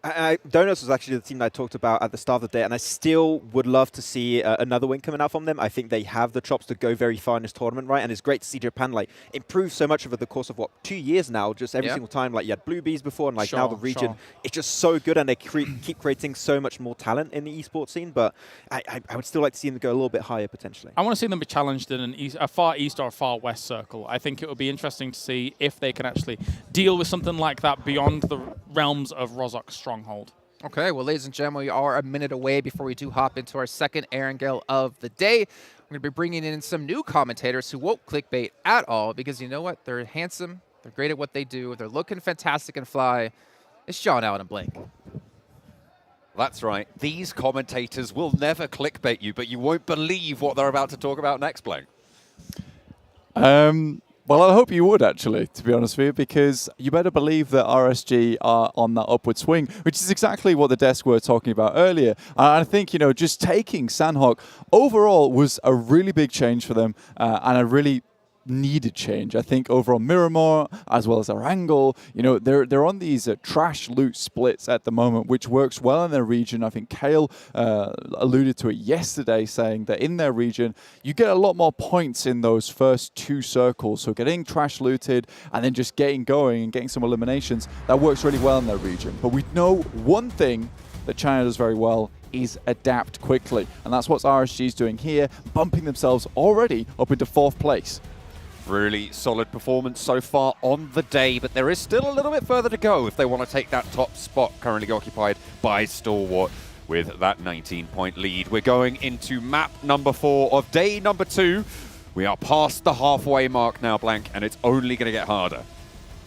M: Donuts was actually the team that I talked about at the start of the day, and I still would love to see another win coming out from them. I think they have the chops to go very far in this tournament, right? And it's great to see Japan like improve so much over the course of 2 years now. Just every single time, like you had Blue Bees before, and like now the region, it's just so good, and they keep creating so much more talent in the esports scene. But I would still like to see them go a little bit higher potentially.
N: I want to see them be challenged in a far east or a far west circle. I think it would be interesting to see if they can actually deal with something like that beyond the realms of Rozok's stronghold.
K: Okay, well, ladies and gentlemen, we are a minute away before we do hop into our second Erangel of the day. going to be bringing in some new commentators who won't clickbait at all because you know what? They're handsome. They're great at what they do. They're looking fantastic and fly. It's John, Allen, and Blake.
B: That's right. These commentators will never clickbait you, but you won't believe what they're about to talk about next, Blake.
O: Well, I hope you would, actually, to be honest with you, because you better believe that RSG are on that upward swing, which is exactly what the desk were talking about earlier. I think, you know, just taking Sanhok overall was a really big change for them and a really needed change. I think overall Miramar as well as Erangel, you know, they're on these trash loot splits at the moment, which works well in their region. I think Kale alluded to it yesterday, saying that in their region you get a lot more points in those first 2 circles. So getting trash looted and then just getting going and getting some eliminations, that works really well in their region. But we know one thing that China does very well is adapt quickly, and that's what RSG is doing here, bumping themselves already up into 4th place.
B: Really solid performance so far on the day, but there is still a little bit further to go if they want to take that top spot currently occupied by Stalwart with that 19-point lead. We're going into map number 4 of day number 2. We are past the halfway mark now, Blank, and it's only going to get harder.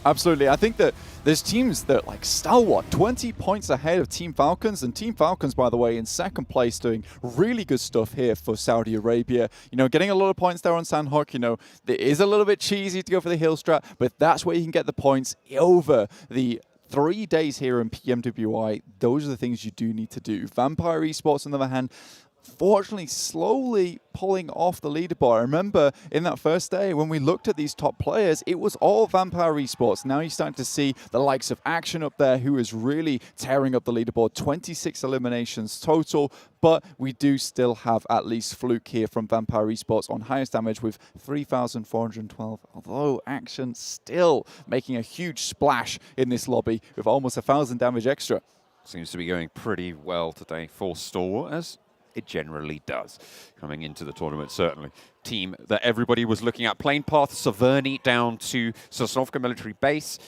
O: Absolutely. I think that there's teams that like Stalwart, 20 points ahead of Team Falcons. And Team Falcons, by the way, in 2nd place, doing really good stuff here for Saudi Arabia. You know, getting a lot of points there on Sanhok. You know, it is a little bit cheesy to go for the hill strat, but that's where you can get the points over the 3 days here in PMWI. Those are the things you do need to do. Vampire Esports, on the other hand, fortunately slowly pulling off the leaderboard. I remember in that first day when we looked at these top players, it was all Vampire Esports. Now you're starting to see the likes of Action up there, who is really tearing up the leaderboard. 26 eliminations total, but we do still have at least Fluke here from Vampire Esports on highest damage with 3,412, although Action still making a huge splash in this lobby with almost 1,000 damage extra.
B: Seems to be going pretty well today for Stalwart, as it generally does coming into the tournament, certainly. Team that everybody was looking at, plane path Severny down to Sosnovka military base,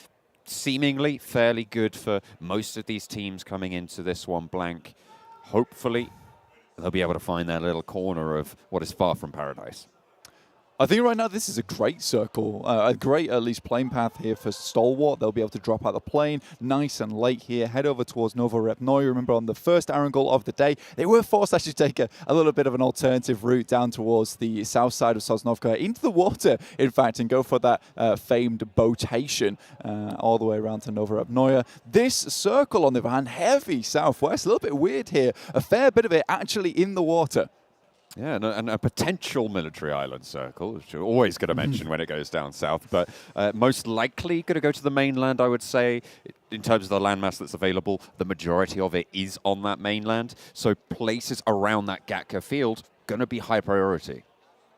B: seemingly fairly good for most of these teams coming into this one, Blank. Hopefully they'll be able to find that little corner of what is far from paradise.
O: I think right now this is a great circle, a great at least plane path here for Stalwart. They'll be able to drop out the plane nice and late here, head over towards Novorepnoye. Remember on the first Erangel of the day, they were forced to actually take a little bit of an alternative route down towards the south side of Sosnovka, into the water, in fact, and go for that famed boatation all the way around to Novorepnoye. This circle, on the other hand, heavy southwest, a little bit weird here, a fair bit of it actually in the water.
B: Yeah, and a potential military island circle, which you're always going to mention when it goes down south, but most likely going to go to the mainland, I would say. In terms of the landmass that's available, the majority of it is on that mainland, so places around that Gatka field going to be high priority.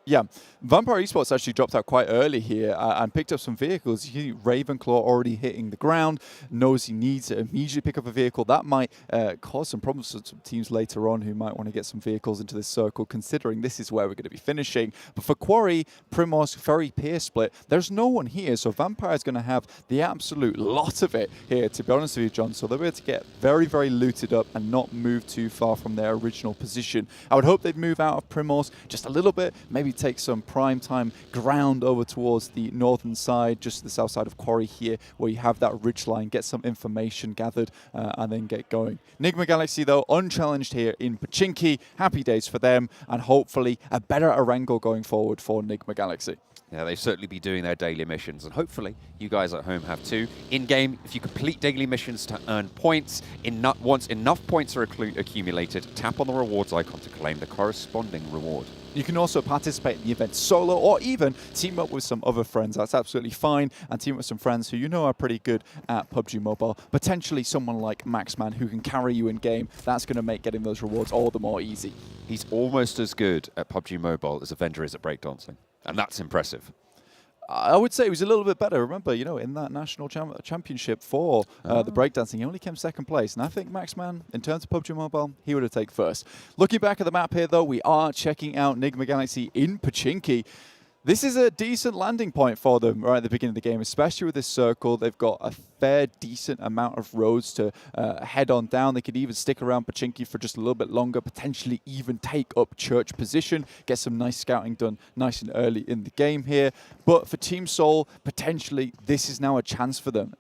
O: Yeah, Vampire Esports actually dropped out quite early here and picked up some vehicles. You see Ravenclaw already hitting the ground, knows he needs to immediately pick up a vehicle. That might cause some problems for some teams later on who might want to get some vehicles into this circle, considering this is where we're going to be finishing. But for Quarry, Primos, Ferry Pier split, there's no one here, so Vampire is going to have the absolute lot of it here, to be honest with you, John. So they'll be able to get very, very looted up and not move too far from their original position. I would hope they'd move out of Primos just a little bit, maybe take some prime time ground over towards the northern side, just the south side of Quarry here, where you have that ridge line, get some information gathered, and then get going. Nigma Galaxy, though, unchallenged here in Pachinki. Happy days for them, and hopefully a better Erangel going forward for Nigma Galaxy.
B: Yeah, they'll certainly be doing their daily missions, and hopefully you guys at home have too. In-game, if you complete daily missions to earn points, once enough points are accumulated, tap on the rewards icon to claim the corresponding reward.
O: You can also participate in the event solo or even team up with some other friends. That's absolutely fine. And team up with some friends who you know are pretty good at PUBG Mobile. Potentially someone like Maxman who can carry you in game. That's going to make getting those rewards all the more easy.
B: He's almost as good at PUBG Mobile as Avenger is at breakdancing. And that's impressive.
O: I would say he was a little bit better. Remember, you know, in that national championship for the breakdancing, he only came second place. And I think Maxman, in terms of PUBG Mobile, he would have taken first. Looking back at the map here, though, we are checking out Nigma Galaxy in Pachinki.
U: This is a decent landing point for them right at the beginning of the game, especially with this circle. They've got a fair, decent amount of roads to head on down. They could even stick around Pachinki for just a little bit longer, potentially even take up church position, get some nice scouting done nice and early in the game here. But for Team Seoul, potentially this is now a chance for them.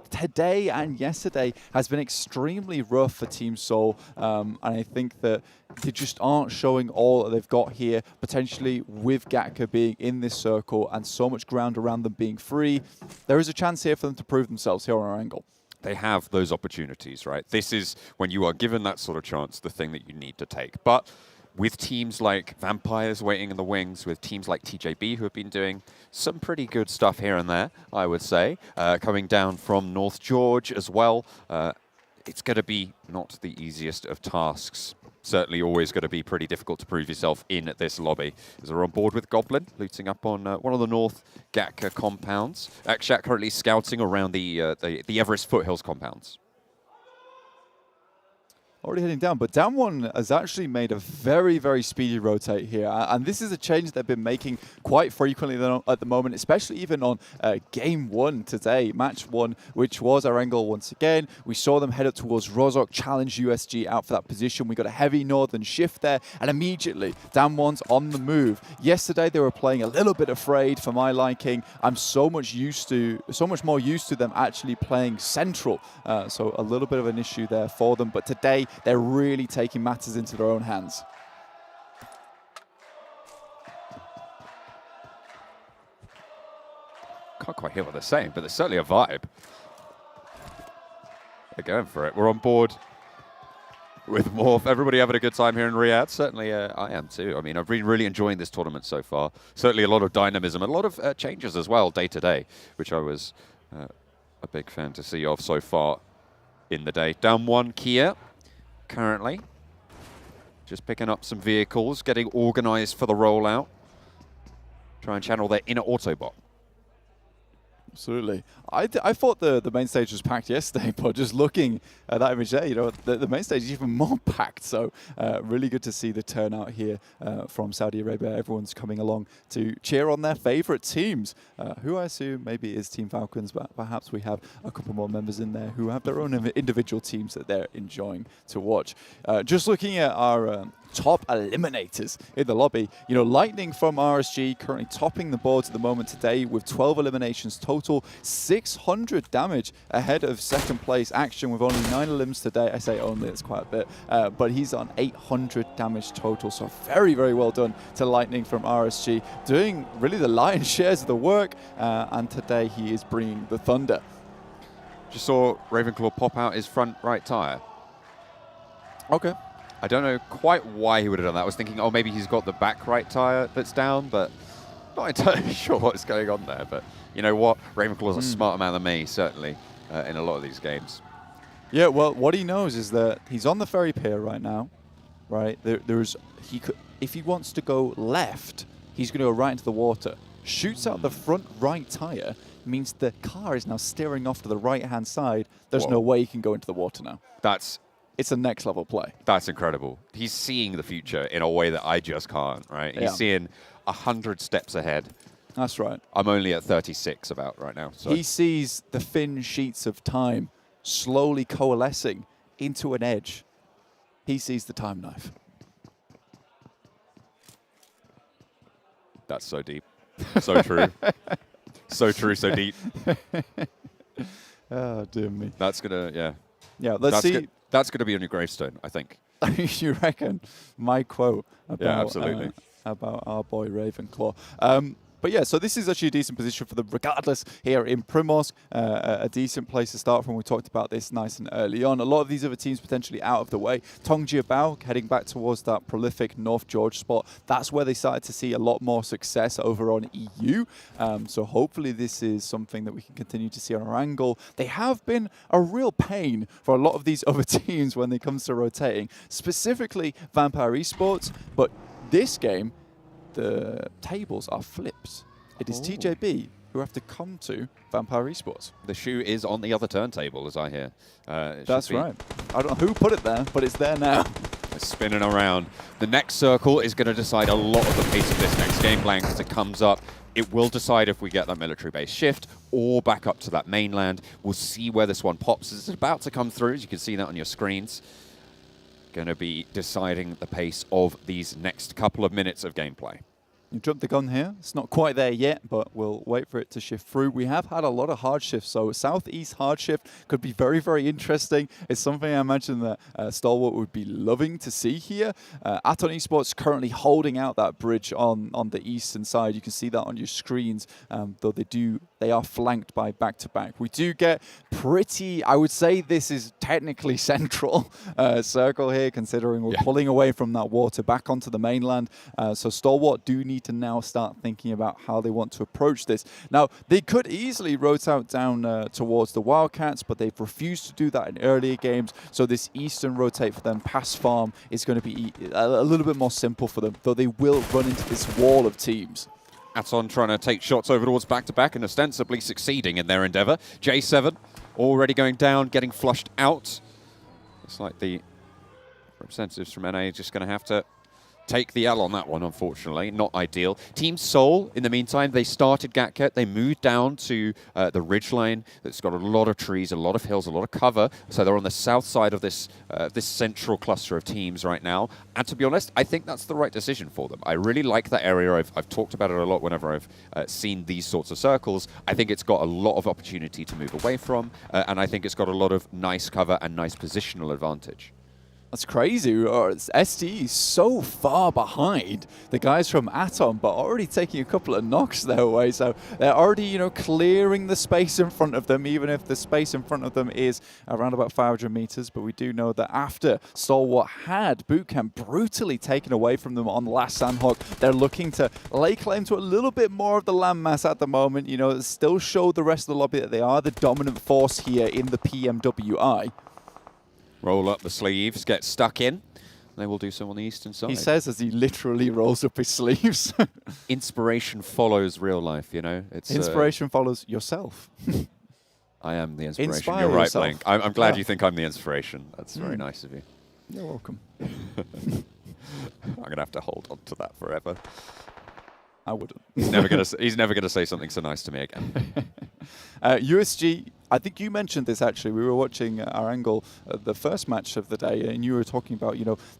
U: Today and yesterday has been extremely rough for Team Seoul, and I think that they just aren't showing all that they've got here, potentially with Gatka being in this circle and so much ground around them being free. There is a chance here for them to prove themselves here on Erangel.
V: They have those opportunities, right? This is, when you are given that sort of chance, the thing that you need to take. But with teams like Vampires waiting in the wings, with teams like TJB who have been doing some pretty good stuff here and there, I would say, coming down from North George as well, it's going to be not the easiest of tasks. Certainly always going to be pretty difficult to prove yourself in this lobby. As we're on board with Goblin, looting up on one of the North Gatka compounds. Akshat currently scouting around the Everest Foothills compounds.
U: Already heading down, but down one has actually made a very, very speedy rotate here. And this is a change they've been making quite frequently at the moment, especially even on game one today, match one, which was Erangel once again. We saw them head up towards Rozhok, challenge USG out for that position. We got a heavy northern shift there, and immediately down one's on the move. Yesterday they were playing a little bit afraid for my liking. I'm so much more used to them actually playing central. So a little bit of an issue there for them, but today they're really taking matters into their own hands.
V: Can't quite hear what they're saying, but there's certainly a vibe. They're going for it. We're on board with Morph. Everybody having a good time here in Riyadh. Certainly I am too. I mean, I've been really enjoying this tournament so far. Certainly a lot of dynamism and a lot of changes as well day to day, which I was a big fan to see of so far in the day. Down one, Kia. Currently, just picking up some vehicles, getting organized for the rollout. Try and channel their inner Autobot.
U: Absolutely. I thought the main stage was packed yesterday, but just looking at that image there, you know, the main stage is even more packed. So really good to see the turnout here from Saudi Arabia. Everyone's coming along to cheer on their favorite teams, who I assume maybe is Team Falcons, but perhaps we have a couple more members in there who have their own individual teams that they're enjoying to watch. Just looking at our top eliminators in the lobby. You know, Lightning from RSG currently topping the boards at the moment today with 12 eliminations total, 600 damage ahead of second place Action with only 9 elims today. I say only, it's quite a bit, but he's on 800 damage total. So very, very well done to Lightning from RSG, doing really the lion's shares of the work, and today he is bringing the thunder.
V: Just saw Ravenclaw pop out his front right tire.
U: Okay.
V: I don't know quite why he would have done that. I was thinking, oh, maybe he's got the back right tire that's down, but not entirely sure what's going on there. But you know what? Ravenclaw's a smarter man than me, certainly, in a lot of these games.
U: Yeah, well, what he knows is that he's on the ferry pier right now, right? If he wants to go left, he's going to go right into the water. Shoots out the front right tire, means the car is now steering off to the right-hand side. There's no way he can go into the water now. It's a next level play.
V: That's incredible. He's seeing the future in a way that I just can't, right? He's seeing 100 steps ahead.
U: That's right.
V: I'm only at 36 about right now. So.
U: He sees the thin sheets of time slowly coalescing into an edge. He sees the time knife.
V: That's so deep. So true. So true, so deep.
U: Oh, dear me.
V: That's going to, yeah.
U: Yeah, let's see.
V: That's going to be on your gravestone, I think.
U: You reckon? My quote about, about our boy Ravenclaw. But yeah, so this is actually a decent position for them regardless here in Primorsk. A decent place to start from. We talked about this nice and early on. A lot of these other teams potentially out of the way. Tongjiabao heading back towards that prolific North George spot. That's where they started to see a lot more success over on EU. So hopefully this is something that we can continue to see on Erangel. They have been a real pain for a lot of these other teams when it comes to rotating, specifically Vampire Esports. But this game, the tables are flips. It is TJB who have to come to Vampire Esports.
V: The shoe is on the other turntable, as I hear.
U: That's right. I don't know who put it there, but it's there now.
V: We're spinning around. The next circle is going to decide a lot of the pace of this next game plan as it comes up. It will decide if we get that military base shift or back up to that mainland. We'll see where this one pops. It's about to come through, as you can see that on your screens. Going to be deciding the pace of these next couple of minutes of gameplay.
U: You jumped the gun here. It's not quite there yet, but we'll wait for it to shift through. We have had a lot of hard shifts, so southeast hard shift could be very, very interesting. It's something I imagine that Stalwart would be loving to see here. Aton Esports currently holding out that bridge on the eastern side. You can see that on your screens, though they are flanked by back-to-back. We do get pretty, I would say this is technically central circle here, considering we're pulling away from that water back onto the mainland. So Stalwart do need to now start thinking about how they want to approach this. Now, they could easily rotate down towards the Wildcats, but they've refused to do that in earlier games. So this eastern rotate for them past farm is going to be a little bit more simple for them, though they will run into this wall of teams.
V: Aton trying to take shots over towards back-to-back and ostensibly succeeding in their endeavor. J7 already going down, getting flushed out. Looks like the representatives from NA just going to have to take the L on that one, unfortunately. Not ideal. Team Seoul, in the meantime, they started Gatket. They moved down to the ridgeline that's got a lot of trees, a lot of hills, a lot of cover. So they're on the south side of this this central cluster of teams right now. And to be honest, I think that's the right decision for them. I really like that area. I've talked about it a lot whenever I've seen these sorts of circles. I think it's got a lot of opportunity to move away from, and I think it's got a lot of nice cover and nice positional advantage.
U: That's crazy. STE is so far behind the guys from Aton, but already taking a couple of knocks their way. So they're already, clearing the space in front of them, even if the space in front of them is around about 500 meters. But we do know that after Stalwart had Bootcamp brutally taken away from them on the last Sanhok, they're looking to lay claim to a little bit more of the landmass at the moment. Still show the rest of the lobby that they are the dominant force here in the PMWI.
V: Roll up the sleeves, get stuck in. They will do so on the eastern side.
U: He says as he literally rolls up his sleeves.
V: Inspiration follows real life, It's
U: inspiration follows yourself.
V: I am the inspiration.
U: Inspire
V: You're right,
U: yourself.
V: Blink. I'm glad you think I'm the inspiration. That's very nice of you.
U: You're welcome.
V: I'm going to have to hold on to that forever.
U: I wouldn't.
V: He's never gonna say something so nice to me again.
U: USG, I think you mentioned this actually. We were watching Erangel, the first match of the day, and you were talking about,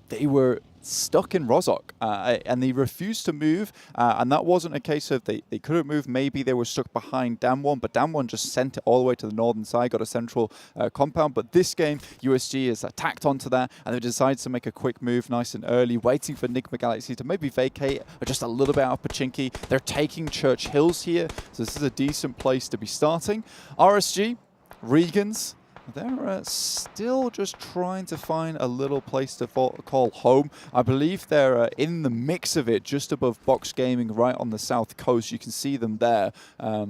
U: they were stuck in Rozhok and they refused to move. And that wasn't a case of they couldn't move. Maybe they were stuck behind Damwon, but Damwon just sent it all the way to the northern side, got a central compound. But this game, USG has attacked onto that and they decided to make a quick move nice and early, waiting for Nigma Galaxy to maybe vacate just a little bit out of Pachinki. They're taking Church Hills here, so this is a decent place to be starting. RSG, REGAN.S, they're still just trying to find a little place to call home. I believe they're in the mix of it, just above Box Gaming, right on the south coast. You can see them there,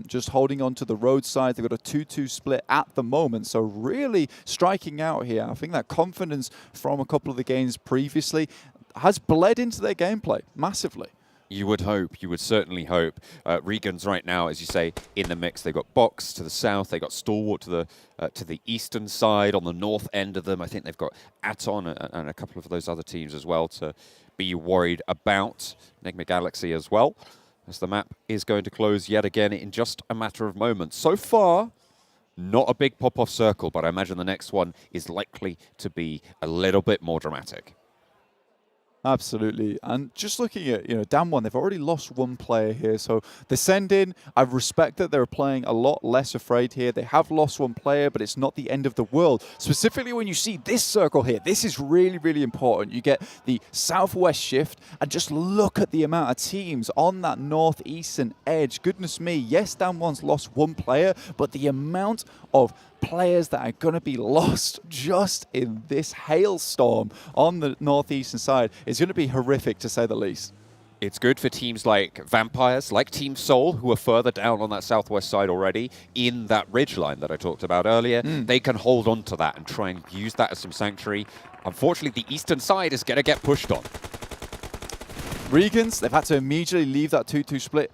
U: just holding on to the roadside. They've got a 2-2 split at the moment, so really striking out here. I think that confidence from a couple of the games previously has bled into their gameplay massively.
V: You would hope. You would certainly hope. REGAN.S right now, as you say, in the mix. They've got Box to the south. They've got Stalwart to the eastern side. On the north end of them, I think they've got Aton and a couple of those other teams as well to be worried about. Nigma Galaxy as well, as the map is going to close yet again in just a matter of moments. So far, not a big pop-off circle, but I imagine the next one is likely to be a little bit more dramatic.
U: Absolutely. And just looking at, Damwon, they've already lost one player here. So they send in, I respect that they're playing a lot less afraid here. They have lost one player, but it's not the end of the world. Specifically when you see this circle here, this is really, really important. You get the southwest shift and just look at the amount of teams on that northeastern edge. Goodness me, yes, Damwon's lost one player, but the amount of players that are going to be lost just in this hailstorm on the northeastern side is going to be horrific, to say the least.
V: It's good for teams like Vampires, like Team Seoul, who are further down on that southwest side already in that ridgeline that I talked about earlier. They can hold on to that and try and use that as some sanctuary. Unfortunately, the eastern side is going to get pushed on.
U: REGAN.S, they've had to immediately leave that 2-2 split,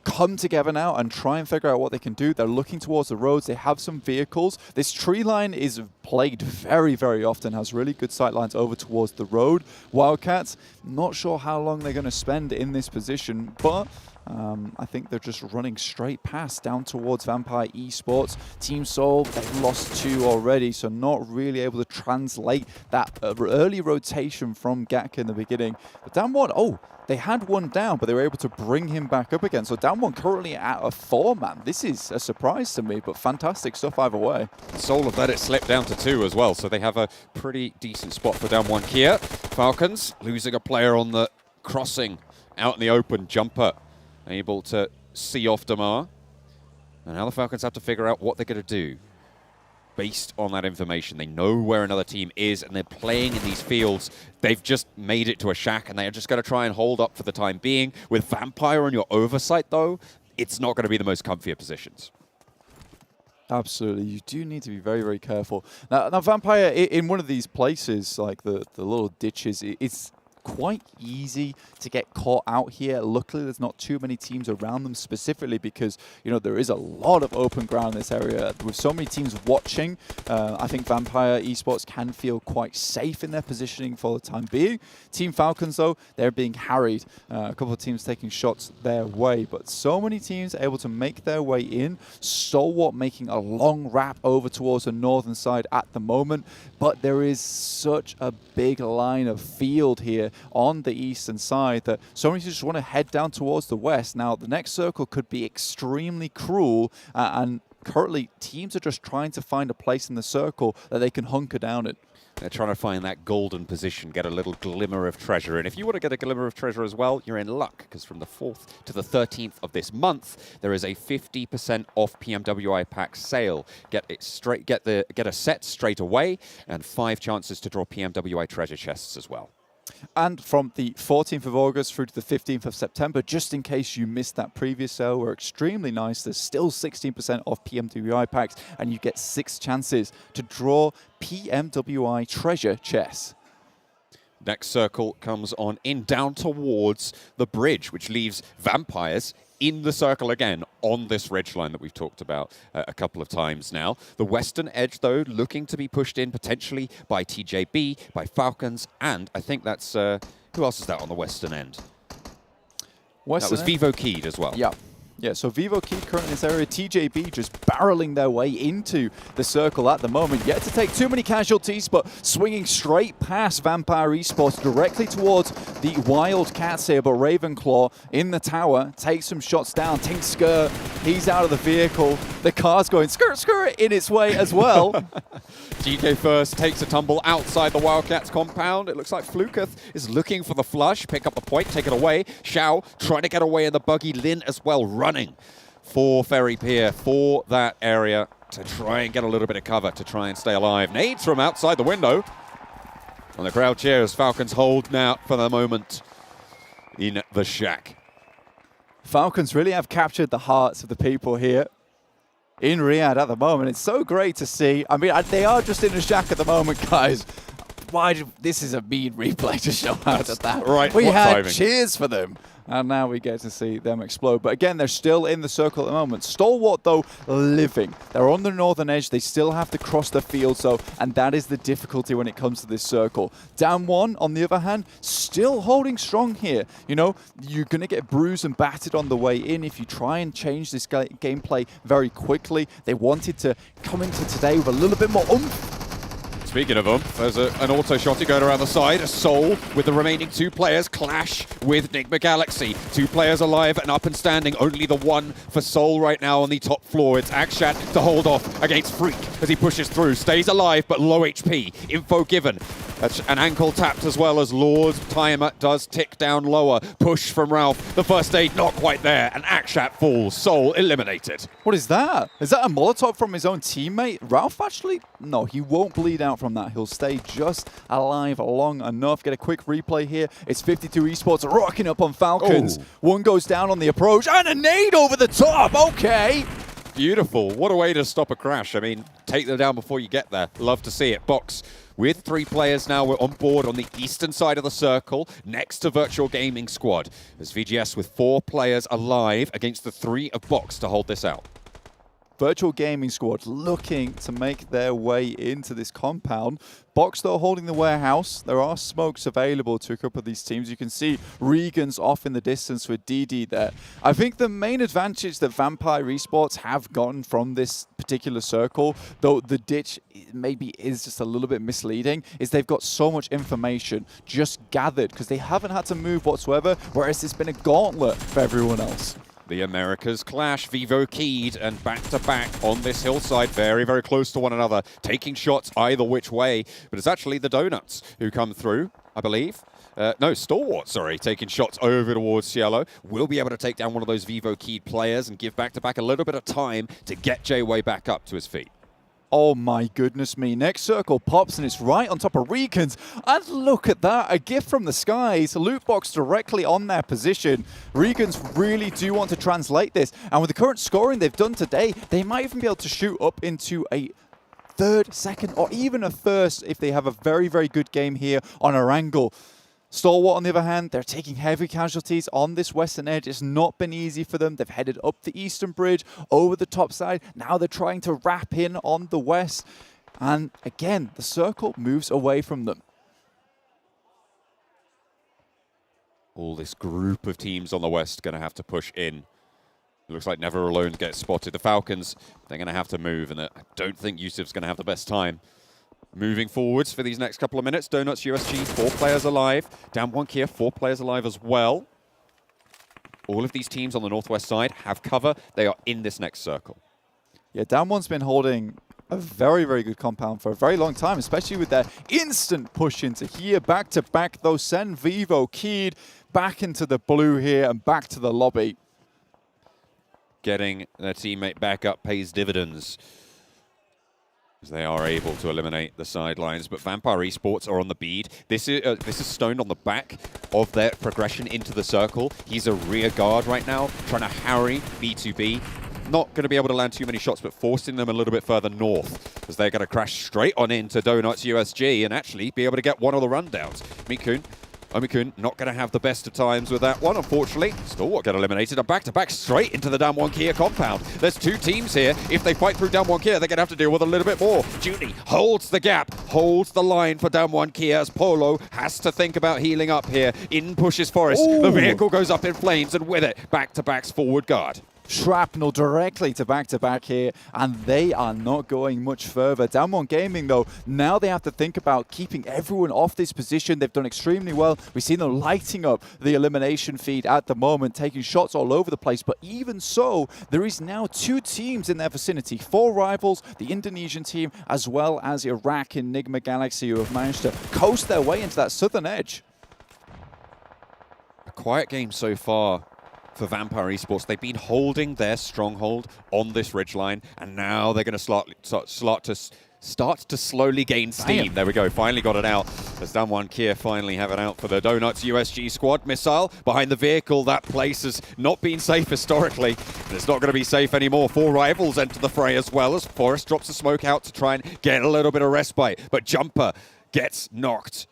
U: come together now and try and figure out what they can do. They're looking towards the roads. They have some vehicles. This tree line is played very, very often, has really good sight lines over towards the road. Wildcats, not sure how long they're going to spend in this position, but I think they're just running straight past down towards Vampire Esports. Team Soul, they've lost 2 already, so not really able to translate that early rotation from Gatka in the beginning. But down 1, oh, they had 1 down, but they were able to bring him back up again. So down 1 currently at a 4-man. This is a surprise to me, but fantastic stuff either way.
V: Soul have let it slip down to 2 as well, so they have a pretty decent spot for down 1 here. Falcons losing a player on the crossing out in the open. Jumper able to see off Damar. And now the Falcons have to figure out what they're going to do based on that information. They know where another team is, and they're playing in these fields. They've just made it to a shack, and they're just going to try and hold up for the time being. With Vampire on your oversight, though, it's not going to be the most comfier positions.
U: Absolutely, you do need to be very, very careful. Now Vampire, in one of these places, like the little ditches, it's quite easy to get caught out here. Luckily, there's not too many teams around them specifically because, you know, there is a lot of open ground in this area. With so many teams watching, I think Vampire Esports can feel quite safe in their positioning for the time being. Team Falcons, though, they're being harried. A couple of teams taking shots their way, but so many teams able to make their way in. Stalwart making a long wrap over towards the northern side at the moment, but there is such a big line of field here on the eastern side that so many just want to head down towards the west. Now, the next circle could be extremely cruel, and currently teams are just trying to find a place in the circle that they can hunker down in.
V: They're trying to find that golden position, get a little glimmer of treasure. And if you want to get a glimmer of treasure as well, you're in luck, because from the 4th to the 13th of this month, there is a 50% off PMWI pack sale. Get a set straight away, and 5 chances to draw PMWI treasure chests as well.
U: And from the 14th of August through to the 15th of September, just in case you missed that previous sale, were extremely nice. There's still 16% off PMWI packs, and you get 6 chances to draw PMWI treasure chests.
V: Next circle comes on in down towards the bridge, which leaves Vampires in the circle again on this ridge line that we've talked about a couple of times now. The western edge, though, looking to be pushed in potentially by TJB, by Falcons, and I think that's... who else is that on the western end? That was VIVO keyed as well.
U: Yeah. Yeah, so VIVO key currently in this area. TJB just barreling their way into the circle at the moment. Yet to take too many casualties, but swinging straight past Vampire Esports directly towards the Wildcats here. But Ravenclaw in the tower takes some shots down. Tink Skirt, he's out of the vehicle. The car's going skirt in its way as well.
V: GK first takes a tumble outside the Wildcats compound. It looks like Fluketh is looking for the flush. Pick up the point, take it away. Xiao trying to get away in the buggy. Lin as well running for Ferry Pier, for that area to try and get a little bit of cover, to try and stay alive. Nades from outside the window. And the crowd cheers. Falcons hold out for the moment in the shack.
U: Falcons really have captured the hearts of the people here in Riyadh at the moment. It's so great to see. I mean, they are just in a shack at the moment, guys. This is a mean replay to show out at that.
V: Right,
U: we had
V: timing.
U: cheers for them, and now we get to see them explode. But again, they're still in the circle at the moment. Stalwart, though, living. They're on the northern edge. They still have to cross the field, and that is the difficulty when it comes to this circle. Down 1, on the other hand, still holding strong here. You know, you're going to get bruised and battered on the way in if you try and change this gameplay very quickly. They wanted to come into today with a little bit more oomph.
V: Speaking of them, there's an auto shotty going around the side. A Soul with the remaining 2 players clash with Nigma Galaxy. 2 players alive and up and standing. Only the one for Soul right now on the top floor. It's Akshat to hold off against Freak as he pushes through. Stays alive, but low HP. Info given. That's an ankle tapped as well as Lord's timer does tick down lower. Push from Ralph. The first aid not quite there, and Akshat falls. Soul eliminated.
U: What is that? Is that a Molotov from his own teammate? Ralph actually? No, he won't bleed out from that. He'll stay just alive long enough. Get a quick replay here. It's 52 Esports rocking up on Falcons.
V: Oh.
U: One goes down on the approach, and a nade over the top. Okay.
V: Beautiful. What a way to stop a crash. I mean, take them down before you get there. Love to see it. Box with 3 players now. We're on board on the eastern side of the circle, next to Virtual Gaming Squad. There's VGS with 4 players alive against the 3 of Box to hold this out.
U: Virtual Gaming Squad looking to make their way into this compound. Box, though, holding the warehouse. There are smokes available to a couple of these teams. You can see Regan's off in the distance with DD there. I think the main advantage that Vampire Esports have gotten from this particular circle, though the ditch maybe is just a little bit misleading, is they've got so much information just gathered because they haven't had to move whatsoever, whereas it's been a gauntlet for everyone else.
V: The Americas clash, VIVO keyed and back-to-back on this hillside, very, very close to one another, taking shots either which way. But it's actually the Donuts who come through, I believe. No, Stalwart, sorry, taking shots over towards Cielo. Will be able to take down one of those VIVO keyed players and give back-to-back a little bit of time to get J-Way back up to his feet.
U: Oh my goodness me. Next circle pops and it's right on top of Regan's. And look at that, a gift from the skies. A loot box directly on their position. Regan's really do want to translate this. And with the current scoring they've done today, they might even be able to shoot up into a third, second, or even a first if they have a very, very good game here on Erangel. Stalwart, on the other hand, they're taking heavy casualties on this western edge. It's not been easy for them. They've headed up the eastern bridge, over the top side. Now they're trying to wrap in on the west. And again, the circle moves away from them.
V: All this group of teams on the west going to have to push in. It looks like Never Alone gets spotted. The Falcons, they're going to have to move, and I don't think Yusuf's going to have the best time. Moving forwards for these next couple of minutes, Donuts USG, 4 players alive. Damwon Kia, 4 players alive as well. All of these teams on the northwest side have cover. They are in this next circle.
U: Yeah, Damwon's been holding a very, very good compound for a very long time, especially with their instant push into here. Back-to-back, though, send VIVO keyed back into the blue here and back to the lobby.
V: Getting their teammate back up pays dividends, as they are able to eliminate the sidelines. But Vampire Esports are on the bead. This is Stoned on the back of their progression into the circle. He's a rear guard right now, trying to harry B2B. Not going to be able to land too many shots, but forcing them a little bit further north, as they're going to crash straight on into Donuts USG and actually be able to get one of the rundowns. Omikun not going to have the best of times with that one, unfortunately. Stalwart get eliminated. A back-to-back straight into the Damwon Kia compound. There's 2 teams here. If they fight through Damwon Kia, they're going to have to deal with a little bit more. Junie holds the gap, holds the line for Damwon Kia, as Polo has to think about healing up here. In pushes Forest.
U: Ooh.
V: The vehicle goes up in flames, and with it, back-to-back's forward guard.
U: Shrapnel directly to back here, and they are not going much further. Damwon Gaming, though, now they have to think about keeping everyone off this position. They've done extremely well. We've seen them lighting up the elimination feed at the moment, taking shots all over the place. But even so, there is now 2 teams in their vicinity. 4 rivals, the Indonesian team, as well as Iraq and Nigma Galaxy, who have managed to coast their way into that southern edge.
V: A quiet game so far for Vampire Esports. They've been holding their stronghold on this ridgeline, and now they're going to start to slowly gain steam. There we go, finally got it out. As Damwon Kia finally have it out for the Donuts USG squad. Missile behind the vehicle. That place has not been safe historically, but it's not going to be safe anymore. 4 rivals enter the fray as well, as Forest drops a smoke out to try and get a little bit of respite, but Jumper gets knocked.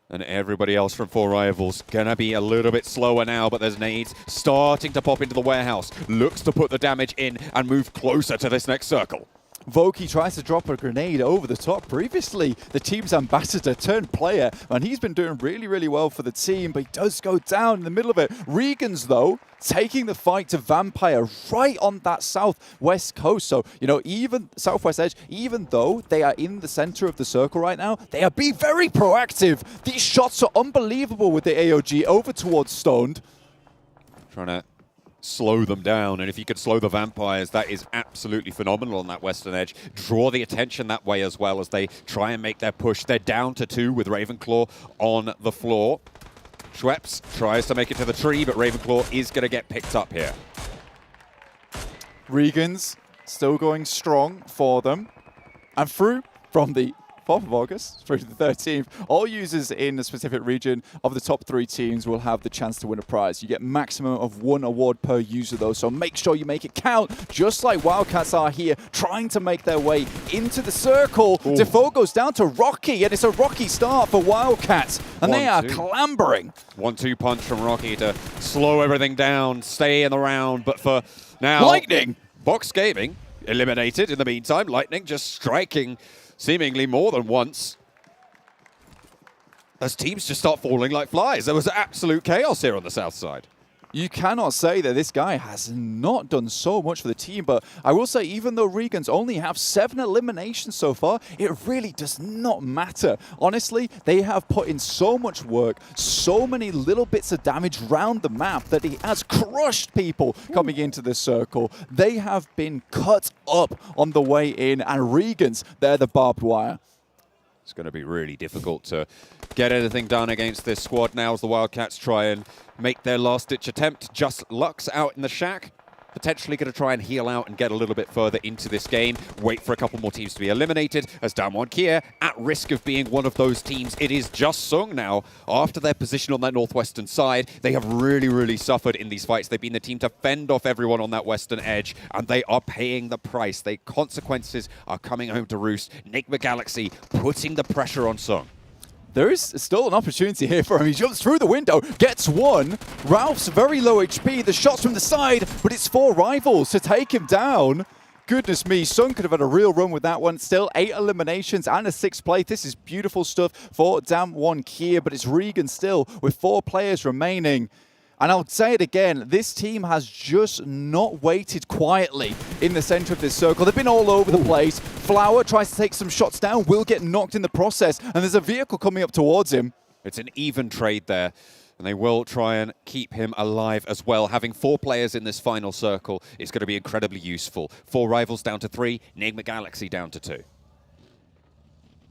V: And everybody else from 4 rivals gonna be a little bit slower now, but there's nades starting to pop into the warehouse. Looks to put the damage in and move closer to this next circle.
U: Voki tries to drop a grenade over the top. Previously, the team's ambassador turned player, and he's been doing really, really well for the team, but he does go down in the middle of it. Regan's, though, taking the fight to Vampire right on that southwest coast. So, you know, even southwest edge, even though they are in the center of the circle right now, they are being very proactive. These shots are unbelievable with the AOG over towards Stoned.
V: Trying to slow them down, and if you could slow the Vampires, that is absolutely phenomenal on that western edge. Draw the attention that way as well as they try and make their push. They're down to 2 with Ravenclaw on the floor. Schweppes tries to make it to the tree, but Ravenclaw is going to get picked up here.
U: Regan's still going strong for them. And through from the 4th of August through to the 13th, all users in a specific region of the top 3 teams will have the chance to win a prize. You get maximum of 1 award per user, though, so make sure you make it count, just like Wildcats are here, trying to make their way into the circle.
V: Ooh.
U: Defoe goes down to Rocky, and it's a rocky start for Wildcats, and they are clambering.
V: 1-2 punch from Rocky to slow everything down, stay in the round, but for now,
U: Lightning!
V: Box Gaming eliminated in the meantime. Lightning just striking seemingly more than once. As teams just start falling like flies. There was absolute chaos here on the south side.
U: You cannot say that this guy has not done so much for the team, but I will say even though REGAN.S only have 7 eliminations so far, it really does not matter. Honestly, they have put in so much work, so many little bits of damage around the map that he has crushed people coming into this circle. They have been cut up on the way in, and REGAN.S, they're the barbed wire.
V: It's going to be really difficult to get anything done against this squad now as the Wildcats try and make their last-ditch attempt. Just Lux out in the shack, potentially going to try and heal out and get a little bit further into this game. Wait for a couple more teams to be eliminated as Damwon at risk of being one of those teams. It is just Sung now. After their position on that northwestern side, they have really suffered in these fights. They've been the team to fend off everyone on that western edge, and they are paying the price. The consequences are coming home to roost. Nigma Galaxy putting the pressure on Sung.
U: There is still an opportunity here for him. He jumps through the window, gets one. Ralph's very low HP. The shots from the side, but it's 4 rivals to take him down. Goodness me, Sung could have had a real run with that one. Still 8 eliminations and a 6th place. This is beautiful stuff for Damwon, but it's REGAN still with 4 players remaining. And I'll say it again, this team has just not waited quietly in the center of this circle. They've been all over the place. Flower tries to take some shots down, will get knocked in the process, and there's a vehicle coming up towards him.
V: It's an even trade there, and they will try and keep him alive as well. Having 4 players in this final circle is going to be incredibly useful. 4 rivals down to 3, Nigma Galaxy down to 2.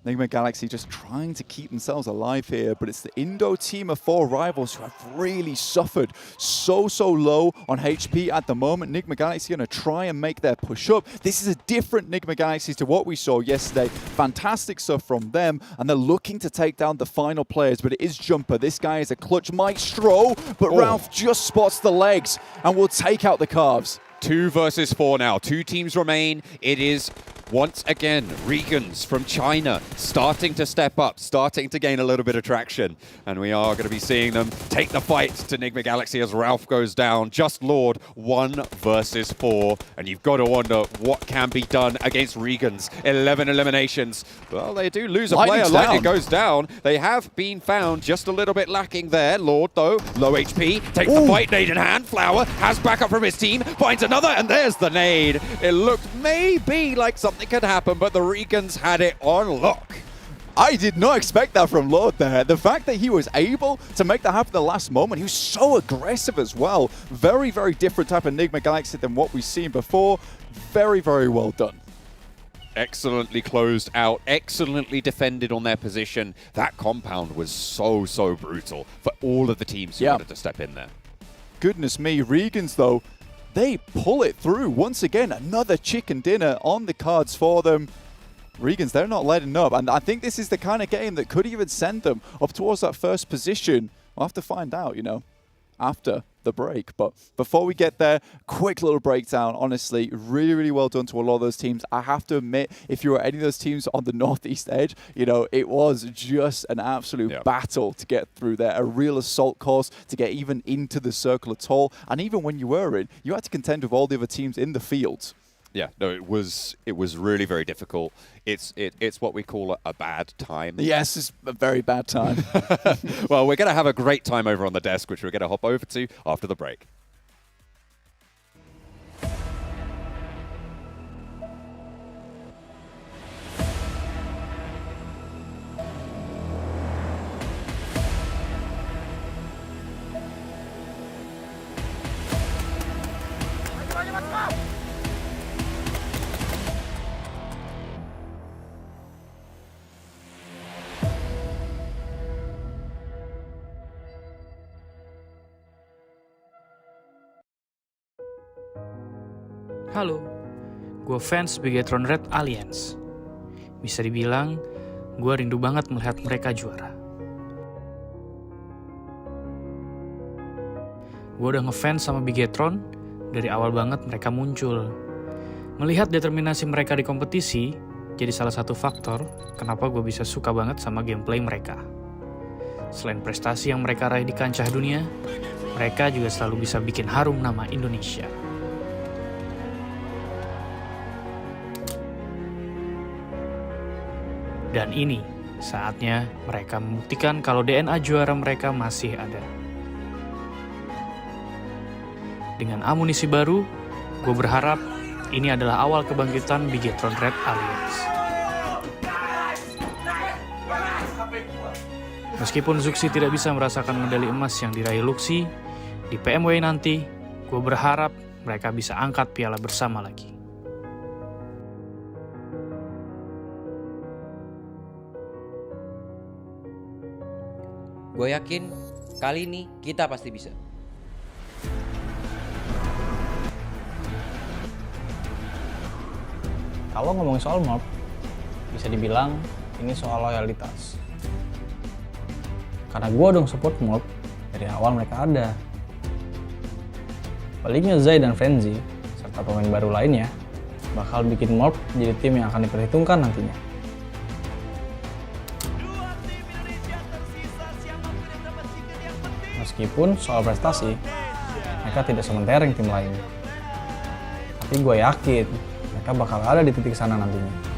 U: Nigma Galaxy just trying to keep themselves alive here, but it's the Indo team of 4 rivals who have really suffered so low on HP at the moment. Nigma Galaxy going to try and make their push up. This is a different Nigma Galaxy to what we saw yesterday. Fantastic stuff from them, and they're looking to take down the final players, but it is Jumper. This guy is a clutch maestro, but Ralph just spots the legs and will take out the calves.
V: 2 versus 4 now. 2 teams remain. It is once again REGAN.S from China starting to step up, starting to gain a little bit of traction. And we are going to be seeing them take the fight to Nigma Galaxy as Ralph goes down. Just Lord, 1 versus 4. And you've got to wonder what can be done against REGAN.S. 11 eliminations. Well, they do lose a player. Lightning goes down. They have been found just a little bit lacking there. Lord, though, low HP, takes the fight, nade in hand. Flower has backup from his team, finds another, and there's the nade. It looked maybe like something could happen, but the REGAN.S had it on lock.
U: I did not expect that from Lord there. The fact that he was able to make that happen at the last moment, he was so aggressive as well. Very different type of Nigma Galaxy than what we've seen before. Very well done.
V: Excellently closed out, excellently defended on their position. That compound was so brutal for all of the teams who wanted to step in there.
U: Goodness me, REGAN.S though, they pull it through. Once again, another chicken dinner on the cards for them. REGAN.S, they're not letting up. And I think this is the kind of game that could even send them up towards that first position. We'll have to find out, you know, after the break. But before we get there, quick little breakdown. Honestly, really well done to a lot of those teams. I have to admit, if you were any of those teams on the northeast edge, you know, it was just an absolute battle to get through there. A real assault course to get even into the circle at all. And even when you were in, you had to contend with all the other teams in the field.
V: Yeah, no, it was really very difficult. It's what we call a bad time.
U: Yes, it's a very bad time.
V: Well, we're going to have a great time over on the desk, which we're going to hop over to after the break.
C: Halo, gue fans Bigetron Red Alliance. Bisa dibilang, gue rindu banget melihat mereka juara. Gue udah ngefans sama Bigetron dari awal banget mereka muncul. Melihat determinasi mereka di kompetisi, jadi salah satu faktor kenapa gue bisa suka banget sama gameplay mereka. Selain prestasi yang mereka raih di kancah dunia, mereka juga selalu bisa bikin harum nama Indonesia. Dan ini saatnya mereka membuktikan kalau DNA juara mereka masih ada. Dengan amunisi baru, gue berharap ini adalah awal kebangkitan Bigetron Red Alliance. Meskipun Zuxi tidak bisa merasakan medali emas yang diraih Luxi, di PMWI nanti, gue berharap mereka bisa angkat piala bersama lagi.
D: Gue yakin kali ini kita pasti bisa.
F: Kalau ngomongin soal Morph, bisa dibilang ini soal loyalitas. Karena gue dong support Morph dari awal mereka ada. Baliknya Zai dan Frenzy, serta pemain baru lainnya, bakal bikin Morph jadi tim yang akan diperhitungkan nantinya. Meskipun soal prestasi, mereka tidak sementereng tim lain. Tapi gue yakin, mereka bakal ada di titik sana nantinya.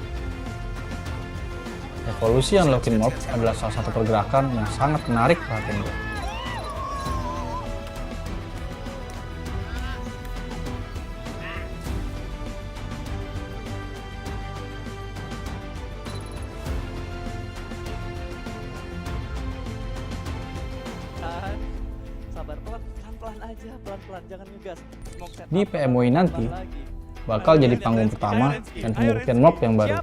F: Evolusi Unlocking Morph adalah salah satu pergerakan yang sangat menarik perhatian gue.
G: Sabar, pelan-pelan aja, pelan-pelan, jangan ngegas.
F: Di PMWI nanti, bakal jadi panggung pertama dan pembuktian Morph yang baru.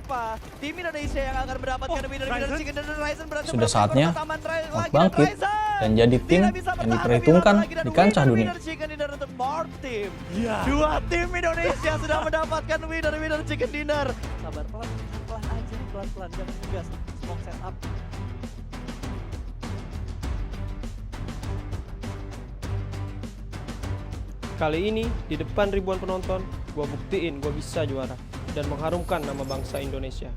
G: Tim Indonesia yang akan mendapatkan winner chicken dinner Ryzen berhasil
F: Sudah saatnya Morph bangkit dan jadi tim yang diperhitungkan di kancah dunia.
G: chicken dinner untuk Morph Team. Dua tim Indonesia sudah mendapatkan winner chicken dinner. Sabar, pelan-pelan aja, pelan-pelan, jangan ngegas. Smoke setup.
W: Kali ini, di depan ribuan penonton, gue buktiin gue bisa juara dan mengharumkan nama bangsa Indonesia.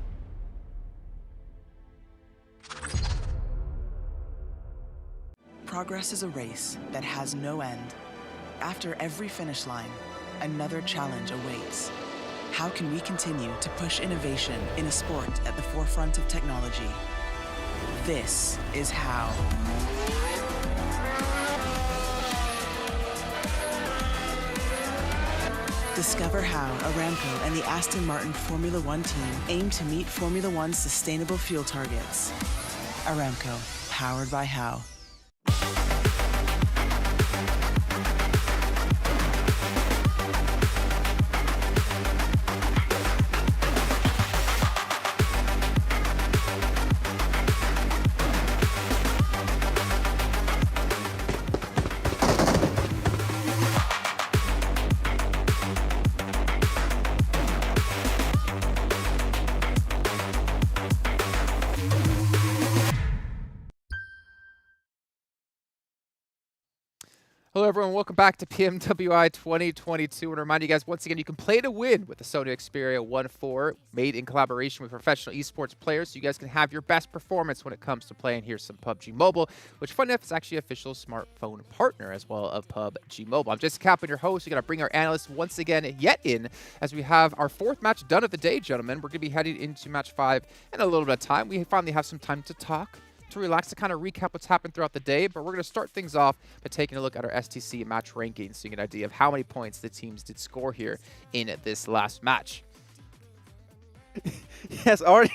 X: Progress is a race that has no end. After every finish line, another challenge awaits. How can we continue to push innovation in a sport at the forefront of technology? This is how. Discover how Aramco and the Aston Martin Formula One team aim to meet Formula One's sustainable fuel targets. Aramco, powered by how.
K: Hello everyone, welcome back to PMWI 2022. And remind you guys once again, you can play to win with the Sony Xperia 1.4, made in collaboration with professional esports players, so you guys can have your best performance when it comes to playing. Here's some PUBG Mobile, which fun enough is actually an official smartphone partner as well of PUBG Mobile. I'm Jason Kaplan, your host. We're going to bring our analysts once again yet in as we have our fourth match done of the day, gentlemen. We're going to be heading into match 5 in a little bit of time. We finally have some time to talk, to relax, to kind of recap what's happened throughout the day, but we're going to start things off by taking a look at our STC match rankings, so you get an idea of how many points the teams did score here in this last match.
M: Yes, already.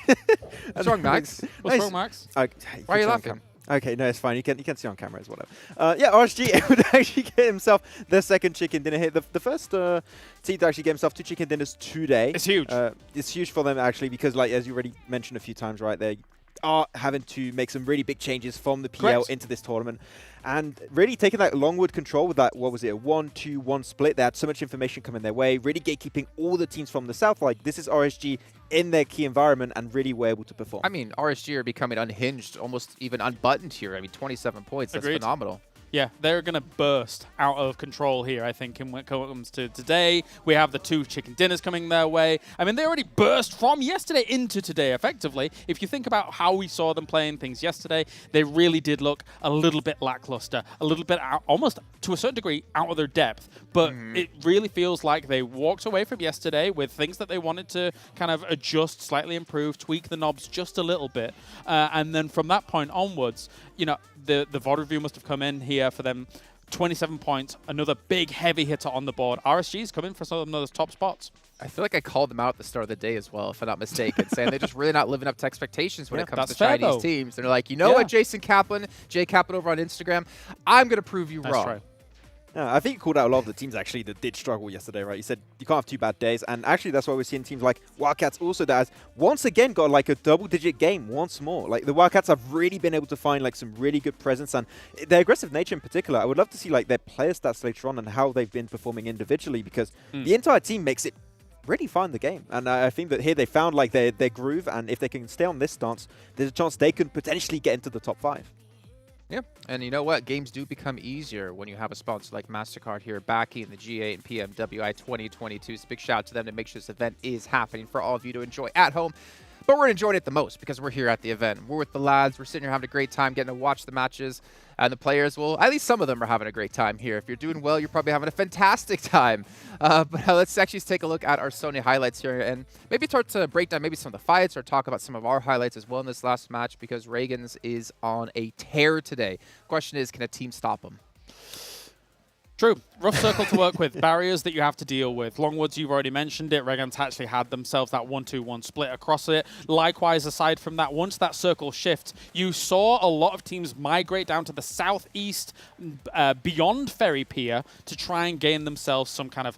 K: What's wrong, Max? What's wrong, Max? Why are you laughing?
M: Okay, no, it's fine. You can see on camera, it's whatever. Yeah, RSG able to actually get himself the second chicken dinner hit. The first team to actually get himself 2 chicken dinners today.
N: It's huge.
M: It's huge for them actually because, like, as you already mentioned a few times, right there, are having to make some really big changes from the PL into this tournament, and really taking that Longwood control with that, what was it, a 1-2-1 split. They had so much information coming their way, really gatekeeping all the teams from the south. Like, this is RSG in their key environment and really were able to perform.
K: I mean, RSG are becoming unhinged, almost even unbuttoned here. I mean, 27 points, that's phenomenal.
N: Yeah, they're going to burst out of control here, I think, when it comes to today. We have the 2 chicken dinners coming their way. I mean, they already burst from yesterday into today, effectively. If you think about how we saw them playing things yesterday, they really did look a little bit lackluster, a little bit out, almost to a certain degree out of their depth. But it really feels like they walked away from yesterday with things that they wanted to kind of adjust, slightly improve, tweak the knobs just a little bit. And then from that point onwards, you know, the VOD review must have come in here for them. 27 points, another big heavy hitter on the board. RSG's coming for some of those top spots.
K: I feel like I called them out at the start of the day as well, if I'm not mistaken, saying they're just really not living up to expectations when it comes to Chinese teams. They're like, you know what, Jason Kaplan, Jay Kaplan over on Instagram, I'm going to prove you wrong.
M: Right. I think you called out a lot of the teams actually that did struggle yesterday, right? You said you can't have 2 bad days, and actually that's why we're seeing teams like Wildcats also that has once again got like a double-digit game once more. Like the Wildcats have really been able to find like some really good presence, and their aggressive nature in particular. I would love to see like their player stats later on and how they've been performing individually, because the entire team makes it really fun the game. And I think that here they found like their groove, and if they can stay on this stance, there's a chance they could potentially get into the top 5.
K: Yeah, and you know what? Games do become easier when you have a sponsor like MasterCard here backing the G8 and PMWI 2022. So big shout out to them to make sure this event is happening for all of you to enjoy at home. But we're enjoying it the most because we're here at the event. We're with the lads. We're sitting here having a great time getting to watch the matches. And the players, well, at least some of them are having a great time here. If you're doing well, you're probably having a fantastic time. But let's actually take a look at our Sony highlights here and maybe start to break down maybe some of the fights or talk about some of our highlights as well in this last match, because REGAN.S is on a tear today. Question is, can a team stop them?
N: True. Rough circle to work with. Barriers that you have to deal with. Longwoods, you've already mentioned it. REGAN.S actually had themselves that 1-2-1 split across it. Likewise, aside from that, once that circle shifts, you saw a lot of teams migrate down to the southeast beyond Ferry Pier to try and gain themselves some kind of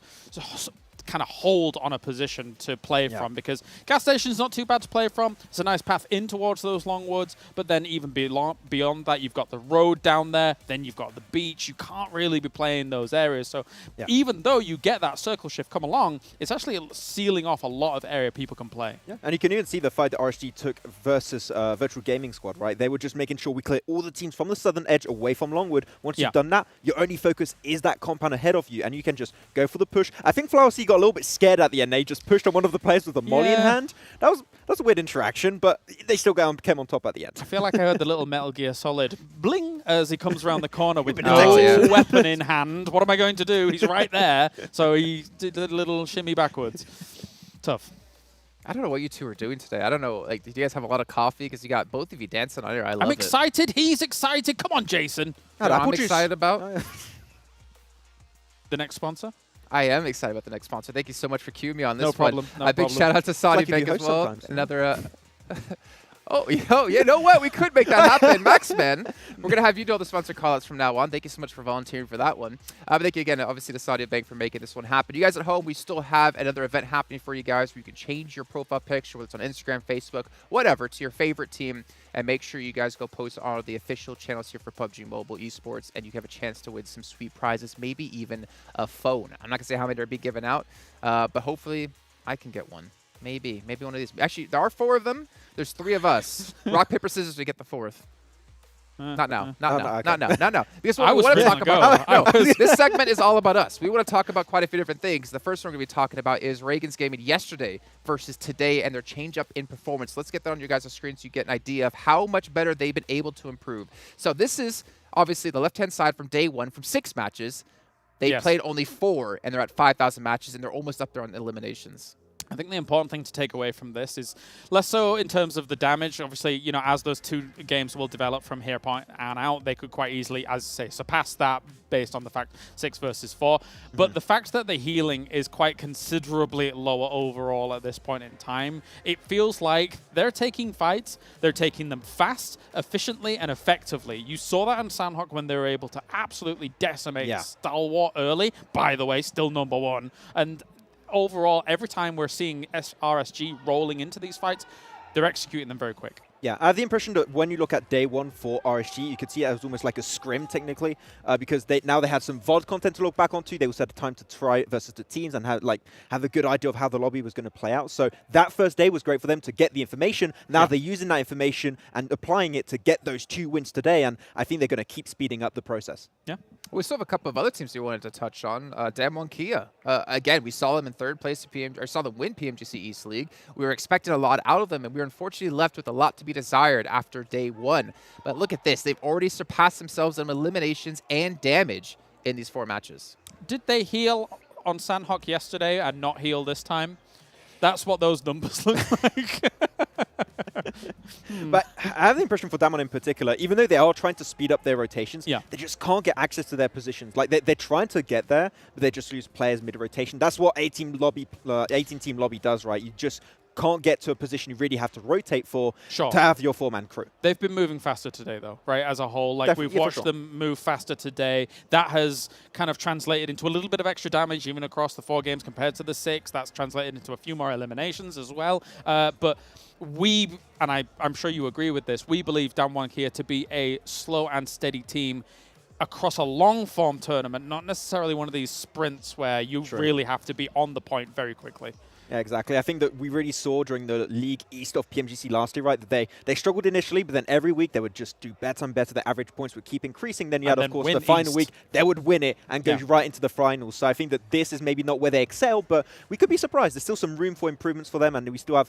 N: hold on a position to play from, because gas station's not too bad to play from. It's a nice path in towards those long woods, but then even beyond that, you've got the road down there, then you've got the beach. You can't really be playing those areas. So even though you get that circle shift come along, it's actually sealing off a lot of area people can play.
M: Yeah, and you can even see the fight that RSG took versus Virtual Gaming Squad, right? They were just making sure we clear all the teams from the southern edge away from Longwood. Once you've done that, your only focus is that compound ahead of you, and you can just go for the push. I think Flower C got a little bit scared at the end. They just pushed on one of the players with a molly in hand. That was a weird interaction, but they still came on top at the end.
N: I feel like I heard the little Metal Gear Solid bling as he comes around the corner with no weapon in hand. What am I going to do? He's right there. So he did a little shimmy backwards. Tough.
K: I don't know what you two are doing today. I don't know. Like, did you guys have a lot of coffee? Because you got both of you dancing on here. I love it.
N: I'm excited. He's excited. Come on, Jason.
K: You know, I'm excited about
N: the next sponsor.
K: I am excited about the next sponsor. Thank you so much for queuing me on this
N: one. No problem.
K: A big shout out to DenizBank as well. Another. Oh, you know what? We could make that happen. Maxman, we're going to have you do all the sponsor callouts from now on. Thank you so much for volunteering for that one. Thank you again, obviously, to DenizBank for making this one happen. You guys at home, we still have another event happening for you guys where you can change your profile picture, whether it's on Instagram, Facebook, whatever, to your favorite team. And make sure you guys go post on the official channels here for PUBGMOBILE Esports, and you have a chance to win some sweet prizes, maybe even a phone. I'm not going to say how many are being given out, but hopefully I can get one. Maybe one of these. Actually, there are 4 of them. There's 3 of us. Rock, paper, scissors, we get the 4th. Not now. Not now. Because what we want to talk about, this segment is all about us. We want to talk about quite a few different things. The first one we're going to be talking about is REGAN.S gaming yesterday versus today and their change up in performance. Let's get that on your guys' screen so you get an idea of how much better they've been able to improve. So this is obviously the left-hand side from day 1 from 6 matches. They played only 4, and they're at 5,000 matches, and they're almost up there on eliminations.
N: I think the important thing to take away from this is less so in terms of the damage. Obviously, you know, as those 2 games will develop from here point and out, they could quite easily, as I say, surpass that based on the fact 6 versus 4. But the fact that the healing is quite considerably lower overall at this point in time, it feels like they're taking fights, they're taking them fast, efficiently, and effectively. You saw that in Sanhok when they were able to absolutely decimate Stalwart early. By the way, still #1. And overall, every time we're seeing RSG rolling into these fights, they're executing them very quick.
M: Yeah, I have the impression that when you look at day one for RSG, you could see it as almost like a scrim technically, because now they had some VOD content to look back onto. They also had time to try it versus the teams and have a good idea of how the lobby was going to play out. So that first day was great for them to get the information. Now they're using that information and applying it to get those 2 wins today, and I think they're going to keep speeding up the process.
N: Yeah.
K: We still have a couple of other teams we wanted to touch on. Damwon Kia. Again, we saw them in 3rd place at saw them win PMGC East League. We were expecting a lot out of them, and we were unfortunately left with a lot to be desired after day 1. But look at this. They've already surpassed themselves in eliminations and damage in these 4 matches.
N: Did they heal on Sanhok yesterday and not heal this time? That's what those numbers look like.
M: But I have the impression for Damwon in particular, even though they are trying to speed up their rotations, they just can't get access to their positions. Like they're trying to get there, but they just lose players mid-rotation. That's what 18 team lobby does, right? You just can't get to a position you really have to rotate for to have your 4-man crew.
N: They've been moving faster today, though, right, as a whole. Like,
M: Definitely,
N: we've watched them move faster today. That has kind of translated into a little bit of extra damage, even across the 4 games compared to the 6. That's translated into a few more eliminations as well. But I'm sure you agree with this, we believe Damwon Kia to be a slow and steady team across a long-form tournament, not necessarily one of these sprints where you really have to be on the point very quickly.
M: Yeah, exactly. I think that we really saw during the league east of PMGC last year, right, that they struggled initially, but then every week they would just do better and better. The average points would keep increasing. Then you had, of course, the final week. They would win it and go right into the finals. So I think that this is maybe not where they excel, but we could be surprised. There's still some room for improvements for them, and we still have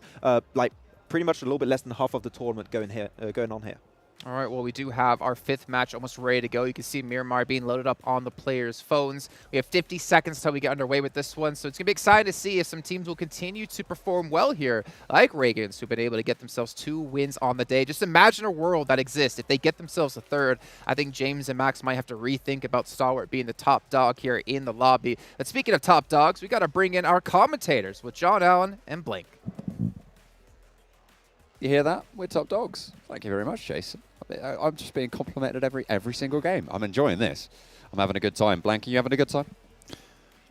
M: pretty much a little bit less than half of the tournament going on here.
K: All right, well, we do have our 5th match almost ready to go. You can see Miramar being loaded up on the players' phones. We have 50 seconds until we get underway with this one, so it's going to be exciting to see if some teams will continue to perform well here, like REGAN.S, who've been able to get themselves 2 wins on the day. Just imagine a world that exists. If they get themselves a 3rd, I think James and Max might have to rethink about Stalwart being the top dog here in the lobby. But speaking of top dogs, we got to bring in our commentators with John Allen and Blink.
V: You hear that? We're top dogs. Thank you very much, Jason. I'm just being complimented every single game. I'm enjoying this. I'm having a good time. Blank, are you having a good time?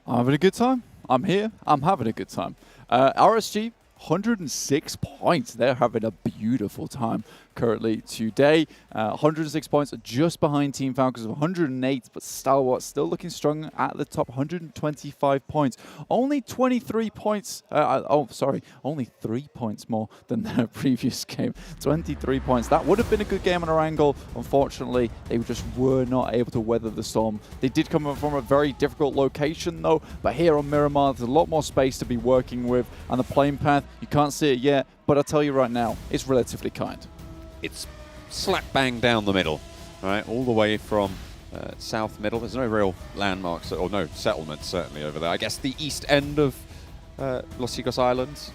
U: I'm having a good time. I'm here. I'm having a good time. RSG, 106 points. They're having a beautiful time currently today. 106 points, just behind Team Falcons of 108, but Stalwart still looking strong at the top, 125 points. Only 23 points, only 3 points more than their previous game. 23 points. That would have been a good game on Erangel. Unfortunately, they just were not able to weather the storm. They did come from a very difficult location though, but here on Miramar, there's a lot more space to be working with, and the playing path, you can't see it yet, but I'll tell you right now, it's relatively kind.
V: It's slap bang down the middle, right? All the way from south middle. There's no real landmarks, or no settlements certainly over there. I guess the east end of Los Chicos Islands,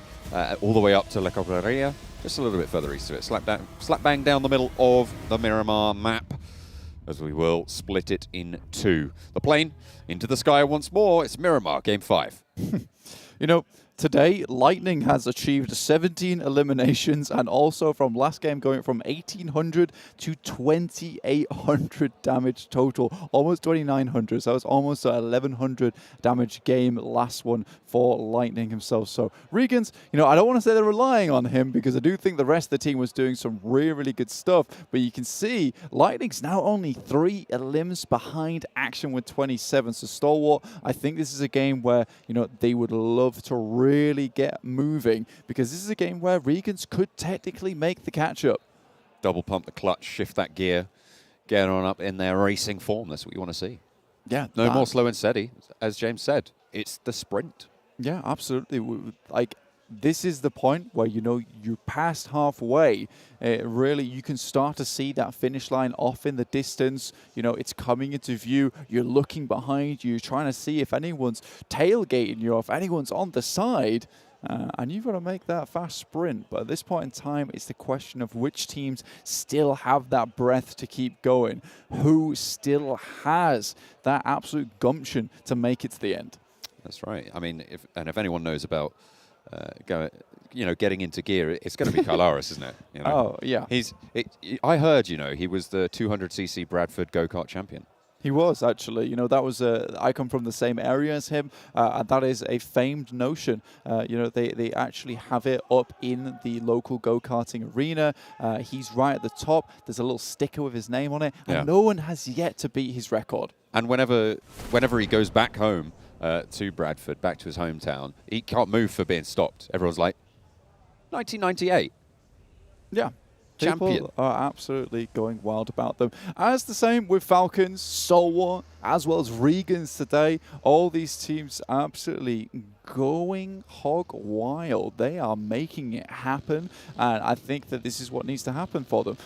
V: all the way up to La Cobreria, just a little bit further east of it. Slap bang down the middle of the Miramar map, as we will split it in 2. The plane into the sky once more. It's Miramar, Game 5.
U: You know, today, Lightning has achieved 17 eliminations, and also from last game going from 1,800 to 2,800 damage total. Almost 2,900, so that was almost a 1,100 damage game, last one for Lightning himself. So REGAN.S, you know, I don't want to say they're relying on him, because I do think the rest of the team was doing some really, really good stuff. But you can see Lightning's now only 3 elims behind Action with 27. So Stalwart, I think this is a game where, you know, they would love to really get moving, because this is a game where REGAN.S could technically make the catch-up.
V: Double pump the clutch, shift that gear, get on up in their racing form. That's what you want to see.
U: Yeah.
V: No more slow and steady. As James said, it's the sprint.
U: Yeah, absolutely. Like, this is the point where, you know, you're past halfway. Really, you can start to see that finish line off in the distance. You know, it's coming into view. You're looking behind you. You're trying to see if anyone's tailgating you, or if anyone's on the side. And you've got to make that fast sprint. But at this point in time, it's the question of which teams still have that breath to keep going. Who still has that absolute gumption to make it to the end?
V: That's right. I mean, if anyone knows about getting into gear, it's going to be Kylaris, isn't it? You know?
U: Oh, yeah.
V: I heard, you know, he was the 200cc Bradford go-kart champion.
U: He was, actually. You know, that was I come from the same area as him, and that is a famed notion. You know, they actually have it up in the local go-karting arena. He's right at the top. There's a little sticker with his name on it, and no one has yet to beat his record.
V: And whenever he goes back home to Bradford, back to his hometown, he can't move for being stopped. Everyone's like, 1998.
U: Yeah.
V: Champion.
U: People are absolutely going wild about them. As the same with Falcons, Stalwart, as well as REGAN.S today. All these teams absolutely going hog wild. They are making it happen, and I think that this is what needs to happen for them.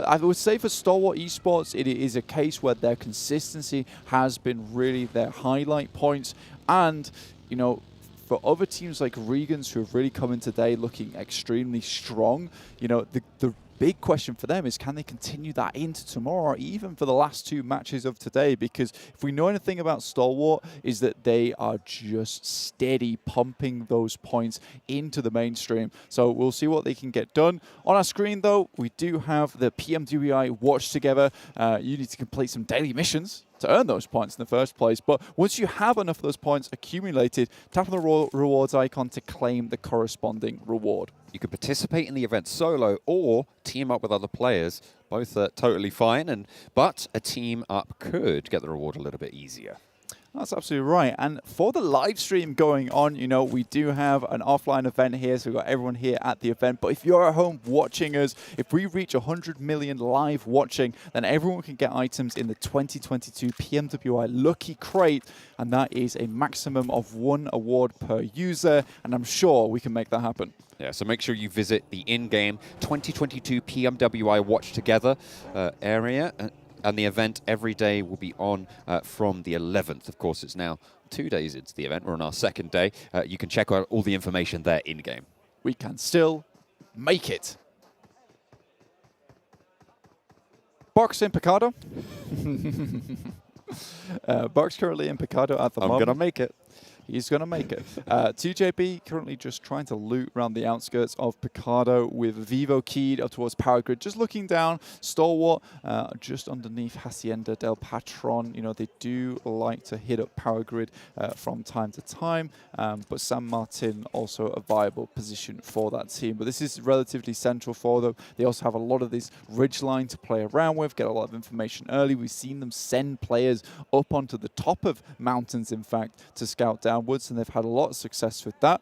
U: I would say for Stalwart Esports, it is a case where their consistency has been really their highlight points, and, you know, for other teams like REGAN.S who have really come in today looking extremely strong, you know, the big question for them is, can they continue that into tomorrow, or even for the last 2 matches of today? Because if we know anything about Stalwart, is that they are just steady pumping those points into the mainstream. So we'll see what they can get done. On our screen, though, we do have the PMWI Watch Together. You need to complete some daily missions to earn those points in the first place. But once you have enough of those points accumulated, tap on the rewards icon to claim the corresponding reward.
V: You can participate in the event solo or team up with other players. Both are totally fine, but a team up could get the reward a little bit easier.
U: That's absolutely right. And for the live stream going on, you know, we do have an offline event here, so we've got everyone here at the event. But if you're at home watching us, if we reach 100 million live watching, then everyone can get items in the 2022 PMWI Lucky Crate, and that is a maximum of 1 award per user, and I'm sure we can make that happen.
V: Yeah, so make sure you visit the in-game 2022 PMWI Watch Together area. And the event every day will be on from the 11th. Of course, it's now 2 days into the event. We're on our 2nd day. You can check out all the information there in-game.
U: We can still make it. Box in Picado. Box currently in Picado at the moment.
V: I'm going to make it.
U: He's going to make it. TJB currently just trying to loot around the outskirts of Picado with VIVO keyed up towards Power Grid. Just looking down, Stalwart just underneath Hacienda del Patron. You know, they do like to hit up Power Grid from time to time, but San Martin also a viable position for that team. But this is relatively central for them. They also have a lot of this ridge line to play around with, get a lot of information early. We've seen them send players up onto the top of mountains, in fact, to scout downwards, and they've had a lot of success with that.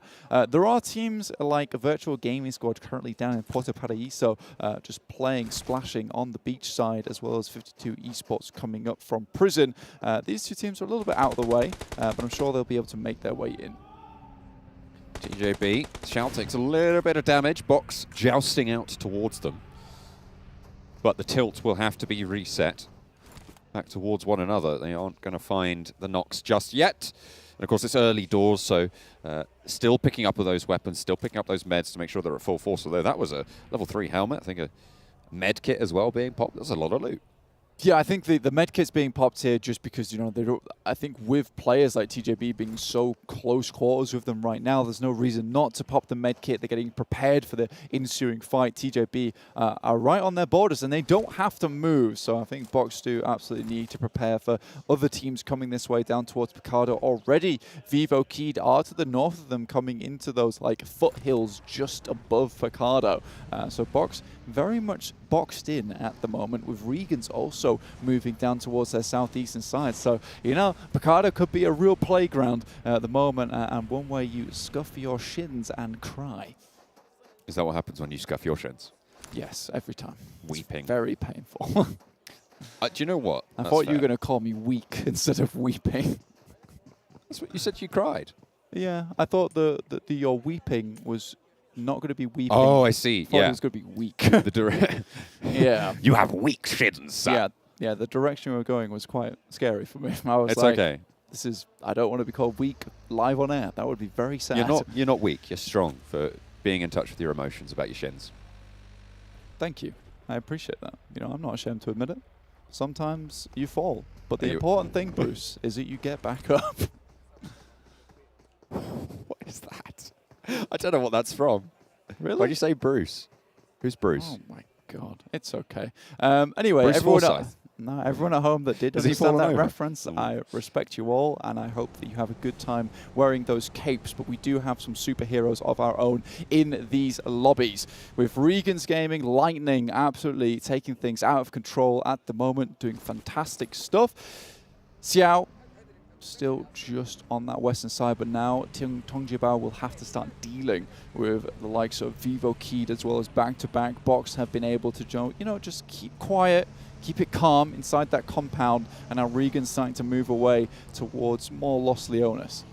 U: There are teams like a Virtual Gaming Squad currently down in Puerto Paraíso, just playing, splashing on the beach side, as well as 52 Esports coming up from prison. These two teams are a little bit out of the way, but I'm sure they'll be able to make their way in.
V: TJB, Shao takes a little bit of damage. Box jousting out towards them. But the tilt will have to be reset back towards one another. They aren't going to find the knocks just yet. And of course, it's early doors, so still picking up with those weapons, still picking up those meds to make sure they're at full force. Although that was a level 3 helmet, I think a med kit as well being popped. That's a lot of loot.
U: Yeah, I think the med kit's being popped here just because, you know, they don't, I think with players like TJB being so close quarters with them right now, there's no reason not to pop the med kit. They're getting prepared for the ensuing fight. TJB are right on their borders and they don't have to move. So I think Box do absolutely need to prepare for other teams coming this way down towards Picado. Already, VIVO keyed are to the north of them, coming into those like foothills just above Picado. So Box very much boxed in at the moment, with REGAN.S also moving down towards their southeastern side. So, you know, Picado could be a real playground at the moment, and one where you scuff your shins and cry.
V: Is that what happens when you scuff your shins?
U: Yes, every time.
V: Weeping.
U: It's very painful.
V: Do you know what?
U: I thought you were going to call me weak instead of weeping.
V: That's what you said. You cried.
U: Yeah, I thought your weeping was not going to be weeping.
V: Oh, I see.
U: Yeah,
V: yeah,
U: it was going to be weak. Yeah,
V: you have weak shins.
U: Yeah. The direction we were going was quite scary for me. I was
V: it's
U: like,
V: okay.
U: This is. I don't want to be called weak live on air. That would be very sad.
V: You're not weak. You're strong for being in touch with your emotions about your shins.
U: Thank you. I appreciate that. You know, I'm not ashamed to admit it. Sometimes you fall, but the important thing, Bruce, is that you get back up.
V: What is that? I don't know what that's from.
U: Really?
V: Why'd you say Bruce? Who's Bruce?
U: Oh my God, it's okay. Anyway,
V: Bruce
U: everyone
V: Forsyth.
U: No, everyone at home that did
V: Has he
U: understand
V: fallen
U: that
V: over?
U: reference, I respect you all, and I hope that you have a good time wearing those capes. But we do have some superheroes of our own in these lobbies. With REGAN.S Gaming, Lightning absolutely taking things out of control at the moment, doing fantastic stuff. Xiao still just on that western side, but now Tongjibao will have to start dealing with the likes of VIVO Keyed as well as back-to-back. Box have been able to, just keep quiet, keep it calm inside that compound, and now REGAN starting to move away towards more Los Leones.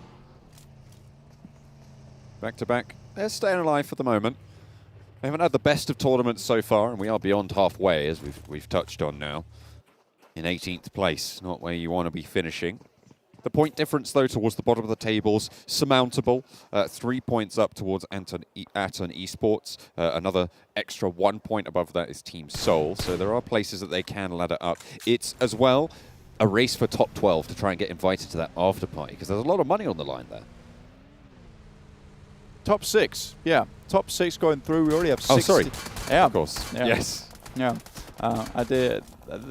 V: Back-to-back. They're staying alive for the moment. They haven't had the best of tournaments so far, and we are beyond halfway, as we've touched on now. In 18th place, not where you want to be finishing. The point difference, though, towards the bottom of the tables, surmountable. 3 points up towards Aton Esports. Another extra 1 point above that is Team Seoul. So there are places that they can ladder up. It's, as well, a race for top 12 to try and get invited to that after party, because there's a lot of money on the line there.
U: Top 6, yeah. Top 6 going through. We already have 6.
V: Oh, sorry.
U: Yeah.
V: Of course.
U: Yeah.
V: Yes.
U: Yeah.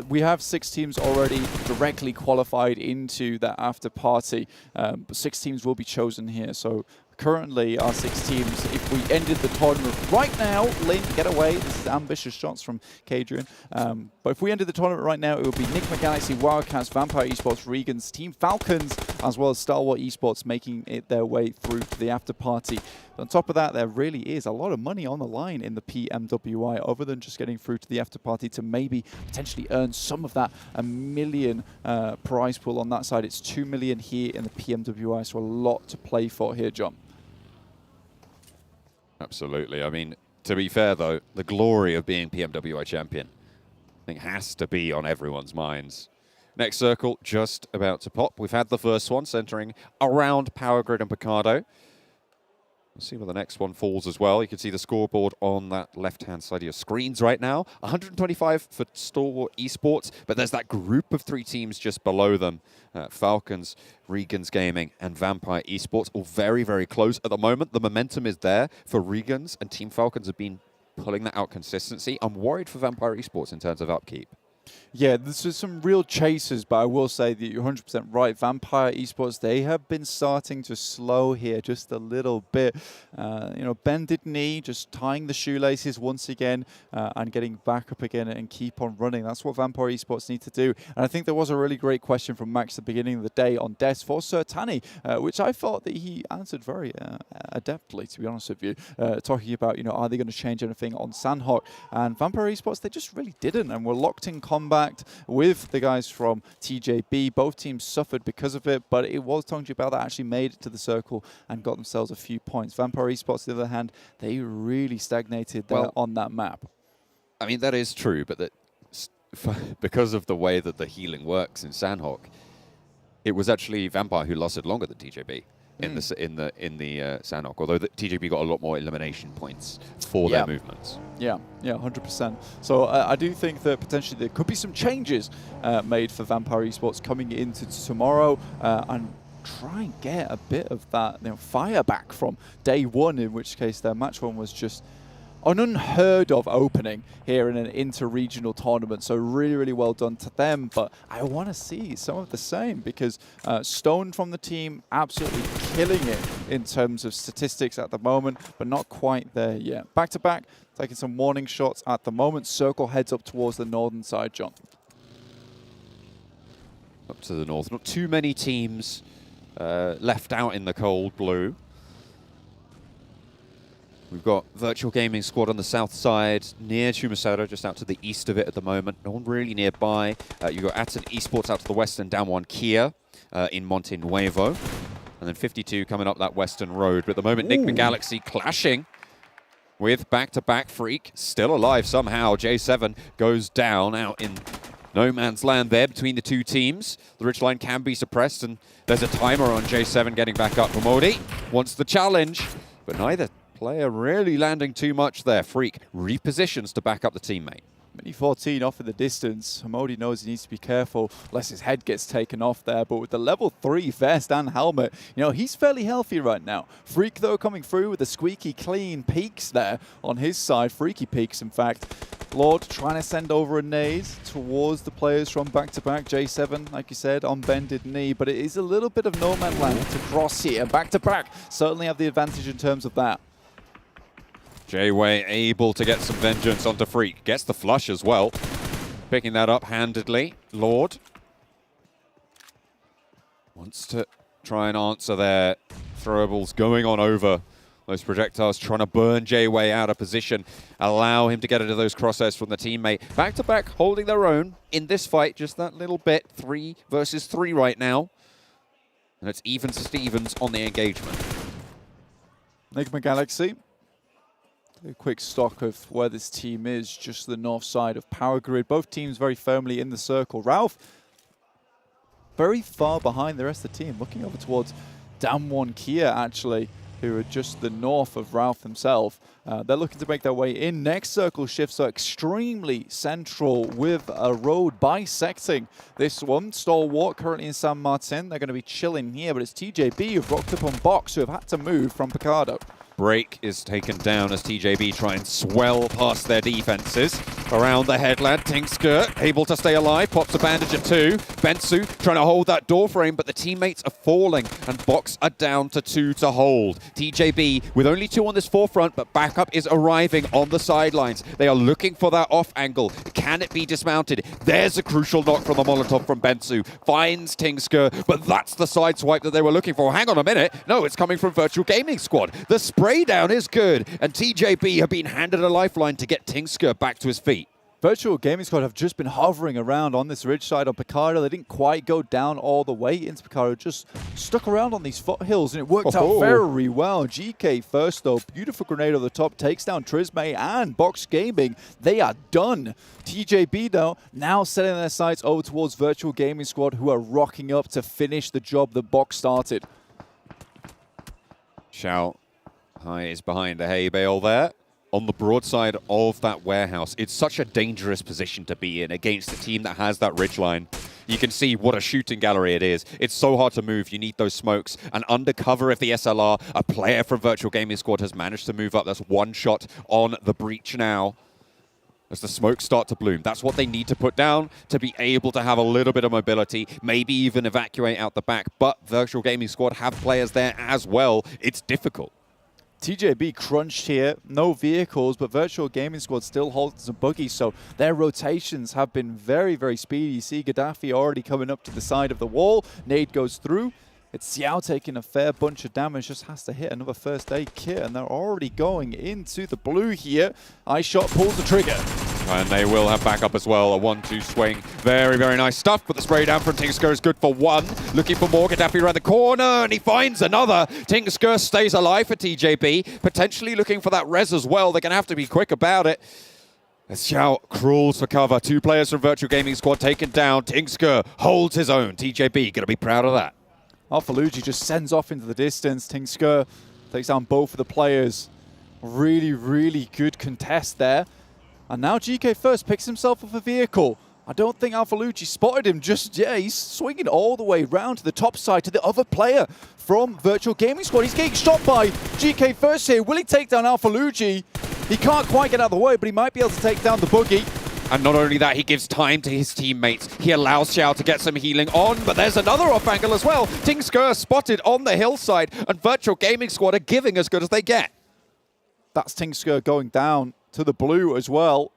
U: We have 6 teams already directly qualified into that after party, but 6 teams will be chosen here. So currently our 6 teams, if we ended the tournament right now, Lin, get away. This is ambitious shots from Kadrian. But if we ended the tournament right now, it would be Nigma Galaxy, Wildcats, VIVO Esports, REGAN.S, Team Falcons, as well as Stalwart Esports making it their way through to the after party. On top of that, there really is a lot of money on the line in the PMWI, other than just getting through to the after party to maybe potentially earn some of that $1 million prize pool on that side. It's 2 million here in the PMWI, so a lot to play for here, John.
V: Absolutely. I mean, to be fair, though, the glory of being PMWI champion, I think, has to be on everyone's minds. Next circle just about to pop. We've had the first one centering around Power Grid and Picardo. We'll see where the next one falls as well. You can see the scoreboard on that left-hand side of your screens right now. 125 for Stalwart Esports, but there's that group of 3 teams just below them. Falcons, REGAN.S Gaming, and Vampire Esports, all very, very close. At the moment, the momentum is there for REGAN.S, and Team Falcons have been pulling that out consistency. I'm worried for Vampire Esports in terms of upkeep.
U: Yeah, this is some real chasers, but I will say that you're 100% right. Vampire Esports, they have been starting to slow here just a little bit. Bended knee, just tying the shoelaces once again and getting back up again and keep on running. That's what Vampire Esports need to do. And I think there was a really great question from Max at the beginning of the day on Des for Sertani, which I thought that he answered very adeptly, to be honest with you, talking about, are they going to change anything on Sanhok? And Vampire Esports, they just really didn't, and were locked in combat with the guys from TJB. Both teams suffered because of it, but it was Tongjibao that actually made it to the circle and got themselves a few points. Vampire Esports, on the other hand, they really stagnated there on that map.
V: I mean, that is true, but because of the way that the healing works in Sanhok, it was actually Vampire who lasted longer than TJB in the Sanhok, although the TJB got a lot more elimination points for their movements.
U: Yeah, 100%. So I do think that potentially there could be some changes made for Vampire Esports coming into tomorrow and try and get a bit of that fire back from day one, in which case their match one was just an unheard of opening here in an inter-regional tournament. So really, really well done to them. But I want to see some of the same, because Stone from the team absolutely killing it in terms of statistics at the moment, but not quite there yet. Back-to-back, taking some warning shots at the moment. Circle heads up towards the northern side, John.
V: Up to the north. Not too many teams left out in the cold blue. We've got Virtual Gaming Squad on the south side, near Chumasero, just out to the east of it at the moment. No one really nearby. You've got Aton Esports out to the west and down one Kia in Monte Nuevo. And then 52 coming up that western road. But at the moment, Nigma Galaxy clashing with back-to-back Freak. Still alive somehow. J7 goes down out in no man's land there between the 2 teams. The ridge line can be suppressed, and there's a timer on J7 getting back up. Pomodi wants the challenge, but neither player really landing too much there. Freak repositions to back up the teammate.
U: Mini 14 off in the distance. Hamodi knows he needs to be careful lest his head gets taken off there. But with the level 3 vest and helmet, you know, he's fairly healthy right now. Freak, though, coming through with the squeaky clean peaks there on his side. Freaky peaks, in fact. Lord trying to send over a nade towards the players from back-to-back. J7, like you said, on bended knee. But it is a little bit of no man land to cross here. Back-to-back certainly have the advantage in terms of that.
V: J-Way able to get some vengeance onto Freak. Gets the flush as well. Picking that up handedly. Lord wants to try and answer their throwables going on over those projectiles, trying to burn J-Way out of position, allow him to get into those crosshairs from the teammate. Back-to-back holding their own in this fight, just that little bit. 3 versus 3 right now. And it's even Stevens on the engagement.
U: Nigma Galaxy. A quick stock of where this team is, just the north side of Power Grid. Both teams very firmly in the circle. Ralph, very far behind the rest of the team, looking over towards Damwon Kia, actually, who are just the north of Ralph himself. They're looking to make their way in. Next circle shift, so extremely central with a road bisecting this one. Stalwart currently in San Martin. They're going to be chilling here, but it's TJB who've rocked up on box, who have had to move from Picardo.
V: Break is taken down as TJB try and swell past their defenses. Around the headland, Tinksker able to stay alive, pops a bandage at 2. Bensu trying to hold that door frame, but the teammates are falling, and Box are down to 2 to hold. TJB with only 2 on this forefront, but backup is arriving on the sidelines. They are looking for that off angle. Can it be dismounted? There's a crucial knock from the Molotov from Bensu. Finds Tinksker, but that's the side swipe that they were looking for. Hang on a minute. No, it's coming from Virtual Gaming Squad. The spray down is good, and TJB have been handed a lifeline to get Tinksker back to his feet.
U: Virtual Gaming Squad have just been hovering around on this ridge side of Picardo. They didn't quite go down all the way into Picardo, just stuck around on these foothills, and it worked out very well. GK first, though. Beautiful grenade over the top, takes down Trisme and Box Gaming. They are done. TJB, though, now setting their sights over towards Virtual Gaming Squad, who are rocking up to finish the job that Box started.
V: Xiao Hai is behind the hay bale there. On the broadside of that warehouse. It's such a dangerous position to be in against a team that has that ridgeline. You can see what a shooting gallery it is. It's so hard to move. You need those smokes. And undercover of the SLR, a player from Virtual Gaming Squad has managed to move up. That's one shot on the breach now. As the smokes start to bloom. That's what they need to put down to be able to have a little bit of mobility, maybe even evacuate out the back. But Virtual Gaming Squad have players there as well. It's difficult.
U: TJB crunched here, no vehicles, but Virtual Gaming Squad still holds some buggies, so their rotations have been very, very speedy. You see Gaddafi already coming up to the side of the wall. Nade goes through. It's Xiao taking a fair bunch of damage, just has to hit another first aid kit, and they're already going into the blue here. iShot pulls the trigger.
V: And they will have backup as well. A 1-2 swing. Very, very nice stuff. But the spray down from Tinksker is good for 1. Looking for more. Gaddafi around the corner. And he finds another. Tinksker stays alive for TJB. Potentially looking for that res as well. They're going to have to be quick about it. As Xiao crawls for cover. 2 players from Virtual Gaming Squad taken down. Tinksker holds his own. TJB going to be proud of that.
U: Alphalugi just sends off into the distance. Tinksker takes down both of the players. Really, really good contest there. And now GK First picks himself up a vehicle. I don't think Alphalugi spotted him just yet. He's swinging all the way round to the top side to the other player from Virtual Gaming Squad. He's getting shot by GK First here. Will he take down Alphalugi? He can't quite get out of the way, but he might be able to take down the buggy.
V: And not only that, he gives time to his teammates. He allows Xiao to get some healing on, but there's another off angle as well. Tinksker spotted on the hillside, and Virtual Gaming Squad are giving as good as they get.
U: That's Tinksker going down to the blue as well.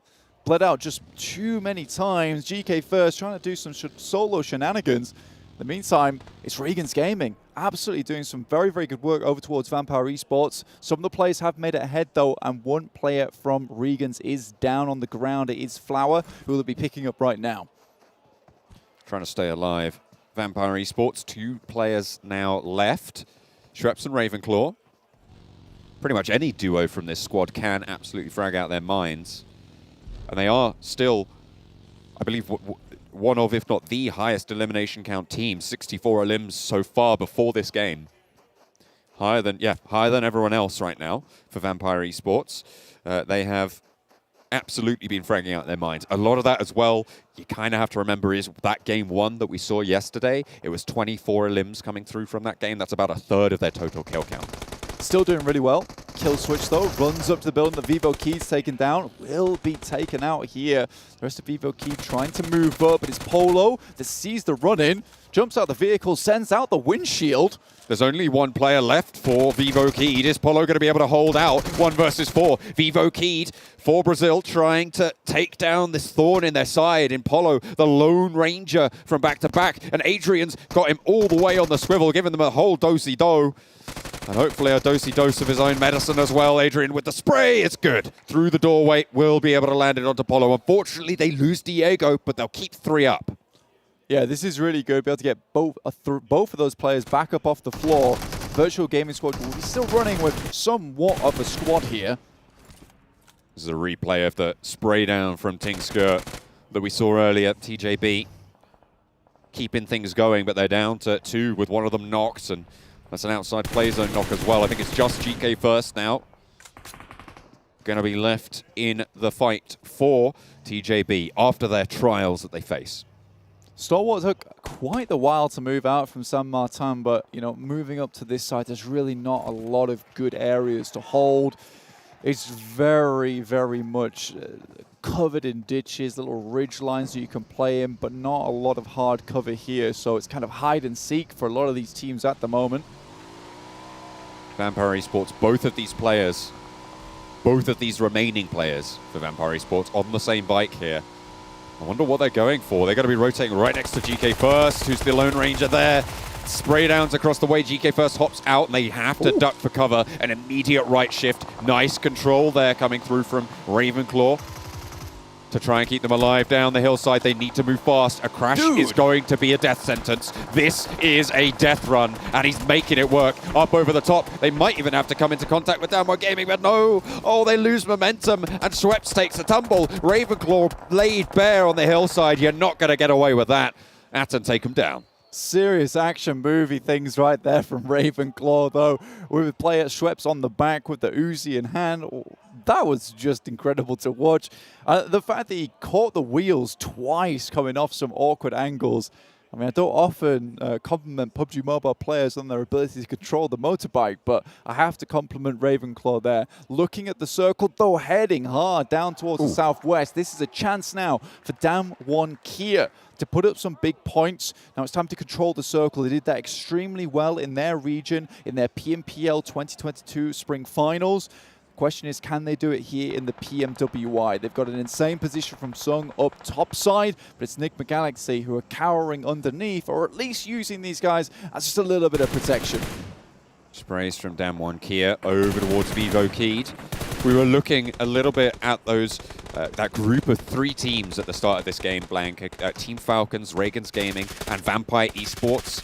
U: Bled out just too many times. GK First trying to do some solo shenanigans. In the meantime, it's REGAN.S Gaming. Absolutely doing some very, very good work over towards Vampire Esports. Some of the players have made it ahead though, and one player from REGAN.S is down on the ground. It is Flower, who will be picking up right now.
V: Trying to stay alive. Vampire Esports, 2 players now left. Shreps and Ravenclaw. Pretty much any duo from this squad can absolutely frag out their minds. And they are still, I believe, one of, if not the highest elimination count team. 64 elims so far before this game. Higher than everyone else right now for Vampire Esports. They have absolutely been fragging out their minds. A lot of that as well, you kind of have to remember, is that game 1 that we saw yesterday. It was 24 elims coming through from that game. That's about a third of their total kill count.
U: Still doing really well. Kill switch though, runs up to the building. The VIVO Key's taken down, will be taken out here. The rest of VIVO Key trying to move up, but it's Polo that sees the run-in, jumps out the vehicle, sends out the windshield.
V: There's only one player left for VIVO Keyed. Is Polo going to be able to hold out 1 versus 4? VIVO Keyed for Brazil trying to take down this thorn in their side in Polo, the Lone Ranger from back-to-back. And Adrian's got him all the way on the swivel, giving them a whole do-si-do. And hopefully a dose of his own medicine as well. Adrian with the spray, it's good. Through the doorway, will be able to land it onto Polo. Unfortunately, they lose Diego, but they'll keep 3 up.
U: Yeah, this is really good. Be able to get both of those players back up off the floor. Virtual Gaming Squad will be still running with somewhat of a squad here.
V: This is a replay of the spray down from Tingsker that we saw earlier. TJB keeping things going, but they're down to 2 with one of them knocked, and that's an outside play zone knock as well. I think it's just GK first now. Going to be left in the fight for TJB after their trials that they face.
U: Stalwart took quite a while to move out from San Martin, but you know, moving up to this side, there's really not a lot of good areas to hold. It's very, very much covered in ditches, little ridge lines that you can play in, but not a lot of hard cover here. So it's kind of hide and seek for a lot of these teams at the moment.
V: Vampire Esports, both of these players, both of these remaining players for Vampire Esports on the same bike here. I wonder what they're going for. They're going to be rotating right next to GK First, who's the Lone Ranger there. Spray downs across the way. GK First hops out, and they have to duck for cover. An immediate right shift. Nice control there coming through from Ravenclaw to try and keep them alive down the hillside. They need to move fast. A crash is going to be a death sentence. This is a death run, and he's making it work. Up over the top. They might even have to come into contact with Downward Gaming, but no. Oh, they lose momentum, and Schweppes takes a tumble. Ravenclaw laid bare on the hillside. You're not going to get away with that. Aton take him down.
U: Serious action movie things right there from Ravenclaw, though, with player Schweppes on the back with the Uzi in hand. That was just incredible to watch. The fact that he caught the wheels twice coming off some awkward angles. I mean, I don't often compliment PUBG Mobile players on their ability to control the motorbike, but I have to compliment Ravenclaw there. Looking at the circle, though, heading hard down towards the southwest. This is a chance now for Damwon Kia to put up some big points. Now it's time to control the circle. They did that extremely well in their region, in their PMPL 2022 Spring Finals. Question is, can they do it here in the PMWI? They've got an insane position from Sung up top side, but it's Nigma Galaxy who are cowering underneath, or at least using these guys as just a little bit of protection.
V: Sprays from Damwon Kia over towards VIVO Keyed. We were looking a little bit at those that group of 3 teams at the start of this game, Blank. Team Falcons, REGAN.S Gaming, and Vampire Esports.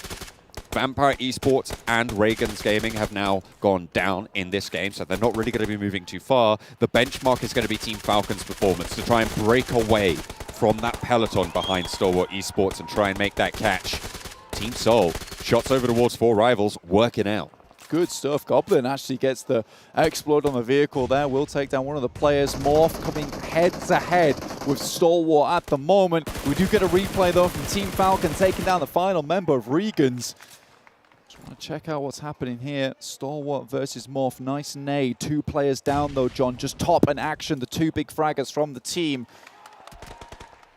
V: Vampire Esports and REGAN.S Gaming have now gone down in this game, so they're not really going to be moving too far. The benchmark is going to be Team Falcons' performance to try and break away from that peloton behind Stalwart Esports and try and make that catch. Team Soul, shots over towards 4 rivals, working out.
U: Good stuff. Goblin actually gets the explode on the vehicle there. Will take down one of the players. Morph coming head-to-head with Stalwart at the moment. We do get a replay, though, from Team Falcon taking down the final member of REGAN.S. Just want to check out what's happening here. Stalwart versus Morph. Nice nade. 2 players down, though, John. Just top in action. The 2 big fraggers from the team.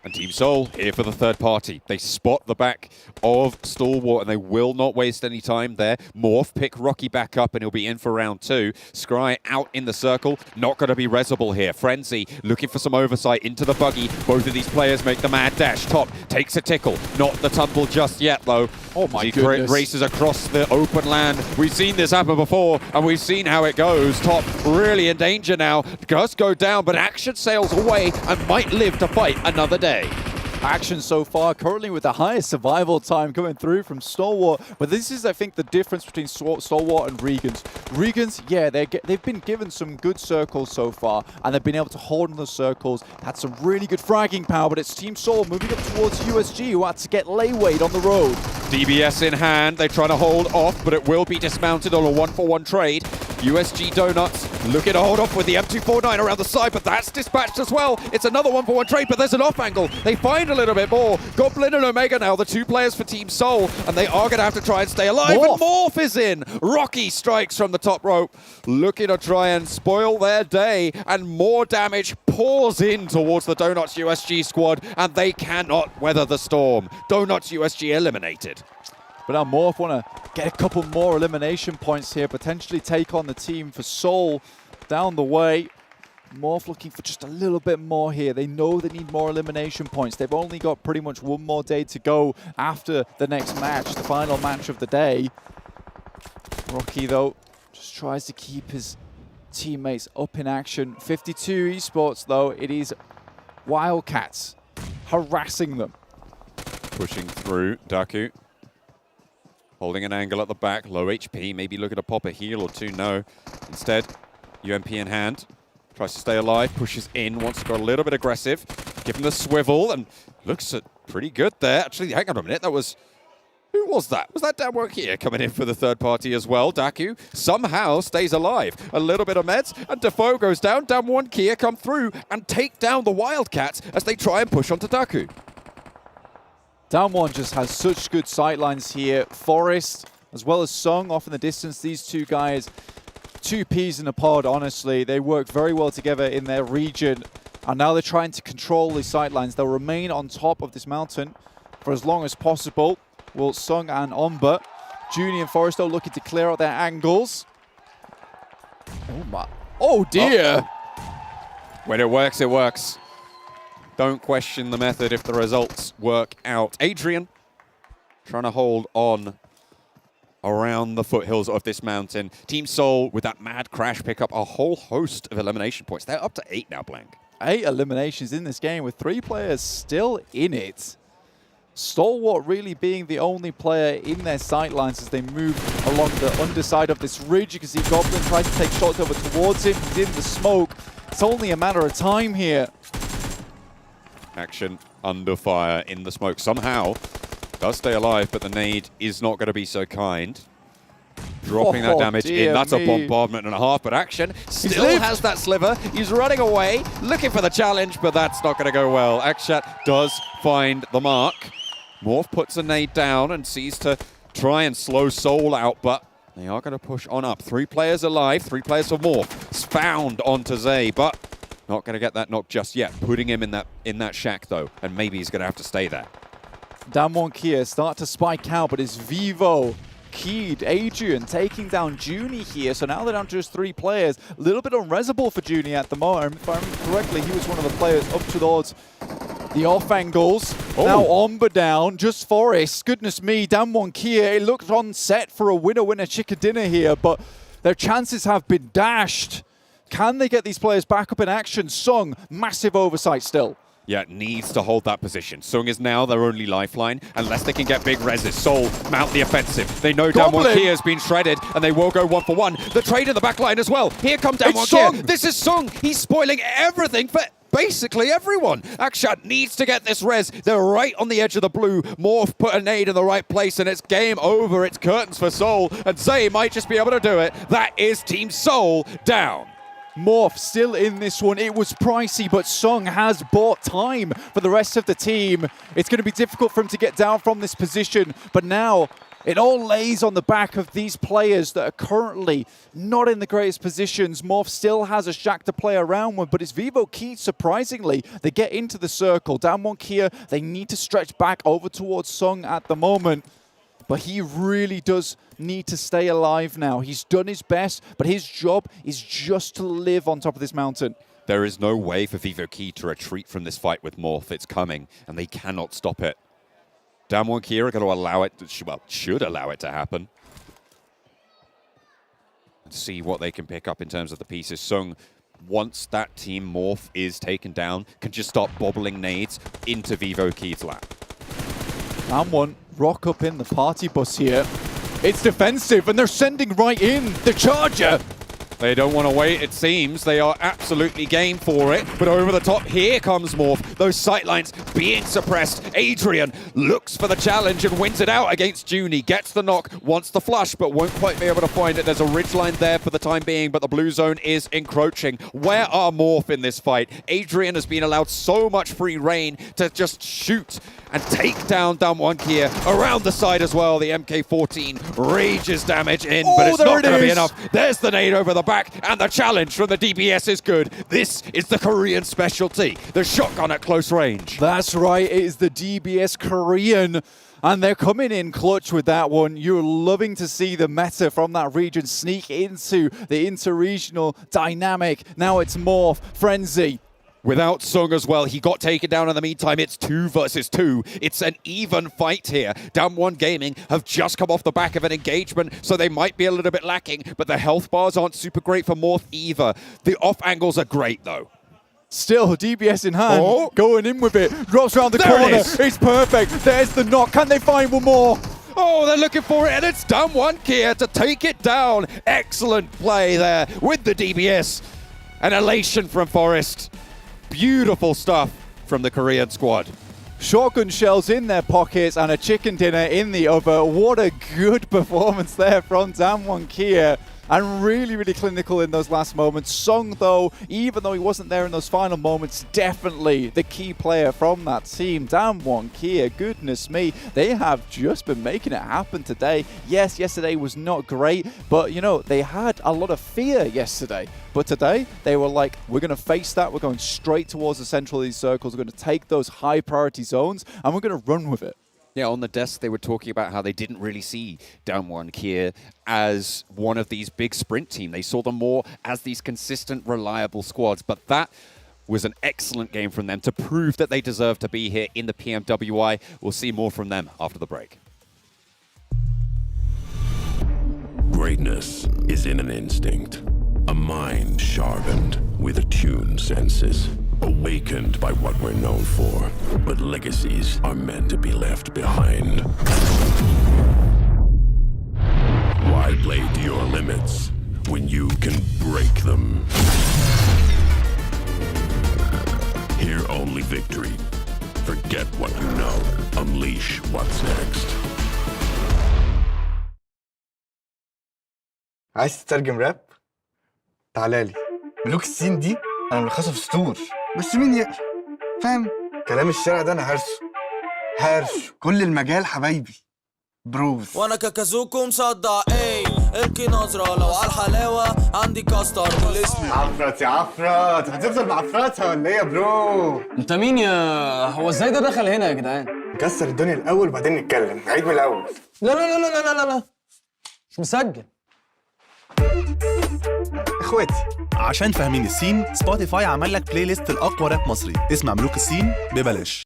V: And Team Soul here for the third party. They spot the back of Stalwart, and they will not waste any time there. Morph pick Rocky back up, and he'll be in for round 2. Scry out in the circle. Not going to be resable here. Frenzy looking for some oversight into the buggy. Both of these players make the mad dash. Top takes a tickle. Not the tumble just yet, though.
U: Oh my goodness.
V: Races across the open land. We've seen this happen before, and we've seen how it goes. Top really in danger now. Does go down, but Action sails away and might live to fight another day.
U: Action so far, currently with the highest survival time coming through from Stalwart. But this is, I think, the difference between Stalwart and REGAN.S. REGAN.S, yeah, they've been given some good circles so far, and they've been able to hold in those circles, had some really good fragging power, but it's Team Soul moving up towards USG, who had to get laywayed on the road.
V: DBS in hand, they're trying to hold off, but it will be dismounted on a 1-for-1 trade. USG Donuts looking to hold off with the M249 around the side, but that's dispatched as well. It's another 1-for-1 trade, but there's an off angle. They find a little bit more. Goblin and Omega now, the 2 players for Team Soul, and they are going to have to try and stay alive.
F: Morph.
V: And Morph is in. Rocky strikes from the top rope, looking to try and spoil their day, and more damage pours in towards the Donuts USG squad, and they cannot weather the storm. Donuts USG eliminated.
O: But now Morph want to get a couple more elimination points here, potentially take on the team for Soul down the way. Morph looking for just a little bit more here. They know they need more elimination points. They've only got pretty much one more day to go after the next match, the final match of the day. Rocky, though, just tries to keep his teammates up in action. 52 Esports, though, it is Wildcats harassing them.
V: Pushing through, Daku. Holding an angle at the back, low HP, maybe looking to pop a heal or two, no. Instead, UMP in hand, tries to stay alive, pushes in, wants to go a little bit aggressive, give him the swivel, and looks pretty good there. Actually, hang on a minute, that was... Who was that? Was that Damwon here coming in for the third party as well? Daku somehow stays alive. A little bit of meds, and Defoe goes down. Damwon Kia come through and take down the Wildcats as they try and push onto Daku.
O: Damwon just has such good sightlines here. Forest, as well as Sung, off in the distance. These two guys, 2 peas in a pod, honestly. They work very well together in their region. And now they're trying to control the sightlines. They'll remain on top of this mountain for as long as possible. Will Sung and Omba. Junie and Forresto looking to clear out their angles. Oh my. Oh dear.
V: When it works, it works. Don't question the method if the results work out. Adrian trying to hold on around the foothills of this mountain. Team Soul, with that mad crash, pick up a whole host of elimination points. They're up to 8 now, Blank.
O: 8 eliminations in this game with 3 players still in it. Stalwart really being the only player in their sightlines as they move along the underside of this ridge. You can see Goblin tries to take shots over towards him. He's in the smoke. It's only a matter of time here.
V: Action under fire in the smoke. Somehow does stay alive, but the nade is not going to be so kind. Dropping that damage in. That's a bombardment and a half, but Action still has that sliver. He's running away, looking for the challenge, but that's not going to go well. Akshat does find the mark. Morph puts a nade down and sees to try and slow Soul out, but they are going to push on up. 3 players alive, 3 players for Morph. It's found onto Zay, but not going to get that knock just yet. Putting him in that shack, though, and maybe he's going to have to stay there.
O: Damwon Kia start to spike out, but it's VIVO, Keed, Adrian taking down Junie here. So now they're down to just 3 players. A little bit unresable for Junie at the moment. If I remember correctly, he was one of the players up towards the off angles. Oh. Now Omba down, just Forest. Goodness me, Damwon Kia. It looked on set for a winner-winner chicken dinner here, but their chances have been dashed. Can they get these players back up in action? Sung, massive oversight still.
V: Yeah, needs to hold that position. Sung is now their only lifeline, unless they can get big reses. Soul mount the offensive. They know Damwon Kia has been shredded, and they will go 1-for-1. The trade in the back line as well. Here come Damwon Kia. This is Sung. He's spoiling everything for basically everyone. Akshat needs to get this res. They're right on the edge of the blue. Morph put a nade in the right place, and it's game over. It's curtains for Soul, and Zay might just be able to do it. That is Team Soul down.
O: Morph still in this one. It was pricey, but Sung has bought time for the rest of the team. It's going to be difficult for him to get down from this position, but now it all lays on the back of these players that are currently not in the greatest positions. Morph still has a shack to play around with, but it's VIVO Key, surprisingly. They get into the circle. Damwon Kia, they need to stretch back over towards Sung at the moment. But he really does need to stay alive now. He's done his best, but his job is just to live on top of this mountain.
V: There is no way for VIVO Key to retreat from this fight with Morph. It's coming, and they cannot stop it. Damwon Kia are going to allow it, well, should allow it to happen. Let's see what they can pick up in terms of the pieces. Sung, once that team Morph is taken down, can just start bobbling nades into VIVO Key's lap.
O: Damwon rock up in the party bus here. It's defensive, and they're sending right in the charger.
V: They don't want to wait, it seems. They are absolutely game for it. But over the top, here comes Morph. Those sightlines being suppressed. Adrian looks for the challenge and wins it out against Junie. Gets the knock, wants the flush, but won't quite be able to find it. There's a ridgeline there for the time being, but the blue zone is encroaching. Where are Morph in this fight? Adrian has been allowed so much free reign to just shoot and take down Damwon here around the side as well. The MK14 rages damage in, but it's not going to be enough. There's the nade over the back, and the challenge from the DBS is good. This is the Korean specialty, the shotgun at close range.
U: That's right, it is the DBS Korean. And they're coming in clutch with that one. You're loving to see the meta from that region sneak into the inter-regional dynamic. Now it's Morph, Frenzy.
V: Without Sung as well, he got taken down in the meantime. It's 2 versus 2. It's an even fight here. Damwon Gaming have just come off the back of an engagement, so they might be a little bit lacking, but the health bars aren't super great for Morph either. The off angles are great though.
U: Still, DBS in hand, going in with it. Drops around the corner. It's perfect. There's the knock. Can they find one more?
V: Oh, they're looking for it, and it's Damwon here to take it down. Excellent play there with the DBS. An elation from Forest. Beautiful stuff from the Korean squad.
U: Shotgun shells in their pockets and a chicken dinner in the other. What a good performance there from Damwon Kia. And really, really clinical in those last moments. Sung, though, even though he wasn't there in those final moments, definitely the key player from that team. Damwon Kia, goodness me, they have just been making it happen today. Yes, yesterday was not great, but, you know, they had a lot of fear yesterday. But today, they were like, we're going to face that. We're going straight towards the central of these circles. We're going to take those high priority zones, and we're going to run with it.
V: Yeah, on the desk, they were talking about how they didn't really see Damwon Kia as one of these big sprint team. They saw them more as these consistent, reliable squads. But that was an excellent game from them to prove that they deserve to be here in the PMWI. We'll see more from them after the break.
A: Greatness is in an instinct, a mind sharpened with attuned senses. Awakened by what we're known for, but legacies are meant to be left behind. Why play to your limits when you can break them? Hear only victory. Forget what you know. Unleash what's next.
E: عايز تترجم راب؟ تعالالي. ملوك الصين دي أنا ملخصها في سطور. بس مين يقرا؟ فاهم؟ كلام الشارع ده أنا هرشه كل المجال حبايبي بروز
H: وانا كاكازوكو مصدع ايه القي نظرة لو على الحلاوة عندي كاستر والاسم
E: عفرت يا عفرت هتفضل معفرتها ولا ايه يا برو؟
I: انت مين يا هو ازاي ده دخل هنا يا جدعان؟
E: نكسر الدنيا الأول وبعدين نتكلم نعيد من الأول
I: لا لا لا لا لا لا مش مسجل
Y: اخواتي عشان فاهمين السين سبوتيفاي عمل لك بلاي ليست الاقوى راب مصري اسمع ملوك السين ببلاش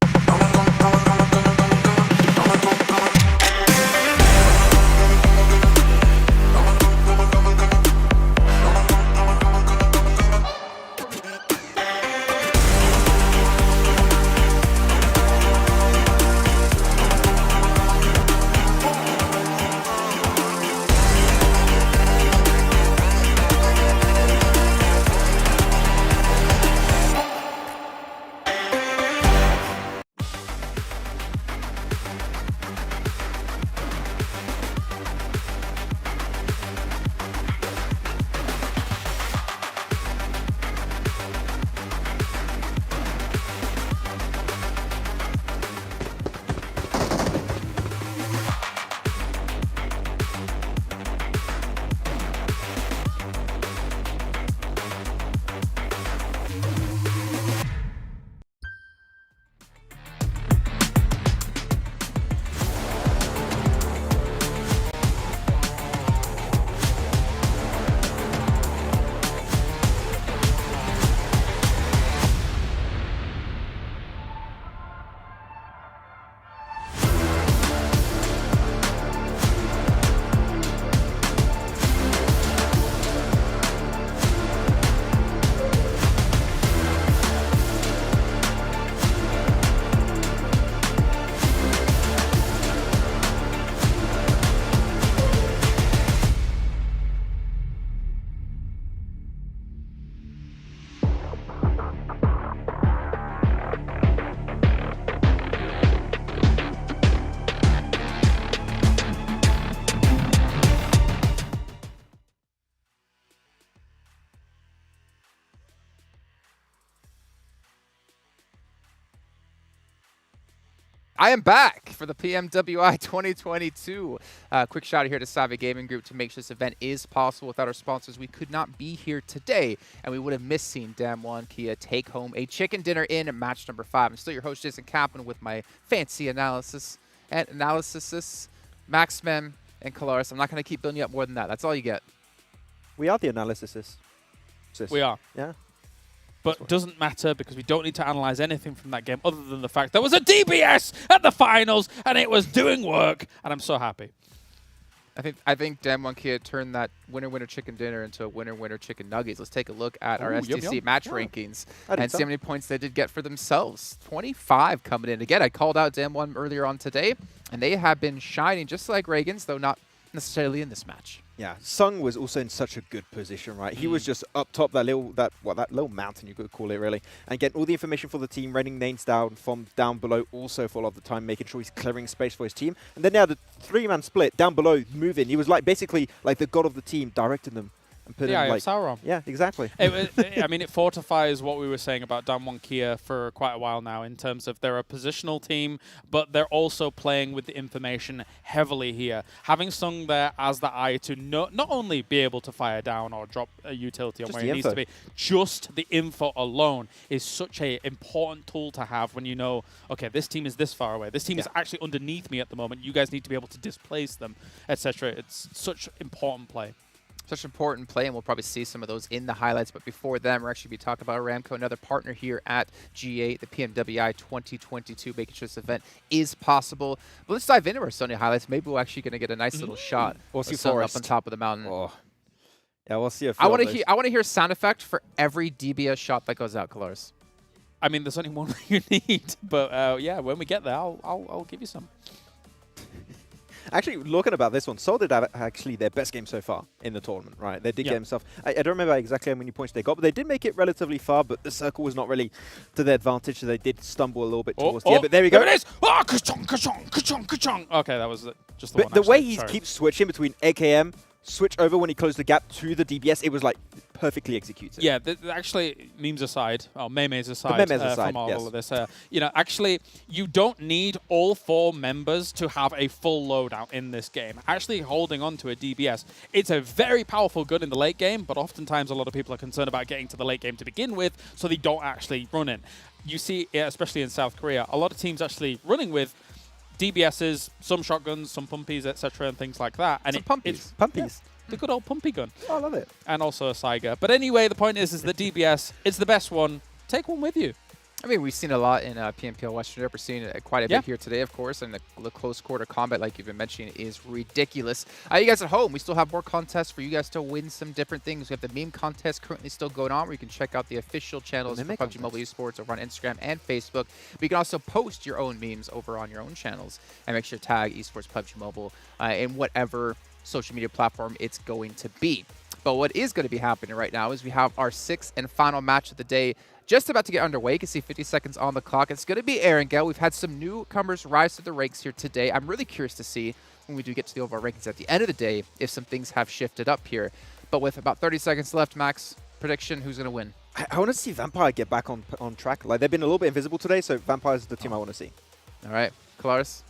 K: I am back for the PMWI 2022. Quick shout out here to Savvy Gaming Group to make sure this event is possible. Without our sponsors, we could not be here today, and we would have missed seeing Damwon Kia take home a chicken dinner in match number 5. I'm still your host, Jason Kaplan, with my fancy analysis, Maxman, and Kalaris. I'm not going to keep building you up more than that. That's all you get.
M: We are the analysis.
N: We are.
M: Yeah.
N: But it doesn't matter because we don't need to analyze anything from that game other than the fact there was a DBS at the finals and it was doing work, and I'm so happy.
K: I think Damwon Kia turned that winner chicken dinner into a winner chicken nuggets. Let's take a look at our STC match rankings and see how many points they did get for themselves. 25 coming in. Again, I called out Damwon earlier on today, and they have been shining just like REGAN.S, though not necessarily in this match.
M: Yeah, Sung was also in such a good position, right? He was just up top, that little mountain, you could call it, really, and getting all the information for the team, raining names down from down below also for a lot of the time, making sure he's clearing space for his team. And then now the 3-man split down below, moving. He was like basically like the god of the team, directing them. And putting like
N: Sauron.
M: Yeah, exactly.
N: I mean, it fortifies what we were saying about Damwon Kia for quite a while now in terms of they're a positional team, but they're also playing with the information heavily here. Having Sung there as the eye to not only be able to fire down or drop a utility on where it needs to be, just the info alone is such an important tool to have when you know, okay, this team is this far away. This team is actually underneath me at the moment. You guys need to be able to displace them, etc. It's such important play.
K: Such important play, and we'll probably see some of those in the highlights. But before them, we're actually be talking about Aramco, another partner here at G8, the PMWI 2022, making sure this event is possible. But let's dive into our Sony highlights. Maybe we're actually going to get a nice little shot of Sun up on top of the mountain.
M: Oh. Yeah, we'll see.
K: I want to hear sound effect for every DBS shot that goes out, Kalaris.
N: I mean, there's only one you need, but yeah, when we get there, I'll give you some.
M: Actually, looking about this one, Seoul did have actually their best game so far in the tournament, right? They did get themselves... I don't remember exactly how many points they got, but they did make it relatively far, but the circle was not really to their advantage, so they did stumble a little bit towards the end. But there we go.
N: There it is! Oh, ka-chong, ka-chong, ka-chong, ka-chong. Okay, that was just the one.
M: But the way he keeps switching between AKM, switch over when he closed the gap to the DBS, it was like perfectly executed.
N: Yeah, actually, memes aside, or memes aside, from all of this, you know, actually, you don't need all 4 members to have a full loadout in this game. Actually, holding on to a DBS, it's a very powerful gun in the late game, but oftentimes a lot of people are concerned about getting to the late game to begin with, so they don't actually run it. You see, especially in South Korea, a lot of teams actually running with DBSs, some shotguns, some pumpies, etc., and things like that. And
K: pumpies.
N: Yeah, the good old pumpy gun.
M: Oh, I love it.
N: And also a Saiga. But anyway, the point is that DBS, it's the best one. Take one with you.
K: I mean, we've seen a lot in PMPL Western Europe. We're seeing it quite a bit here today, of course, and the close quarter combat, like you've been mentioning, is ridiculous. You guys at home, we still have more contests for you guys to win some different things. We have the meme contest currently still going on, where you can check out the official channels for PUBG Mobile Esports over on Instagram and Facebook. But you can also post your own memes over on your own channels, and make sure to tag Esports PUBG Mobile in whatever social media platform it's going to be. But what is going to be happening right now is we have our 6th and final match of the day just about to get underway. You can see 50 seconds on the clock. It's going to be Erangel. We've had some newcomers rise to the ranks here today. I'm really curious to see, when we do get to the overall rankings at the end of the day, if some things have shifted up here. But with about 30 seconds left, Max, prediction, who's going to win?
M: I want to see Vampire get back on track. Like, they've been a little bit invisible today, so Vampire's the team I want to see.
K: All right. Kalaris?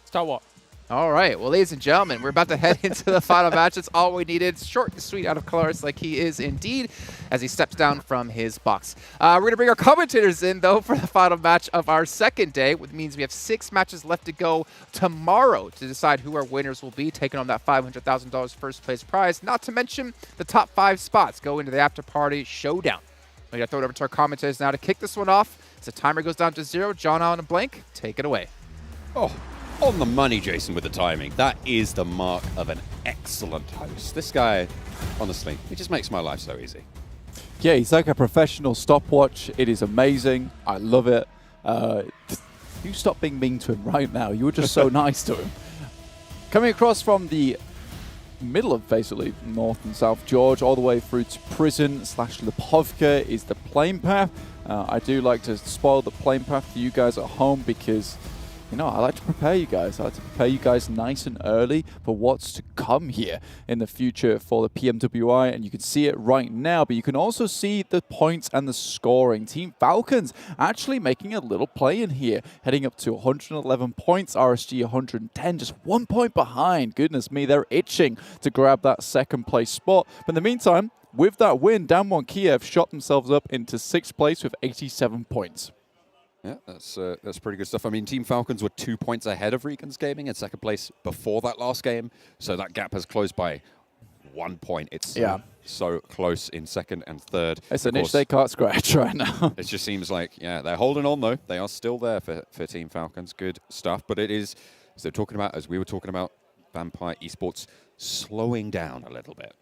N: Stalwart.
K: All right. Well, ladies and gentlemen, we're about to head into the final match. It's all we needed. Short and sweet out of Kalaris, like he is indeed, as he steps down from his box. We're going to bring our commentators in, though, for the final match of our second day, which means we have 6 matches left to go tomorrow to decide who our winners will be, taking on that $500,000 first place prize, not to mention the top 5 spots go into the after-party showdown. We're going to throw it over to our commentators now to kick this one off. As the timer goes down to 0, John on a blank, take it away.
J: Oh. On the money, Jason, with the timing. That is the mark of an excellent host. This guy, honestly, he just makes my life so easy.
U: Yeah, he's like a professional stopwatch. It is amazing. I love it. You stop being mean to him right now. You were just so nice to him. Coming across from the middle of basically North and South George, all the way through to Prison / Lepovka is the plane path. I do like to spoil the plane path for you guys at home because you know, I like to prepare you guys. I like to prepare you guys nice and early for what's to come here in the future for the PMWI, and you can see it right now, but you can also see the points and the scoring. Team Falcons actually making a little play in here, heading up to 111 points, RSG 110, just 1 point behind. Goodness me, they're itching to grab that second place spot. But in the meantime, with that win, Damwon Kiev shot themselves up into 6th place with 87 points.
V: Yeah, that's pretty good stuff. I mean, Team Falcons were 2 points ahead of REGAN.S Gaming in second place before that last game, so that gap has closed by 1 point. It's so close in second and third.
U: It's an itch they can't scratch right now.
V: It just seems like, yeah, they're holding on though. They are still there for Team Falcons. Good stuff. But it is, as they're talking about, as we were talking about, Vampire Esports slowing down a little bit.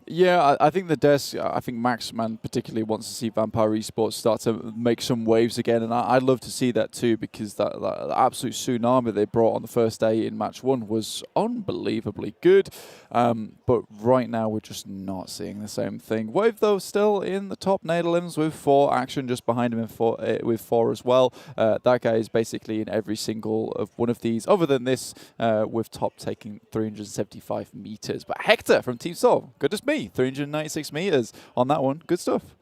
U: Yeah, I think the desk, I think Maxman particularly wants to see Vampire Esports start to make some waves again, and I'd love to see that too, because that absolute tsunami they brought on the first day in match 1 was unbelievably good, but right now we're just not seeing the same thing. Wave, though, still in the top Netherlands with 4, Action just behind him with 4 as well. That guy is basically in every single of one of these, other than this, with top taking 375 meters. But Hector from Team Sol, good as me. 396 meters on that one. Good stuff.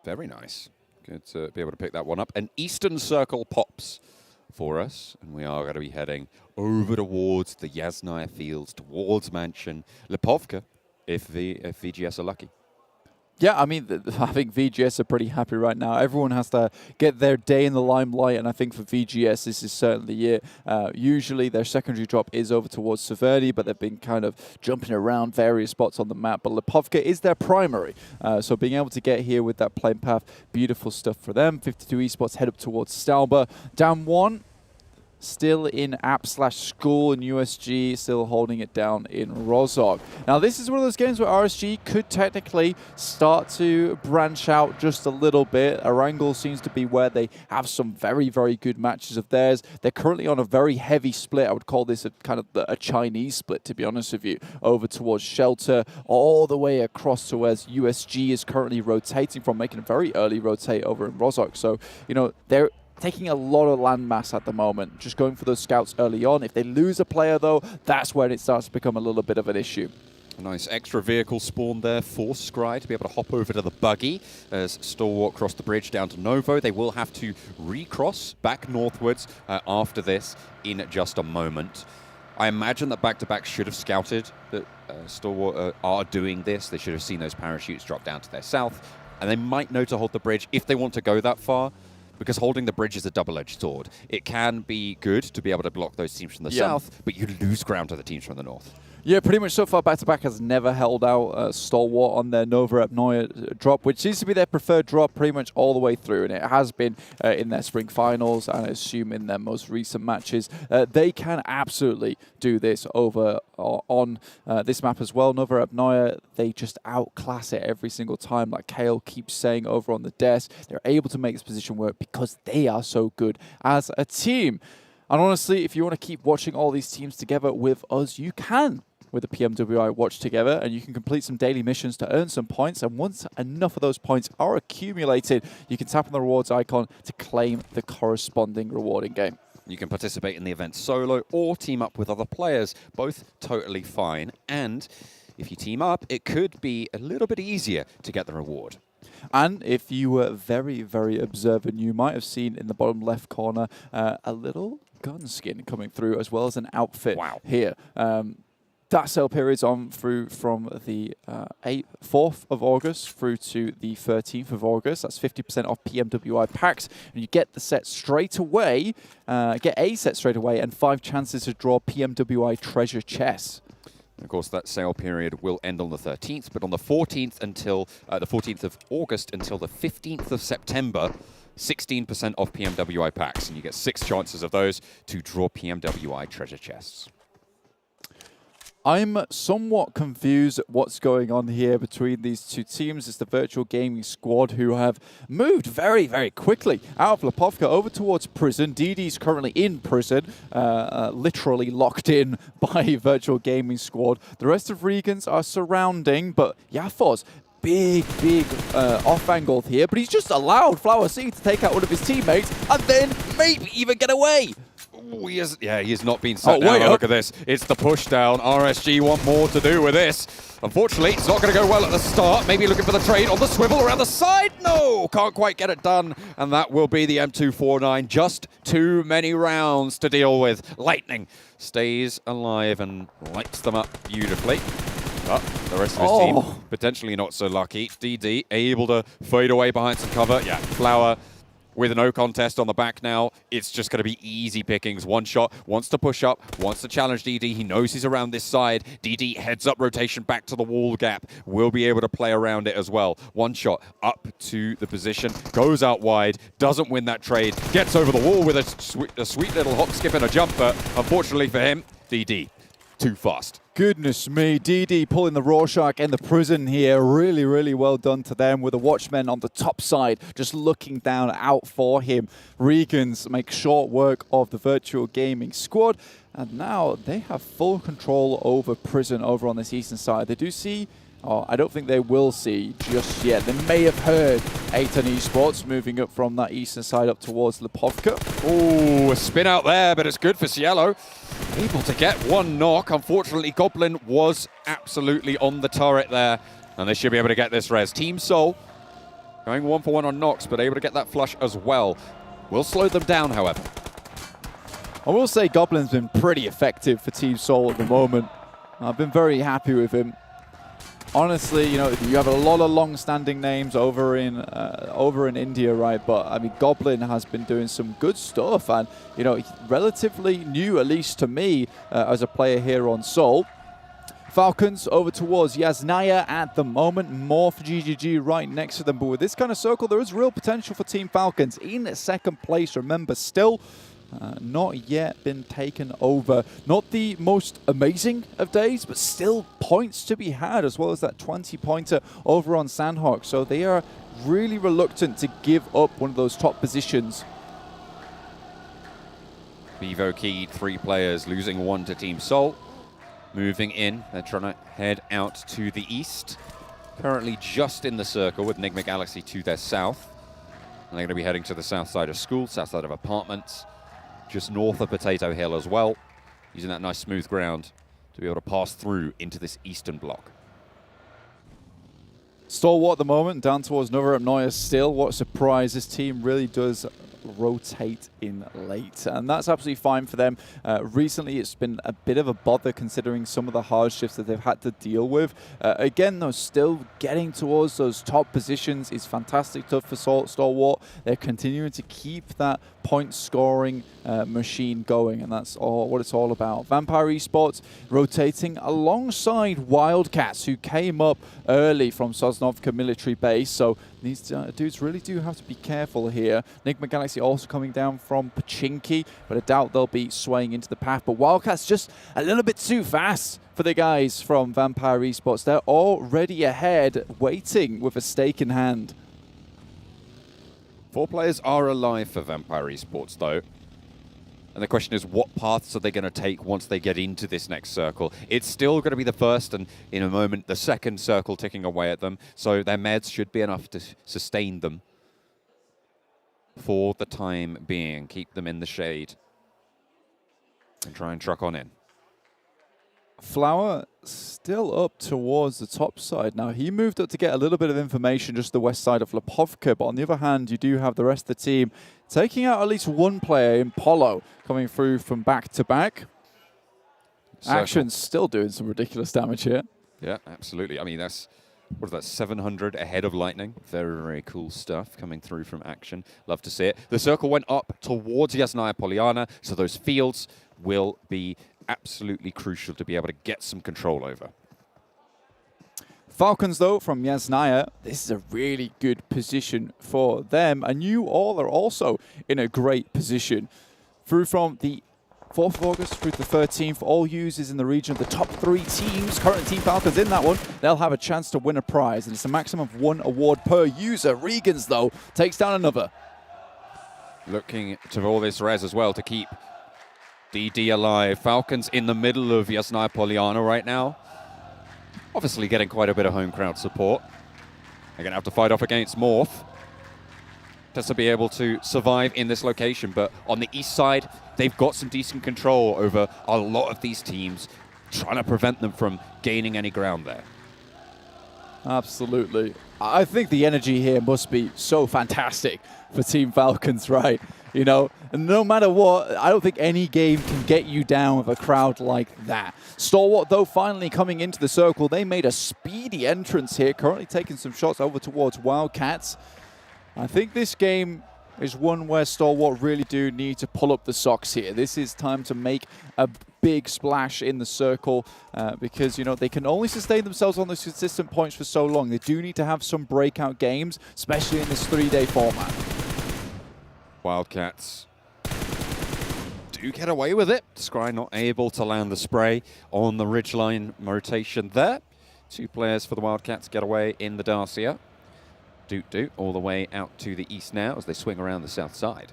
V: Very nice. Good to be able to pick that one up. An Eastern Circle pops for us, and we are going to be heading over towards the Yasnaya Fields, towards Mansion, Lipovka, if VGS are lucky.
U: Yeah, I mean, I think VGS are pretty happy right now. Everyone has to get their day in the limelight, and I think for VGS, this is certainly it. Usually, their secondary drop is over towards Severny, but they've been kind of jumping around various spots on the map. But Lipovka is their primary, so being able to get here with that plane path, beautiful stuff for them. 52 Esports head up towards Stalbur. Down 1. Still in app/school in USG, still holding it down in Rozhok. Now, this is one of those games where RSG could technically start to branch out just a little bit. Erangel seems to be where they have some very, very good matches of theirs. They're currently on a very heavy split. I would call this a kind of a Chinese split, to be honest with you, over towards Shelter, all the way across to where USG is currently rotating from, making a very early rotate over in Rozhok. So, you know, they're taking a lot of landmass at the moment, just going for those scouts early on. If they lose a player, though, that's when it starts to become a little bit of an issue.
V: A nice extra vehicle spawn there for Scry to be able to hop over to the buggy as Stalwart cross the bridge down to Novo. They will have to recross back northwards after this in just a moment. I imagine that back-to-back should have scouted that Stalwart are doing this. They should have seen those parachutes drop down to their south, and they might know to hold the bridge if they want to go that far. Because holding the bridge is a double-edged sword. It can be good to be able to block those teams from the south, but you lose ground to the teams from the north.
U: Yeah, pretty much so far, back-to-back has never held out Stalwart on their Nova Apnoia drop, which seems to be their preferred drop pretty much all the way through, and it has been in their spring finals, and I assume in their most recent matches. They can absolutely do this over on this map as well. Nova Apnoia, they just outclass it every single time, like Kale keeps saying over on the desk. They're able to make this position work because they are so good as a team. And honestly, if you want to keep watching all these teams together with us, you can with the PMWI Watch together, and you can complete some daily missions to earn some points, and once enough of those points are accumulated, you can tap on the rewards icon to claim the corresponding rewarding game.
V: You can participate in the event solo or team up with other players, both totally fine, and if you team up, it could be a little bit easier to get the reward.
U: And if you were very, very observant, you might have seen in the bottom left corner a little gun skin coming through, as well as an outfit here. That sale period's on through from the 4th of August through to the 13th of August. That's 50% off PMWI packs. And you get the set straight away, get a set straight away, and 5 chances to draw PMWI treasure chests.
V: Of course, that sale period will end on the 13th, but on the 14th until the 14th of August until the 15th of September, 16% off PMWI packs, and you get 6 chances of those to draw PMWI treasure chests.
U: I'm somewhat confused at what's going on here between these two teams. It's the Virtual Gaming Squad who have moved very, very quickly out of Lipovka over towards prison. DD's currently in prison, literally locked in by Virtual Gaming Squad. The rest of REGAN.S are surrounding, but Yafoz, big off angle here, but he's just allowed Flower C to take out one of his teammates and then maybe even get away.
V: Ooh, he has not been set down.
U: wait
V: Look
U: up.
V: at this. It's the push down. RSG want more to do with this. Unfortunately, it's not going to go well at the start. Maybe looking for the trade on the swivel around the side. No, can't quite get it done. And that will be the M249. Just too many rounds to deal with. Lightning stays alive and lights them up beautifully. But the rest of his team potentially not so lucky. DD able to fade away behind some cover. Yeah, Flower with no contest on the back now. It's just going to be easy pickings. One shot, wants to push up, wants to challenge DD. He knows he's around this side. DD heads up rotation back to the wall gap. Will be able to play around it as well. One shot up to the position, goes out wide, doesn't win that trade, gets over the wall with a sweet little hop, skip and a jump, but unfortunately for him, DD too fast.
U: Goodness me, DD pulling the Rorschach and the prison here. Really, really well done to them with the Watchmen on the top side, just looking down out for him. REGAN.S make short work of the virtual gaming squad, and now they have full control over prison over on this eastern side. They do see, I don't think they will see just yet. They may have heard Aton Esports moving up from that eastern side up towards Pubg.
V: Oh, a spin out there, but it's good for Cielo. Able to get one knock. Unfortunately, Goblin was absolutely on the turret there, and they should be able to get this res. Team Soul going 1-for-1 on knocks, but able to get that flush as well. Will slow them down, however.
U: I will say Goblin's been pretty effective for Team Soul at the moment. I've been very happy with him. Honestly, you know, you have a lot of long-standing names over in India, right? But I mean, Goblin has been doing some good stuff, and you know, relatively new, at least to me, as a player here on Seoul. Falcons over towards Yasnaya at the moment. Morph GGG right next to them. But with this kind of circle, there is real potential for Team Falcons in second place. Remember, still not yet been taken over. Not the most amazing of days, but still points to be had, as well as that 20-pointer over on Sanhok. So they are really reluctant to give up one of those top positions.
V: VIVO keyed 3 players, losing 1 to Team Soul. Moving in, they're trying to head out to the east. Currently just in the circle with Nigma Galaxy to their south. And they're going to be heading to the south side of school, south side of apartments. Just north of Potato Hill as well, using that nice smooth ground to be able to pass through into this eastern block.
U: Stalwart at the moment, down towards Nova Noya still. What a surprise. This team really does rotate in late, and that's absolutely fine for them. Recently, it's been a bit of a bother considering some of the hardships that they've had to deal with. Again, though, still getting towards those top positions is fantastic stuff for Stalwart. They're continuing to keep that point-scoring machine going, and that's what it's all about. Vampire Esports rotating alongside Wildcats, who came up early from Sosnovka military base, so these dudes really do have to be careful here. Nigma Galaxy also coming down from Pachinki, but I doubt they'll be swaying into the path. But Wildcats just a little bit too fast for the guys from Vampire Esports. They're already ahead, waiting with a stake in hand.
V: 4 players are alive for Vampire Esports, though. And the question is, what paths are they going to take once they get into this next circle? It's still going to be the first, and in a moment, the second circle ticking away at them. So their meds should be enough to sustain them for the time being. Keep them in the shade and try and truck on in.
U: Flower still up towards the top side. Now, he moved up to get a little bit of information just the west side of Pubg, but on the other hand, you do have the rest of the team taking out at least one player in Polo, coming through from back to back. Action's still doing some ridiculous damage here.
V: Yeah, absolutely. I mean, that's, what is that, 700 ahead of Lightning. Very, very cool stuff coming through from Action. Love to see it. The circle went up towards Yasnaya Polyana, so those fields will be absolutely crucial to be able to get some control over.
U: Falcons, though, from Yasnaya, this is a really good position for them, and you all are also in a great position. Through from the 4th of August through to the 13th, all users in the region of the top 3 teams, current Team Falcons in that one, they'll have a chance to win a prize, and it's a maximum of 1 award per user. REGAN.S, though, takes down another.
V: Looking to all this res as well to keep DD alive. Falcons in the middle of Yasnaya Polyana right now. Obviously getting quite a bit of home crowd support. They're going to have to fight off against Morph. just to be able to survive in this location. But on the east side, they've got some decent control over a lot of these teams, trying to prevent them from gaining any ground there.
U: Absolutely. I think the energy here must be so fantastic for Team Falcons, right? You know, and no matter what, I don't think any game can get you down with a crowd like that. Stalwart, though, finally coming into the circle. They made a speedy entrance here, currently taking some shots over towards Wildcats. I think this game is one where Stalwart really do need to pull up the socks here. This is time to make a big splash in the circle because, you know, they can only sustain themselves on those consistent points for so long. They do need to have some breakout games, especially in this 3-day format.
V: Wildcats do get away with it. Scry not able to land the spray on the ridgeline rotation there. 2 players for the Wildcats get away in the Dacia. Doot all the way out to the east now as they swing around the south side.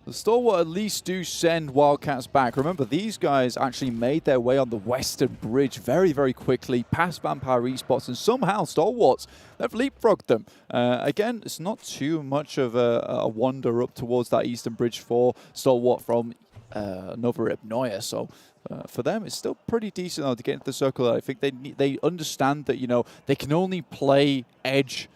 U: The Stalwart at least do send Wildcats back. Remember, these guys actually made their way on the western bridge very, very quickly past Vampire Esports, and somehow Stalwarts, they've leapfrogged them. Again, it's not too much of a wander up towards that eastern bridge for Stalwart from Nova Rybnoia, so for them, it's still pretty decent though to get into the circle. I think they understand that, you know, they can only play edge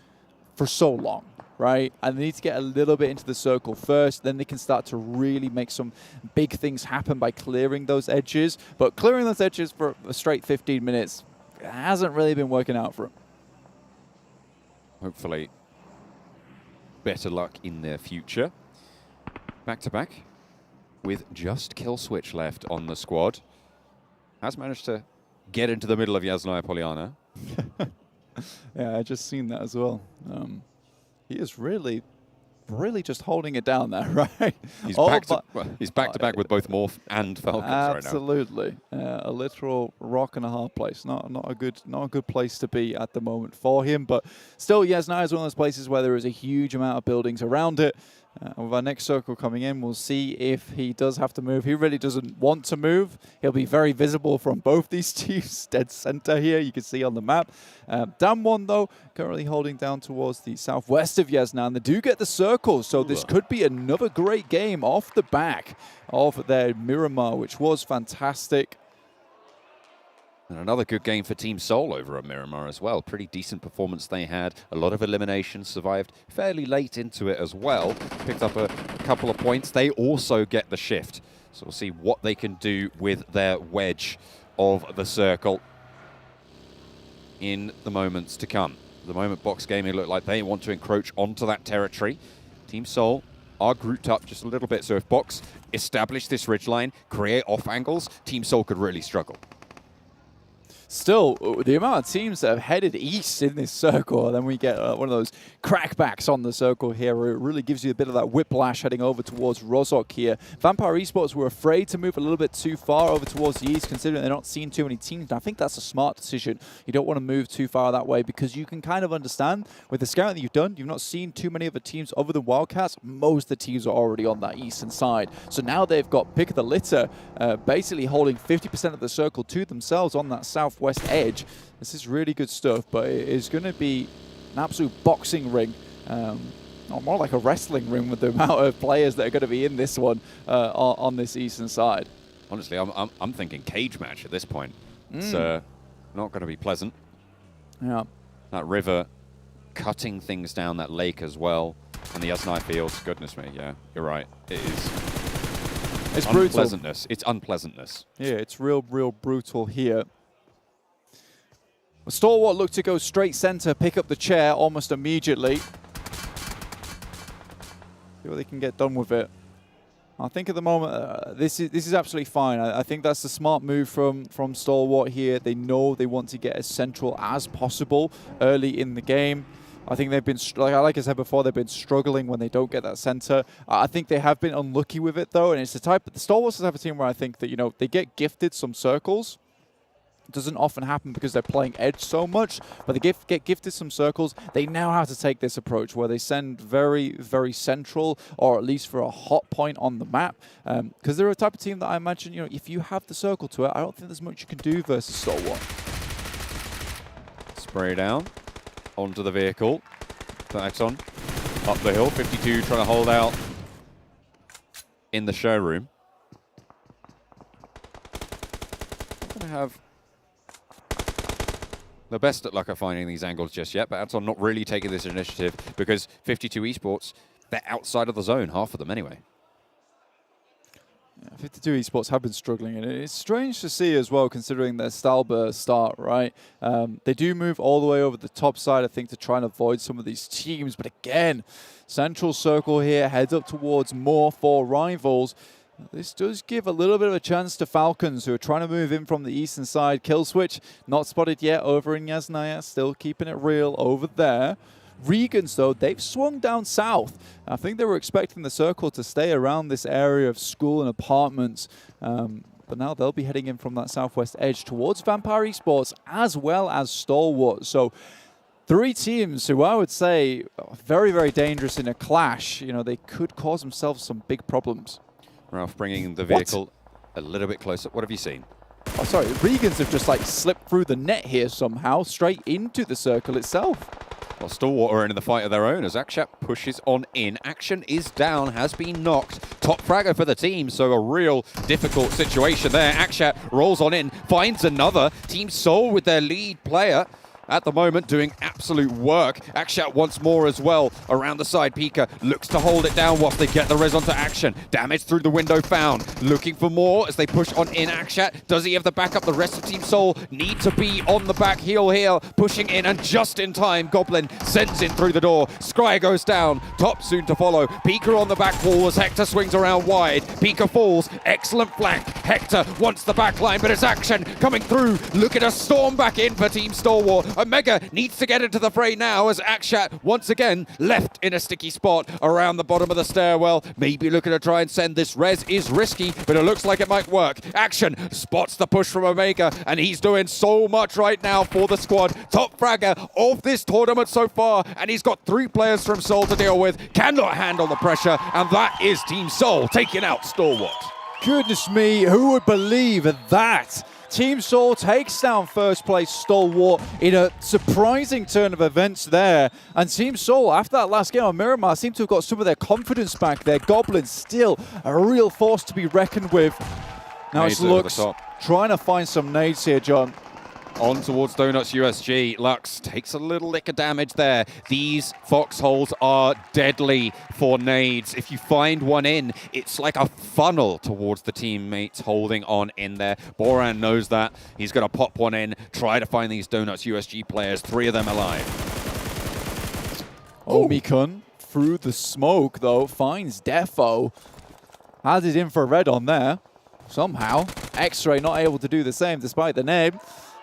U: for so long, right? And they need to get a little bit into the circle first, then they can start to really make some big things happen by clearing those edges. But clearing those edges for a straight 15 minutes hasn't really been working out for them.
V: Hopefully, better luck in their future. Back to back with just Kill Switch left on the squad. Has managed to get into the middle of Yasnaya Poliana.
U: Yeah, I just seen that as well. He is really just holding it down there, right?
V: He's back to back with both Morph and Falcons right now.
U: Absolutely, a literal rock and a hard place. Not a good place to be at the moment for him. But still, Yasnaya is one of those places where there is a huge amount of buildings around it. With our next circle coming in, we'll see if he does have to move. He really doesn't want to move. He'll be very visible from both these teams. Dead center here, you can see on the map. Damwon, though, currently holding down towards the southwest of Yasna, and they do get the circle, so this could be another great game off the back of their Miramar, which was fantastic.
V: And another good game for Team Seoul over at Miramar as well. Pretty decent performance they had. A lot of eliminations, survived fairly late into it as well. Picked up a couple of points. They also get the shift. So we'll see what they can do with their wedge of the circle in the moments to come. At the moment, Box Gaming look like they want to encroach onto that territory. Team Seoul are grouped up just a little bit. So if Box establish this ridgeline, create off angles, Team Seoul could really struggle.
U: Still, the amount of teams that have headed east in this circle, and then we get one of those crackbacks on the circle here, where it really gives you a bit of that whiplash heading over towards Rozhok here. Vampire Esports were afraid to move a little bit too far over towards the east, considering they're not seeing too many teams. And I think that's a smart decision. You don't want to move too far that way, because you can kind of understand, with the scouting that you've done, you've not seen too many of the teams other than Wildcats. Most of the teams are already on that eastern side. So now they've got pick of the litter, basically holding 50% of the circle to themselves on that southwest edge. This is really good stuff, but it is going to be an absolute boxing ring, more like a wrestling ring with the amount of players that are going to be in this one on this eastern side.
V: Honestly, I'm thinking cage match at this point. It's not going to be pleasant.
U: Yeah,
V: that river cutting things down that lake as well, and the Yasnaya fields. Goodness me, yeah, you're right. It is.
U: It's brutal.
V: It's unpleasantness.
U: Yeah, it's real brutal here. Stalwart looked to go straight center, pick up the chair almost immediately. See what they can get done with it. I think at the moment, this is absolutely fine. I think that's the smart move from Stalwart here. They know they want to get as central as possible early in the game. I think they've been, like I said before, they've been struggling when they don't get that center. I think they have been unlucky with it, though, and it's the Stalwart's the type of team where I think that, you know, they get gifted some circles. It doesn't often happen because they're playing edge so much, but they get gifted some circles. They now have to take this approach where they send very, very central, or at least for a hot point on the map, because they're a type of team that I imagine, you know, if you have the circle to it, I don't think there's much you can do versus Stalwart.
V: Spray down onto the vehicle. to Aton. Up the hill, 52 trying to hold out in the showroom. Not going to have the best at luck at finding these angles just yet, but Aton not really taking this initiative because 52 Esports, they're outside of the zone, half of them anyway.
U: 52 Esports have been struggling, and it's strange to see as well, considering their Stalwart start, right? They do move all the way over the top side, I think, to try and avoid some of these teams. But again, central circle here, heads up towards more for rivals. This does give a little bit of a chance to Falcons, who are trying to move in from the eastern side. Kill switch, not spotted yet over in Yasnaya, still keeping it real over there. REGAN.S, though, they've swung down south. I think they were expecting the circle to stay around this area of school and apartments. But now they'll be heading in from that southwest edge towards Vampire Esports as well as Stalwart. So 3 teams who I would say are very, very dangerous in a clash. You know, they could cause themselves some big problems.
V: Ralph bringing the vehicle a little bit closer. What have you seen?
U: Oh, sorry, REGAN.S have just like slipped through the net here somehow, straight into the circle itself.
V: Well, Stalwart are in the fight of their own as Akshat pushes on in. Action is down, has been knocked. Top fragger for the team, so a real difficult situation there. Akshat rolls on in, finds another. Team Seoul with their lead player at the moment doing absolute work. Akshat once more as well around the side. Pika looks to hold it down whilst they get the res onto Action. Damage through the window found. Looking for more as they push on in. Akshat, does he have the backup? The rest of Team Seoul need to be on the back heel here. Pushing in, and just in time, Goblin sends in through the door. Scry goes down. Top soon to follow. Pika on the back wall as Hector swings around wide. Pika falls. Excellent flank. Hector wants the back line, but it's Action coming through. Looking to storm back in for Team Stalwart. Omega needs to get into the fray now as Akshat once again left in a sticky spot around the bottom of the stairwell. Maybe looking to try and send this res is risky, but it looks like it might work. Action spots the push from Omega, and he's doing so much right now for the squad. Top fragger of this tournament so far, and he's got 3 players from Seoul to deal with. Cannot handle the pressure, and that is Team Seoul taking out Stalwart.
U: Goodness me, who would believe that? Team Seoul takes down first place Stalwart in a surprising turn of events there. And Team Seoul, after that last game on Miramar, seem to have got some of their confidence back. Their Goblins still a real force to be reckoned with. Now it's Lux trying to find some nades here, John.
V: On towards Donuts USG. Lux takes a little lick of damage there. These foxholes are deadly for nades. If you find one in, it's like a funnel towards the teammates holding on in there. Boran knows that. He's going to pop one in, try to find these Donuts USG players, 3 of them alive.
U: Omikun through the smoke, though, finds Defo. Has his infrared on there. Somehow. X-Ray not able to do the same despite the name.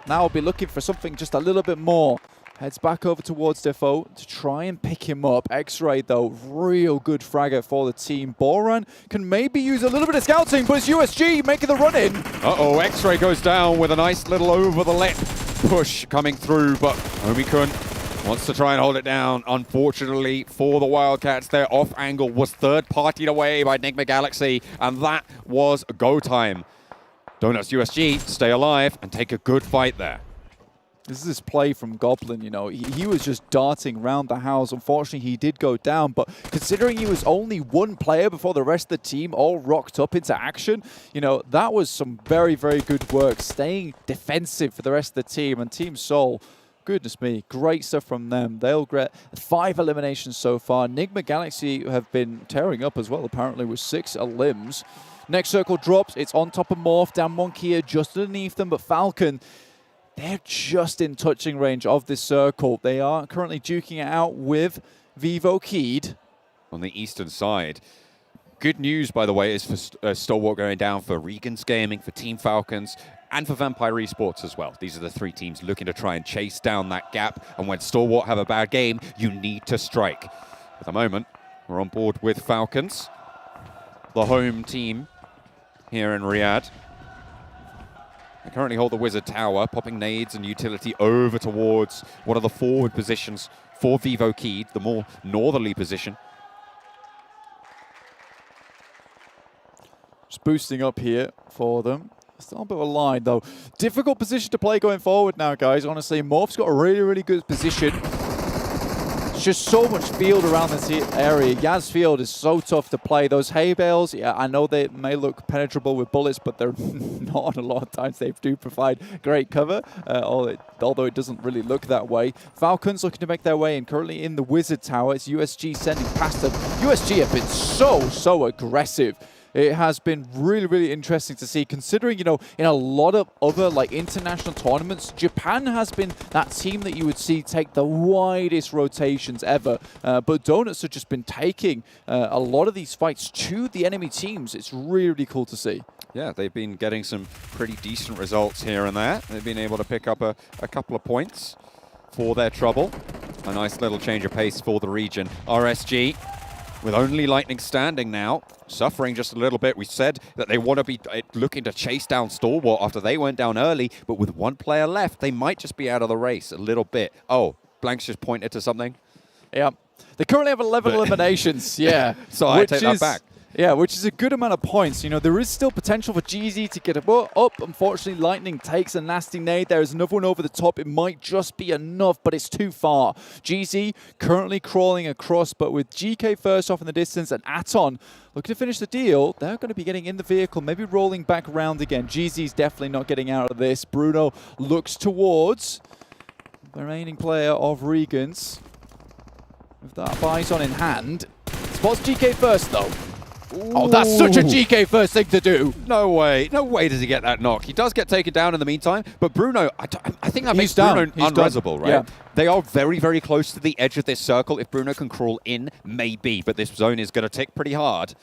U: Now we'll be looking for something just a little bit more. Heads back over towards Defo to try and pick him up. X-Ray, though, real good fragger for the team. Boran can maybe use a little bit of scouting, but it's USG making the run in.
V: Uh-oh, X-Ray goes down with a nice little over-the-lip push coming through, but Omikun wants to try and hold it down. Unfortunately for the Wildcats, their off angle was third-partied away by Nigma Galaxy, and that was go time. Donuts USG stay alive and take a good fight there.
U: This is his play from Goblin, you know. He was just darting around the house. Unfortunately, he did go down, but considering he was only 1 player before the rest of the team all rocked up into action, you know, that was some very, very good work, staying defensive for the rest of the team. And Team Seoul, goodness me, great stuff from them. They'll get 5 eliminations so far. Nigma Galaxy have been tearing up as well, apparently, with 6 elims. Next circle drops. It's on top of Morph. Down Monkey just underneath them. But Falcon, they're just in touching range of this circle. They are currently duking it out with VIVO keyed.
V: On the eastern side. Good news, by the way, is for Stalwart going down for REGAN.S Gaming, for Team Falcons, and for Vampire Esports as well. These are the 3 teams looking to try and chase down that gap. And when Stalwart have a bad game, you need to strike. At the moment, we're on board with Falcons, the home team here in Riyadh. They currently hold the Wizard Tower, popping nades and utility over towards one of the forward positions for VIVO keyed, the more northerly position.
U: Just boosting up here for them. Still a bit of a line, though. Difficult position to play going forward now, guys. Honestly, Morph's got a really, really good position. just so much field around this area. Yaz Field is so tough to play. Those hay bales, yeah, I know they may look penetrable with bullets, but they're not. A lot of times they do provide great cover, although it doesn't really look that way. Falcons looking to make their way in. Currently in the Wizard Tower. It's USG sending past them. USG have been so aggressive. It has been really, really interesting to see, considering, you know, in a lot of other like international tournaments, Japan has been that team that you would see take the widest rotations ever. But Donuts have just been taking a lot of these fights to the enemy teams. It's really, really cool to see.
V: Yeah, they've been getting some pretty decent results here and there. They've been able to pick up a couple of points for their trouble. A nice little change of pace for the region. RSG, with only Lightning standing now, suffering just a little bit. We said that they want to be looking to chase down Stalwart after they went down early, but with one player left, they might just be out of the race a little bit. Oh, Blanks just pointed to something.
U: Yeah. They currently have 11 eliminations. Yeah.
V: So I take that back.
U: Yeah, which is a good amount of points. You know, there is still potential for GZ to get up. Unfortunately, Lightning takes a nasty nade. There is another one over the top. It might just be enough, but it's too far. GZ currently crawling across, but with GK first off in the distance and Aton looking to finish the deal, they're going to be getting in the vehicle, maybe rolling back around again. GZ's definitely not getting out of this. Bruno looks towards the remaining player of REGAN.S. With that Bison in hand. Spots GK first, though. Oh, that's such a GK first thing to do.
V: No way. No way does he get that knock. He does get taken down in the meantime, but Bruno, I think that makes Bruno unresable, right?
U: Yeah.
V: They are very, very close to the edge of this circle. If Bruno can crawl in, maybe, but this zone is going to tick pretty hard.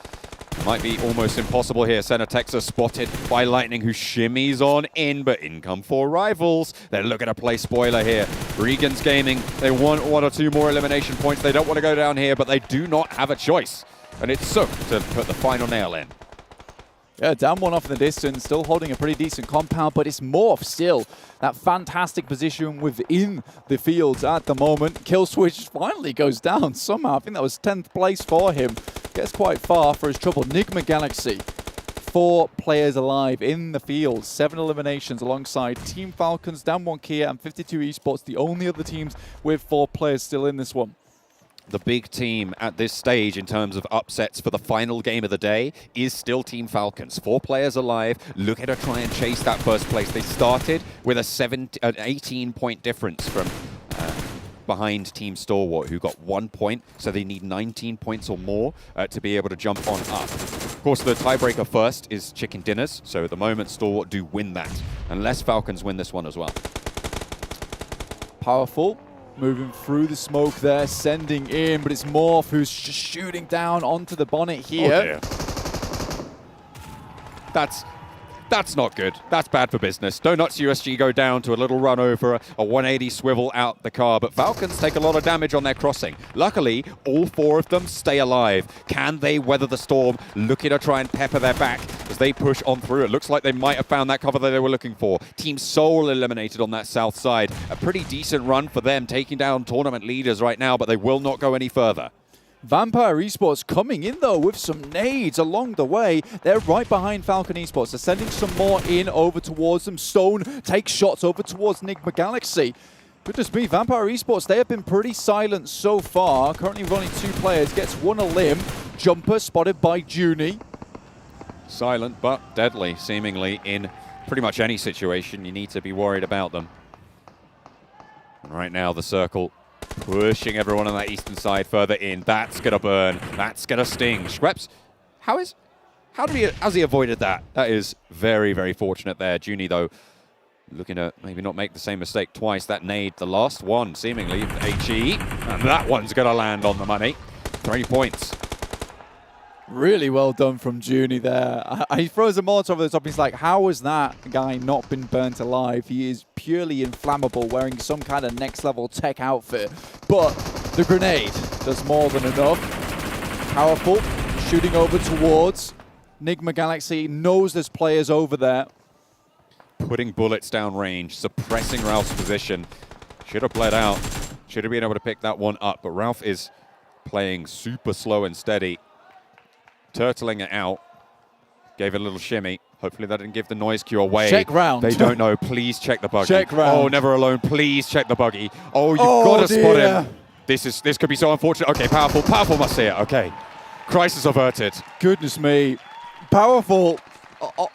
V: Might be almost impossible here. Center Texas spotted by Lightning, who shimmies on in, but in come 4 rivals. They're looking to play spoiler here. REGAN.S Gaming, they want 1 or 2 more elimination points. They don't want to go down here, but they do not have a choice. And it's Sook to put the final nail in.
U: Yeah, down one off in the distance, still holding a pretty decent compound, but it's Morph still. That fantastic position within the fields at the moment. Kill switch finally goes down somehow. I think that was 10th place for him. Gets quite far for his trouble. Nigma Galaxy, 4 players alive in the field. 7 eliminations alongside Team Falcons, down 1 Kia, and 52 Esports, the only other teams with 4 players still in this one.
V: The big team at this stage in terms of upsets for the final game of the day is still Team Falcons. 4 players alive, looking to try and chase that first place. They started with an 18-point difference from behind Team Stalwart, who got 1 point, so they need 19 points or more to be able to jump on up. Of course, the tiebreaker first is Chicken Dinners, so at the moment Stalwart do win that, unless Falcons win this one as well.
U: Powerful. Moving through the smoke there, sending in, but it's Morph who's just shooting down onto the bonnet here.
V: Oh dear. That's not good. That's bad for business. Donuts USG go down to a little run over, a 180 swivel out the car, but Falcons take a lot of damage on their crossing. Luckily, all 4 of them stay alive. Can they weather the storm? Looking to try and pepper their back as they push on through. It looks like they might have found that cover that they were looking for. Team Seoul eliminated on that south side. A pretty decent run for them, taking down tournament leaders right now, but they will not go any further.
U: Vampire Esports coming in, though, with some nades along the way. They're right behind Falcon Esports. They're sending some more in over towards them. Stone takes shots over towards Nigma Galaxy. Goodness me, Vampire Esports, they have been pretty silent so far. Currently with only 2 players. Gets 1 a limb. Jumper spotted by Junie.
V: Silent but deadly, seemingly, in pretty much any situation. You need to be worried about them. And right now, the circle pushing everyone on that eastern side further in. That's going to burn. That's going to sting. Schweppes, has he avoided that? That is very, very fortunate there. Junie, though, looking to maybe not make the same mistake twice. That nade, the last one, seemingly, HE. And that one's going to land on the money. 3 points.
U: Really well done from Junie there. He throws a Molotov over the top. He's like, how has that guy not been burnt alive? He is purely inflammable, wearing some kind of next-level tech outfit. But the grenade does more than enough. Powerful. Shooting over towards Nigma Galaxy. Knows there's players over there.
V: Putting bullets down range, suppressing Ralph's position. Should have bled out. Should have been able to pick that one up. But Ralph is playing super slow and steady. Turtling it out. Gave it a little shimmy. Hopefully that didn't give the noise cue away.
U: Check round.
V: They don't know. Please check the buggy.
U: Check round.
V: Oh, never alone. Please check the buggy. Oh, you've got to spot him. This could be so unfortunate. Okay, Powerful must see it. Okay, crisis averted.
U: Goodness me. Powerful,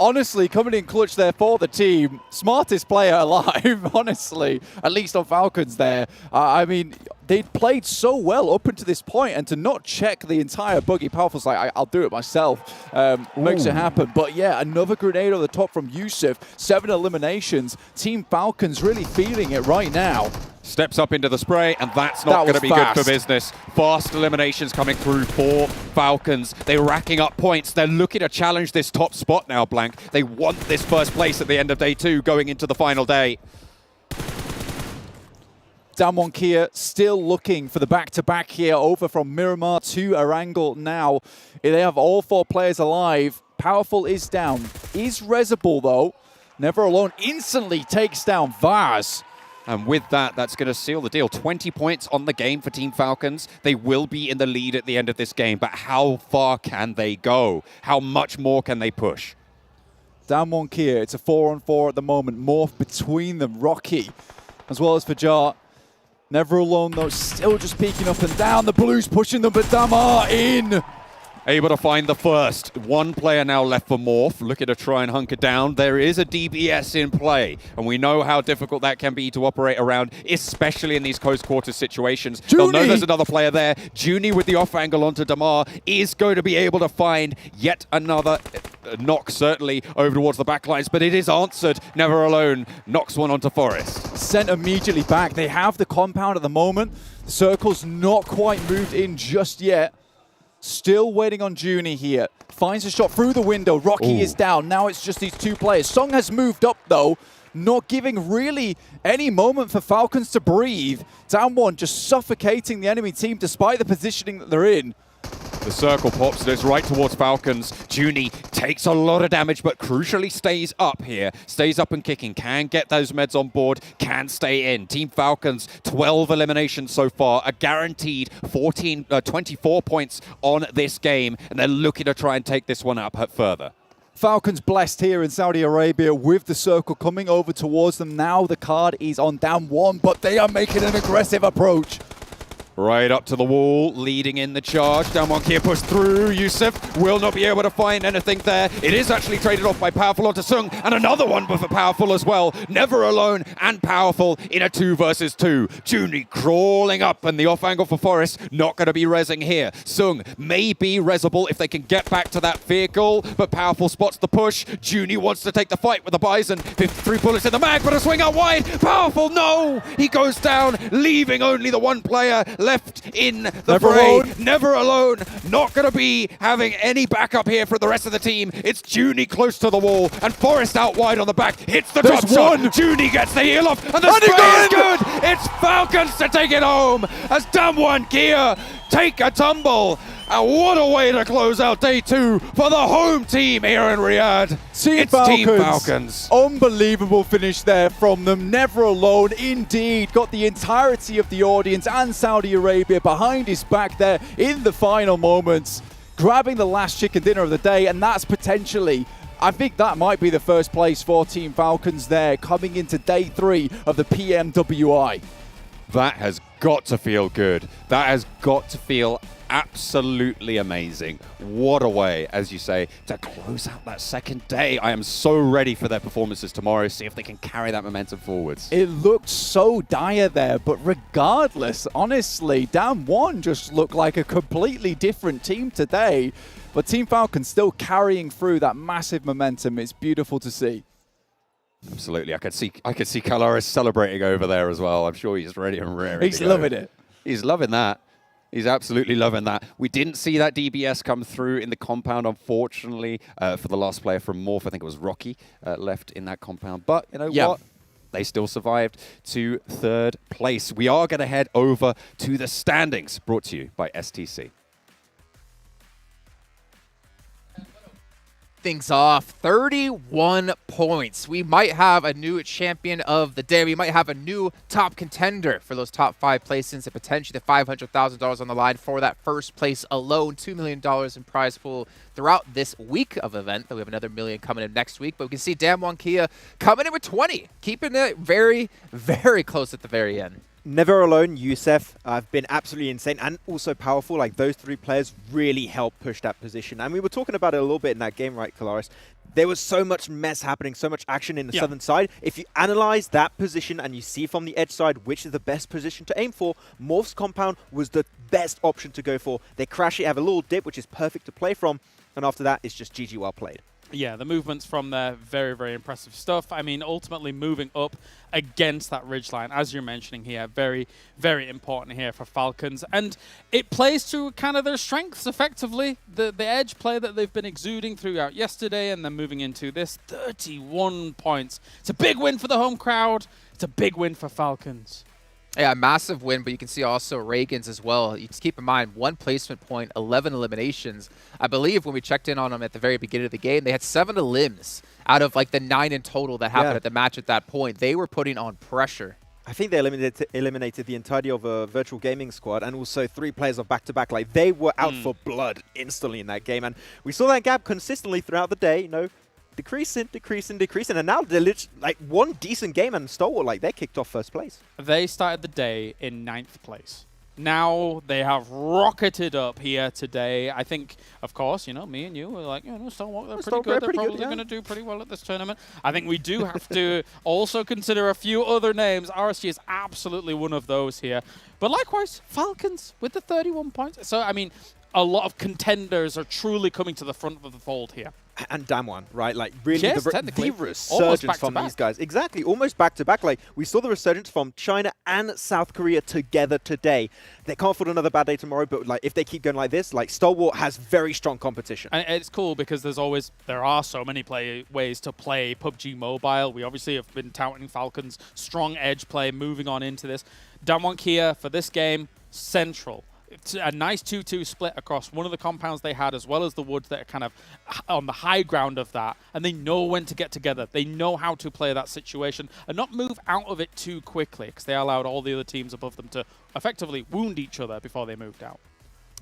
U: honestly, coming in clutch there for the team. Smartest player alive, honestly, at least on Falcons there. I mean, they'd played so well up until this point, and to not check the entire buggy, Powerful's like, I'll do it myself, makes it happen. But yeah, another grenade on the top from Yusuf, 7 eliminations. Team Falcons really feeling it right now.
V: Steps up into the spray, and that's not going to be good for business. Fast eliminations coming through for Falcons. They're racking up points. They're looking to challenge this top spot now, Blank. They want this first place at the end of day 2, going into the final day.
U: Damwon Kia still looking for the back-to-back here, over from Miramar to Erangel now. They have all 4 players alive. Powerful is down. Is Rezable, though. Never Alone instantly takes down Vaz.
V: And with that, that's going to seal the deal. 20 points on the game for Team Falcons. They will be in the lead at the end of this game, but how far can they go? How much more can they push?
U: Damwon Kia, it's a 4-on-4 at the moment. Morph between them. Rocky, as well as Fajar. Never Alone, though, still just peeking up and down. The Blues pushing them, but Damar in.
V: Able to find the first. 1 player now left for Morph. Looking to try and hunker down. There is a DBS in play, and we know how difficult that can be to operate around, especially in these close quarters situations. They'll know there's another player there. Junie with the off angle onto Damar is going to be able to find yet another knock, certainly, over towards the backlines, but it is answered. Never Alone knocks one onto Forest.
U: Sent immediately back. They have the compound at the moment. The circle's not quite moved in just yet. Still waiting on Junie here. Finds a shot through the window. Rocky is down. Now it's just these 2 players. Song has moved up, though, not giving really any moment for Falcons to breathe. Damwon just suffocating the enemy team despite the positioning that they're in.
V: The circle pops, and it's right towards Falcons. Junie takes a lot of damage, but crucially stays up here. Stays up and kicking. Can get those meds on board. Can stay in. Team Falcons, 12 eliminations so far. A guaranteed 24 points on this game. And they're looking to try and take this one up further.
U: Falcons blessed here in Saudi Arabia with the circle coming over towards them. Now the card is on Damwon, but they are making an aggressive approach.
V: Right up to the wall, leading in the charge. Damwon Kia pushed through. Yusuf will not be able to find anything there. It is actually traded off by Powerful onto Sung, and another one for Powerful as well. Never Alone and Powerful in a 2 versus 2. Junie crawling up, and the off angle for Forest not going to be rezzing here. Sung may be rezzable if they can get back to that vehicle, but Powerful spots the push. Junie wants to take the fight with the Bison. 53 bullets in the mag, but a swing out wide. Powerful, no! He goes down, leaving only the 1 player left in the fray. Never Alone, not going to be having any backup here for the rest of the team. It's Junie close to the wall, and Forest out wide on the back. Hits the drop shot. Junie gets the heal off, and the spray is good. It's Falcons to take it home as Damwon Kia take a tumble. And what a way to close out day 2 for the home team here in Riyadh. Team Falcons.
U: Unbelievable finish there from them. Never Alone, indeed. Got the entirety of the audience and Saudi Arabia behind his back there in the final moments. Grabbing the last chicken dinner of the day, and that's potentially, I think that might be the first place for Team Falcons there, coming into day 3 of the PMWI.
V: That has got to feel good. That has got to feel absolutely amazing. What a way, as you say, to close out that second day. I am so ready for their performances tomorrow, see if they can carry that momentum forwards.
U: It looked so dire there, but regardless, honestly, Damwon just looked like a completely different team today. But Team Falcons still carrying through that massive momentum. It's beautiful to see.
V: Absolutely. I could see Kalaris celebrating over there as well. I'm sure he's ready and raring.
U: He's loving it.
V: He's loving that. He's absolutely loving that. We didn't see that DBS come through in the compound, unfortunately, for the last player from Morph. I think it was Rocky left in that compound. But you know what? They still survived to 3rd place. We are going to head over to the standings, brought to you by STC.
K: Things off, 31 points. We might have a new champion of the day. We might have a new top contender for those top 5 placings and potentially the $500,000 on the line for that first place alone. $2 million in prize pool throughout this week of event. We have another $1 million coming in next week, but we can see Damwon Kia coming in with 20, keeping it very, very close at the very end.
M: Never Alone, Youssef have been absolutely insane and also powerful. Like, those three players really helped push that position. And we were talking about it a little bit in that game, right, Kalaris? There was so much mess happening, so much action in the southern side. If you analyze that position and you see from the edge side which is the best position to aim for, Morph's compound was the best option to go for. They crash it, have a little dip, which is perfect to play from. And after that, it's just GG well played.
N: Yeah, the movements from there, very, very impressive stuff. I mean, ultimately moving up against that ridgeline, as you're mentioning here, very, very important here for Falcons. And it plays to kind of their strengths, effectively. The edge play that they've been exuding throughout yesterday and then moving into this, 31 points. It's a big win for the home crowd. It's a big win for Falcons.
K: Yeah, massive win, but you can see also REGAN.S as well. You just keep in mind, 1 placement point, 11 eliminations. I believe when we checked in on them at the very beginning of the game, they had 7 elims out of like the 9 in total that happened at the match at that point. They were putting on pressure.
M: I think they eliminated the entirety of a virtual gaming squad and also 3 players of back-to-back. Like, they were out for blood instantly in that game. And we saw that gap consistently throughout the day, you know, decreasing, and now they're like one decent game and Stalwart, like, they're kicked off first place.
N: They started the day in 9th place. Now they have rocketed up here today. I think, of course, you know, me and you were like, you know, Stalwart, they're pretty good. They're probably going to do pretty well at this tournament. I think we do have to also consider a few other names. RSG is absolutely one of those here. But likewise, Falcons with the 31 points. So, I mean, a lot of contenders are truly coming to the front of the fold here.
M: And Damwon, right? Like, really,
N: yes,
M: the resurgence from these guys. Exactly, almost back-to-back. Like, we saw the resurgence from China and South Korea together today. They can't afford another bad day tomorrow, but like, if they keep going like this, like, Stalwart has very strong competition.
N: And it's cool because there are so many ways to play PUBG Mobile. We obviously have been touting Falcons' strong edge play, moving on into this. Damwon Kia, for this game, central. It's a nice 2-2 split across one of the compounds they had, as well as the woods that are kind of on the high ground of that. And they know when to get together. They know how to play that situation and not move out of it too quickly, because they allowed all the other teams above them to effectively wound each other before they moved out.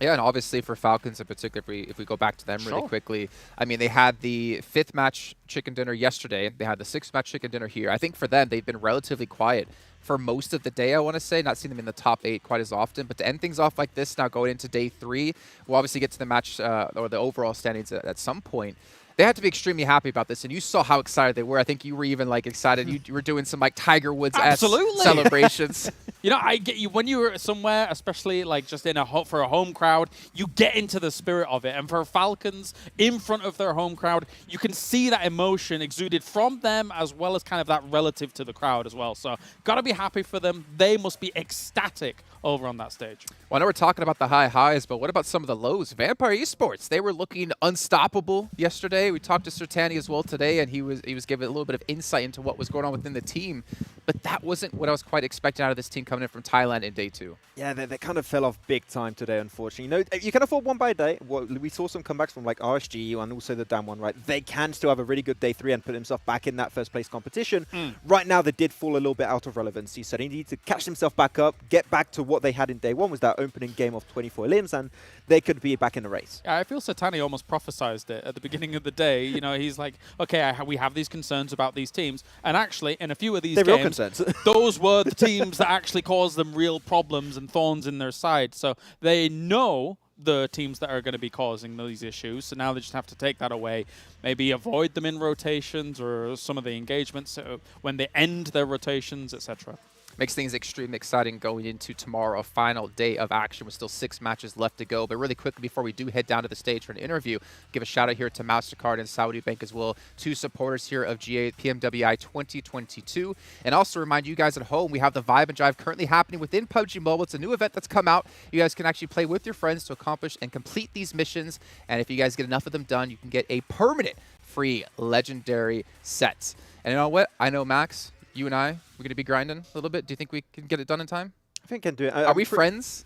K: Yeah, and obviously for Falcons in particular, if we go back to them really quickly, I mean, they had the 5th match chicken dinner yesterday. They had the 6th match chicken dinner here. I think for them, they've been relatively quiet for most of the day, I want to say. Not seeing them in the top 8 quite as often. But to end things off like this now, going into day 3, we'll obviously get to the match or the overall standings at some point. They had to be extremely happy about this, and you saw how excited they were. I think you were even like excited. You were doing some like Tiger Woods-esque celebrations.
N: You know, I get you when you were somewhere, especially like just in for a home crowd, you get into the spirit of it. And for Falcons in front of their home crowd, you can see that emotion exuded from them, as well as kind of that relative to the crowd as well. So gotta be happy for them. They must be ecstatic over on that stage.
K: Well, I know we're talking about the high highs, but what about some of the lows? Vampire Esports, they were looking unstoppable yesterday. We talked to Sertani as well today, and he was giving a little bit of insight into what was going on within the team. But that wasn't what I was quite expecting out of this team coming in from Thailand in day 2.
M: Yeah, they kind of fell off big time today, unfortunately. You know, you can afford one by day. We saw some comebacks from like RSG and also the Damwon, right? They can still have a really good day 3 and put themselves back in that first place competition. Right now, they did fall a little bit out of relevancy, so they need to catch themselves back up, get back to what they had in day 1, was that opening game of 24 limbs, and they could be back in the race.
N: Yeah, I feel Sertani almost prophesized it at the beginning of the day. You know, he's like, okay, we have these concerns about these teams, and actually, in a few of these games,
M: real concerns.
N: Those were the teams that actually caused them real problems and thorns in their side. So they know the teams that are going to be causing these issues. So now they just have to take that away, maybe avoid them in rotations or some of the engagements when they end their rotations, etc.
K: Makes things extremely exciting going into tomorrow, a final day of action with still 6 matches left to go. But really quickly, before we do head down to the stage for an interview, give a shout out here to MasterCard and Saudi Bank as well, 2 supporters here of G8 PMWI 2022. And also remind you guys at home, we have the Vibe and Drive currently happening within PUBG Mobile. It's a new event that's come out. You guys can actually play with your friends to accomplish and complete these missions. And if you guys get enough of them done, you can get a permanent free legendary set. And you know what? I know, Max, you and I, we're going to be grinding a little bit. Do you think we can get it done in time?
M: I think I can do it.
K: Are we friends?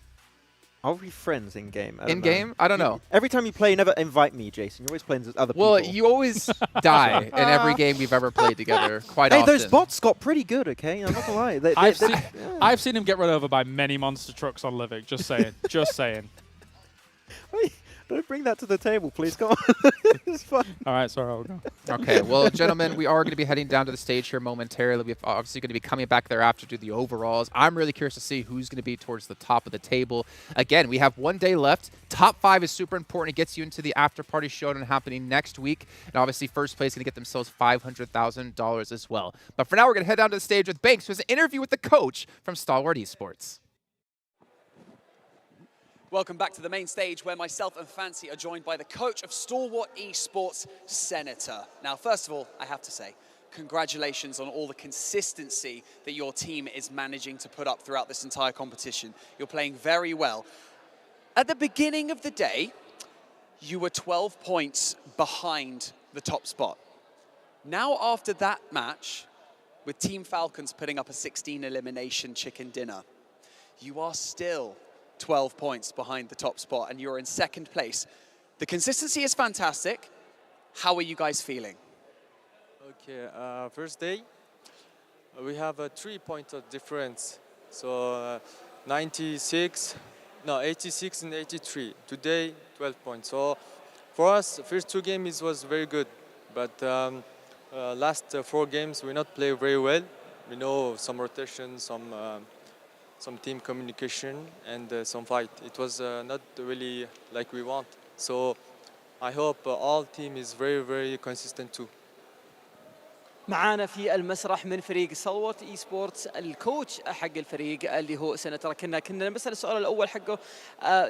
M: Are we friends in-game?
K: In-game? I don't know.
M: Every time you play, you never invite me, Jason. You're always playing with other people.
K: Well, you always die in every game we've ever played together, quite often.
M: Hey, those bots got pretty good, okay? I'm not going to lie.
N: I've seen him get run over by many monster trucks on Livik. Just saying. Just saying.
M: Don't bring that to the table, please. Come on. It's fun.
N: All right, sorry, I'll go.
K: Okay, well, gentlemen, we are going to be heading down to the stage here momentarily. We're obviously going to be coming back thereafter to do the overalls. I'm really curious to see who's going to be towards the top of the table. Again, we have 1 day left. Top 5 is super important. It gets you into the after-party showdown happening next week. And obviously, first place is going to get themselves $500,000 as well. But for now, we're going to head down to the stage with Banks, who has an interview with the coach from Stalwart Esports.
L: Welcome back to the main stage, where myself and Fancy are joined by the coach of Stalwart Esports, Senator. Now, first of all, I have to say, congratulations on all the consistency that your team is managing to put up throughout this entire competition. You're playing very well. At the beginning of the day, you were 12 points behind the top spot. Now, after that match, with Team Falcons putting up a 16 elimination chicken dinner, you are still 12 points behind the top spot, and you're in second place. The consistency is fantastic. How are you guys feeling?
Q: Okay, first day, we have a 3-point difference. So 86 and 83. Today, 12 points. So for us, first 2 games was very good, but last 4 games we not play very well. We know some rotation, some team communication, and some fight. It was not really like we want. So I hope all team is very, very consistent too.
R: معانا في المسرح من فريق ستالورت اي سبورتس الكوتش حق الفريق اللي هو سنتر. كنا نسال السؤال الاول حقه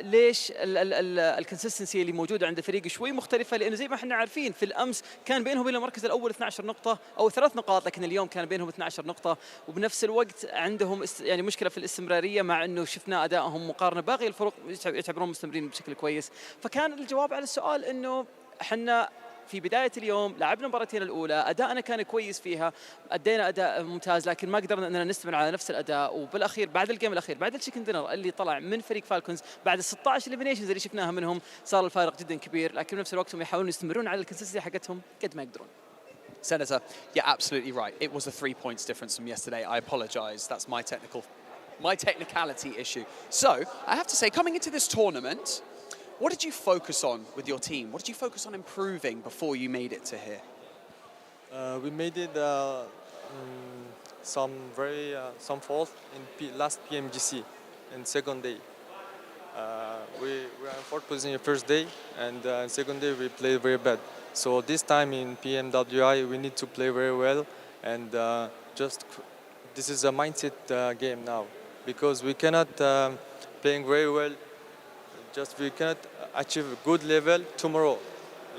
R: ليش الكونسستنسي اللي موجوده عند الفريق شوي مختلفه، لانه زي ما احنا عارفين في الامس كان بينهم وبين المركز الاول 12 نقطه او 3 نقاط، لكن اليوم كان بينهم 12 نقطه، وبنفس الوقت عندهم يعني مشكله في الاستمراريه، مع انه شفنا ادائهم مقارنه باقي الفرق يعتبرون مستمرين بشكل كويس. فكان الجواب على السؤال انه احنا في بداية اليوم لعبنا مباراتين الأولى، أداءنا كان كويس فيها، أدينا أداء ممتاز، لكن ما قدرنا أننا نستمر على نفس الأداء. وبالأخير بعد الجيم الأخير، بعد الشيكن دينر اللي طلع من فريق فالكونز بعد 16 إليمينيشنز اللي شفناها منهم، صار الفارق جدا كبير، لكن بنفس الوقت هم يحاولون يستمرون على الكونسستنسي حقتهم قد ما يقدرون.
L: Senator, you're absolutely right. It was a 3 points difference from yesterday. I apologize. That's my technicality issue. So, I have to say, coming into this tournament, what did you focus on with your team? What did you focus on improving before you made it to here?
Q: We made it some fault in last PMGC in second day. We were in 4th position in first day, and second day we played very bad. So this time in PMWI we need to play very well, and this is a mindset game now, because we cannot playing very well. We cannot achieve a good level tomorrow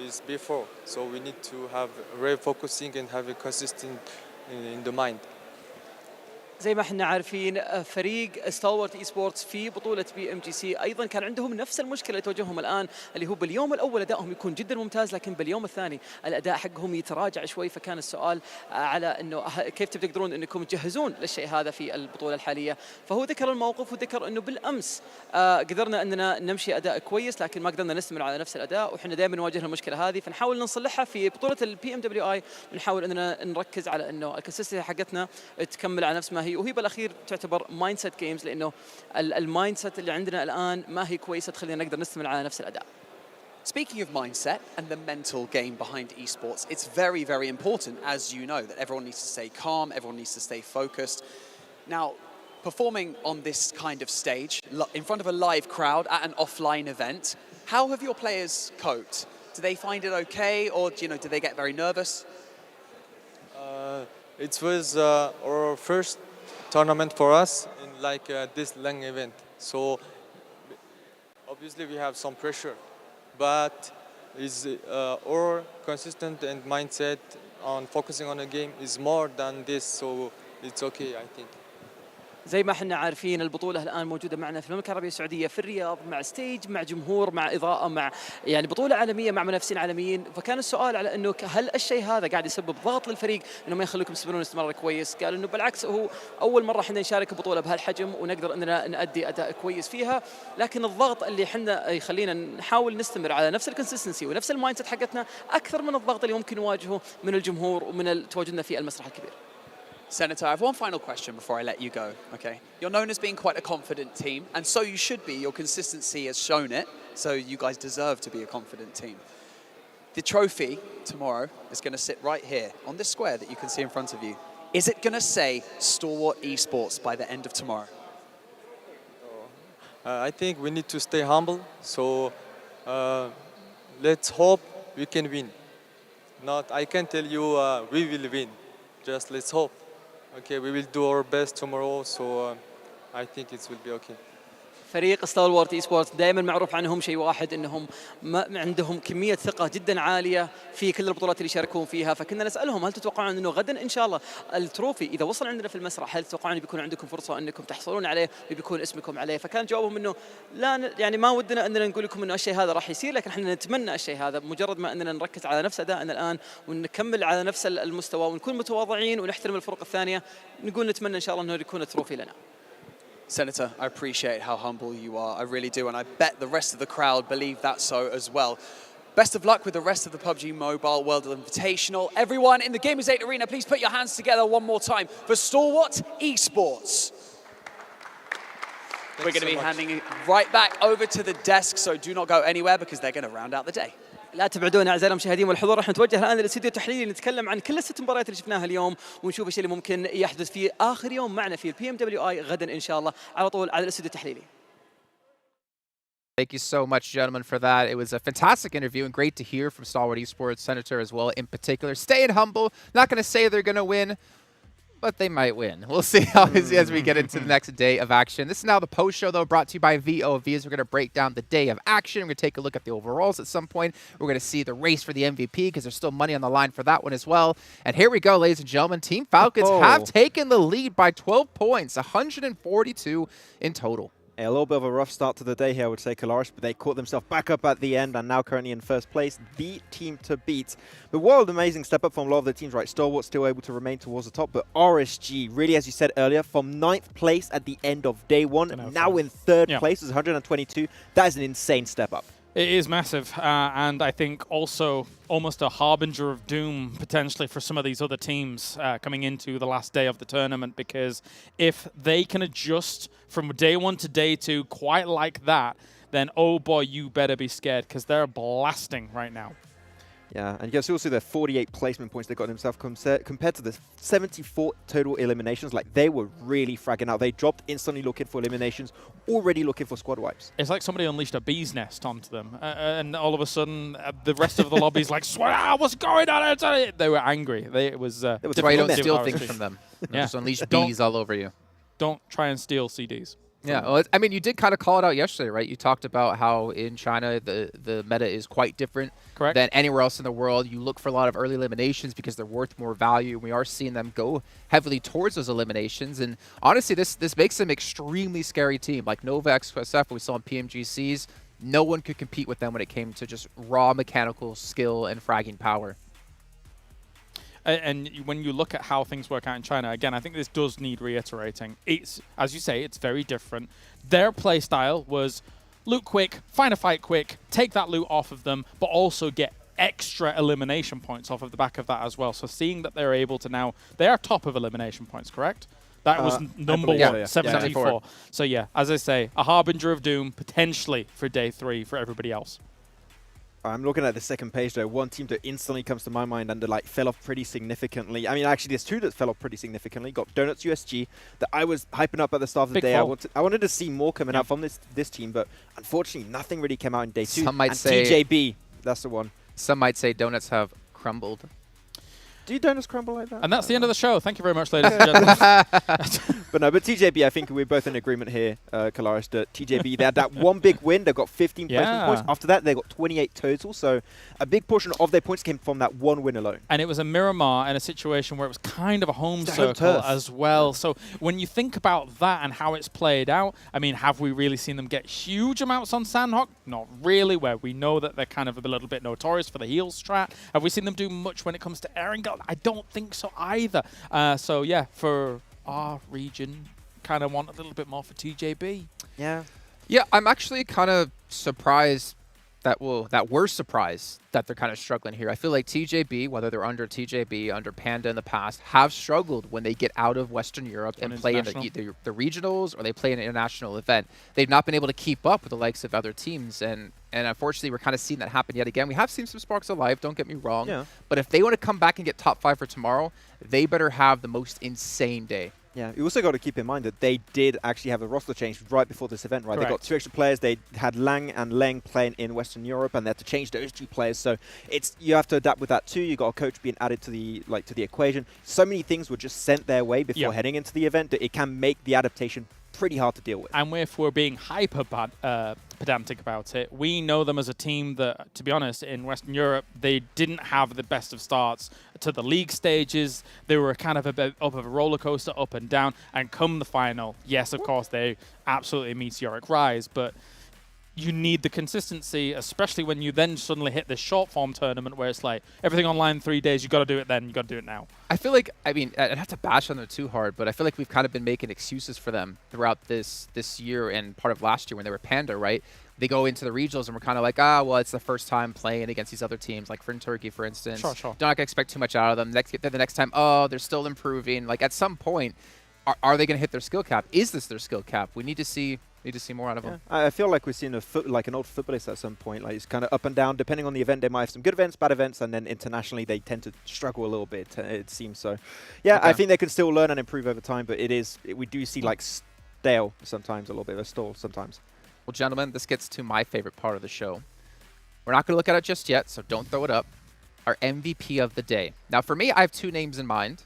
Q: is before, so we need to have very focusing and have a consistent in the mind.
R: زي ما احنا عارفين فريق ستالورت اي سبورتس في بطولة PMGC ايضا كان عندهم نفس المشكلة اللي تواجههم الان، اللي هو باليوم الاول ادائهم يكون جدا ممتاز، لكن باليوم الثاني الاداء حقهم يتراجع شوي. فكان السؤال على انه كيف تقدرون انكم تجهزون للشيء هذا في البطولة الحالية. فهو ذكر الموقف وذكر انه بالامس قدرنا اننا نمشي اداء كويس، لكن ما قدرنا نستمر على نفس الاداء، وحنا دائما نواجه المشكلة هذه، فنحاول نصلحها في بطولة PMWI. بنحاول اننا نركز على انه الكونسستنسي حقتنا تكمل على نفس ما هي، وهي بالاخير تعتبر مايند سيت جيمز، لانه المايند سيت اللي عندنا الان ما هي كويسه تخلينا نقدر نستمر على نفس الاداء.
L: Speaking of mindset and the mental game behind esports, it's very, very important, as you know, that everyone needs to stay calm, everyone needs to stay focused. Now, performing on this kind of stage, in front of a live crowd at an offline event, how have your players coped? Do they find it okay, or do they get very nervous?
Q: It was our first tournament for us in this long event, so obviously we have some pressure, but our consistent and mindset on focusing on a game is more than this, so it's okay, I think.
R: زي ما احنا عارفين البطولة الآن موجودة معنا في المملكة العربية السعودية في الرياض، مع ستيج، مع جمهور، مع إضاءة، مع يعني بطولة عالمية مع منافسين عالميين. فكان السؤال على إنه هل الشيء هذا قاعد يسبب ضغط للفريق إنه ما يخليكم تستمرون استمرار كويس؟ قال إنه بالعكس، هو أول مرة احنا نشارك بطولة بهالحجم ونقدر إننا نأدي أداء كويس فيها، لكن الضغط اللي احنا يخلينا نحاول نستمر على نفس الكونسستنسي ونفس المايند سيت حقتنا أكثر من الضغط اللي ممكن نواجهه من الجمهور ومن تواجدنا في المسرح الكبير.
L: Senator, I have one final question before I let you go, okay? You're known as being quite a confident team, and so you should be. Your consistency has shown it, so you guys deserve to be a confident team. The trophy tomorrow is going to sit right here on this square that you can see in front of you. Is it going to say Stalwart Esports by the end of tomorrow?
Q: I think we need to stay humble, so let's hope we can win. I can tell you we will win, just let's hope. Okay, we will do our best tomorrow, so I think it will be okay.
R: فريق ستالورت اي سبورتس دائما معروف عنهم شيء واحد انهم عندهم كميه ثقه جدا عاليه في كل البطولات اللي يشاركون فيها، فكنا نسالهم هل تتوقعون انه غدا ان شاء الله التروفي اذا وصل عندنا في المسرح هل تتوقعون بيكون عندكم فرصه انكم تحصلون عليه وبيكون اسمكم عليه؟ فكان جوابهم انه لا، يعني ما ودنا اننا نقول لكم انه الشيء هذا راح يصير، لكن احنا نتمنى الشيء هذا مجرد ما اننا نركز على نفس ادائنا الان ونكمل على نفس المستوى ونكون متواضعين ونحترم الفرق الثانيه، نقول نتمنى ان شاء الله انه يكون التروفي لنا.
L: Senator, I appreciate how humble you are. I really do, and I bet the rest of the crowd believe that so as well. Best of luck with the rest of the PUBG Mobile World Invitational. Everyone in the Gamers8 arena, please put your hands together one more time for Stalwart Esports. We're going to be handing it right back over to the desk, so do not go anywhere because they're going to round out the day.
R: لا تبعدونا اعزائي المشاهدين والحضور، راح نتوجه الان للاستديو التحليلي نتكلم عن كل الست مباريات اللي شفناها اليوم ونشوف ايش اللي ممكن يحدث في اخر يوم معنا في PMWI غدا ان شاء الله على طول على الاستديو التحليلي.
K: Thank you so much, gentlemen, for that. It was a fantastic interview and great to hear from Stalwart Esports, Senator as well in particular. Staying humble, not going to say they're going to win, but they might win. We'll see how as we get into the next day of action. This is now the post show, though, brought to you by VIVO. We're going to break down the day of action. We're going to take a look at the overalls at some point. We're going to see the race for the MVP because there's still money on the line for that one as well. And here we go, ladies and gentlemen. Team Falcons have taken the lead by 12 points, 142 in total.
M: A little bit of a rough start to the day here, I would say, Kalaris, but they caught themselves back up at the end and now currently in first place, the team to beat. But what an amazing step up from a lot of the teams, right? Stalwart still able to remain towards the top, but RSG, really, as you said earlier, from 9th place at the end of day one, now in 3rd place, is 122. That is an insane step up.
N: It is massive, and I think also almost a harbinger of doom potentially for some of these other teams coming into the last day of the tournament, because if they can adjust from day one to day two quite like that, then oh boy, you better be scared, because they're blasting right now.
M: Yeah, and you can also their 48 placement points they got themselves compared to the 74 total eliminations. Like, they were really fragging out. They dropped instantly looking for eliminations, already looking for squad wipes.
N: It's like somebody unleashed a bee's nest onto them, and all of a sudden, the rest of the lobby's like, what's going on? They were angry. It was
K: that's why you don't steal things from them.
N: Yeah.
K: Just unleash bees all over you.
N: Don't try and steal CDs.
K: Yeah, well, I mean, you did kind of call it out yesterday, right? You talked about how in China the meta is quite different than anywhere else in the world. You look for a lot of early eliminations because they're worth more value. We are seeing them go heavily towards those eliminations. And honestly, this makes them an extremely scary team. Like Nova XSF, we saw in PMGCs, no one could compete with them when it came to just raw mechanical skill and fragging power.
N: And when you look at how things work out in China, again, I think this does need reiterating. It's, as you say, it's very different. Their play style was loot quick, find a fight quick, take that loot off of them, but also get extra elimination points off of the back of that as well. So seeing that they're able to now, they are top of elimination points, correct? That was number one, 74. So yeah, as I say, a harbinger of doom potentially for day 3 for everybody else.
M: I'm looking at the second page, though. One team that instantly comes to my mind and that fell off pretty significantly. I mean, actually, there's two that fell off pretty significantly. Got Donuts USG that I was hyping up at the start of the day. I wanted to see more coming out from this team, but unfortunately, nothing really came out in day 2.
K: Some might say
M: TJB, that's the one.
K: Some might say Donuts have crumbled.
M: Do donuts crumble like that?
N: And that's the end of the show. Thank you very much, ladies and gentlemen.
M: But TJB, I think we're both in agreement here, Kalaris, that TJB, they had that one big win. They got 15 placement points. After that, they got 28 total. So a big portion of their points came from that one win alone.
N: And it was a Miramar in a situation where it was kind of a home circle as well. So when you think about that and how it's played out, I mean, have we really seen them get huge amounts on Sanhok? Not really, where we know that they're kind of a little bit notorious for the heal strat. Have we seen them do much when it comes to Erangel? I don't think so either. So yeah, for our region, kind of want a little bit more for TJB.
M: Yeah.
K: Yeah, I'm actually kind of surprised that we're surprised that they're kind of struggling here. I feel like TJB, whether they're under TJB, under Panda in the past, have struggled when they get out of Western Europe and play in the regionals or they play in an international event. They've not been able to keep up with the likes of other teams, and unfortunately, we're kind of seeing that happen yet again. We have seen some sparks of life, don't get me wrong, but if they want to come back and get top 5 for tomorrow, they better have the most insane day.
M: Yeah, you also got to keep in mind that they did actually have a roster change right before this event, right? Correct. They got 2 extra players. They had Lang and Leng playing in Western Europe, and they had to change those 2 players. So you have to adapt with that too. You got a coach being added to the equation. So many things were just sent their way before heading into the event that it can make the adaptation pretty hard to deal with.
N: And if we're being hyper pedantic about it, we know them as a team that, to be honest, in Western Europe, they didn't have the best of starts to the league stages. They were kind of a bit up of a roller coaster, up and down, and come the final, yes, of course, they absolutely meteoric rise, but you need the consistency, especially when you then suddenly hit this short form tournament where it's like everything online 3 days, you got to do it then, you got to do it now.
K: I feel like, I mean, I'd have to bash on them too hard, but I feel like we've kind of been making excuses for them throughout this year and part of last year when they were Panda, right? They go into the regionals and we're kind of like, well, it's the first time playing against these other teams, like for in Turkey, for instance. Sure. Don't not expect too much out of them. The next time, they're still improving. Like at some point, are they going to hit their skill cap? Is this their skill cap? We need to see more out of them.
M: I feel like we're seeing like an old footballist at some point. Like it's kind of up and down. Depending on the event, they might have some good events, bad events, and then internationally they tend to struggle a little bit, it seems so. Yeah, okay. I think they can still learn and improve over time, but we do see like stale sometimes, a little bit of a stall sometimes.
K: Well, gentlemen, this gets to my favorite part of the show. We're not going to look at it just yet, so don't throw it up. Our MVP of the day. Now, for me, I have 2 names in mind.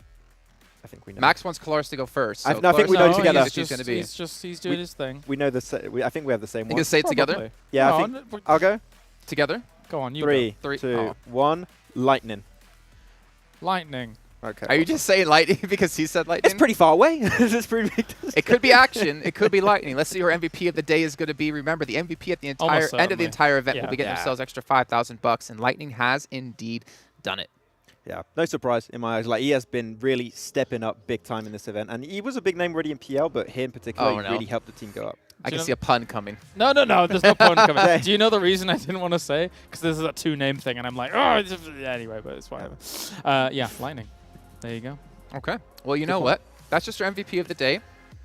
M: I think we know.
K: Max wants Colaris to go first. So
M: I think we know together.
N: He's doing his thing.
M: We know I think we have the same one.
K: You can say it together?
M: Yeah, I think I'll go.
K: Together?
N: Go on, you
M: 3,
N: go.
M: 2, 1. Lightning.
N: Lightning.
M: Okay.
K: Are you just saying lightning because he said lightning?
M: It's pretty far away. It's pretty big.
K: It could be action. It could be lightning. Let's see who our MVP of the day is going to be. Remember, the MVP at the end of the entire event will be getting themselves extra $5,000, and Lightning has indeed done it.
M: Yeah, no surprise in my eyes. Like, he has been really stepping up big time in this event. And he was a big name already in PL, but he in particular really helped the team go up.
K: I can see a pun coming.
N: No, there's no pun coming. Do you know the reason I didn't want to say? Because this is a 2-name thing, and I'm like, anyway, but it's whatever. Yeah, Lightning. There you go.
K: Okay. Well, you know what? That's just our MVP of the day.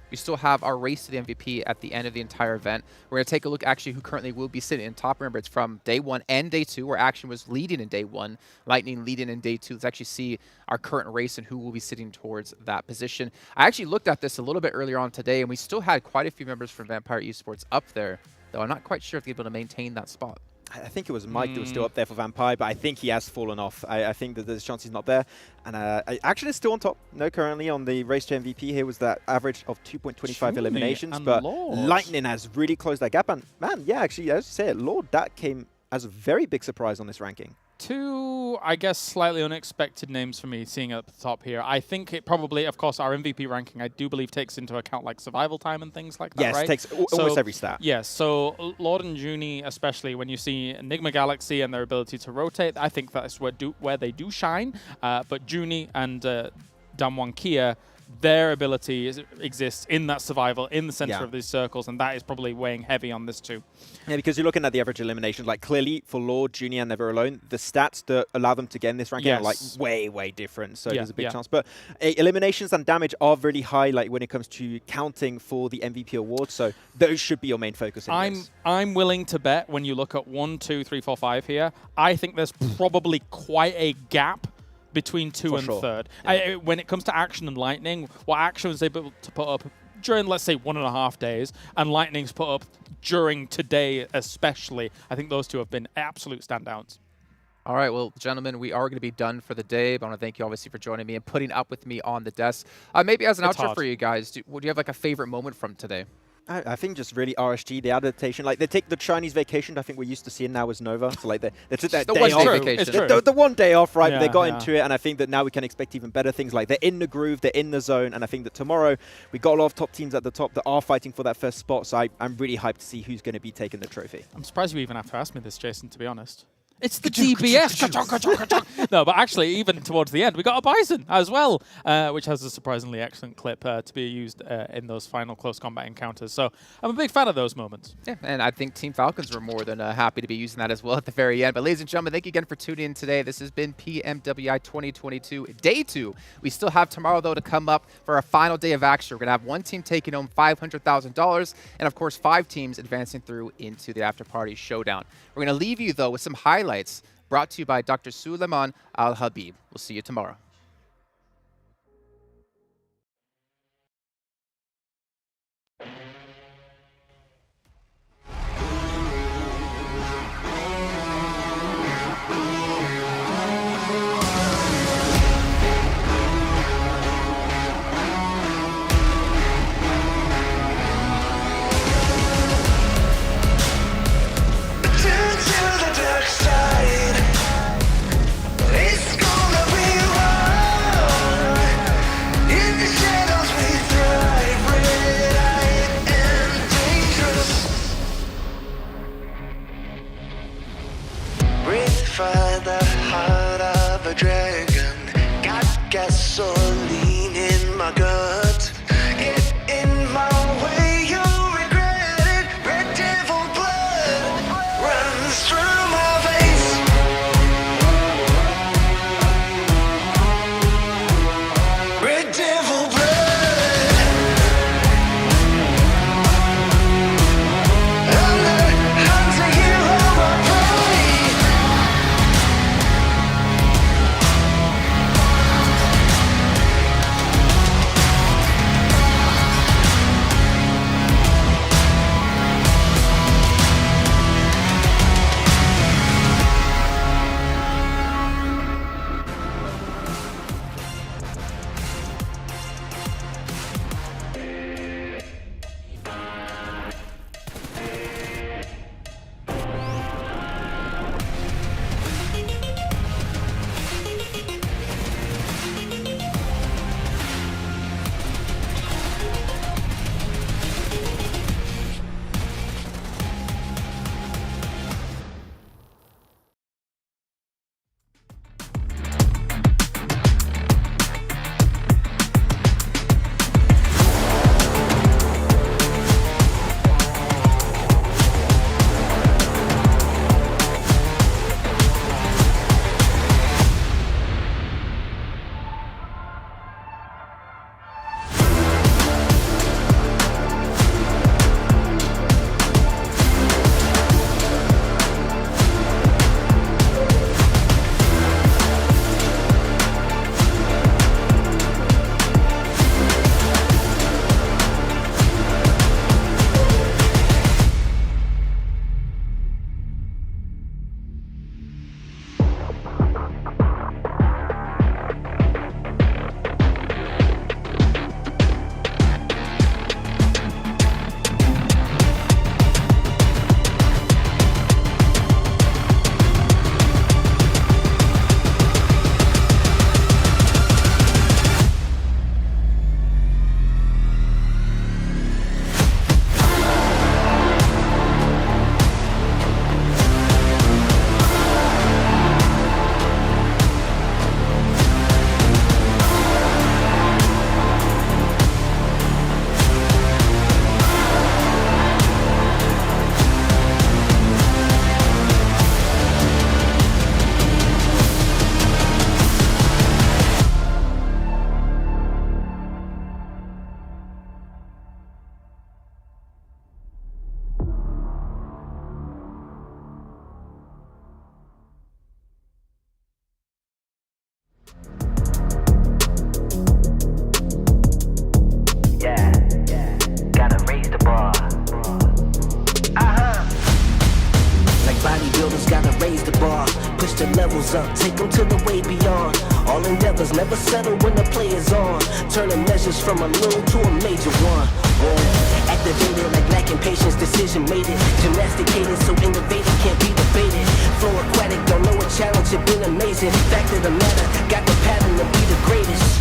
K: We still have our race to the MVP at the end of the entire event. We're going to take a look actually who currently will be sitting in top. Remember, it's from day 1 and day 2, where Action was leading in day 1, Lightning leading in day 2. Let's actually see our current race and who will be sitting towards that position. I actually looked at this a little bit earlier on today, and we still had quite a few members from Vampire Esports up there, though I'm not quite sure if they're able to maintain that spot.
M: I think it was Mike that was still up there for Vampire, but I think he has fallen off. I think that there's a chance he's not there. And Action is still on top. No, currently on the race to MVP here was that average of 2.25 eliminations. But Lightning has really closed that gap. And man, yeah, actually, as you say it, Lord, that came as a very big surprise on this ranking.
N: 2, I guess, slightly unexpected names for me seeing at the top here. I think it probably, of course, our MVP ranking, I do believe, takes into account like survival time and things like that,
M: yes,
N: right?
M: Yes, it takes almost every stat.
N: Yes, so Lord and Junie, especially when you see Nigma Galaxy and their ability to rotate, I think that's where they do shine. But Junie and Damwon Kia, their ability exists in that survival, in the center of these circles, and that is probably weighing heavy on this too.
M: Yeah, because you're looking at the average eliminations, like clearly for Lord, Junior, and Never Alone, the stats that allow them to get in this ranking are like way, way different, so there's a big chance. But eliminations and damage are really high, like when it comes to counting for the MVP award, so those should be your main focus.
N: I'm willing to bet when you look at 1, 2, 3, 4, 5 here, I think there's probably quite a gap between 2 and 3rd. Yeah. When it comes to Action and Lightning, what Action was able to put up during, let's say, 1.5 days, and Lightning's put up during today especially, I think those 2 have been absolute standouts.
K: All right, well, gentlemen, we are going to be done for the day, but I want to thank you, obviously, for joining me and putting up with me on the desk. Maybe as an outro for you guys, would you have like a favorite moment from today?
M: I think just really RSG, the adaptation. Like, they take the Chinese vacation, I think we're used to seeing now as Nova. So, like, they took that day off. The 1 day off, right? Yeah, they got into it, and I think that now we can expect even better things. Like, they're in the groove, they're in the zone, and I think that tomorrow we got a lot of top teams at the top that are fighting for that first spot, so I'm really hyped to see who's going to be taking the trophy.
N: I'm surprised you even have to ask me this, Jason, to be honest. It's the DBS. No, but actually, even towards the end, we got a Bison as well, which has a surprisingly excellent clip to be used in those final close combat encounters. So I'm a big fan of those moments.
K: Yeah, and I think Team Falcons were more than happy to be using that as well at the very end. But ladies and gentlemen, thank you again for tuning in today. This has been PMWI 2022 Day 2. We still have tomorrow, though, to come up for our final day of action. We're going to have one team taking home $500,000, and of course, 5 teams advancing through into the After-Party Showdown. We're going to leave you, though, with some highlights brought to you by Dr. Suleiman Al-Habib. We'll see you tomorrow.
B: The heart of a dragon, got gasoline in my gut. Get in my way, you'll regret it. Red devil blood runs through my veins. Red devil blood. I'm the hunter, you are my prey. Push the levels up, take them to the way beyond. All endeavors never settle when the play is on. Turning measures from a little to a major one. Activated like lacking patience, decision made it. Gymnasticated so innovative can't be debated. Flow aquatic, don't know a challenge, it been amazing. Fact of the matter, got the pattern to be the greatest.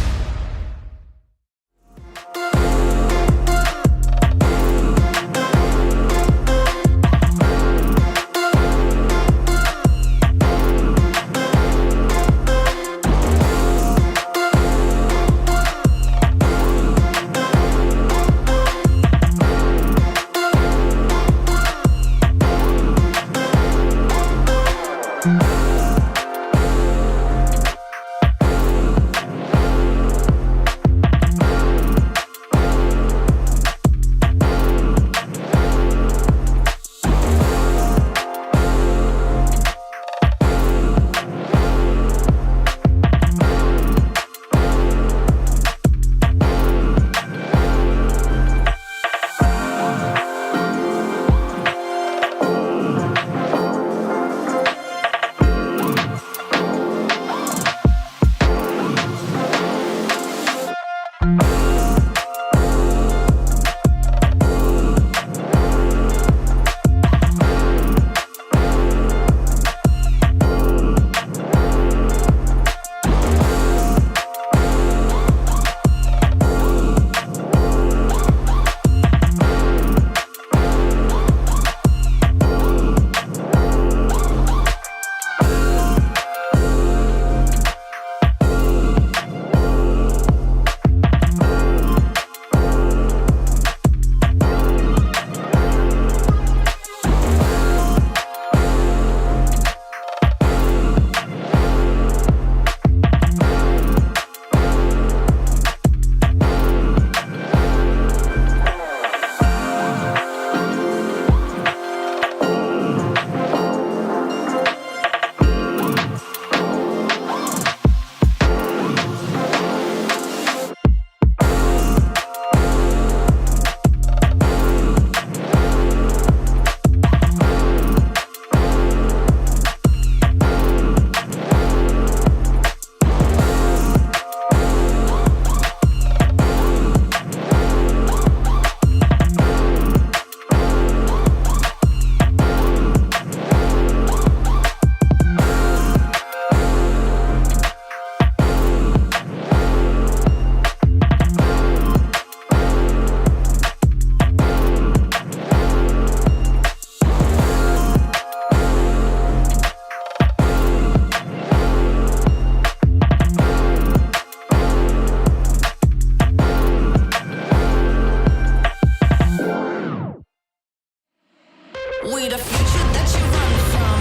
C: We the future that you run from,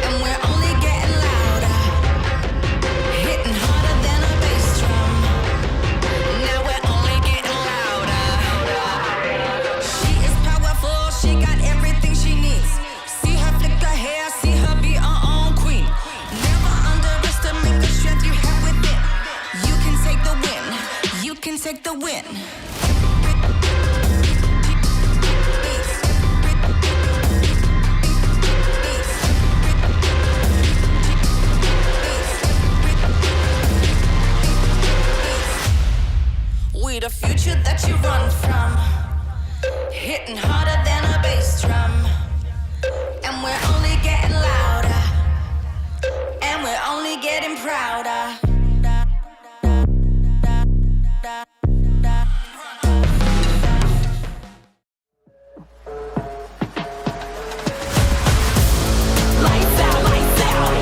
C: and we're only getting louder, hitting harder than a bass drum. Now we're only getting louder. She is powerful, she got everything she needs. See her flick her hair, see her be her own queen. Never underestimate the strength you have within. You can take the win, you can take the win. We the future that you run from, hitting harder than a bass drum. And we're only getting louder, and we're only getting prouder. Lights out, lights out.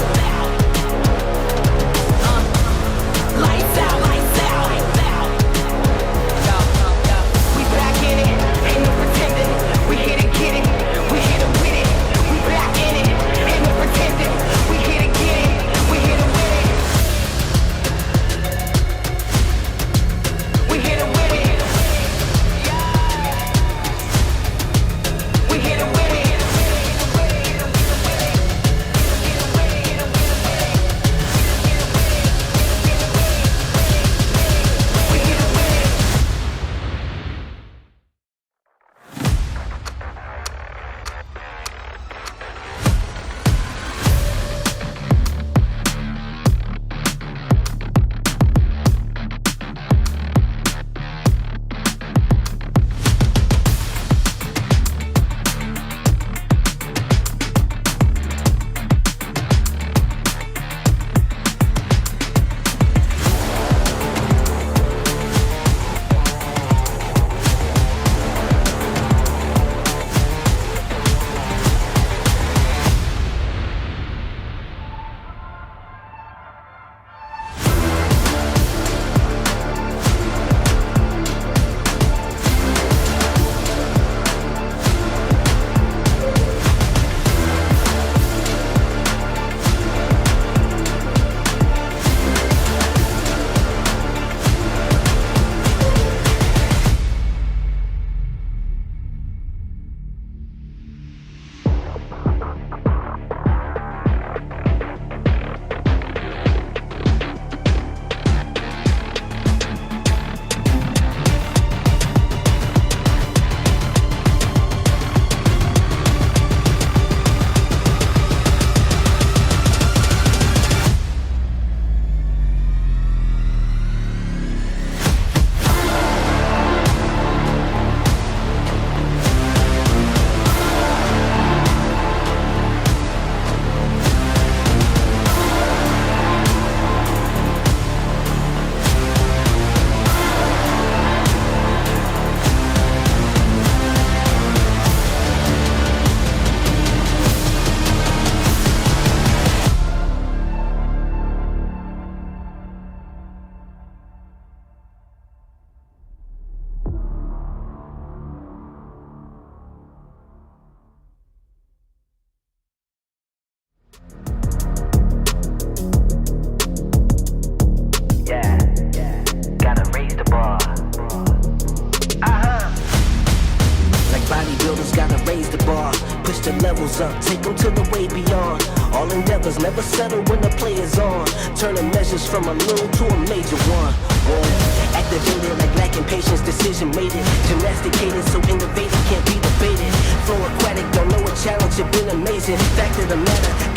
C: Lights out, lights out. We back in it, ain't no pretending. We hit it, get it, we hit it with it. We back in it, ain't no pretending. We hit it, get it, we hit it with it. We hit it with it. We hit it with it.
B: Up, take them to the way beyond. All endeavors never settle when the play is on. Turning measures from a little to a major one. Activated like lacking patience, decision made it. Gymnasticated so innovative can't be debated. Flow aquatic, don't know a challenge, it been amazing. Fact of the matter,